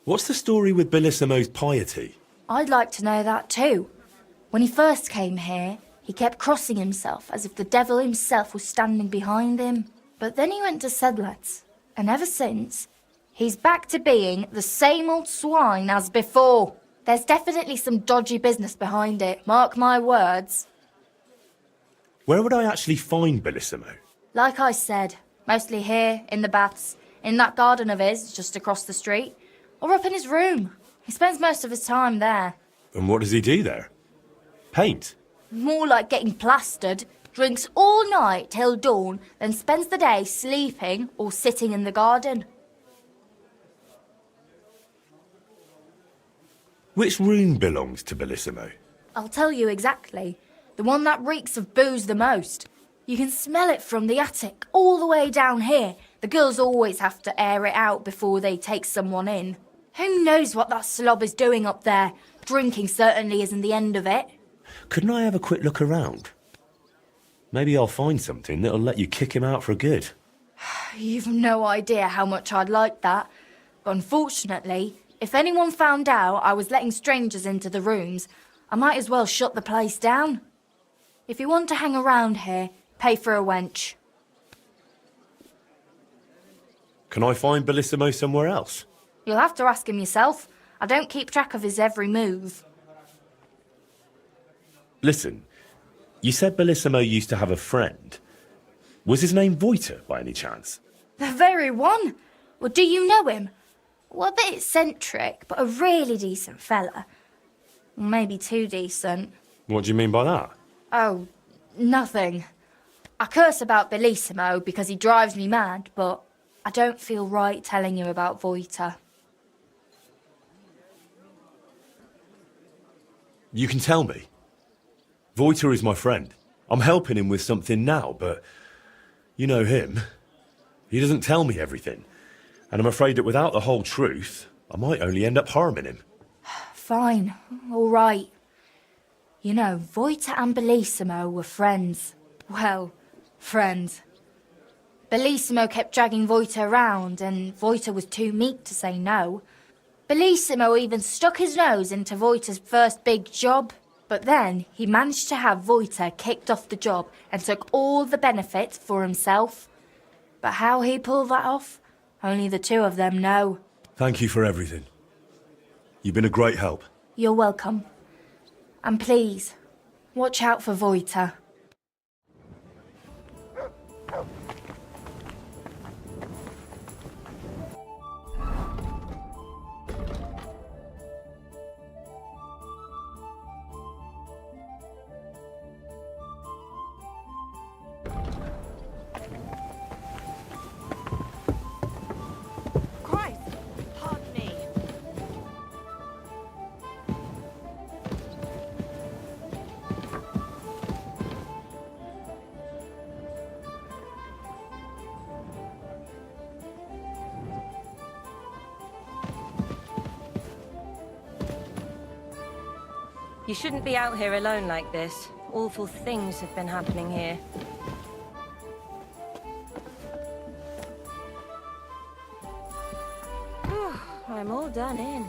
What's the story with Bellissimo's piety? I'd like to know that too. When he first came here, he kept crossing himself as if the devil himself was standing behind him. But then he went to Sedlets, and ever since, he's back to being the same old swine as before. There's definitely some dodgy business behind it, mark my words. Where would I actually find Bellissimo? Like I said, mostly here, in the baths, in that garden of his, just across the street, or up in his room. He spends most of his time there. And what does he do there? Paint? More like getting plastered. Drinks all night till dawn, then spends the day sleeping or sitting in the garden. Which room belongs to Bellissimo? I'll tell you exactly. The one that reeks of booze the most. You can smell it from the attic all the way down here. The girls always have to air it out before they take someone in. Who knows what that slob is doing up there? Drinking certainly isn't the end of it. Couldn't I have a quick look around? Maybe I'll find something that'll let you kick him out for good. You've no idea how much I'd like that. But unfortunately, if anyone found out I was letting strangers into the rooms, I might as well shut the place down. If you want to hang around here, pay for a wench. Can I find Bellissimo somewhere else? You'll have to ask him yourself. I don't keep track of his every move. Listen, you said Bellissimo used to have a friend. Was his name Voiter, by any chance? The very one. Well, do you know him? Well, a bit eccentric, but a really decent fella. Maybe too decent. What do you mean by that? Oh, nothing. I curse about Bellissimo because he drives me mad, but I don't feel right telling you about Voiter. You can tell me. Voiter is my friend. I'm helping him with something now, but you know him. He doesn't tell me everything. And I'm afraid that without the whole truth, I might only end up harming him. Fine, all right. You know, Voiter and Bellissimo were friends. Well, friends. Bellissimo kept dragging Voiter around, and Voiter was too meek to say no. Bellissimo even stuck his nose into Voiter's first big job, but then he managed to have Voiter kicked off the job and took all the benefits for himself. But how he pulled that off, only the two of them know. Thank you for everything. You've been a great help. You're welcome. And please, watch out for Voiter. Christ! Pardon me. You shouldn't be out here alone like this. Awful things have been happening here. I'm all done in.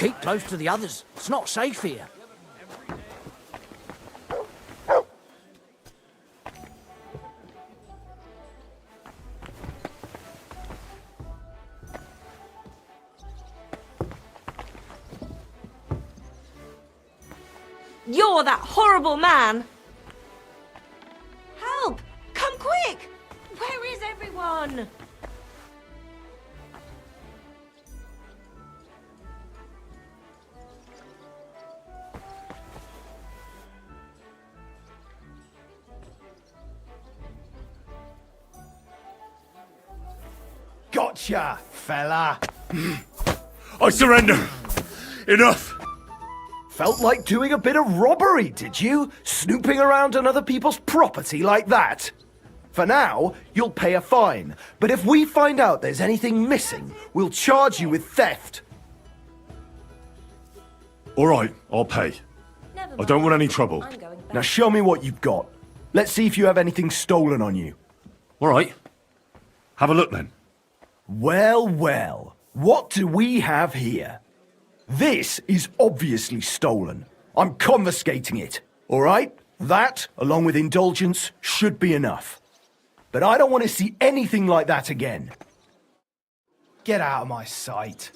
Keep close to the others. It's not safe here. You're that horrible man! Help! Come quick! Where is everyone? Gotcha, fella. I surrender. Enough. Felt like doing a bit of robbery, did you? Snooping around on other people's property like that? For now, you'll pay a fine. But if we find out there's anything missing, we'll charge you with theft. All right, I'll pay. I don't want any trouble. Now show me what you've got. Let's see if you have anything stolen on you. All right. Have a look then. Well, well. What do we have here? This is obviously stolen. I'm confiscating it, all right? That, along with indulgence, should be enough. But I don't want to see anything like that again. Get out of my sight.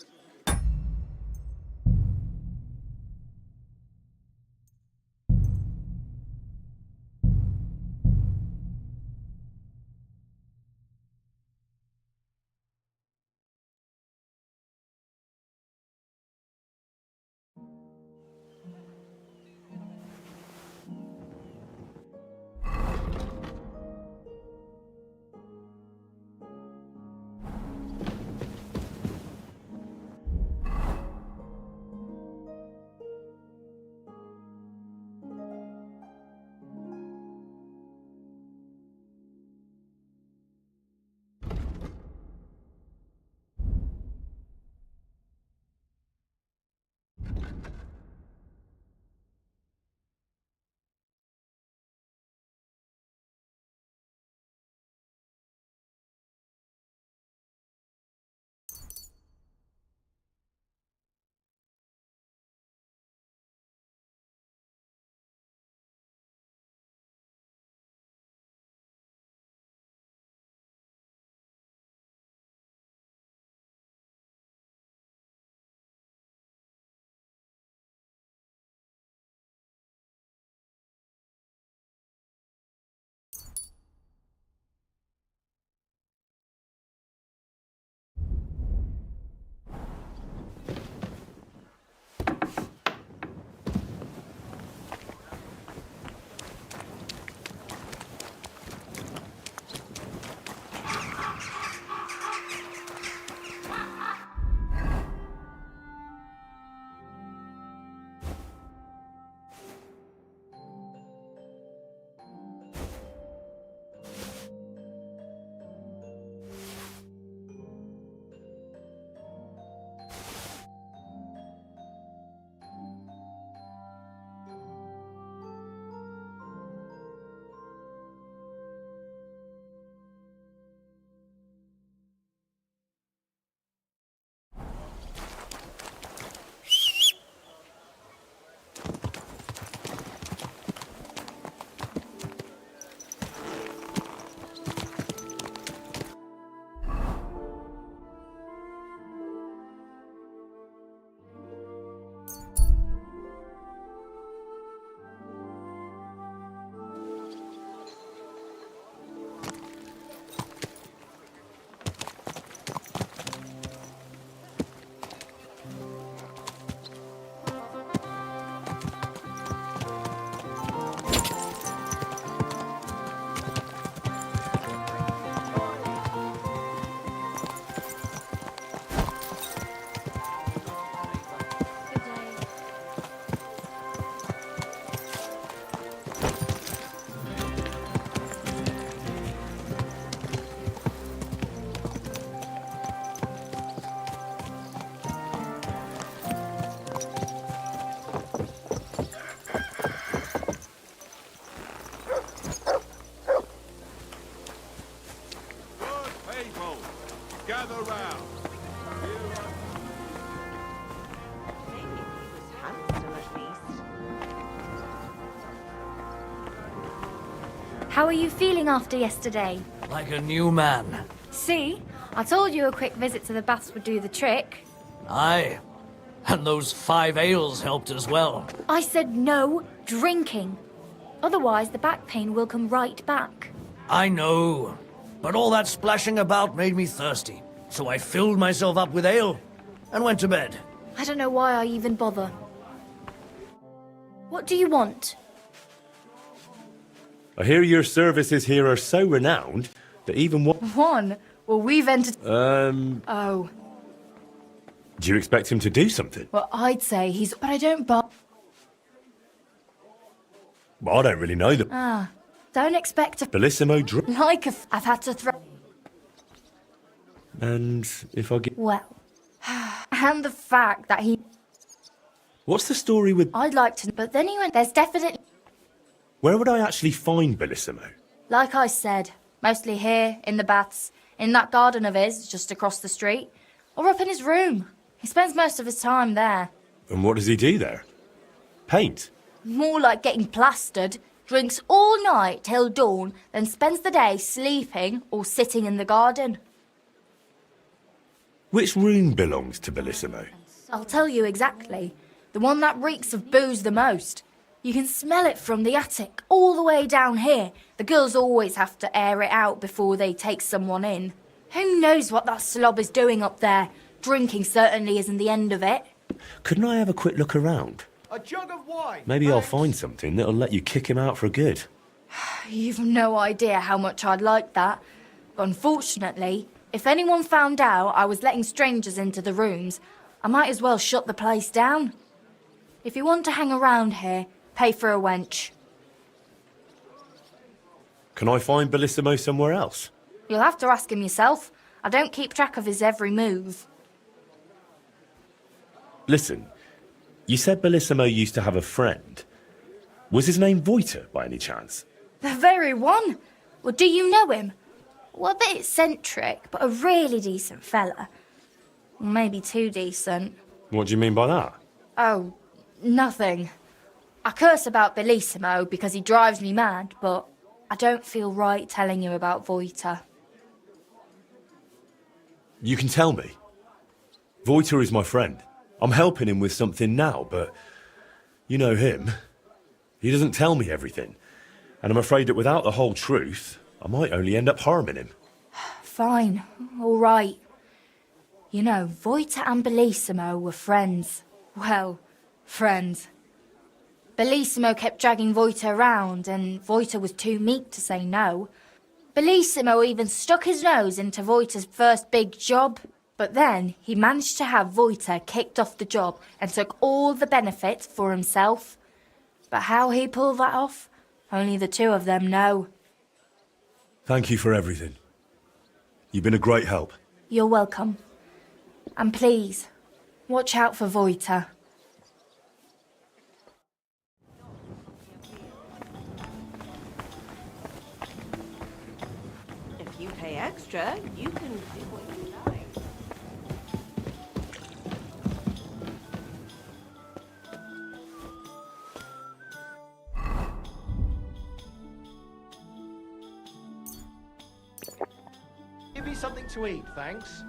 How are you feeling after yesterday? Like a new man. See? I told you a quick visit to the baths would do the trick. Aye. And those 5 ales helped as well. I said no drinking. Otherwise, the back pain will come right back. I know. But all that splashing about made me thirsty. So I filled myself up with ale and went to bed. I don't know why I even bother. What do you want? I hear your services here are so renowned that even what... One? Well, we've entered... Oh. Do you expect him to do something? Well, I'd say he's... But I don't Well, I don't really know the... Don't expect a... Bellissimo Like I've had to throw... And if I get... Well... And the fact that he... What's the story with... I'd like to... But then he went... There's definitely... Where would I actually find Bellissimo? Like I said, mostly here, in the baths, in that garden of his, just across the street, or up in his room. He spends most of his time there. And what does he do there? Paint? More like getting plastered, drinks all night till dawn, then spends the day sleeping or sitting in the garden. Which room belongs to Bellissimo? I'll tell you exactly. The one that reeks of booze the most. You can smell it from the attic, all the way down here. The girls always have to air it out before they take someone in. Who knows what that slob is doing up there? Drinking certainly isn't the end of it. Couldn't I have a quick look around? A jug of wine. Maybe I'll find something that'll let you kick him out for good. You've no idea how much I'd like that. But unfortunately, if anyone found out I was letting strangers into the rooms, I might as well shut the place down. If you want to hang around here, pay for a wench. Can I find Bellissimo somewhere else? You'll have to ask him yourself. I don't keep track of his every move. Listen, you said Bellissimo used to have a friend. Was his name Voiter, by any chance? The very one. Well, do you know him? Well, a bit eccentric, but a really decent fella. Maybe too decent. What do you mean by that? Oh, nothing. I curse about Bellissimo because he drives me mad, but I don't feel right telling you about Voiter. You can tell me. Voiter is my friend. I'm helping him with something now, but you know him. He doesn't tell me everything. And I'm afraid that without the whole truth, I might only end up harming him. Fine, all right. You know, Voiter and Bellissimo were friends. Well, friends. Bellissimo kept dragging Voiter around, and Voiter was too meek to say no. Bellissimo even stuck his nose into Voiter's first big job, but then he managed to have Voiter kicked off the job and took all the benefits for himself. But how he pulled that off, only the two of them know. Thank you for everything. You've been a great help. You're welcome. And please, watch out for Voiter. If you pay extra, you can do what you like. Give me something to eat, thanks.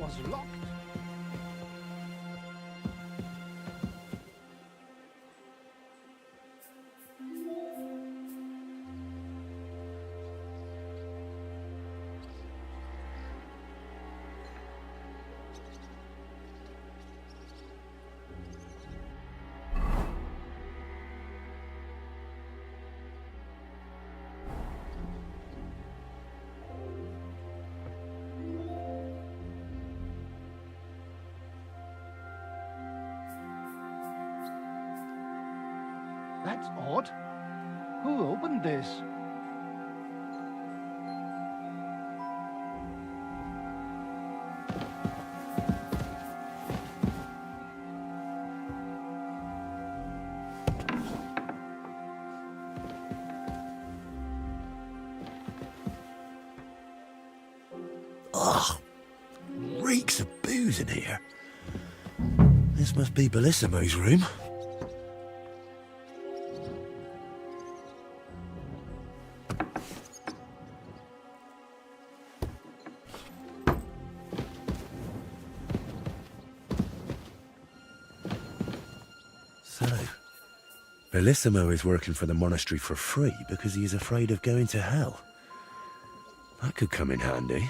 was locked. That's odd. Who opened this? Ugh, reeks of booze in here. This must be Bellissimo's room. So, Bellissimo is working for the monastery for free because he is afraid of going to hell. That could come in handy.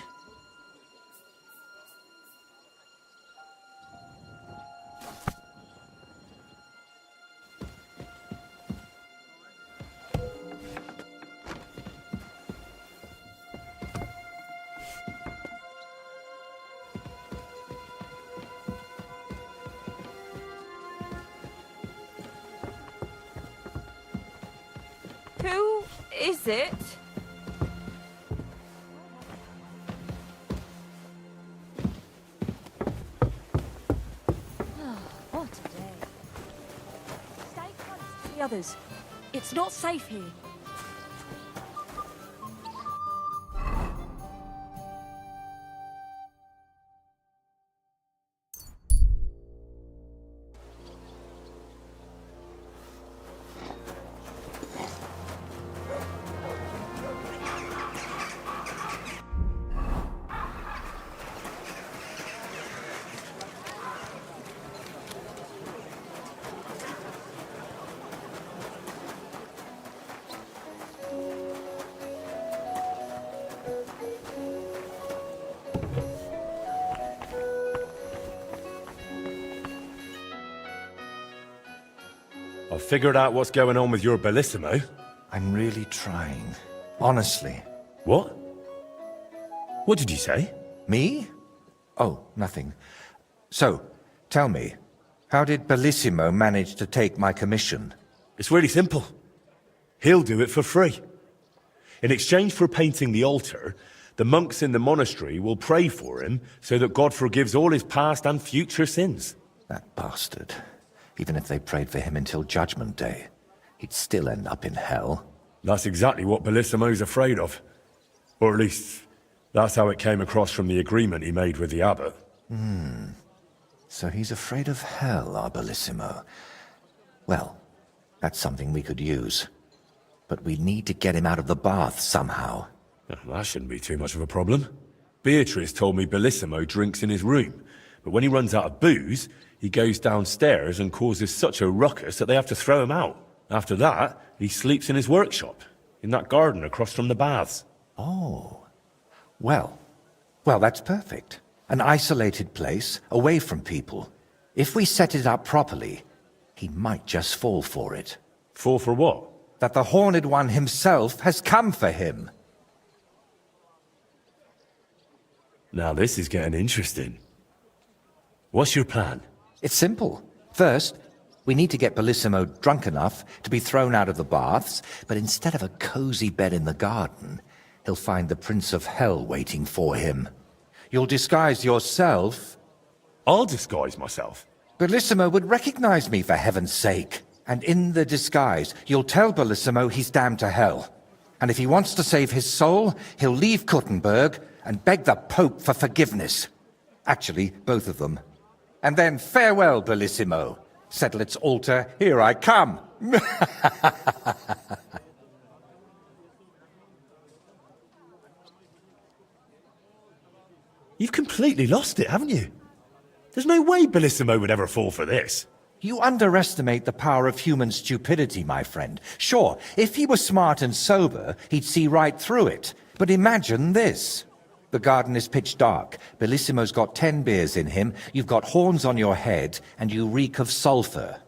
Who is it? Oh, what a day. Stay close to the others. It's not safe here. I've figured out what's going on with your Bellissimo. I'm really trying. Honestly. What? What did you say? Me? Oh, nothing. So, tell me, how did Bellissimo manage to take my commission? It's really simple. He'll do it for free. In exchange for painting the altar, the monks in the monastery will pray for him so that God forgives all his past and future sins. That bastard. Even if they prayed for him until Judgment Day, he'd still end up in hell. That's exactly what Bellissimo's afraid of. Or at least, that's how it came across from the agreement he made with the abbot. So he's afraid of hell, our Bellissimo. Well, that's something we could use. But we need to get him out of the bath somehow. That shouldn't be too much of a problem. Beatrice told me Bellissimo drinks in his room, but when he runs out of booze, he goes downstairs and causes such a ruckus that they have to throw him out. After that, he sleeps in his workshop, in that garden across from the baths. Oh. Well, that's perfect. An isolated place, away from people. If we set it up properly, he might just fall for it. Fall for what? That the Horned One himself has come for him. Now this is getting interesting. What's your plan? It's simple. First, we need to get Bellissimo drunk enough to be thrown out of the baths, but instead of a cozy bed in the garden, he'll find the Prince of Hell waiting for him. You'll disguise yourself. I'll disguise myself. Bellissimo would recognize me, for heaven's sake. And in the disguise, you'll tell Bellissimo he's damned to hell. And if he wants to save his soul, he'll leave Kuttenberg and beg the Pope for forgiveness. Actually, both of them. And then farewell, Bellissimo. Settle its altar, here I come. You've completely lost it, haven't you? There's no way Bellissimo would ever fall for this. You underestimate the power of human stupidity, my friend. Sure, if he were smart and sober, he'd see right through it. But imagine this. The garden is pitch dark. Bellissimo's got 10 beers in him, you've got horns on your head, and you reek of sulphur.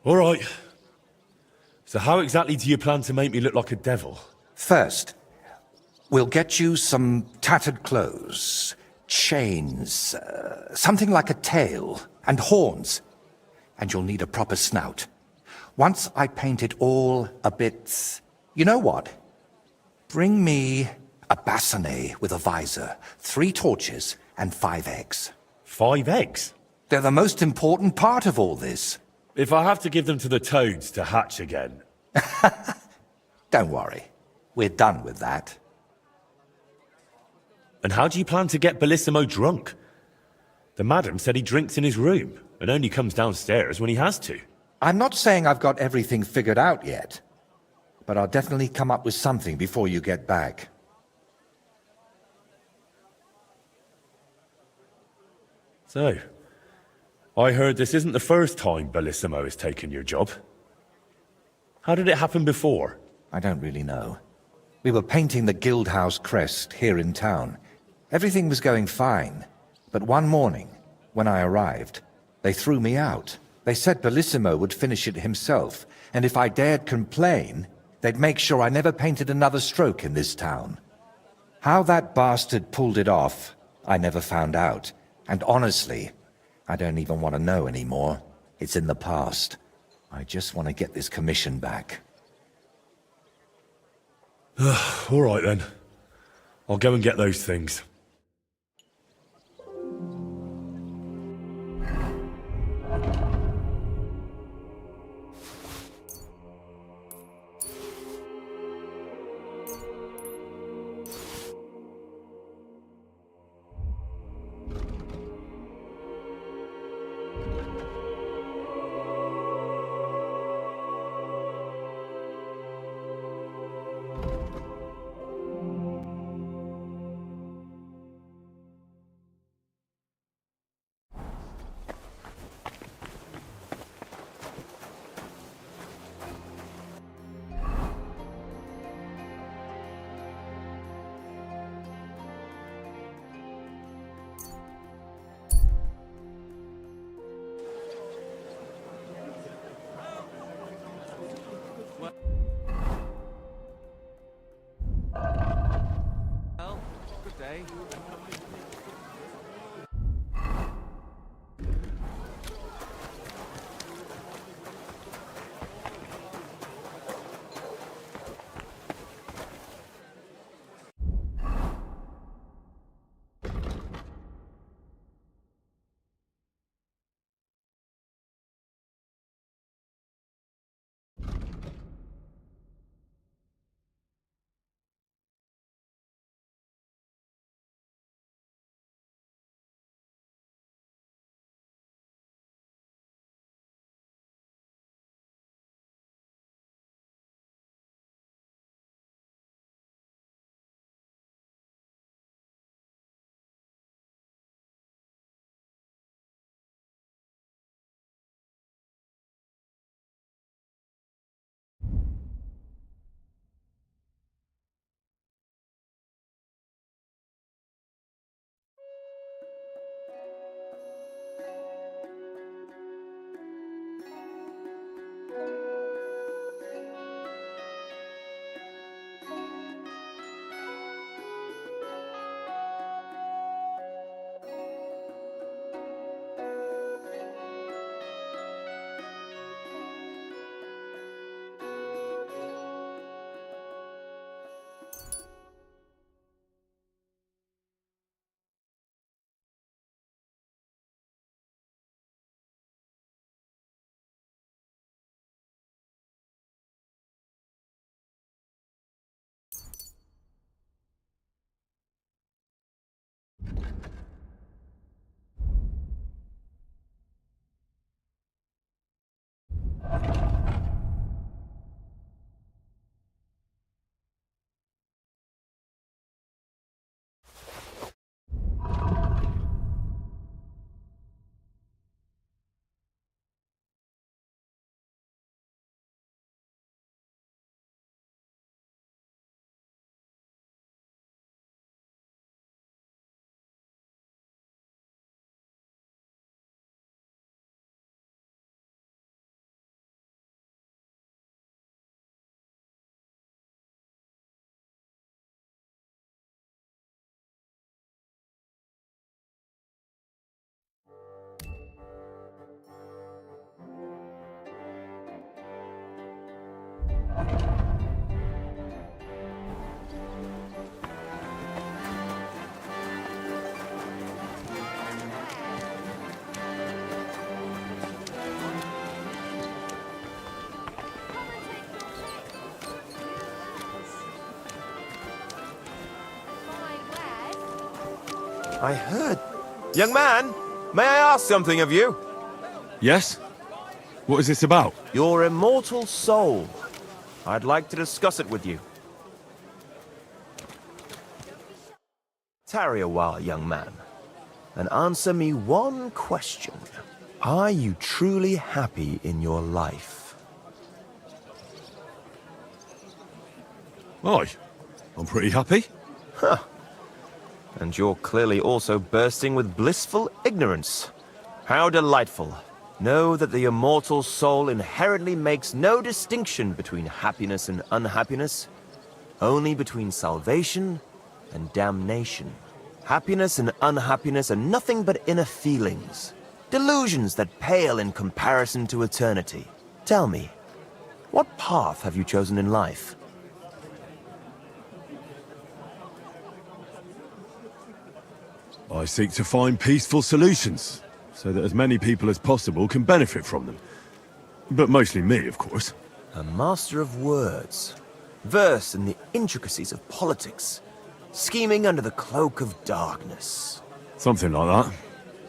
All right. So how exactly do you plan to make me look like a devil? First, we'll get you some tattered clothes, chains, something like a tail, and horns. And you'll need a proper snout. Once I paint it all a bit... You know what? Bring me a bassinet with a visor, 3 torches, and 5 eggs. 5 eggs? They're the most important part of all this. If I have to give them to the toads to hatch again... Don't worry. We're done with that. And how do you plan to get Bellissimo drunk? The madam said he drinks in his room, and only comes downstairs when he has to. I'm not saying I've got everything figured out yet, but I'll definitely come up with something before you get back. So, I heard this isn't the first time Bellissimo has taken your job. How did it happen before? I don't really know. We were painting the Guildhouse crest here in town. Everything was going fine, but one morning, when I arrived, they threw me out. They said Bellissimo would finish it himself, and if I dared complain, they'd make sure I never painted another stroke in this town. How that bastard pulled it off, I never found out. And honestly, I don't even want to know anymore. It's in the past. I just want to get this commission back. All right then. I'll go and get those things. I heard... Young man, may I ask something of you? Yes? What is this about? Your immortal soul. I'd like to discuss it with you. Tarry a while, young man, and answer me one question. Are you truly happy in your life? Aye. I'm pretty happy. Huh. And you're clearly also bursting with blissful ignorance. How delightful. Know that the immortal soul inherently makes no distinction between happiness and unhappiness, only between salvation and damnation. Happiness and unhappiness are nothing but inner feelings, delusions that pale in comparison to eternity. Tell me, what path have you chosen in life? I seek to find peaceful solutions, so that as many people as possible can benefit from them. But mostly me, of course. A master of words, versed in the intricacies of politics, scheming under the cloak of darkness. Something like that.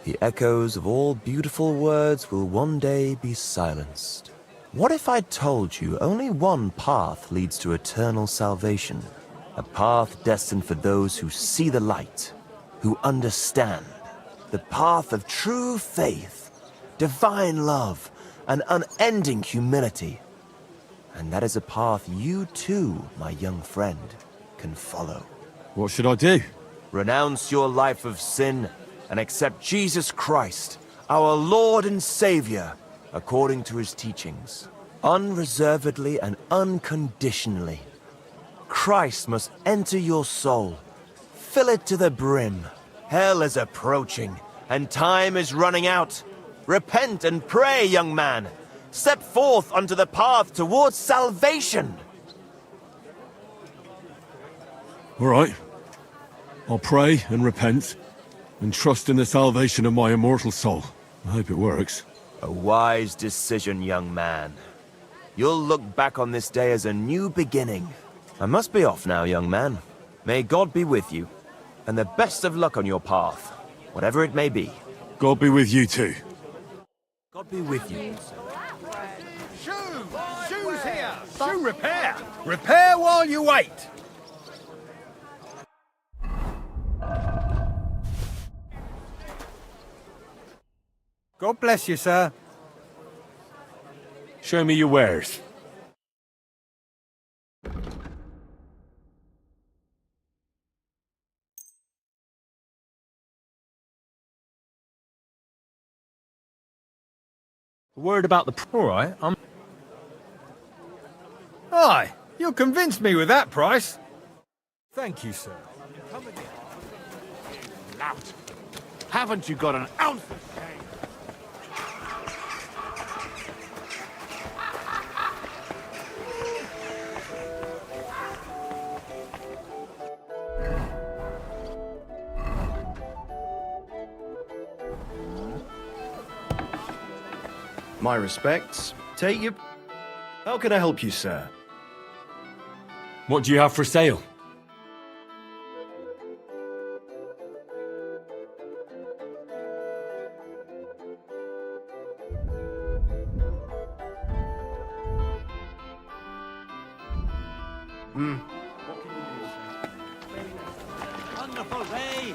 The echoes of all beautiful words will one day be silenced. What if I told you only one path leads to eternal salvation? A path destined for those who see the light, who understand. The path of true faith, divine love, and unending humility. And that is a path you too, my young friend, can follow. What should I do? Renounce your life of sin and accept Jesus Christ, our Lord and Savior, according to his teachings. Unreservedly and unconditionally. Christ must enter your soul. Fill it to the brim. Hell is approaching, and time is running out. Repent and pray, young man. Step forth onto the path towards salvation. All right. I'll pray and repent, and trust in the salvation of my immortal soul. I hope it works. A wise decision, young man. You'll look back on this day as a new beginning. I must be off now, young man. May God be with you, and the best of luck on your path, whatever it may be. God be with you too. God be with you. Shoes here! Shoe repair! Repair while you wait! God bless you, sir. Show me your wares. A word about the... All right, Aye, you convinced me with that price. Thank you, sir. Lout. Haven't you got an ounce of shame? My respects. Take your... How can I help you, sir? What do you have for sale? Wonderful day!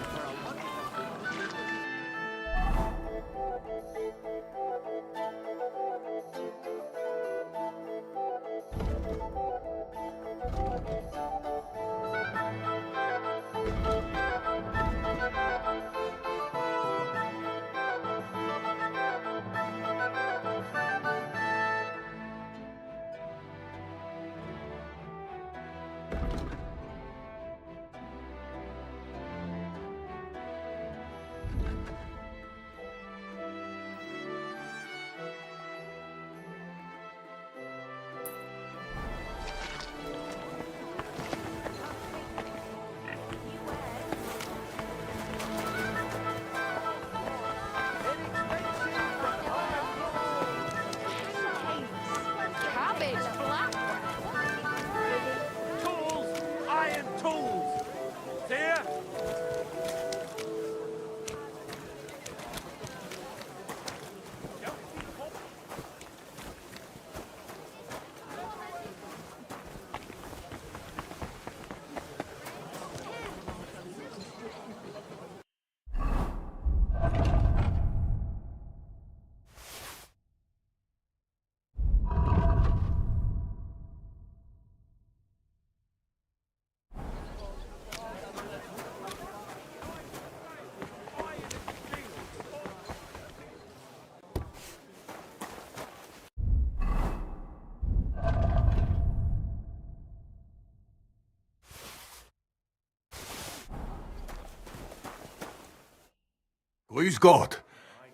Grüß Gott.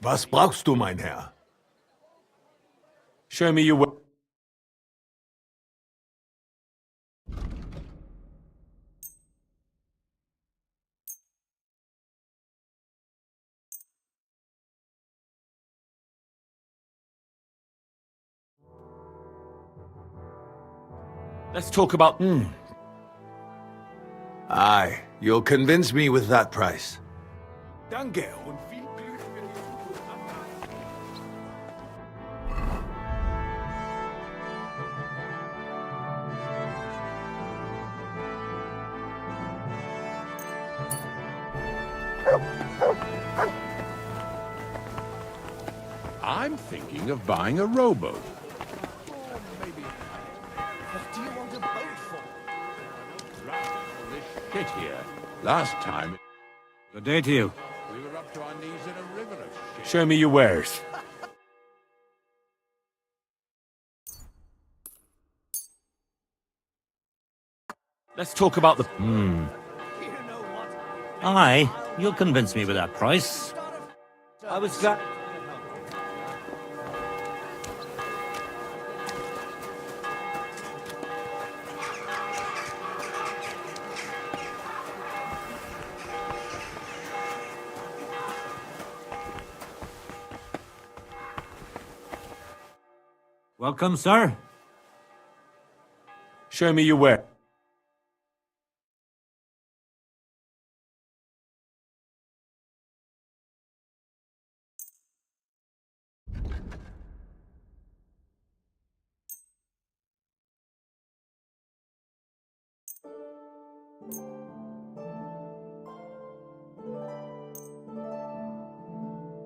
Was brauchst du, mein Herr? Show me your way. Let's talk about... Aye, you'll convince me with that price. Danke und viel Glück für die I'm thinking of buying a rowboat. What do you want a boat for? Get here. Last time, Good day to you. we were up to our knees in a river of shit. Show me your wares. Let's talk about the... Aye, you'll convince me with that price. I was glad... Welcome, sir. Show me your ware.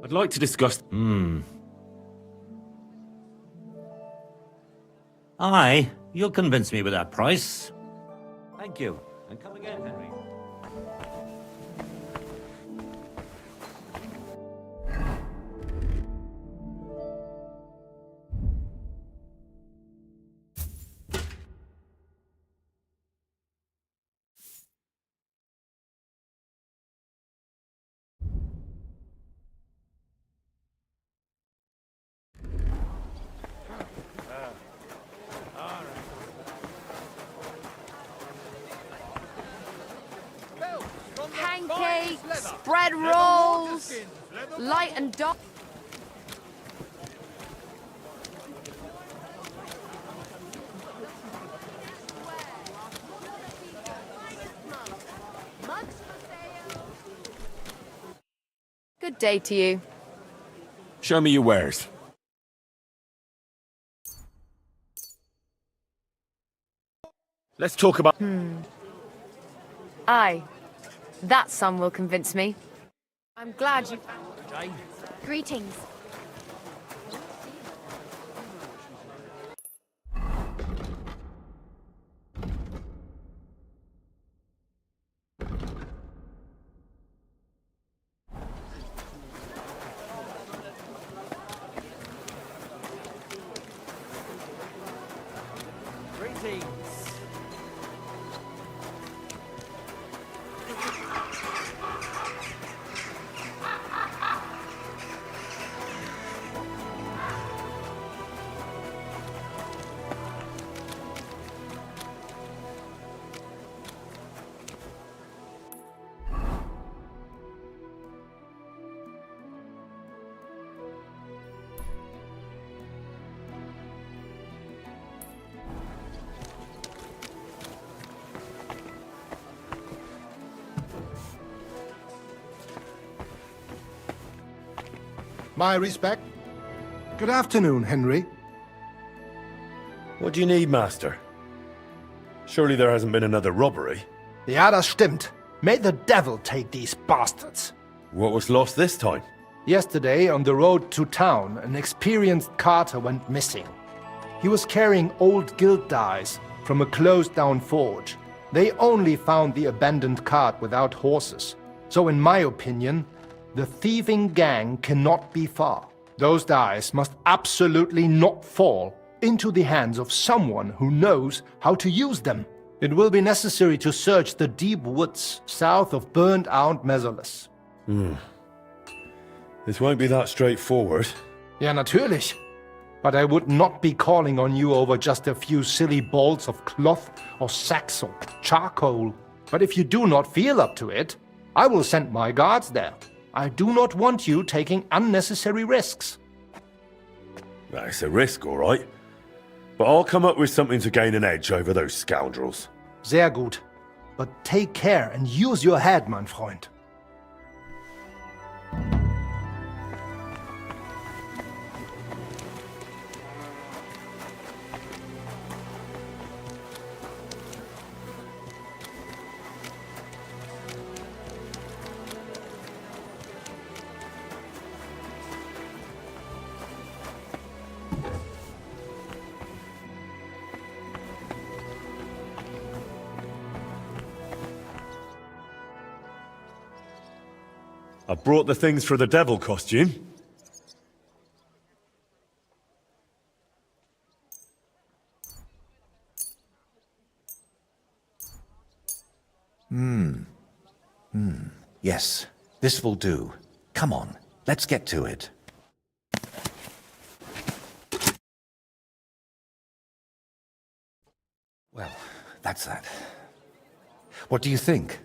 I'd like to discuss... Aye, you'll convince me with that price. Thank you. And come again, Henry. Pancakes, spread rolls, light and dark. Good day to you. Show me your wares. Let's talk about... Aye, that sum will convince me. I'm glad you... Greetings. Greetings. My respect. Good afternoon, Henry. What do you need, Master? Surely there hasn't been another robbery? Ja, das stimmt. May the devil take these bastards. What was lost this time? Yesterday, on the road to town, an experienced carter went missing. He was carrying old guild dice from a closed-down forge. They only found the abandoned cart without horses. So in my opinion, the thieving gang cannot be far. Those dice must absolutely not fall into the hands of someone who knows how to use them. It will be necessary to search the deep woods south of burned-out Mesolis. This won't be that straightforward. Ja, natürlich. But I would not be calling on you over just a few silly balls of cloth or sacks or charcoal. But if you do not feel up to it, I will send my guards there. I do not want you taking unnecessary risks. Well, it's a risk, all right. But I'll come up with something to gain an edge over those scoundrels. Sehr gut. But take care and use your head, mein Freund. I brought the things for the devil costume. Yes, this will do. Come on, let's get to it. Well, that's that. What do you think?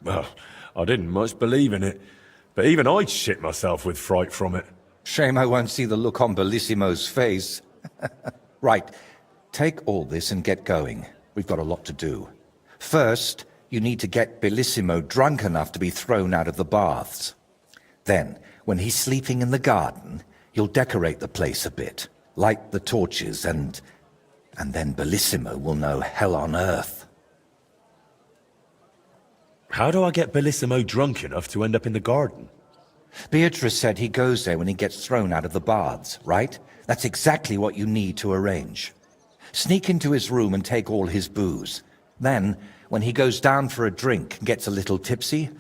Well, I didn't much believe in it, but even I'd shit myself with fright from it. Shame I won't see the look on Bellissimo's face. Right, take all this and get going. We've got a lot to do. First, you need to get Bellissimo drunk enough to be thrown out of the baths. Then, when he's sleeping in the garden, you'll decorate the place a bit, light the torches, and then Bellissimo will know hell on earth. How do I get Bellissimo drunk enough to end up in the garden? Beatrice said he goes there when he gets thrown out of the baths, right? That's exactly what you need to arrange. Sneak into his room and take all his booze. Then, when he goes down for a drink and gets a little tipsy,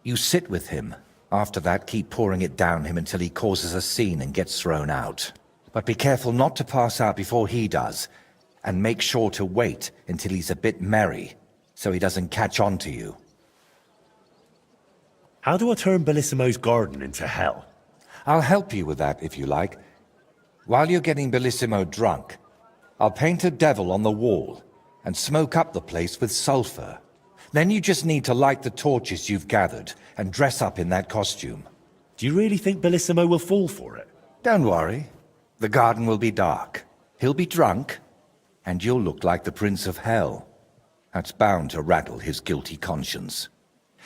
you sit with him. After that, keep pouring it down him until he causes a scene and gets thrown out. But be careful not to pass out before he does, and make sure to wait until he's a bit merry, so he doesn't catch on to you. How do I turn Bellissimo's garden into hell? I'll help you with that, if you like. While you're getting Bellissimo drunk, I'll paint a devil on the wall and smoke up the place with sulfur. Then you just need to light the torches you've gathered and dress up in that costume. Do you really think Bellissimo will fall for it? Don't worry. The garden will be dark. He'll be drunk, and you'll look like the Prince of Hell. That's bound to rattle his guilty conscience.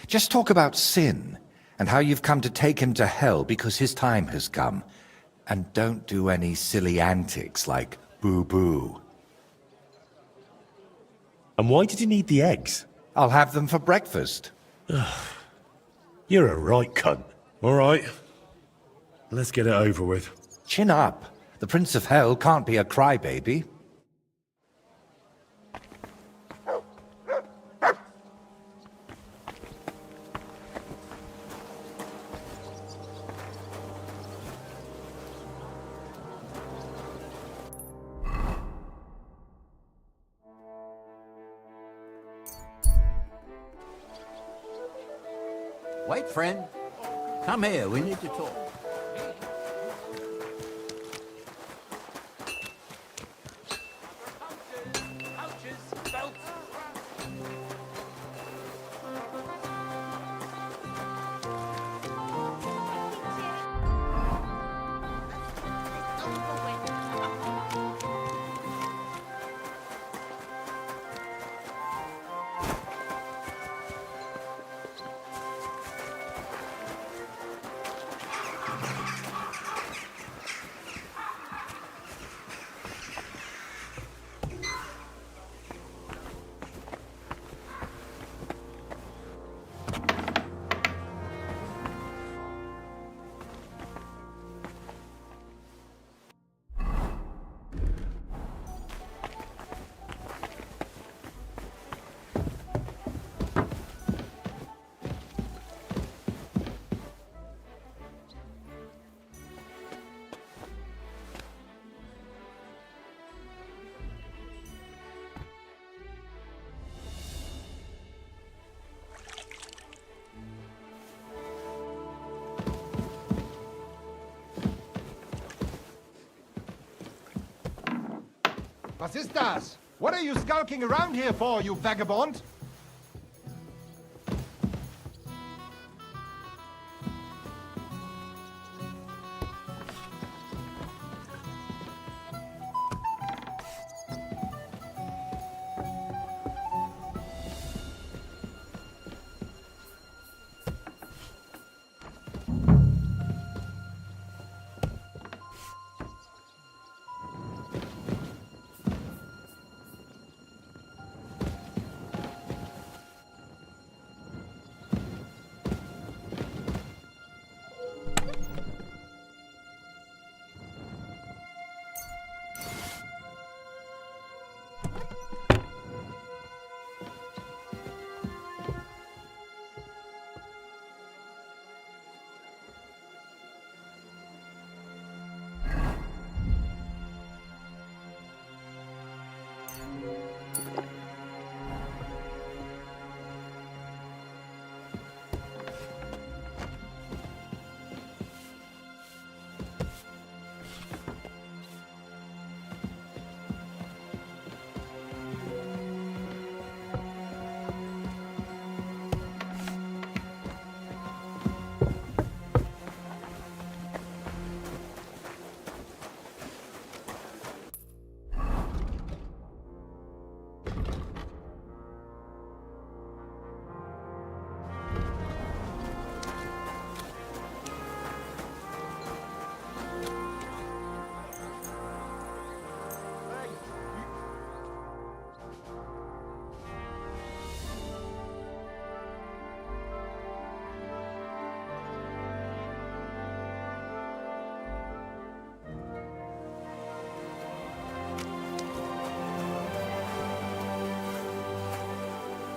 Just talk about sin, and how you've come to take him to hell because his time has come. And don't do any silly antics like boo-boo. And why did you need the eggs? I'll have them for breakfast. You're a right cunt. All right. Let's get it over with. Chin up. The Prince of Hell can't be a crybaby. Wait, friend. Come here, we need to talk. Was ist das? What are you skulking around here for, you vagabond?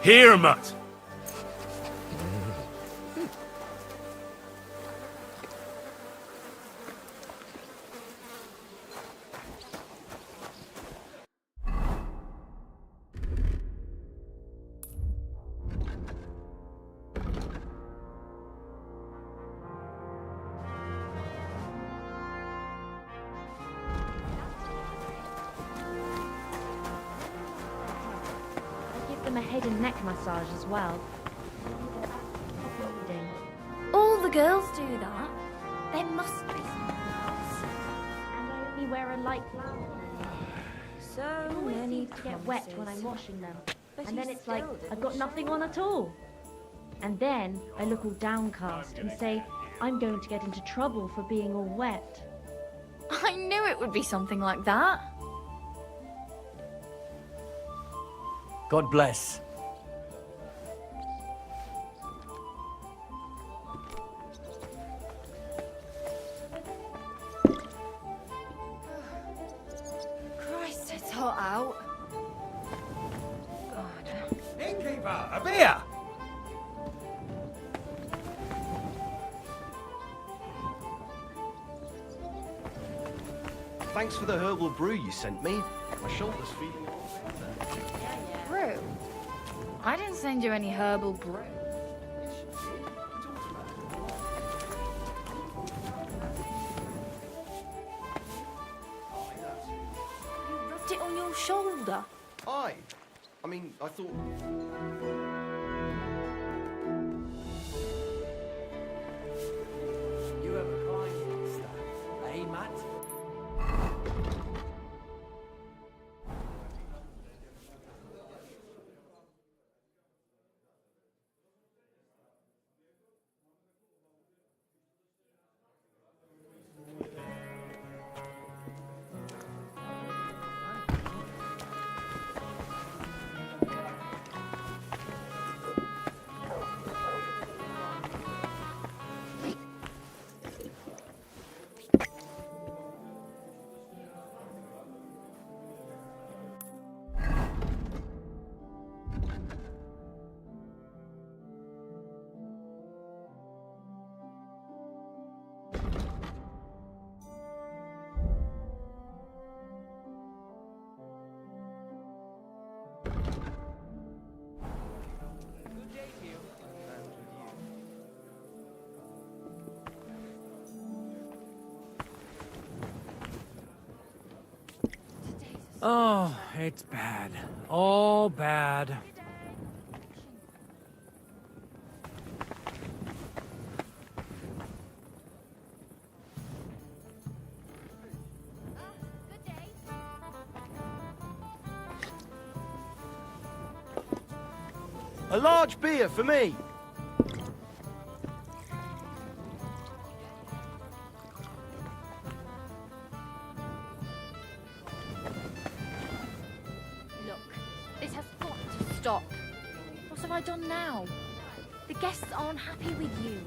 Here, Mutt! Give them a head and neck massage as well. All the girls do that. There must be something else. And I only wear a light blouse. So many to get wet when I'm washing them. And then it's like I've got nothing on at all. And then I look all downcast and say, I'm going to get into trouble for being all wet. I knew it would be something like that. God bless. Christ, it's hot out. God. Innkeeper, a beer! Thanks for the herbal brew you sent me. My shoulder's feeling a lot better. Brew? I didn't send you any herbal brew. You rubbed it on your shoulder. Aye. I mean, I thought... You have a kind monster, eh, Matt? Oh, it's bad. All bad. A large beer for me. Look, this has got to stop. What have I done now? The guests aren't happy with you.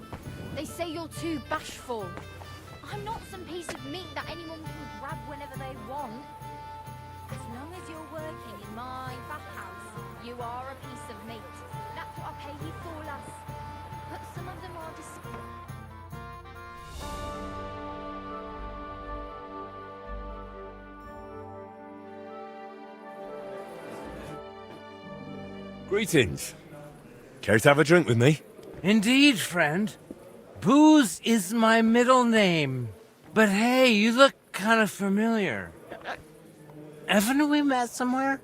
They say you're too bashful. I'm not some piece of meat that anyone can grab whenever they want. As long as you're working in my bathhouse, you are a piece of meat. That's what I pay you for, lass. But some of them are Greetings. Care to have a drink with me? Indeed, friend. Booze is my middle name. But hey, you look kind of familiar. Haven't we met somewhere?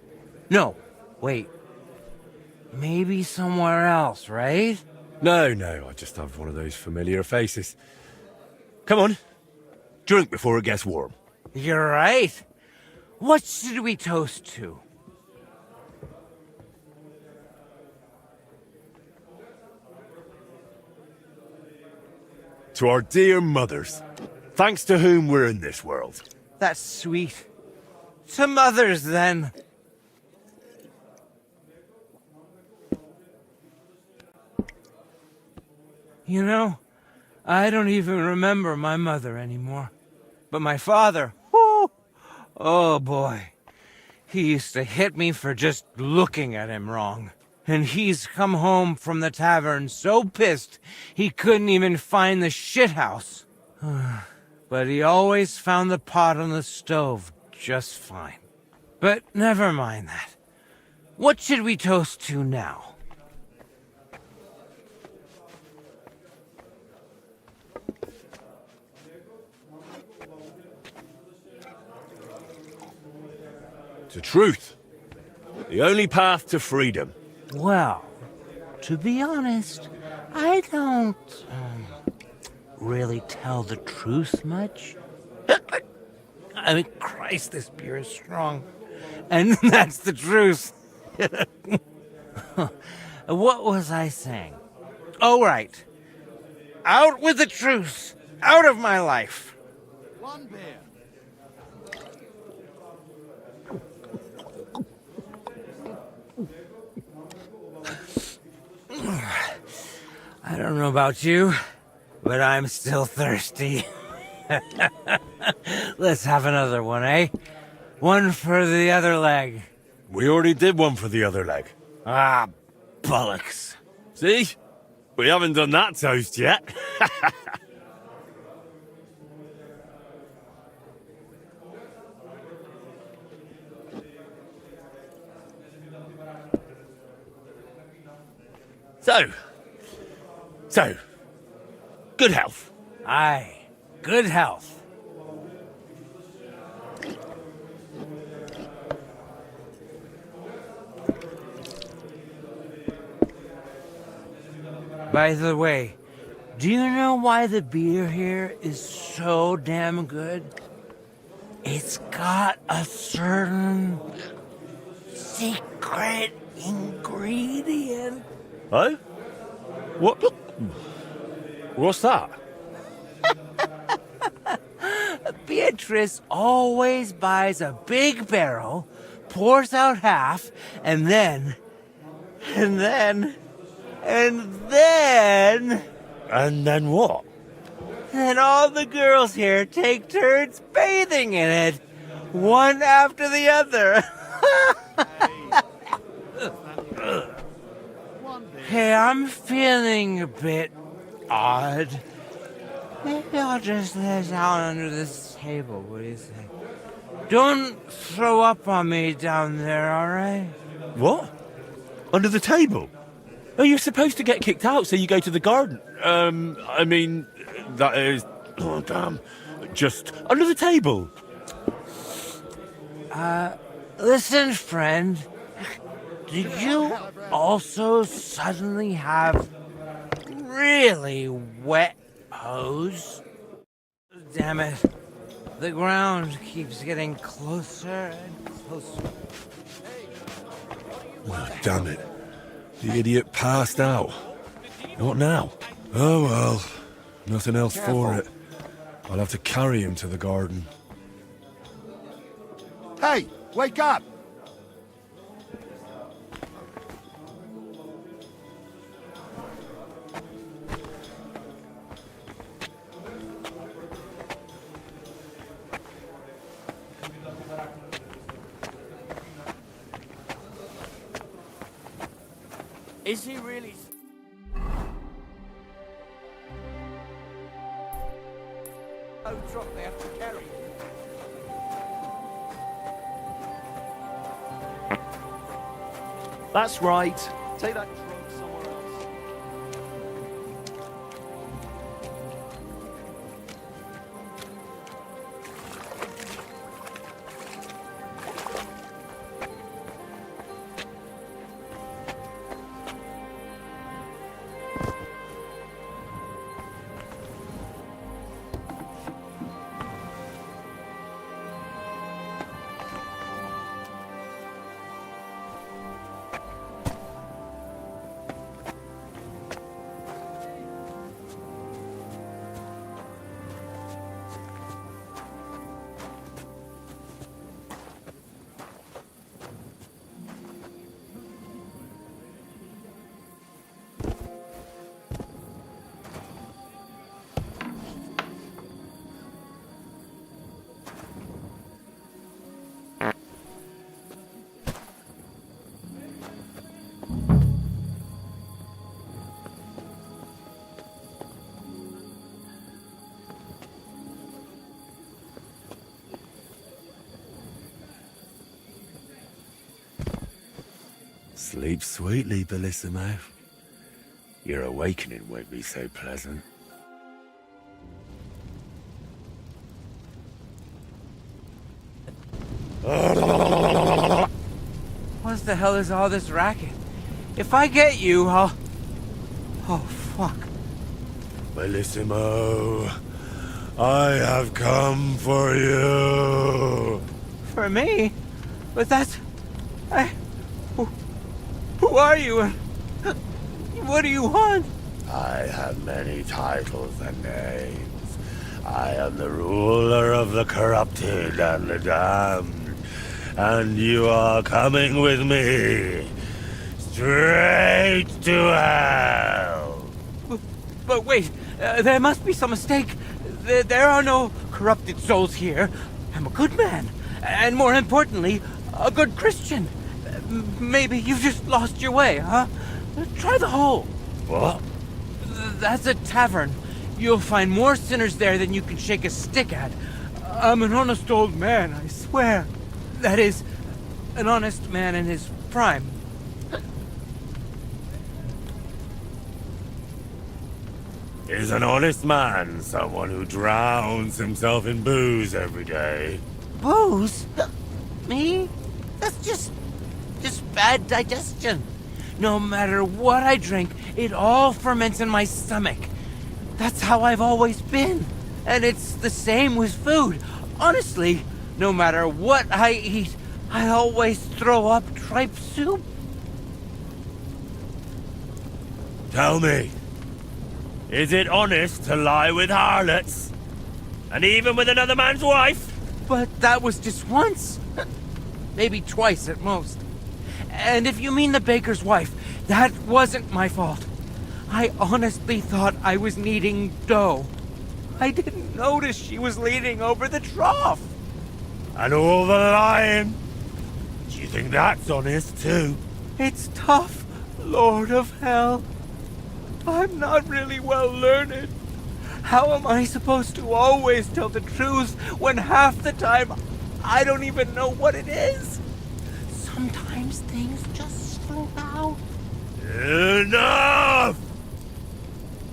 No, wait. Maybe somewhere else, right? No, I just have one of those familiar faces. Come on. Drink before it gets warm. You're right. What should we toast to? To our dear mothers, thanks to whom we're in this world. That's sweet. To mothers, then. You know, I don't even remember my mother anymore. But my father, whoo, oh boy. He used to hit me for just looking at him wrong. And he's come home from the tavern so pissed he couldn't even find the shithouse. But he always found the pot on the stove just fine. But never mind that. What should we toast to now? To truth. The only path to freedom. Well, to be honest, I don't really tell the truth much. I mean, Christ, this beer is strong. And that's the truth. What was I saying? Oh, right. Out with the truth. Out of my life. One beer. I don't know about you, but I'm still thirsty. Let's have another one, eh? One for the other leg. We already did one for the other leg. Ah, bollocks. See? We haven't done that toast yet. So, good health. Aye, good health. By the way, do you know why the beer here is so damn good? It's got a certain secret ingredient. Oh? What? What's that? Beatrice always buys a big barrel, pours out half, and then... And then what? Then all the girls here take turns bathing in it, one after the other. Hey, I'm feeling a bit odd. Maybe I'll just lay down under this table, what do you think? Don't throw up on me down there, alright? What? Under the table? Oh, you're supposed to get kicked out, so you go to the garden. I mean, that is... Oh, damn. Just under the table. Listen, friend. Did you also suddenly have really wet hose? Damn it. The ground keeps getting closer and closer. Oh, damn it. The idiot passed out. What now? Oh well, nothing else for it. I'll have to carry him to the garden. Hey, wake up! Is he really... No drop they have to carry. That's right. Take that drunk somewhere else. Sleep sweetly, Bellissimo. Your awakening won't be so pleasant. What the hell is all this racket? If I get you, I'll... Oh, fuck. Bellissimo, I have come for you. For me? But that's... Who are you? What do you want? I have many titles and names. I am the ruler of the corrupted and the damned. And you are coming with me. Straight to hell. But wait, there must be some mistake. There are no corrupted souls here. I'm a good man. And more importantly, a good Christian. Maybe you've just lost your way, huh? Try the hole. What? That's a tavern. You'll find more sinners there than you can shake a stick at. I'm an honest old man, I swear. That is, an honest man in his prime. Is an honest man someone who drowns himself in booze every day? Booze? Me? That's just bad digestion. No matter what I drink, it all ferments in my stomach. That's how I've always been. And it's the same with food. Honestly, no matter what I eat, I always throw up tripe soup. Tell me, is it honest to lie with harlots? And even with another man's wife? But that was just once. Maybe twice at most. And if you mean the baker's wife, that wasn't my fault. I honestly thought I was kneading dough. I didn't notice she was leaning over the trough. And all the lying? Do you think that's honest too? It's tough, Lord of Hell. I'm not really well learned. How am I supposed to always tell the truth when half the time I don't even know what it is? Sometimes things just slip out. Enough!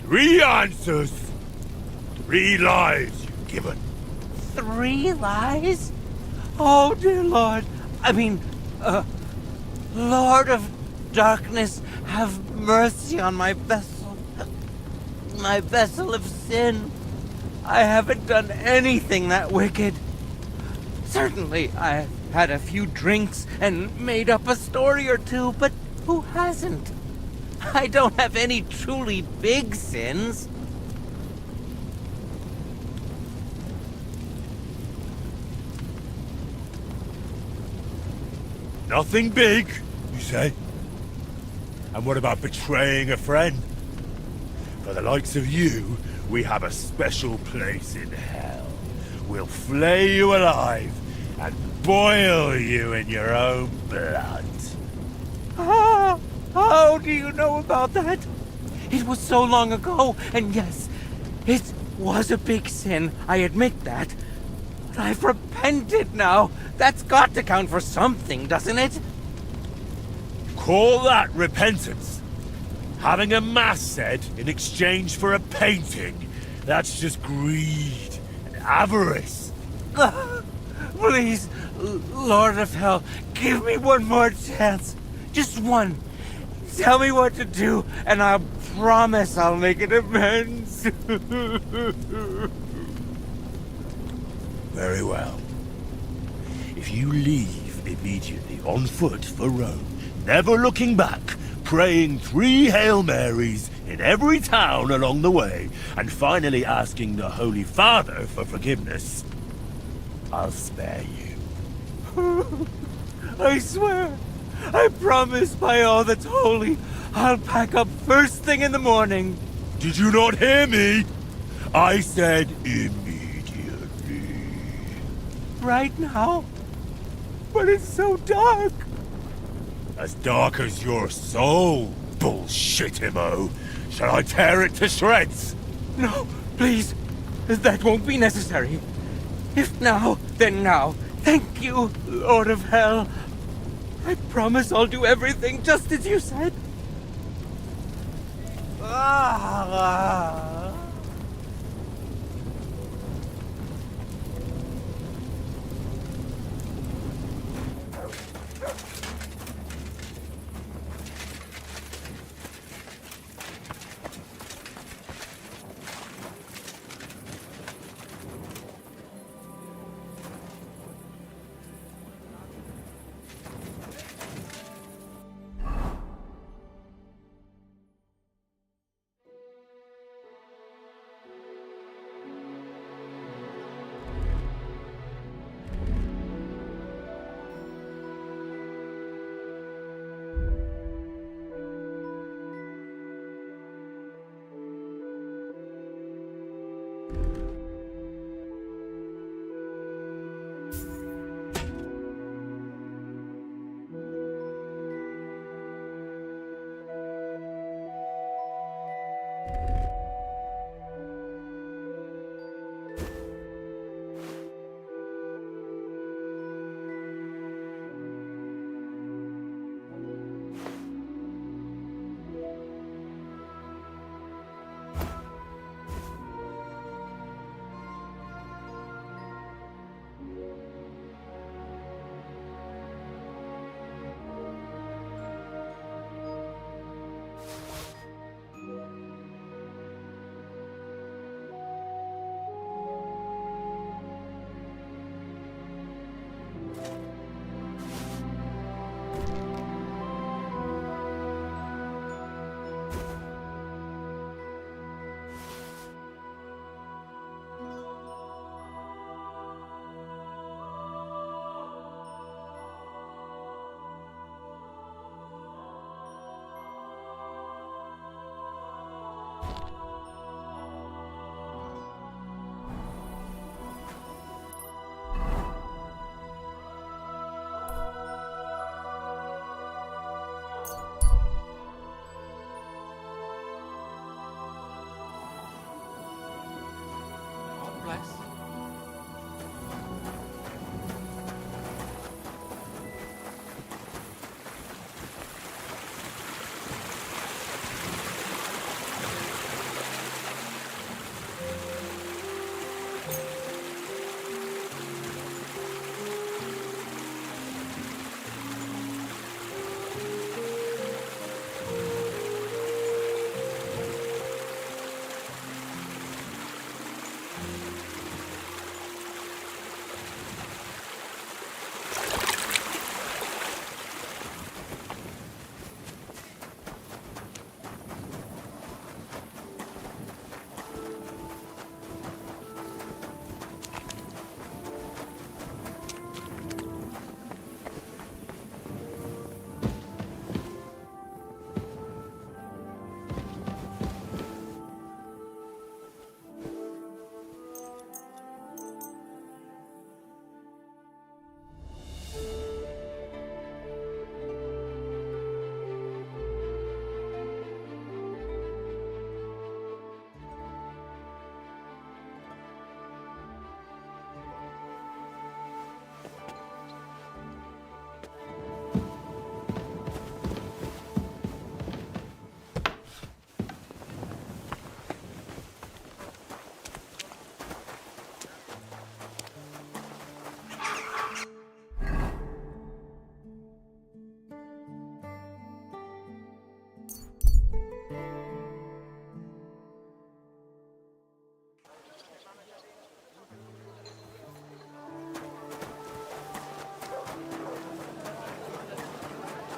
3 answers. 3 lies you've given. 3 lies? Oh, dear Lord, Lord of Darkness, have mercy on my vessel. My vessel of sin. I haven't done anything that wicked. Certainly, I've had a few drinks and made up a story or two, but who hasn't? I don't have any truly big sins. Nothing big, you say? And what about betraying a friend? For the likes of you, we have a special place in hell. We'll flay you alive and boil you in your own blood. How do you know about that? It was so long ago, and yes, it was a big sin, I admit that. But I've repented now. That's got to count for something, doesn't it? Call that repentance? Having a mass said in exchange for a painting? That's just greed and avarice. Please, Lord of Hell, give me one more chance. Just one. Tell me what to do, and I promise I'll make it amends. Very well. If you leave immediately on foot for Rome, never looking back, praying 3 Hail Marys in every town along the way, and finally asking the Holy Father for forgiveness, I'll spare you. I swear, I promise by all that's holy, I'll pack up first thing in the morning. Did you not hear me? I said immediately. Right now? But it's so dark. As dark as your soul, bullshit-imo. Shall I tear it to shreds? No, please. That won't be necessary. If now, then now. Thank you, Lord of Hell. I promise I'll do everything just as you said.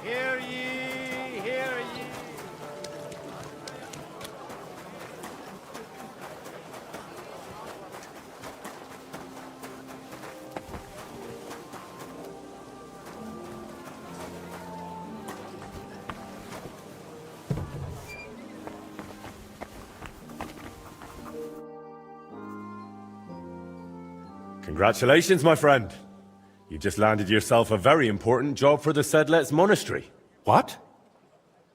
Hear ye, hear ye. Congratulations, my friend. You just landed yourself a very important job for the Sedlets Monastery. What?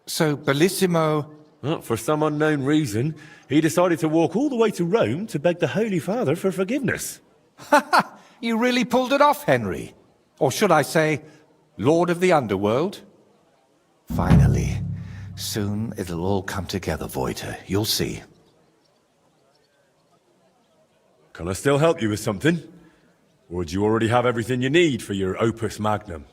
So, Bellissimo... Well, for some unknown reason, he decided to walk all the way to Rome to beg the Holy Father for forgiveness. You really pulled it off, Henry. Or should I say, Lord of the Underworld? Finally. Soon it'll all come together, Voiter. You'll see. Can I still help you with something? Or do you already have everything you need for your opus magnum?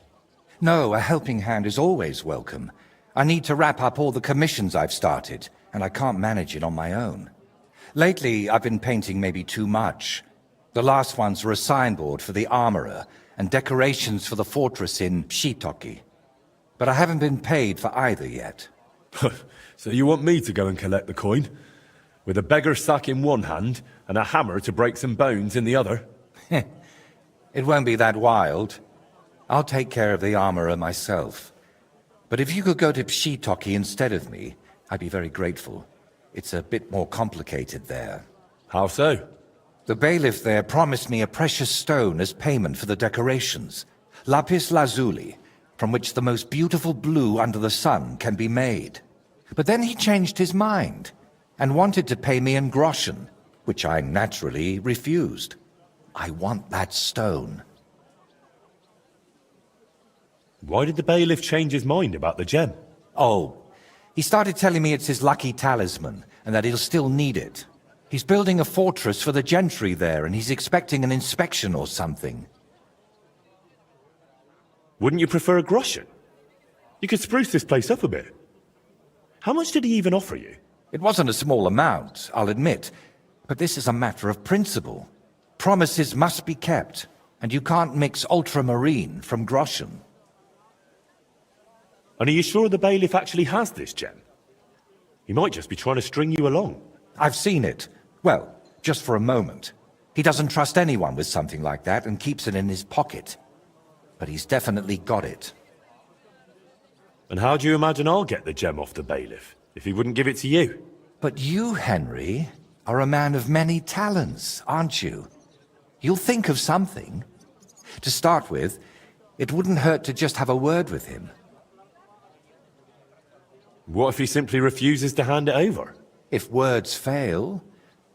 No, a helping hand is always welcome. I need to wrap up all the commissions I've started, and I can't manage it on my own. Lately, I've been painting maybe too much. The last ones were a signboard for the armorer, and decorations for the fortress in Shitoki. But I haven't been paid for either yet. So you want me to go and collect the coin? With a beggar's sack in one hand, and a hammer to break some bones in the other? It won't be that wild. I'll take care of the armorer myself. But if you could go to Shitoki instead of me, I'd be very grateful. It's a bit more complicated there. How so? The bailiff there promised me a precious stone as payment for the decorations. Lapis lazuli, from which the most beautiful blue under the sun can be made. But then he changed his mind, and wanted to pay me in groschen, which I naturally refused. I want that stone. Why did the bailiff change his mind about the gem? Oh, he started telling me it's his lucky talisman, and that he'll still need it. He's building a fortress for the gentry there, and he's expecting an inspection or something. Wouldn't you prefer a groschen? You could spruce this place up a bit. How much did he even offer you? It wasn't a small amount, I'll admit, but this is a matter of principle. Promises must be kept, and you can't mix ultramarine from groschen. And are you sure the bailiff actually has this gem? He might just be trying to string you along. I've seen it. Well, just for a moment. He doesn't trust anyone with something like that and keeps it in his pocket. But he's definitely got it. And how do you imagine I'll get the gem off the bailiff, if he wouldn't give it to you? But you, Henry, are a man of many talents, aren't you? You'll think of something. To start with, it wouldn't hurt to just have a word with him. What if he simply refuses to hand it over? If words fail,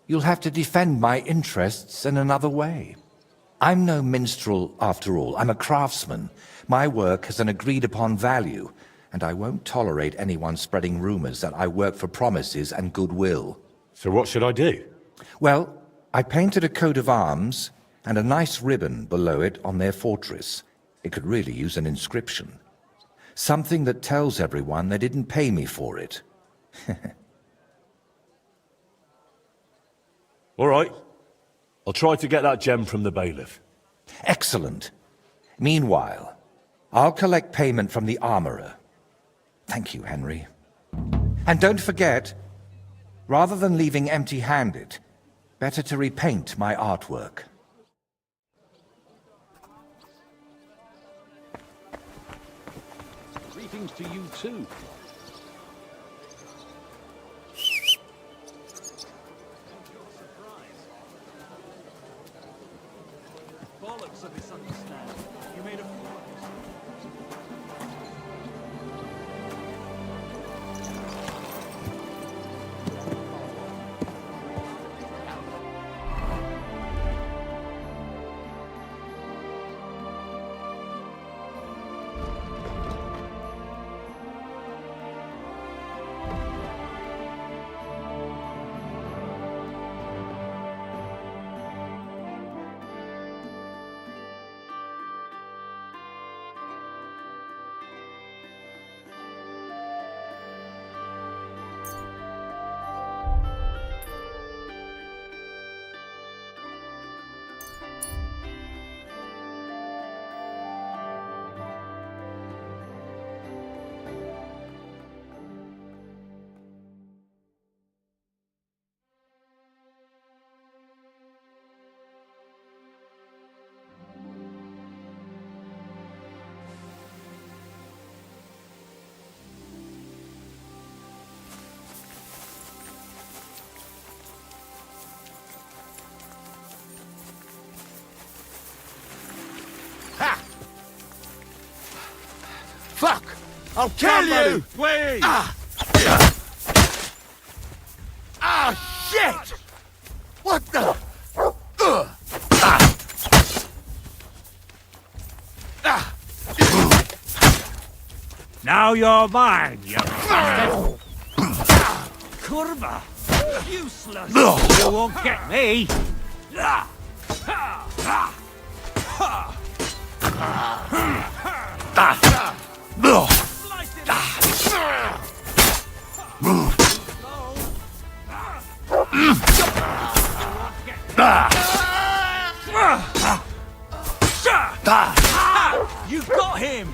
you'll have to defend my interests in another way. I'm no minstrel, after all. I'm a craftsman. My work has an agreed-upon value, and I won't tolerate anyone spreading rumors that I work for promises and goodwill. So what should I do? Well, I painted a coat of arms and a nice ribbon below it on their fortress. It could really use an inscription. Something that tells everyone they didn't pay me for it. All right. I'll try to get that gem from the bailiff. Excellent. Meanwhile, I'll collect payment from the armorer. Thank you, Henry. And don't forget, rather than leaving empty-handed, better to repaint my artwork. Greetings to you too. Bollocks of misunderstanding. You made a fool of yourself. I'll kill you! Please! Shit! What the? Now you're mine, you bastard! Kurva! Useless! You won't get me! You got him!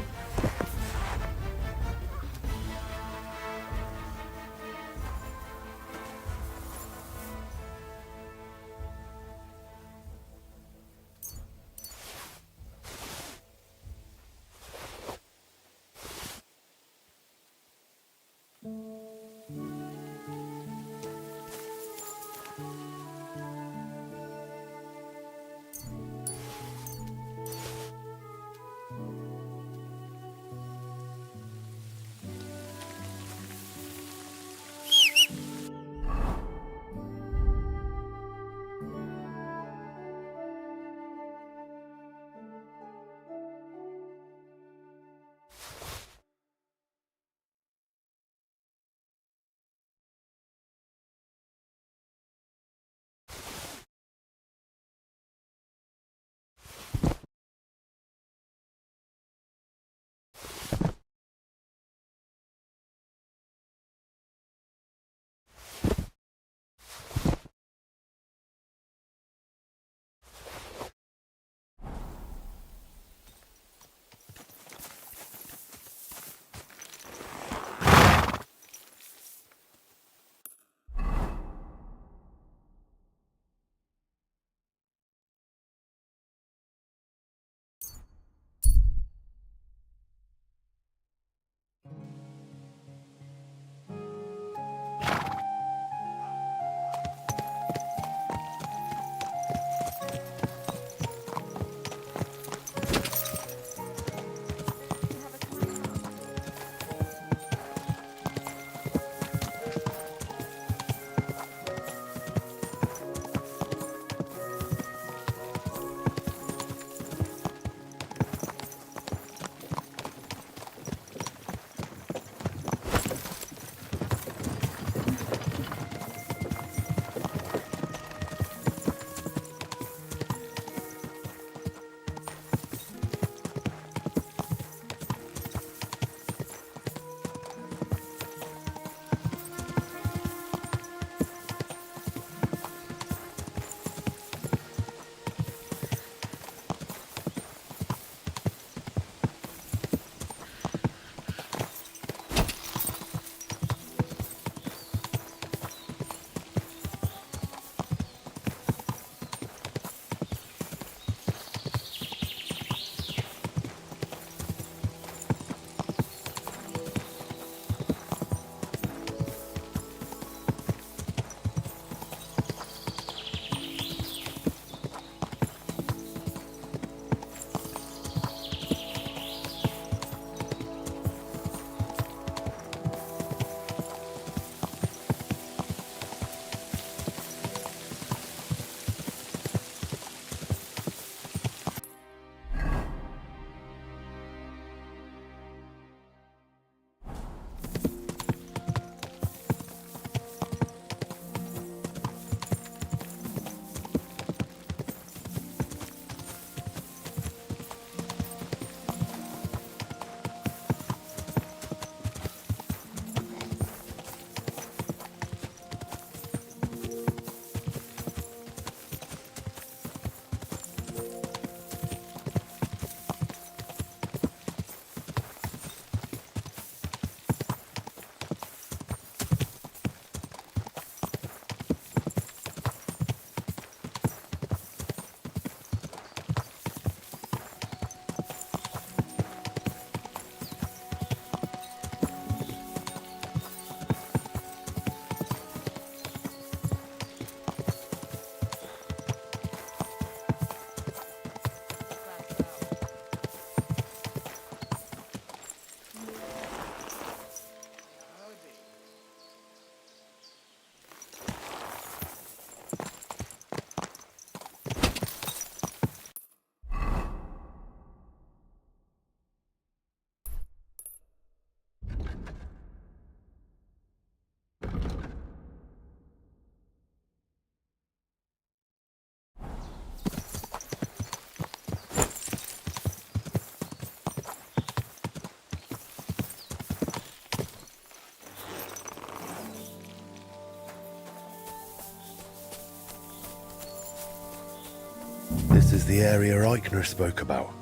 the area Eichner spoke about.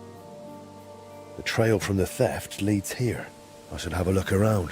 The trail from the theft leads here. I should have a look around.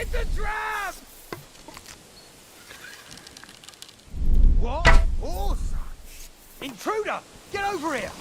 It's a trap! What? Horse? Intruder! Get over here!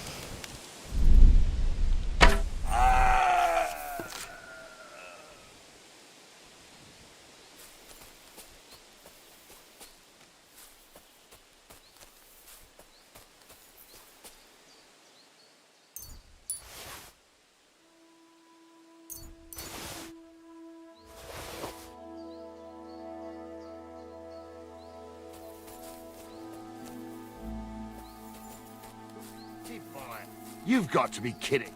You've got to be kidding.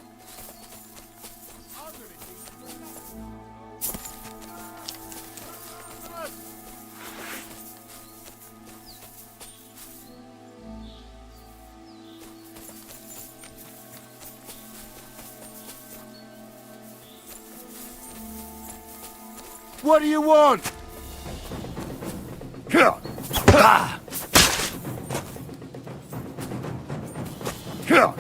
What do you want? Here. Ah. Here.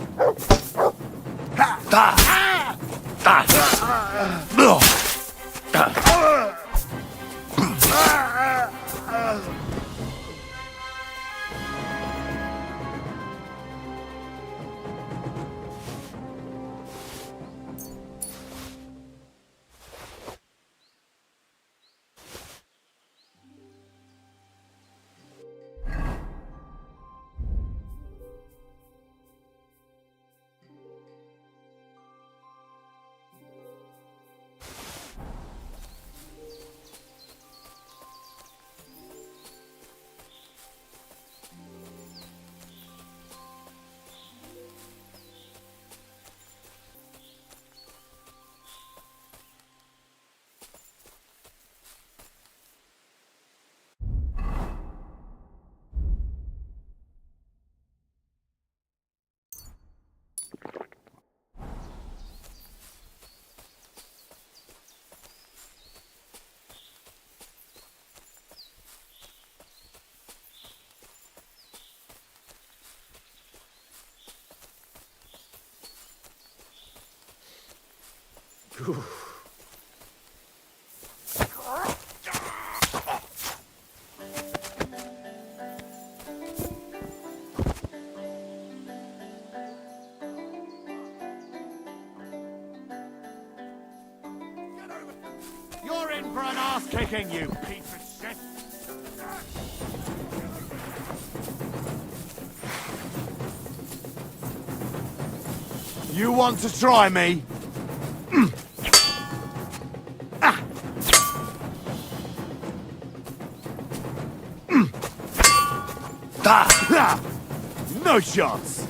You're in for an ass kicking, you piece of shit. You want to try me? No shots.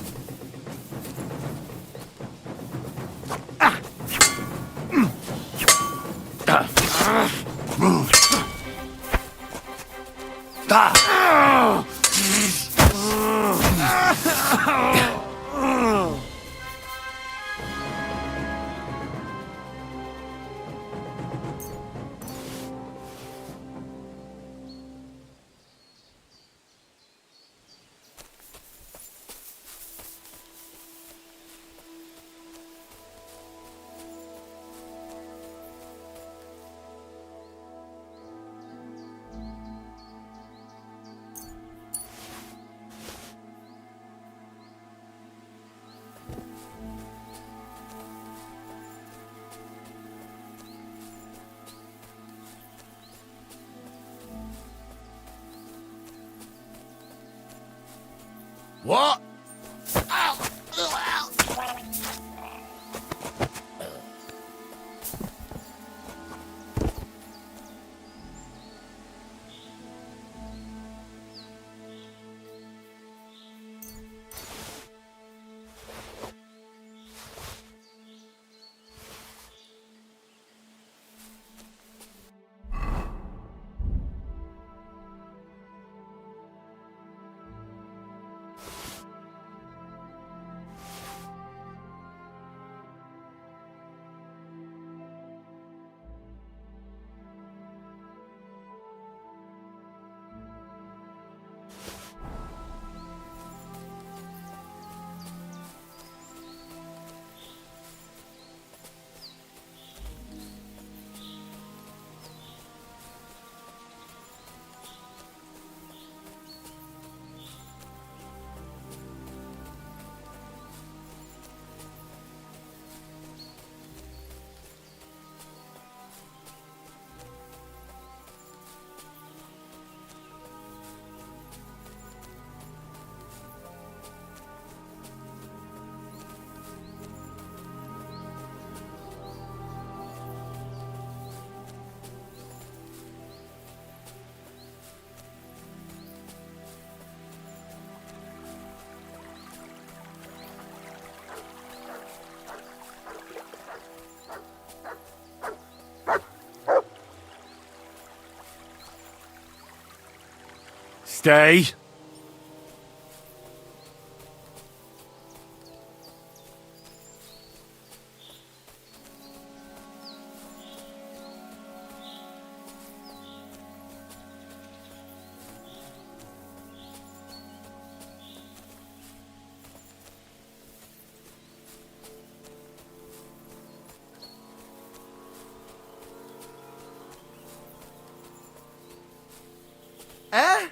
What? Stay. Eh?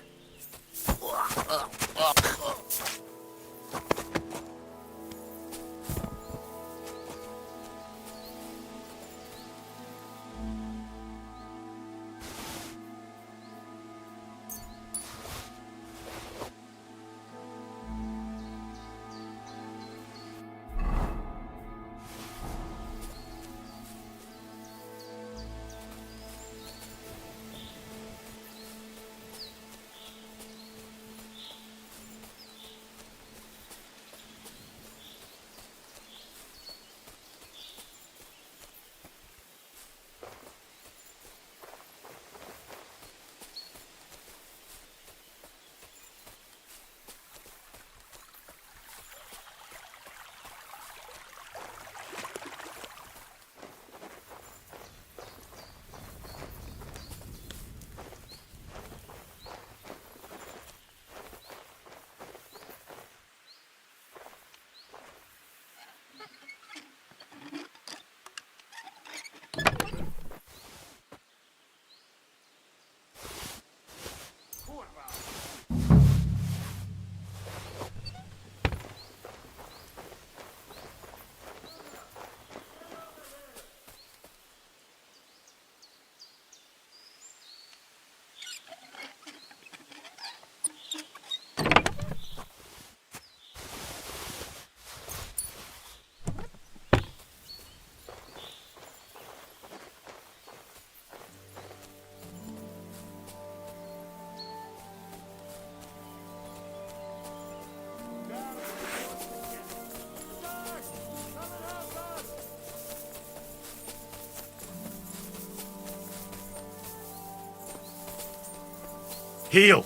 Heal.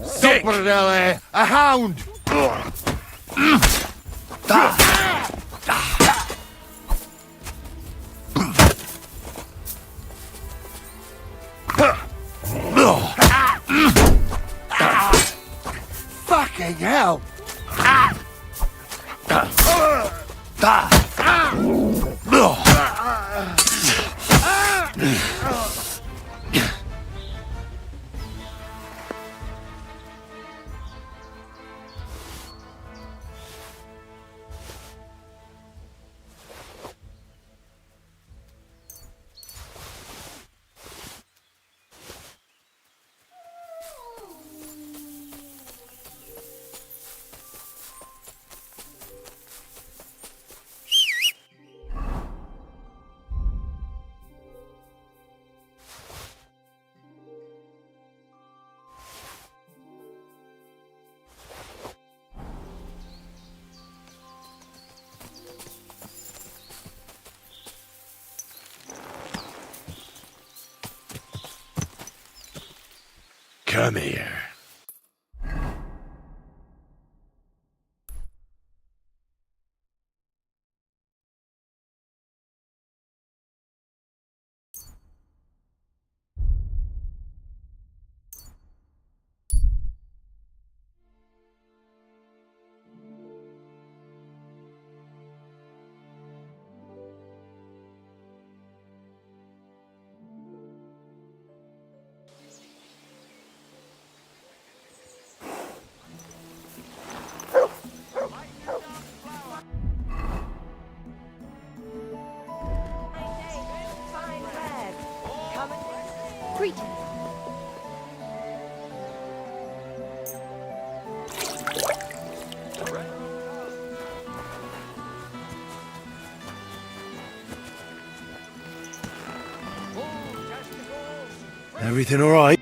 Stop, a hound! Fucking hell! Come here. Greetings. Everything all right?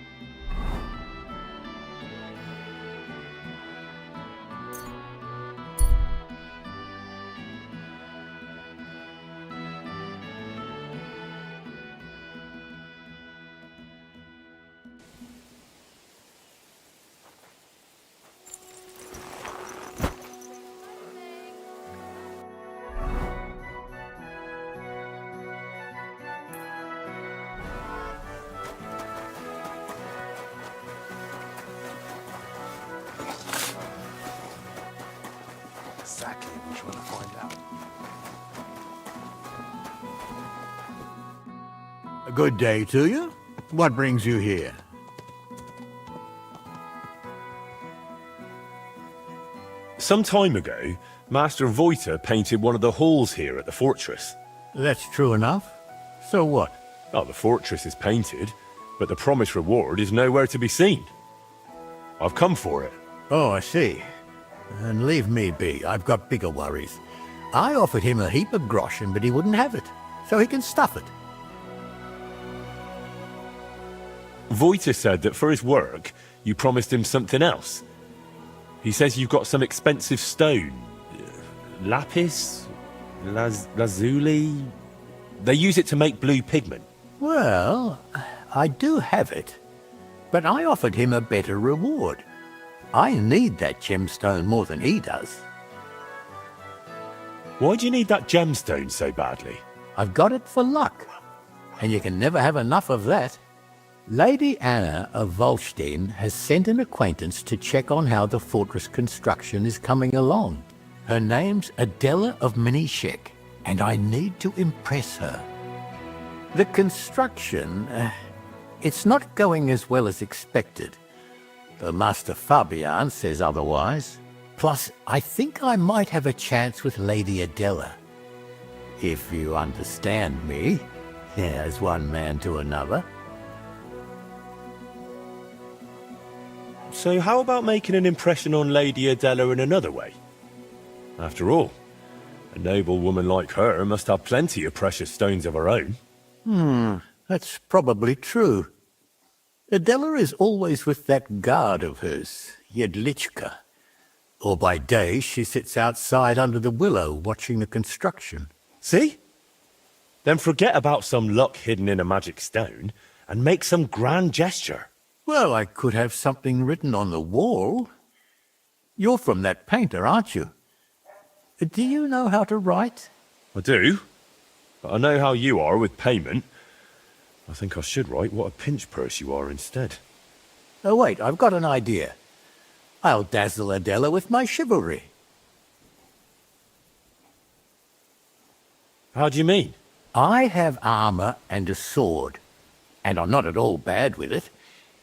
Exactly what you want to find out. A good day to you. What brings you here? Some time ago, Master Voiter painted one of the halls here at the fortress. That's true enough. So what? Oh, the fortress is painted, but the promised reward is nowhere to be seen. I've come for it. Oh, I see. And leave me be. I've got bigger worries. I offered him a heap of groschen, but he wouldn't have it, so he can stuff it. Voiter said that for his work, you promised him something else. He says you've got some expensive stone. Lapis? Lazuli? They use it to make blue pigment. Well, I do have it, but I offered him a better reward. I need that gemstone more than he does. Why do you need that gemstone so badly? I've got it for luck, and you can never have enough of that. Lady Anna of Volstein has sent an acquaintance to check on how the fortress construction is coming along. Her name's Adela of Minishek, and I need to impress her. The construction, it's not going as well as expected. The Master Fabian says otherwise. Plus, I think I might have a chance with Lady Adela. If you understand me, as one man to another. So how about making an impression on Lady Adela in another way? After all, a noble woman like her must have plenty of precious stones of her own. That's probably true. Adela is always with that guard of hers, Yedlichka. Or by day she sits outside under the willow watching the construction. See? Then forget about some luck hidden in a magic stone and make some grand gesture. Well, I could have something written on the wall. You're from that painter, aren't you? Do you know how to write? I do, but I know how you are with payment. I think I should write what a pinch purse you are instead. Oh, wait, I've got an idea. I'll dazzle Adela with my chivalry. How do you mean? I have armor and a sword, and I'm not at all bad with it.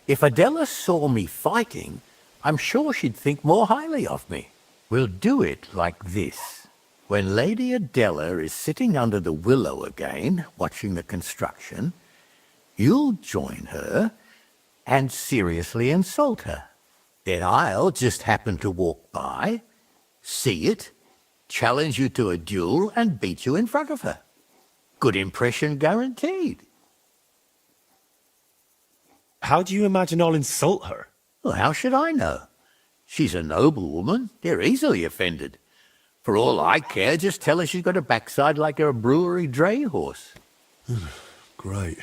If Adela saw me fighting, I'm sure she'd think more highly of me. We'll do it like this. When Lady Adela is sitting under the willow again, watching the construction, you'll join her and seriously insult her. Then I'll just happen to walk by, see it, challenge you to a duel, and beat you in front of her. Good impression guaranteed. How do you imagine I'll insult her? Well, how should I know? She's a noble woman. They're easily offended. For all I care, just tell her she's got a backside like a brewery dray horse. Great.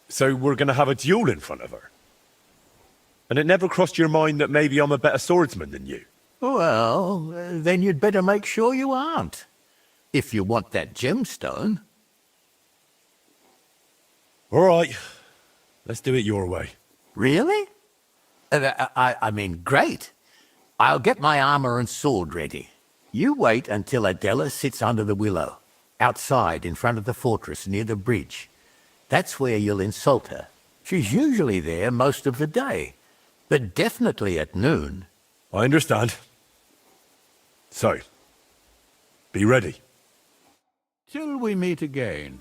So we're going to have a duel in front of her? And it never crossed your mind that maybe I'm a better swordsman than you? Well, then you'd better make sure you aren't. If you want that gemstone. All right. Let's do it your way. Really? I mean, great. I'll get my armor and sword ready. You wait until Adela sits under the willow, outside in front of the fortress near the bridge. That's where you'll insult her. She's usually there most of the day, but definitely at noon. I understand. So, be ready. Till we meet again.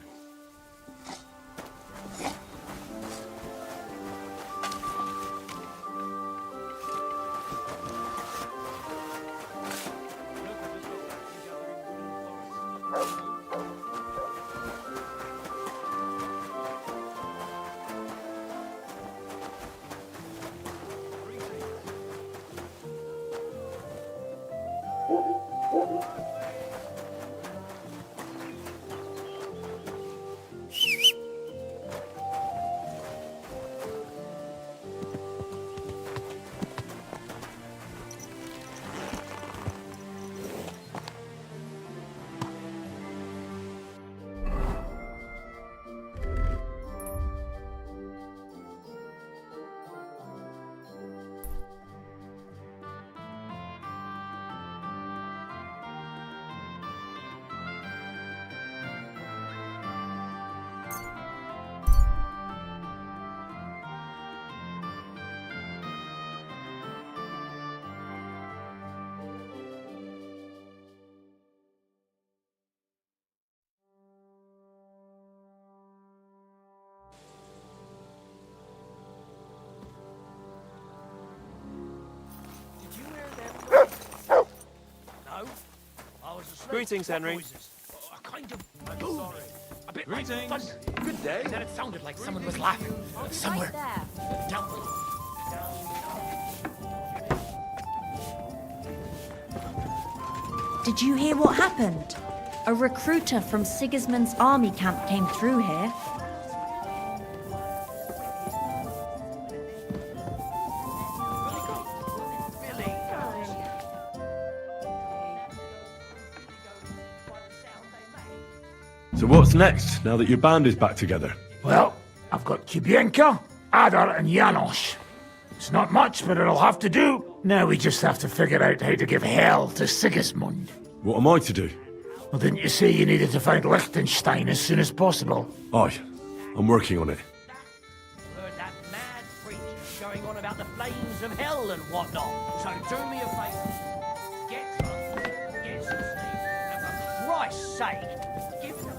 Greetings, Henry. A bit like thunder. Good day. Then it sounded like someone was laughing. Somewhere. Down below. Did you hear what happened? A recruiter from Sigismund's army camp came through here. So what's next, now that your band is back together? Well, I've got Kubienka, Adar, and Janos. It's not much, but it'll have to do. Now we just have to figure out how to give hell to Sigismund. What am I to do? Well, didn't you say you needed to find Liechtenstein as soon as possible? Aye, I'm working on it. Heard that mad preacher going on about the flames of hell and whatnot. So do me a favour. Get drunk, get some sleep, and for Christ's sake, give them...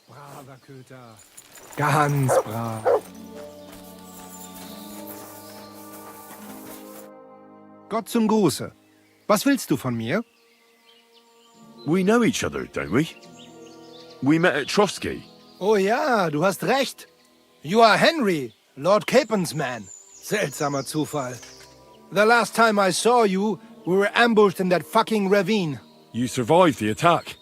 Braver Köter. Ganz brav. Gott zum Gruße. Was willst du von mir? We know each other, don't we? We met at Trotsky. Oh ja, du hast recht. You are Henry, Lord Capen's man. Seltsamer Zufall. The last time I saw you, we were ambushed in that fucking ravine. You survived the attack.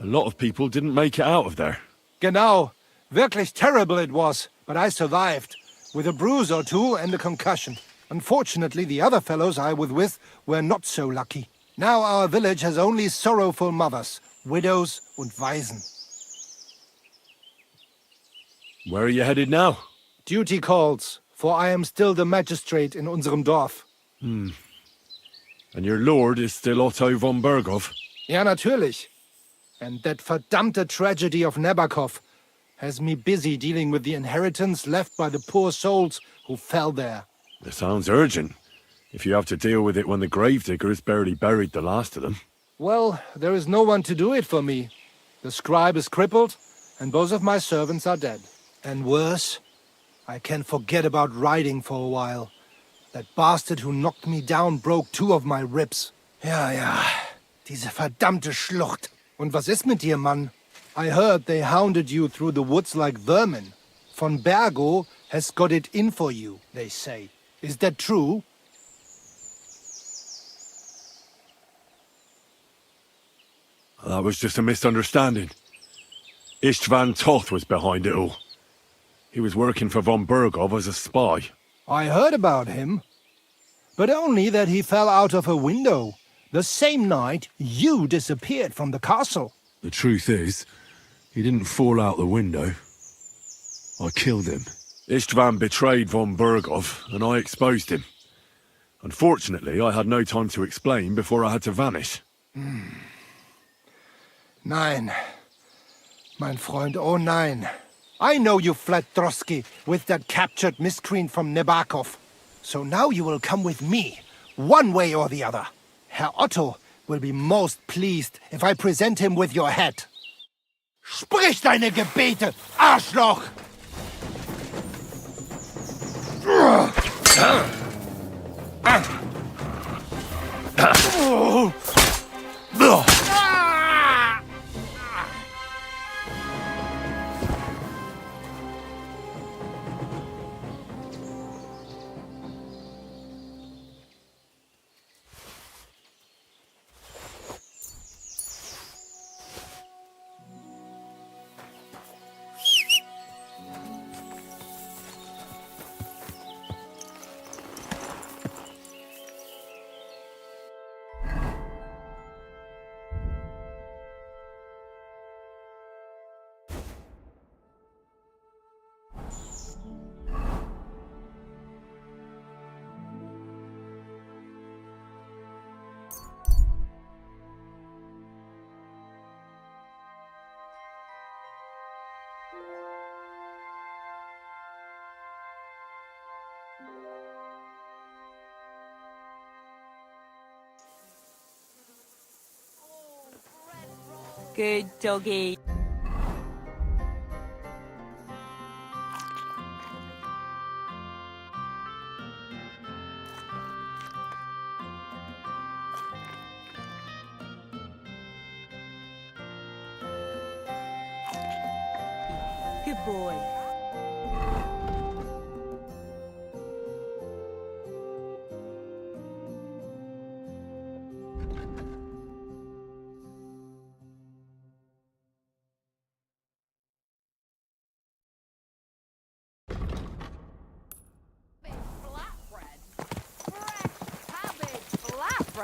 A lot of people didn't make it out of there. Genau. Wirklich terrible it was, but I survived, with a bruise or two and a concussion. Unfortunately, the other fellows I was with were not so lucky. Now our village has only sorrowful mothers, widows und Waisen. Where are you headed now? Duty calls, for I am still the magistrate in unserem Dorf. And your lord is still Otto von Berghoff? Ja, natürlich. And that verdammte tragedy of Nabokov has me busy dealing with the inheritance left by the poor souls who fell there. It sounds urgent, if you have to deal with it when the gravediggers barely buried the last of them. Well, there is no one to do it for me. The scribe is crippled, and both of my servants are dead. And worse, I can forget about riding for a while. That bastard who knocked me down broke 2 of my ribs. Ja, diese verdammte Schlucht. Und was ist mit dir, Mann? I heard they hounded you through the woods like vermin. Von Bergo has got it in for you, they say. Is that true? That was just a misunderstanding. Istvan Toth was behind it all. He was working for von Berghoff as a spy. I heard about him, but only that he fell out of a window. The same night you disappeared from the castle. The truth is, he didn't fall out the window. I killed him. Istvan betrayed von Berghoff, and I exposed him. Unfortunately, I had no time to explain before I had to vanish. Nein. Mein Freund, oh nein. I know you fled Trotsky with that captured miscreant from Nabokov. So now you will come with me, one way or the other. Herr Otto will be most pleased if I present him with your head. Sprich deine Gebete, Arschloch! Good doggy. Good boy.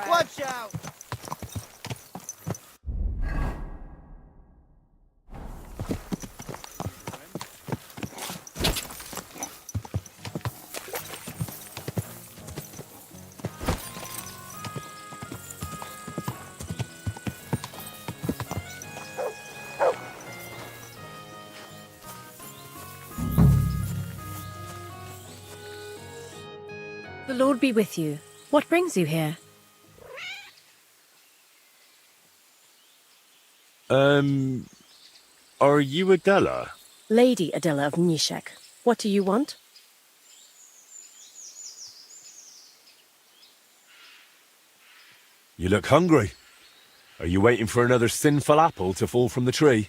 Watch out! The Lord be with you. What brings you here? Are you Adela? Lady Adela of Nishek. What do you want? You look hungry. Are you waiting for another sinful apple to fall from the tree?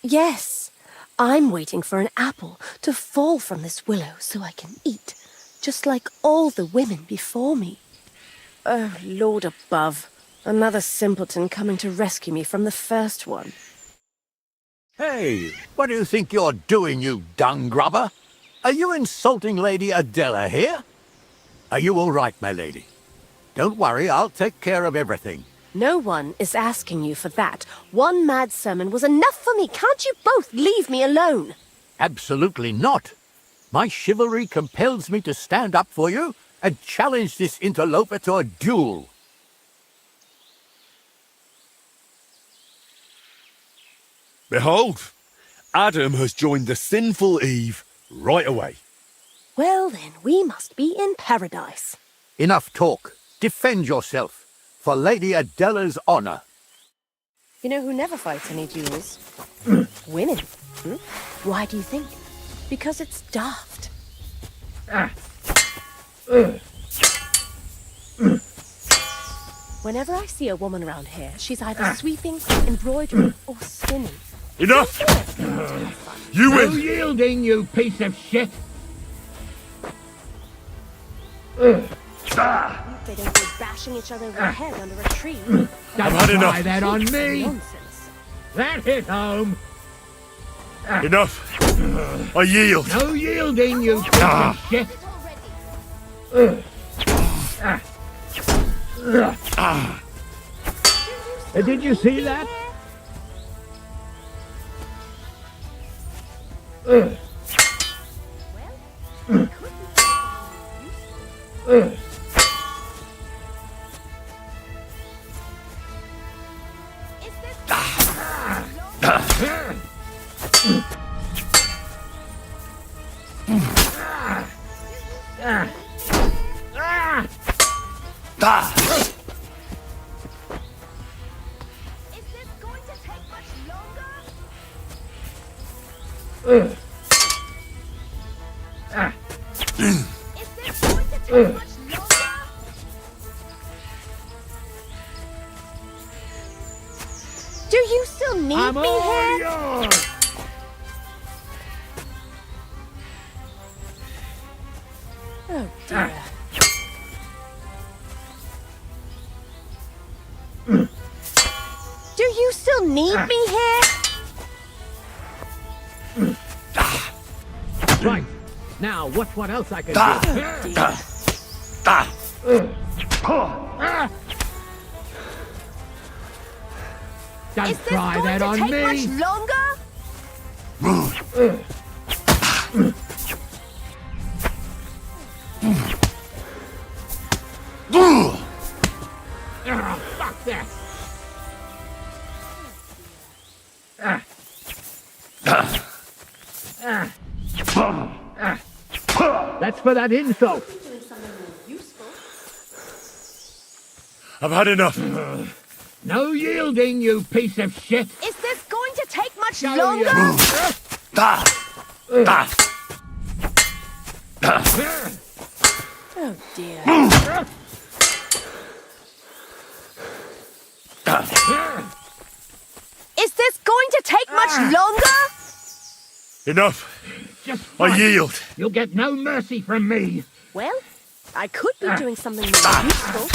Yes. I'm waiting for an apple to fall from this willow so I can eat, just like all the women before me. Oh, Lord above. Another simpleton coming to rescue me from the first one. Hey, what do you think you're doing, you dung grubber? Are you insulting Lady Adela here? Are you all right, my lady? Don't worry, I'll take care of everything. No one is asking you for that. One mad sermon was enough for me. Can't you both leave me alone? Absolutely not. My chivalry compels me to stand up for you and challenge this interloper to a duel. Behold, Adam has joined the sinful Eve right away. Well then, we must be in paradise. Enough talk. Defend yourself, for Lady Adela's honor. You know who never fights any duels? Women. Why do you think? Because it's daft. Whenever I see a woman around here, she's either sweeping, embroidering, or spinning. Enough! You No win! yielding, you piece of shit! They don't go bashing each other over the head under a tree. I've had enough. Try that on me! Nonsense. That hit home! Enough! I yield! No yielding, you piece of shit! Did you see that? Do you still need I'm me all here? yours! Oh dear. Do you still need me here? Right. Now, watch what else I can do. Don't Is this try going that to on take me! much longer? Fuck that! That's for that insult. I've had enough. No yielding, you piece of shit. Is this going to take much Show longer? you. Oh dear. Is this going to take much longer? Enough. Just I fight. yield. You'll get no mercy from me. Well, I could be doing something more useful.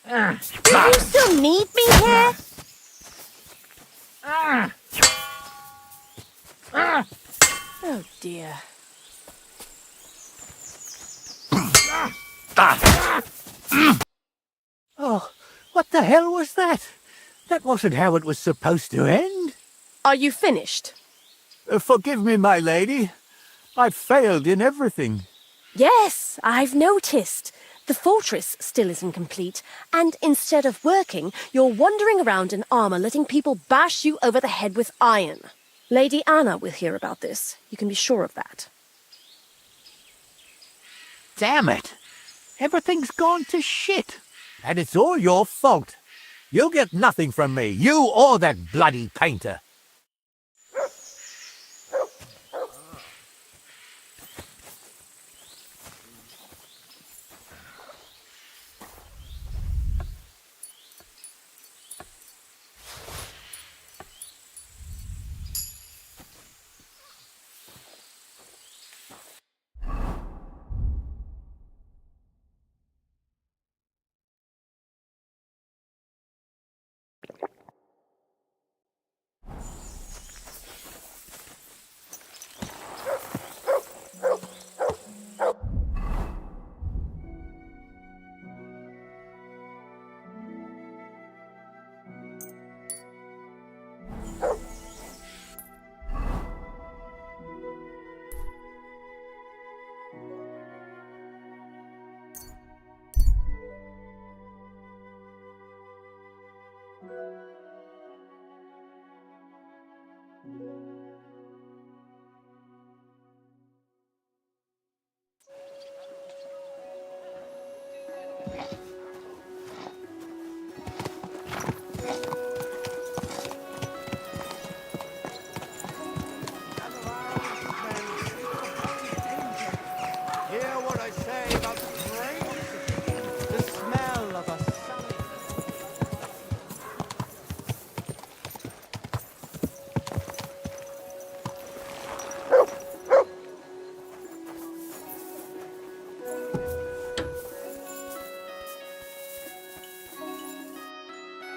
Do you still need me here? Oh dear. Oh, what the hell was that? That wasn't how it was supposed to end. Are you finished? Forgive me, my lady. I failed in everything. Yes, I've noticed. The fortress still isn't complete, and instead of working, you're wandering around in armor letting people bash you over the head with iron. Lady Anna will hear about this. You can be sure of that. Damn it. Everything's gone to shit. And it's all your fault. You'll get nothing from me, you or that bloody painter. Hear what I say about the fragrance, the smell of a summer.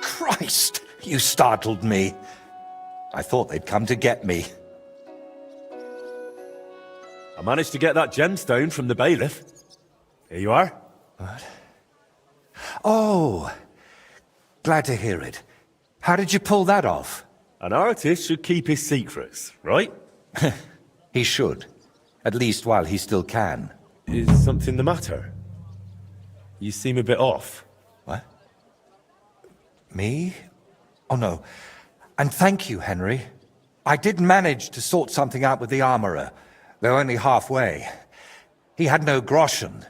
Christ, you startled me. I thought they'd come to get me. I managed to get that gemstone from the bailiff. Here you are. What? Oh, glad to hear it. How did you pull that off? An artist should keep his secrets, right? He should. At least while he still can. Is something the matter? You seem a bit off. What? Me? Oh, no. And thank you, Henry. I did manage to sort something out with the armourer, though only halfway. He had no groschen,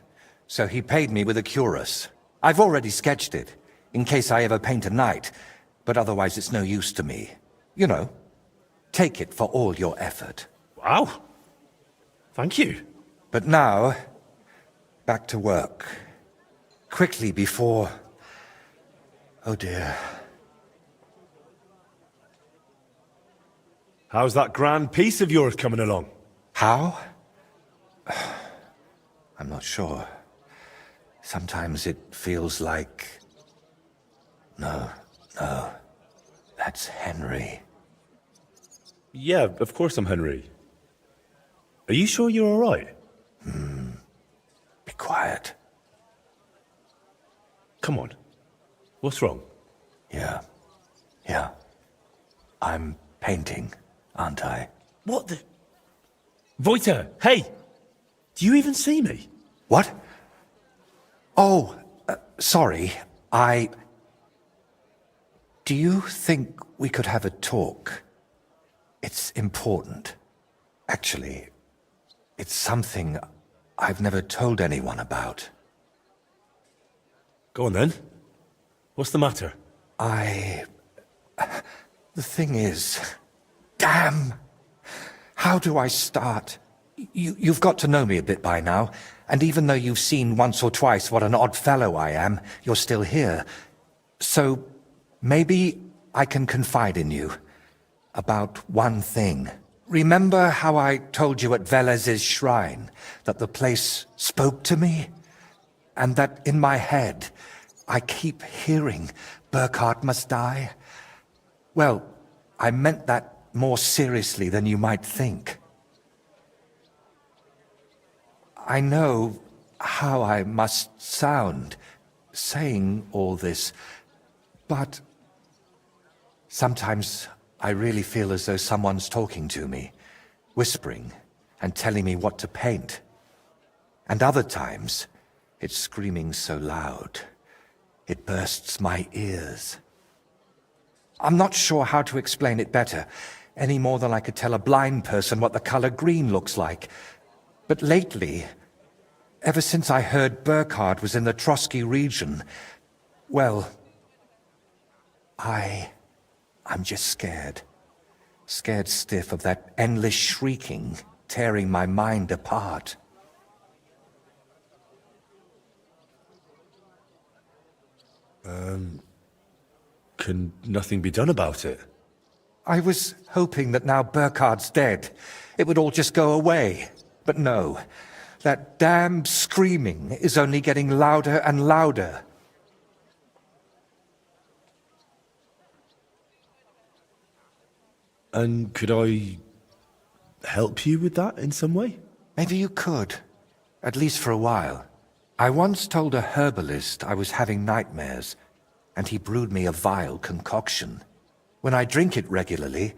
so he paid me with a cuirass. I've already sketched it, in case I ever paint a knight, but otherwise it's no use to me. You know, take it for all your effort. Wow. Thank you. But now, back to work. Quickly before... Oh dear. How's that grand piece of yours coming along? How? I'm not sure. Sometimes it feels like... No. That's Henry. Yeah, of course I'm Henry. Are you sure you're all right? Be quiet. Come on. What's wrong? Yeah. I'm painting, aren't I? What the... Voiter, hey! Do you even see me? What? Oh, sorry. Do you think we could have a talk? It's important. Actually, it's something I've never told anyone about. Go on then. What's the matter? The thing is... Damn! How do I start? You've got to know me a bit by now, and even though you've seen once or twice what an odd fellow I am, you're still here. So, maybe I can confide in you. About one thing. Remember how I told you at Velez's shrine that the place spoke to me? And that in my head, I keep hearing Burkhard must die? Well, I meant that more seriously than you might think. I know how I must sound saying all this, but sometimes I really feel as though someone's talking to me, whispering and telling me what to paint. And other times, it's screaming so loud, it bursts my ears. I'm not sure how to explain it better, any more than I could tell a blind person what the color green looks like. But lately, ever since I heard Burkhard was in the Trotsky region, well, I'm just scared. Scared stiff of that endless shrieking, tearing my mind apart. Can nothing be done about it? I was hoping that now Burkhard's dead, it would all just go away. But no, that damned screaming is only getting louder and louder. And could I help you with that in some way? Maybe you could, at least for a while. I once told a herbalist I was having nightmares, and he brewed me a vile concoction. When I drink it regularly,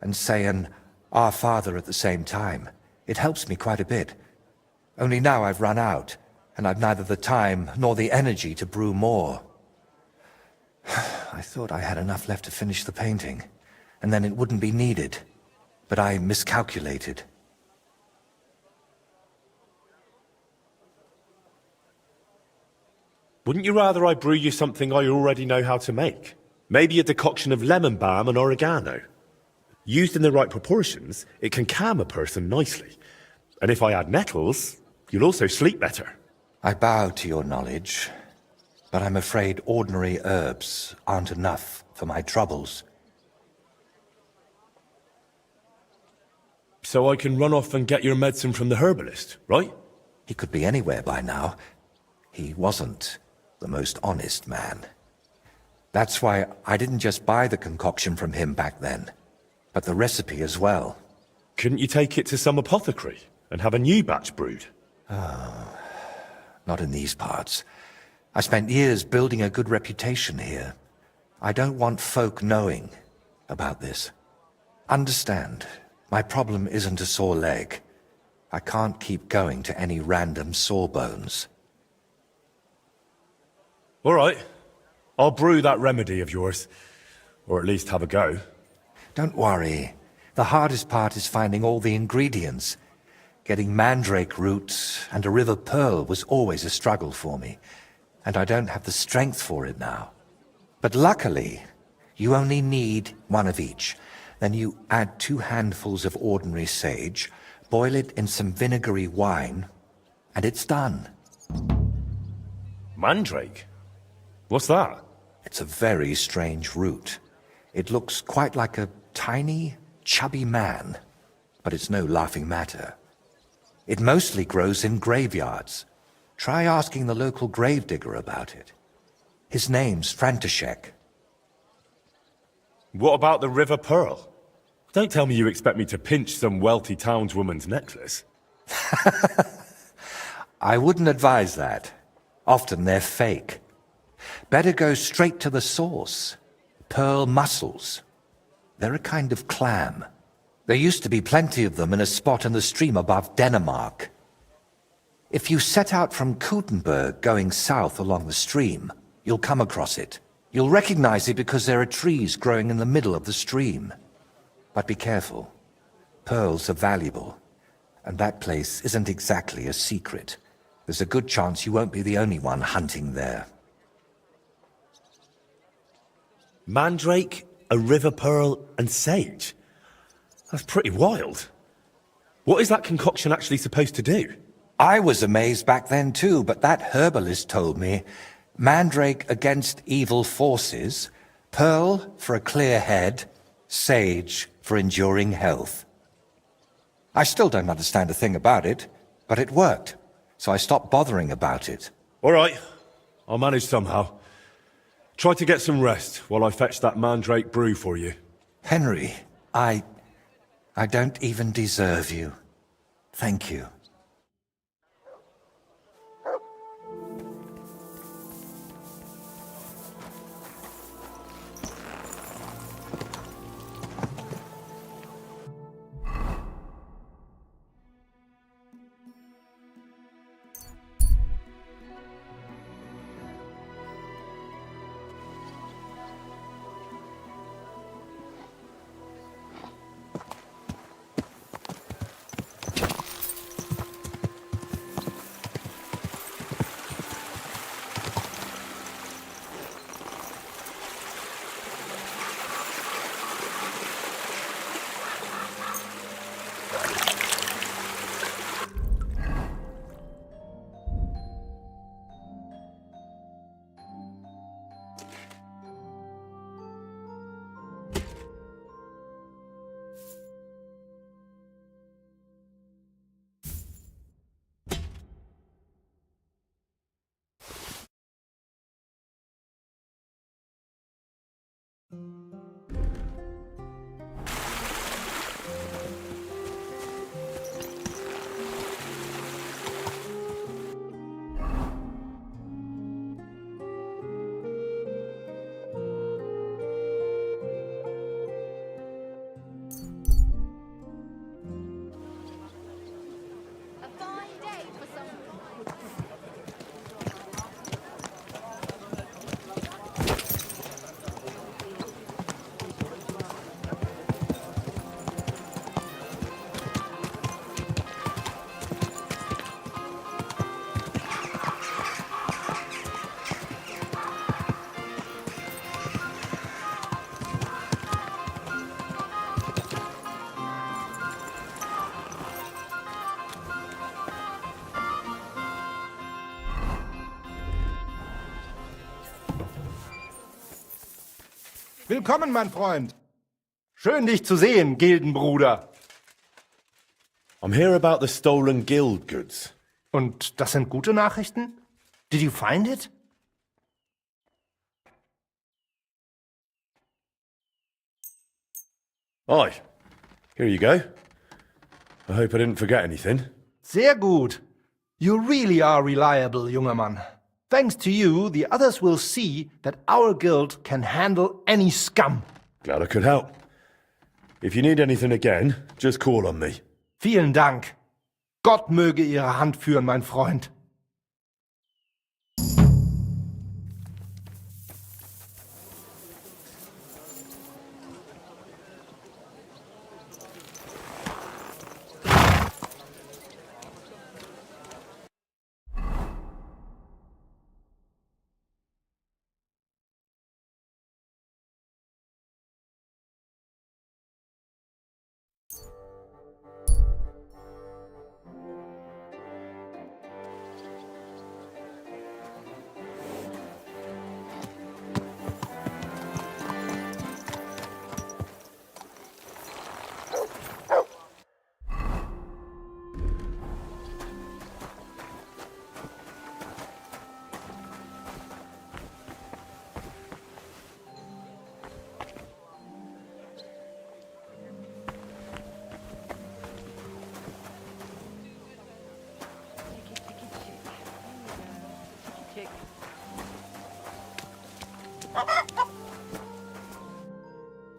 and say an Our Father at the same time, it helps me quite a bit. Only now I've run out, and I've neither the time nor the energy to brew more. I thought I had enough left to finish the painting, and then it wouldn't be needed. But I miscalculated. Wouldn't you rather I brew you something I already know how to make? Maybe a decoction of lemon balm and oregano. Used in the right proportions, it can calm a person nicely. And if I add nettles, you'll also sleep better. I bow to your knowledge, but I'm afraid ordinary herbs aren't enough for my troubles. So I can run off and get your medicine from the herbalist, right? He could be anywhere by now. He wasn't the most honest man. That's why I didn't just buy the concoction from him back then, but the recipe as well. Couldn't you take it to some apothecary and have a new batch brewed? Not in these parts. I spent years building a good reputation here. I don't want folk knowing about this. Understand, my problem isn't a sore leg. I can't keep going to any random sawbones. All right. I'll brew that remedy of yours. Or at least have a go. Don't worry. The hardest part is finding all the ingredients. Getting mandrake roots and a river pearl was always a struggle for me. And I don't have the strength for it now. But luckily, you only need one of each. Then you add 2 handfuls of ordinary sage, boil it in some vinegary wine, and it's done. Mandrake? What's that? It's a very strange root. It looks quite like a tiny, chubby man, but it's no laughing matter. It mostly grows in graveyards. Try asking the local gravedigger about it. His name's František. What about the river pearl? Don't tell me you expect me to pinch some wealthy townswoman's necklace. I wouldn't advise that. Often they're fake. Better go straight to the source. Pearl mussels. They're a kind of clam. There used to be plenty of them in a spot in the stream above Denmark. If you set out from Kuttenberg going south along the stream, you'll come across it. You'll recognize it because there are trees growing in the middle of the stream. But be careful. Pearls are valuable, and that place isn't exactly a secret. There's a good chance you won't be the only one hunting there. Mandrake, a river pearl, and sage? That's pretty wild. What is that concoction actually supposed to do? I was amazed back then too, but that herbalist told me mandrake against evil forces, pearl for a clear head, sage for enduring health. I still don't understand a thing about it, but it worked, so I stopped bothering about it. All right, I'll manage somehow. Try to get some rest while I fetch that mandrake brew for you. Henry, I don't even deserve you. Thank you. Willkommen, mein Freund. Schön, dich zu sehen, Gildenbruder. I'm here about the stolen guild goods. Und das sind gute Nachrichten? Did you find it? Aye. Here you go. I hope I didn't forget anything. Sehr gut. You really are reliable, junger Mann. Thanks to you, the others will see that our guild can handle any scum. Glad I could help. If you need anything again, just call on me. Vielen Dank. Gott möge Ihre Hand führen, mein Freund.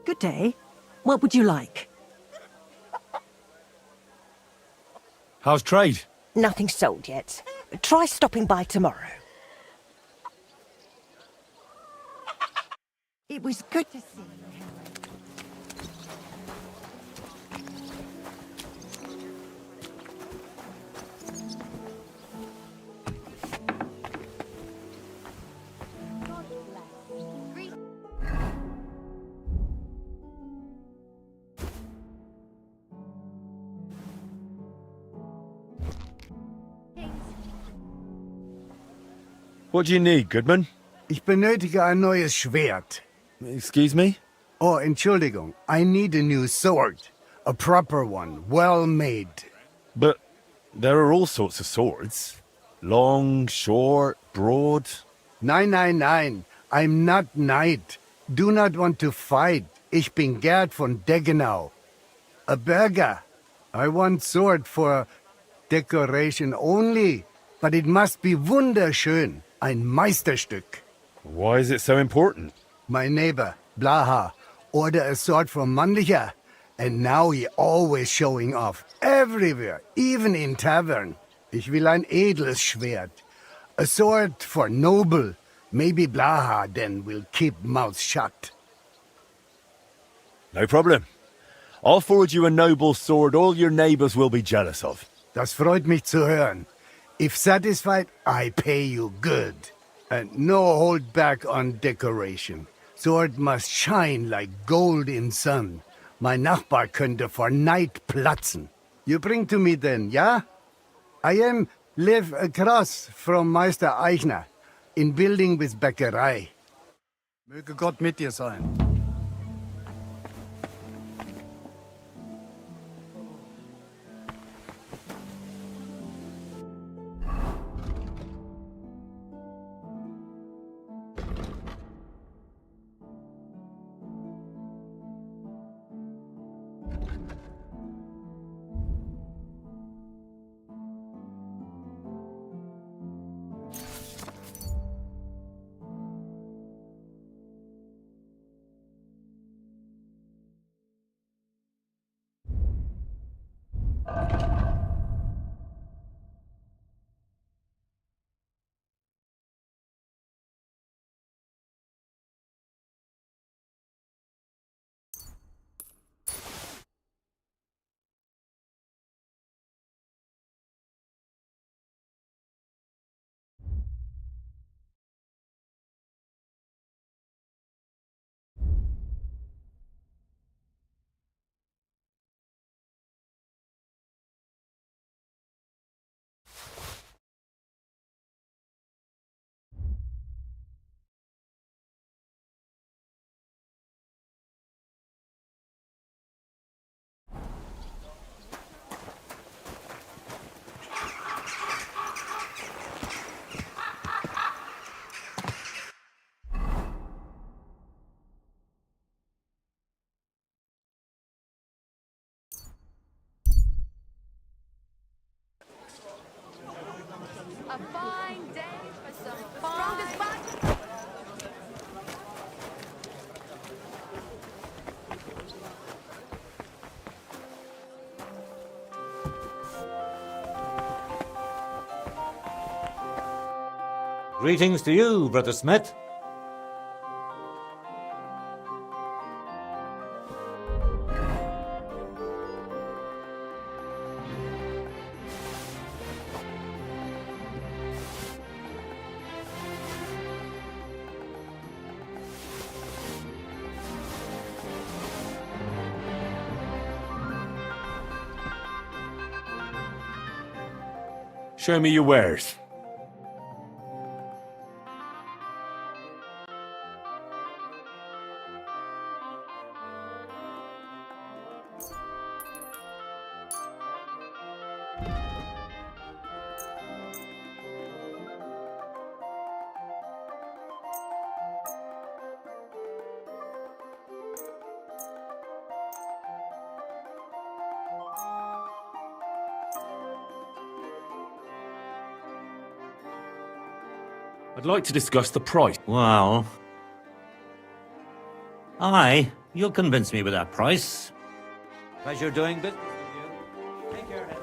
Good day. What would you like? How's trade? Nothing sold yet. Try stopping by tomorrow. It was good to see you. What do you need, Goodman? Ich benötige ein neues Schwert. Excuse me? Oh, Entschuldigung. I need a new sword. A proper one, well made. But there are all sorts of swords. Long, short, broad. Nein. I'm not knight. Do not want to fight. Ich bin Gerd von Deggenau. A burger. I want sword for decoration only. But it must be wunderschön. Ein Meisterstück. Why is it so important? My neighbor, Blaha, ordered a sword from Mannlicher, and now he always showing off. Everywhere, even in tavern. Ich will ein edles Schwert. A sword for noble. Maybe Blaha then will keep mouth shut. No problem. I'll forward you a noble sword all your neighbors will be jealous of. Das freut mich zu hören. If satisfied, I pay you good. And no hold back on decoration. Sword must shine like gold in sun. Mein Nachbar könnte vor Neid platzen. You bring to me then, ja? I live across from Meister Eichner, in building with Bäckerei. Möge Gott mit dir sein. fine day for some fine... Greetings to you, Brother Smith. Show me your wares. I'd like to discuss the price. Well... Aye, you'll convince me with that price. Pleasure doing business with you. Take care, Henry.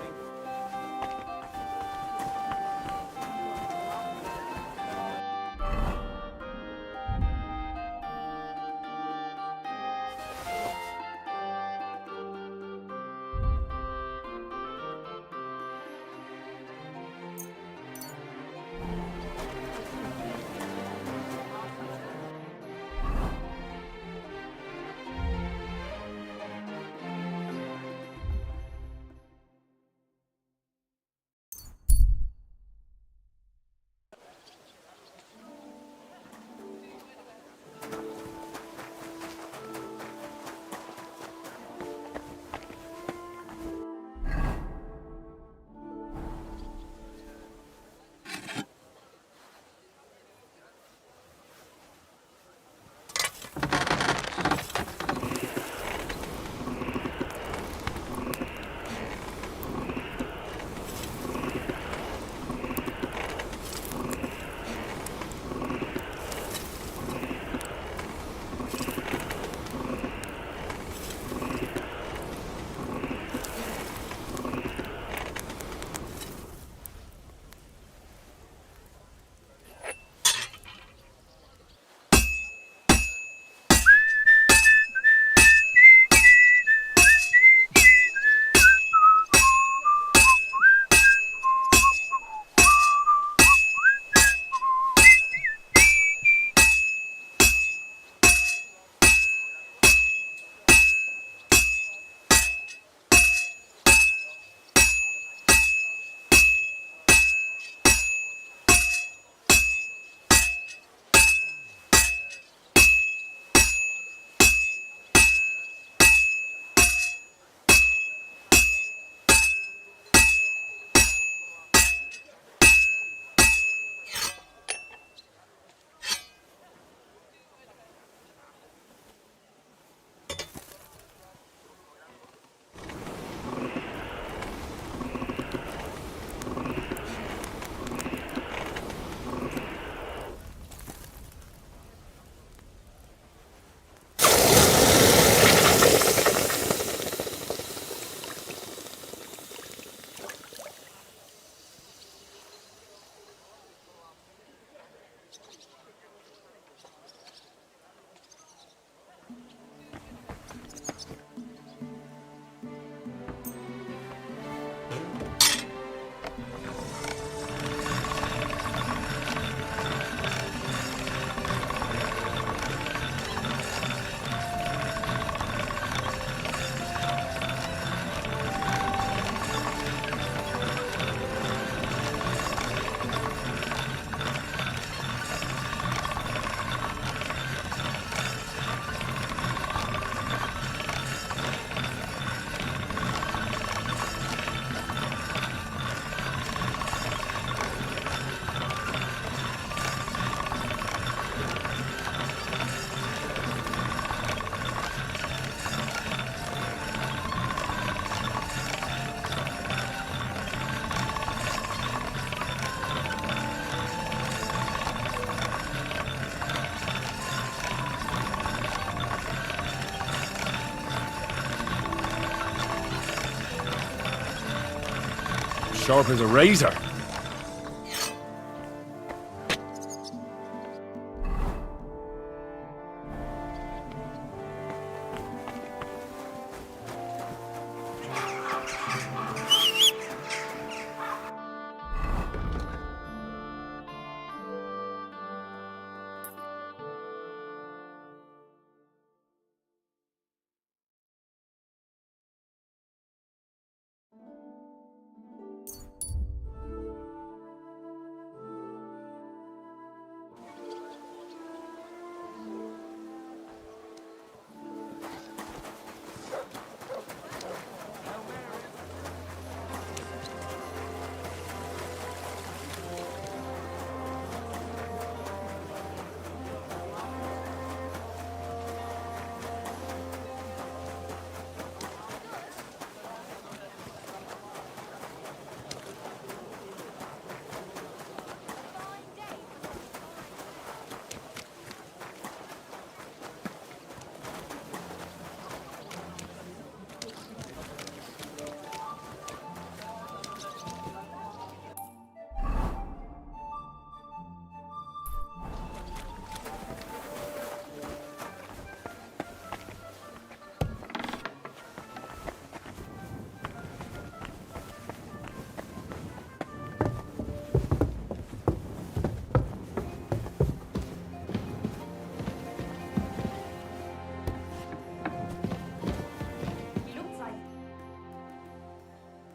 Sharp as a razor.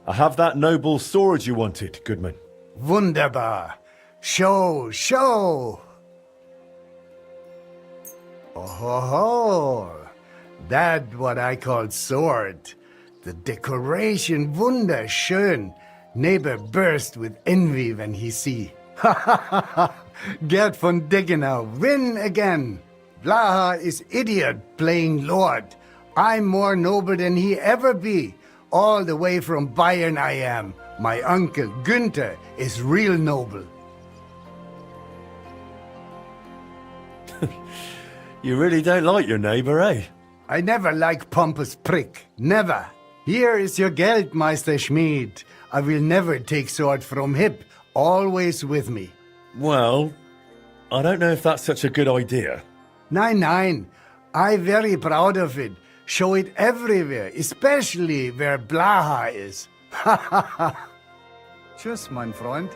I have that noble sword you wanted, Goodman. Wunderbar. Show, show. Oh ho ho. That what I call sword. The decoration wunderschön. Neighbor burst with envy when he see. Ha ha ha ha. Gerd von Deggenau win again. Blaha is idiot playing lord. I'm more noble than he ever be. All the way from Bayern I am. My uncle Günther is real noble. You really don't like your neighbor, eh? I never like pompous prick. Never. Here is your Geld, Meister Schmied. I will never take sword from hip. Always with me. Well, I don't know if that's such a good idea. Nein. I very proud of it. Show it everywhere, especially where Blaha is. Ha ha ha. Tschüss, mein Freund.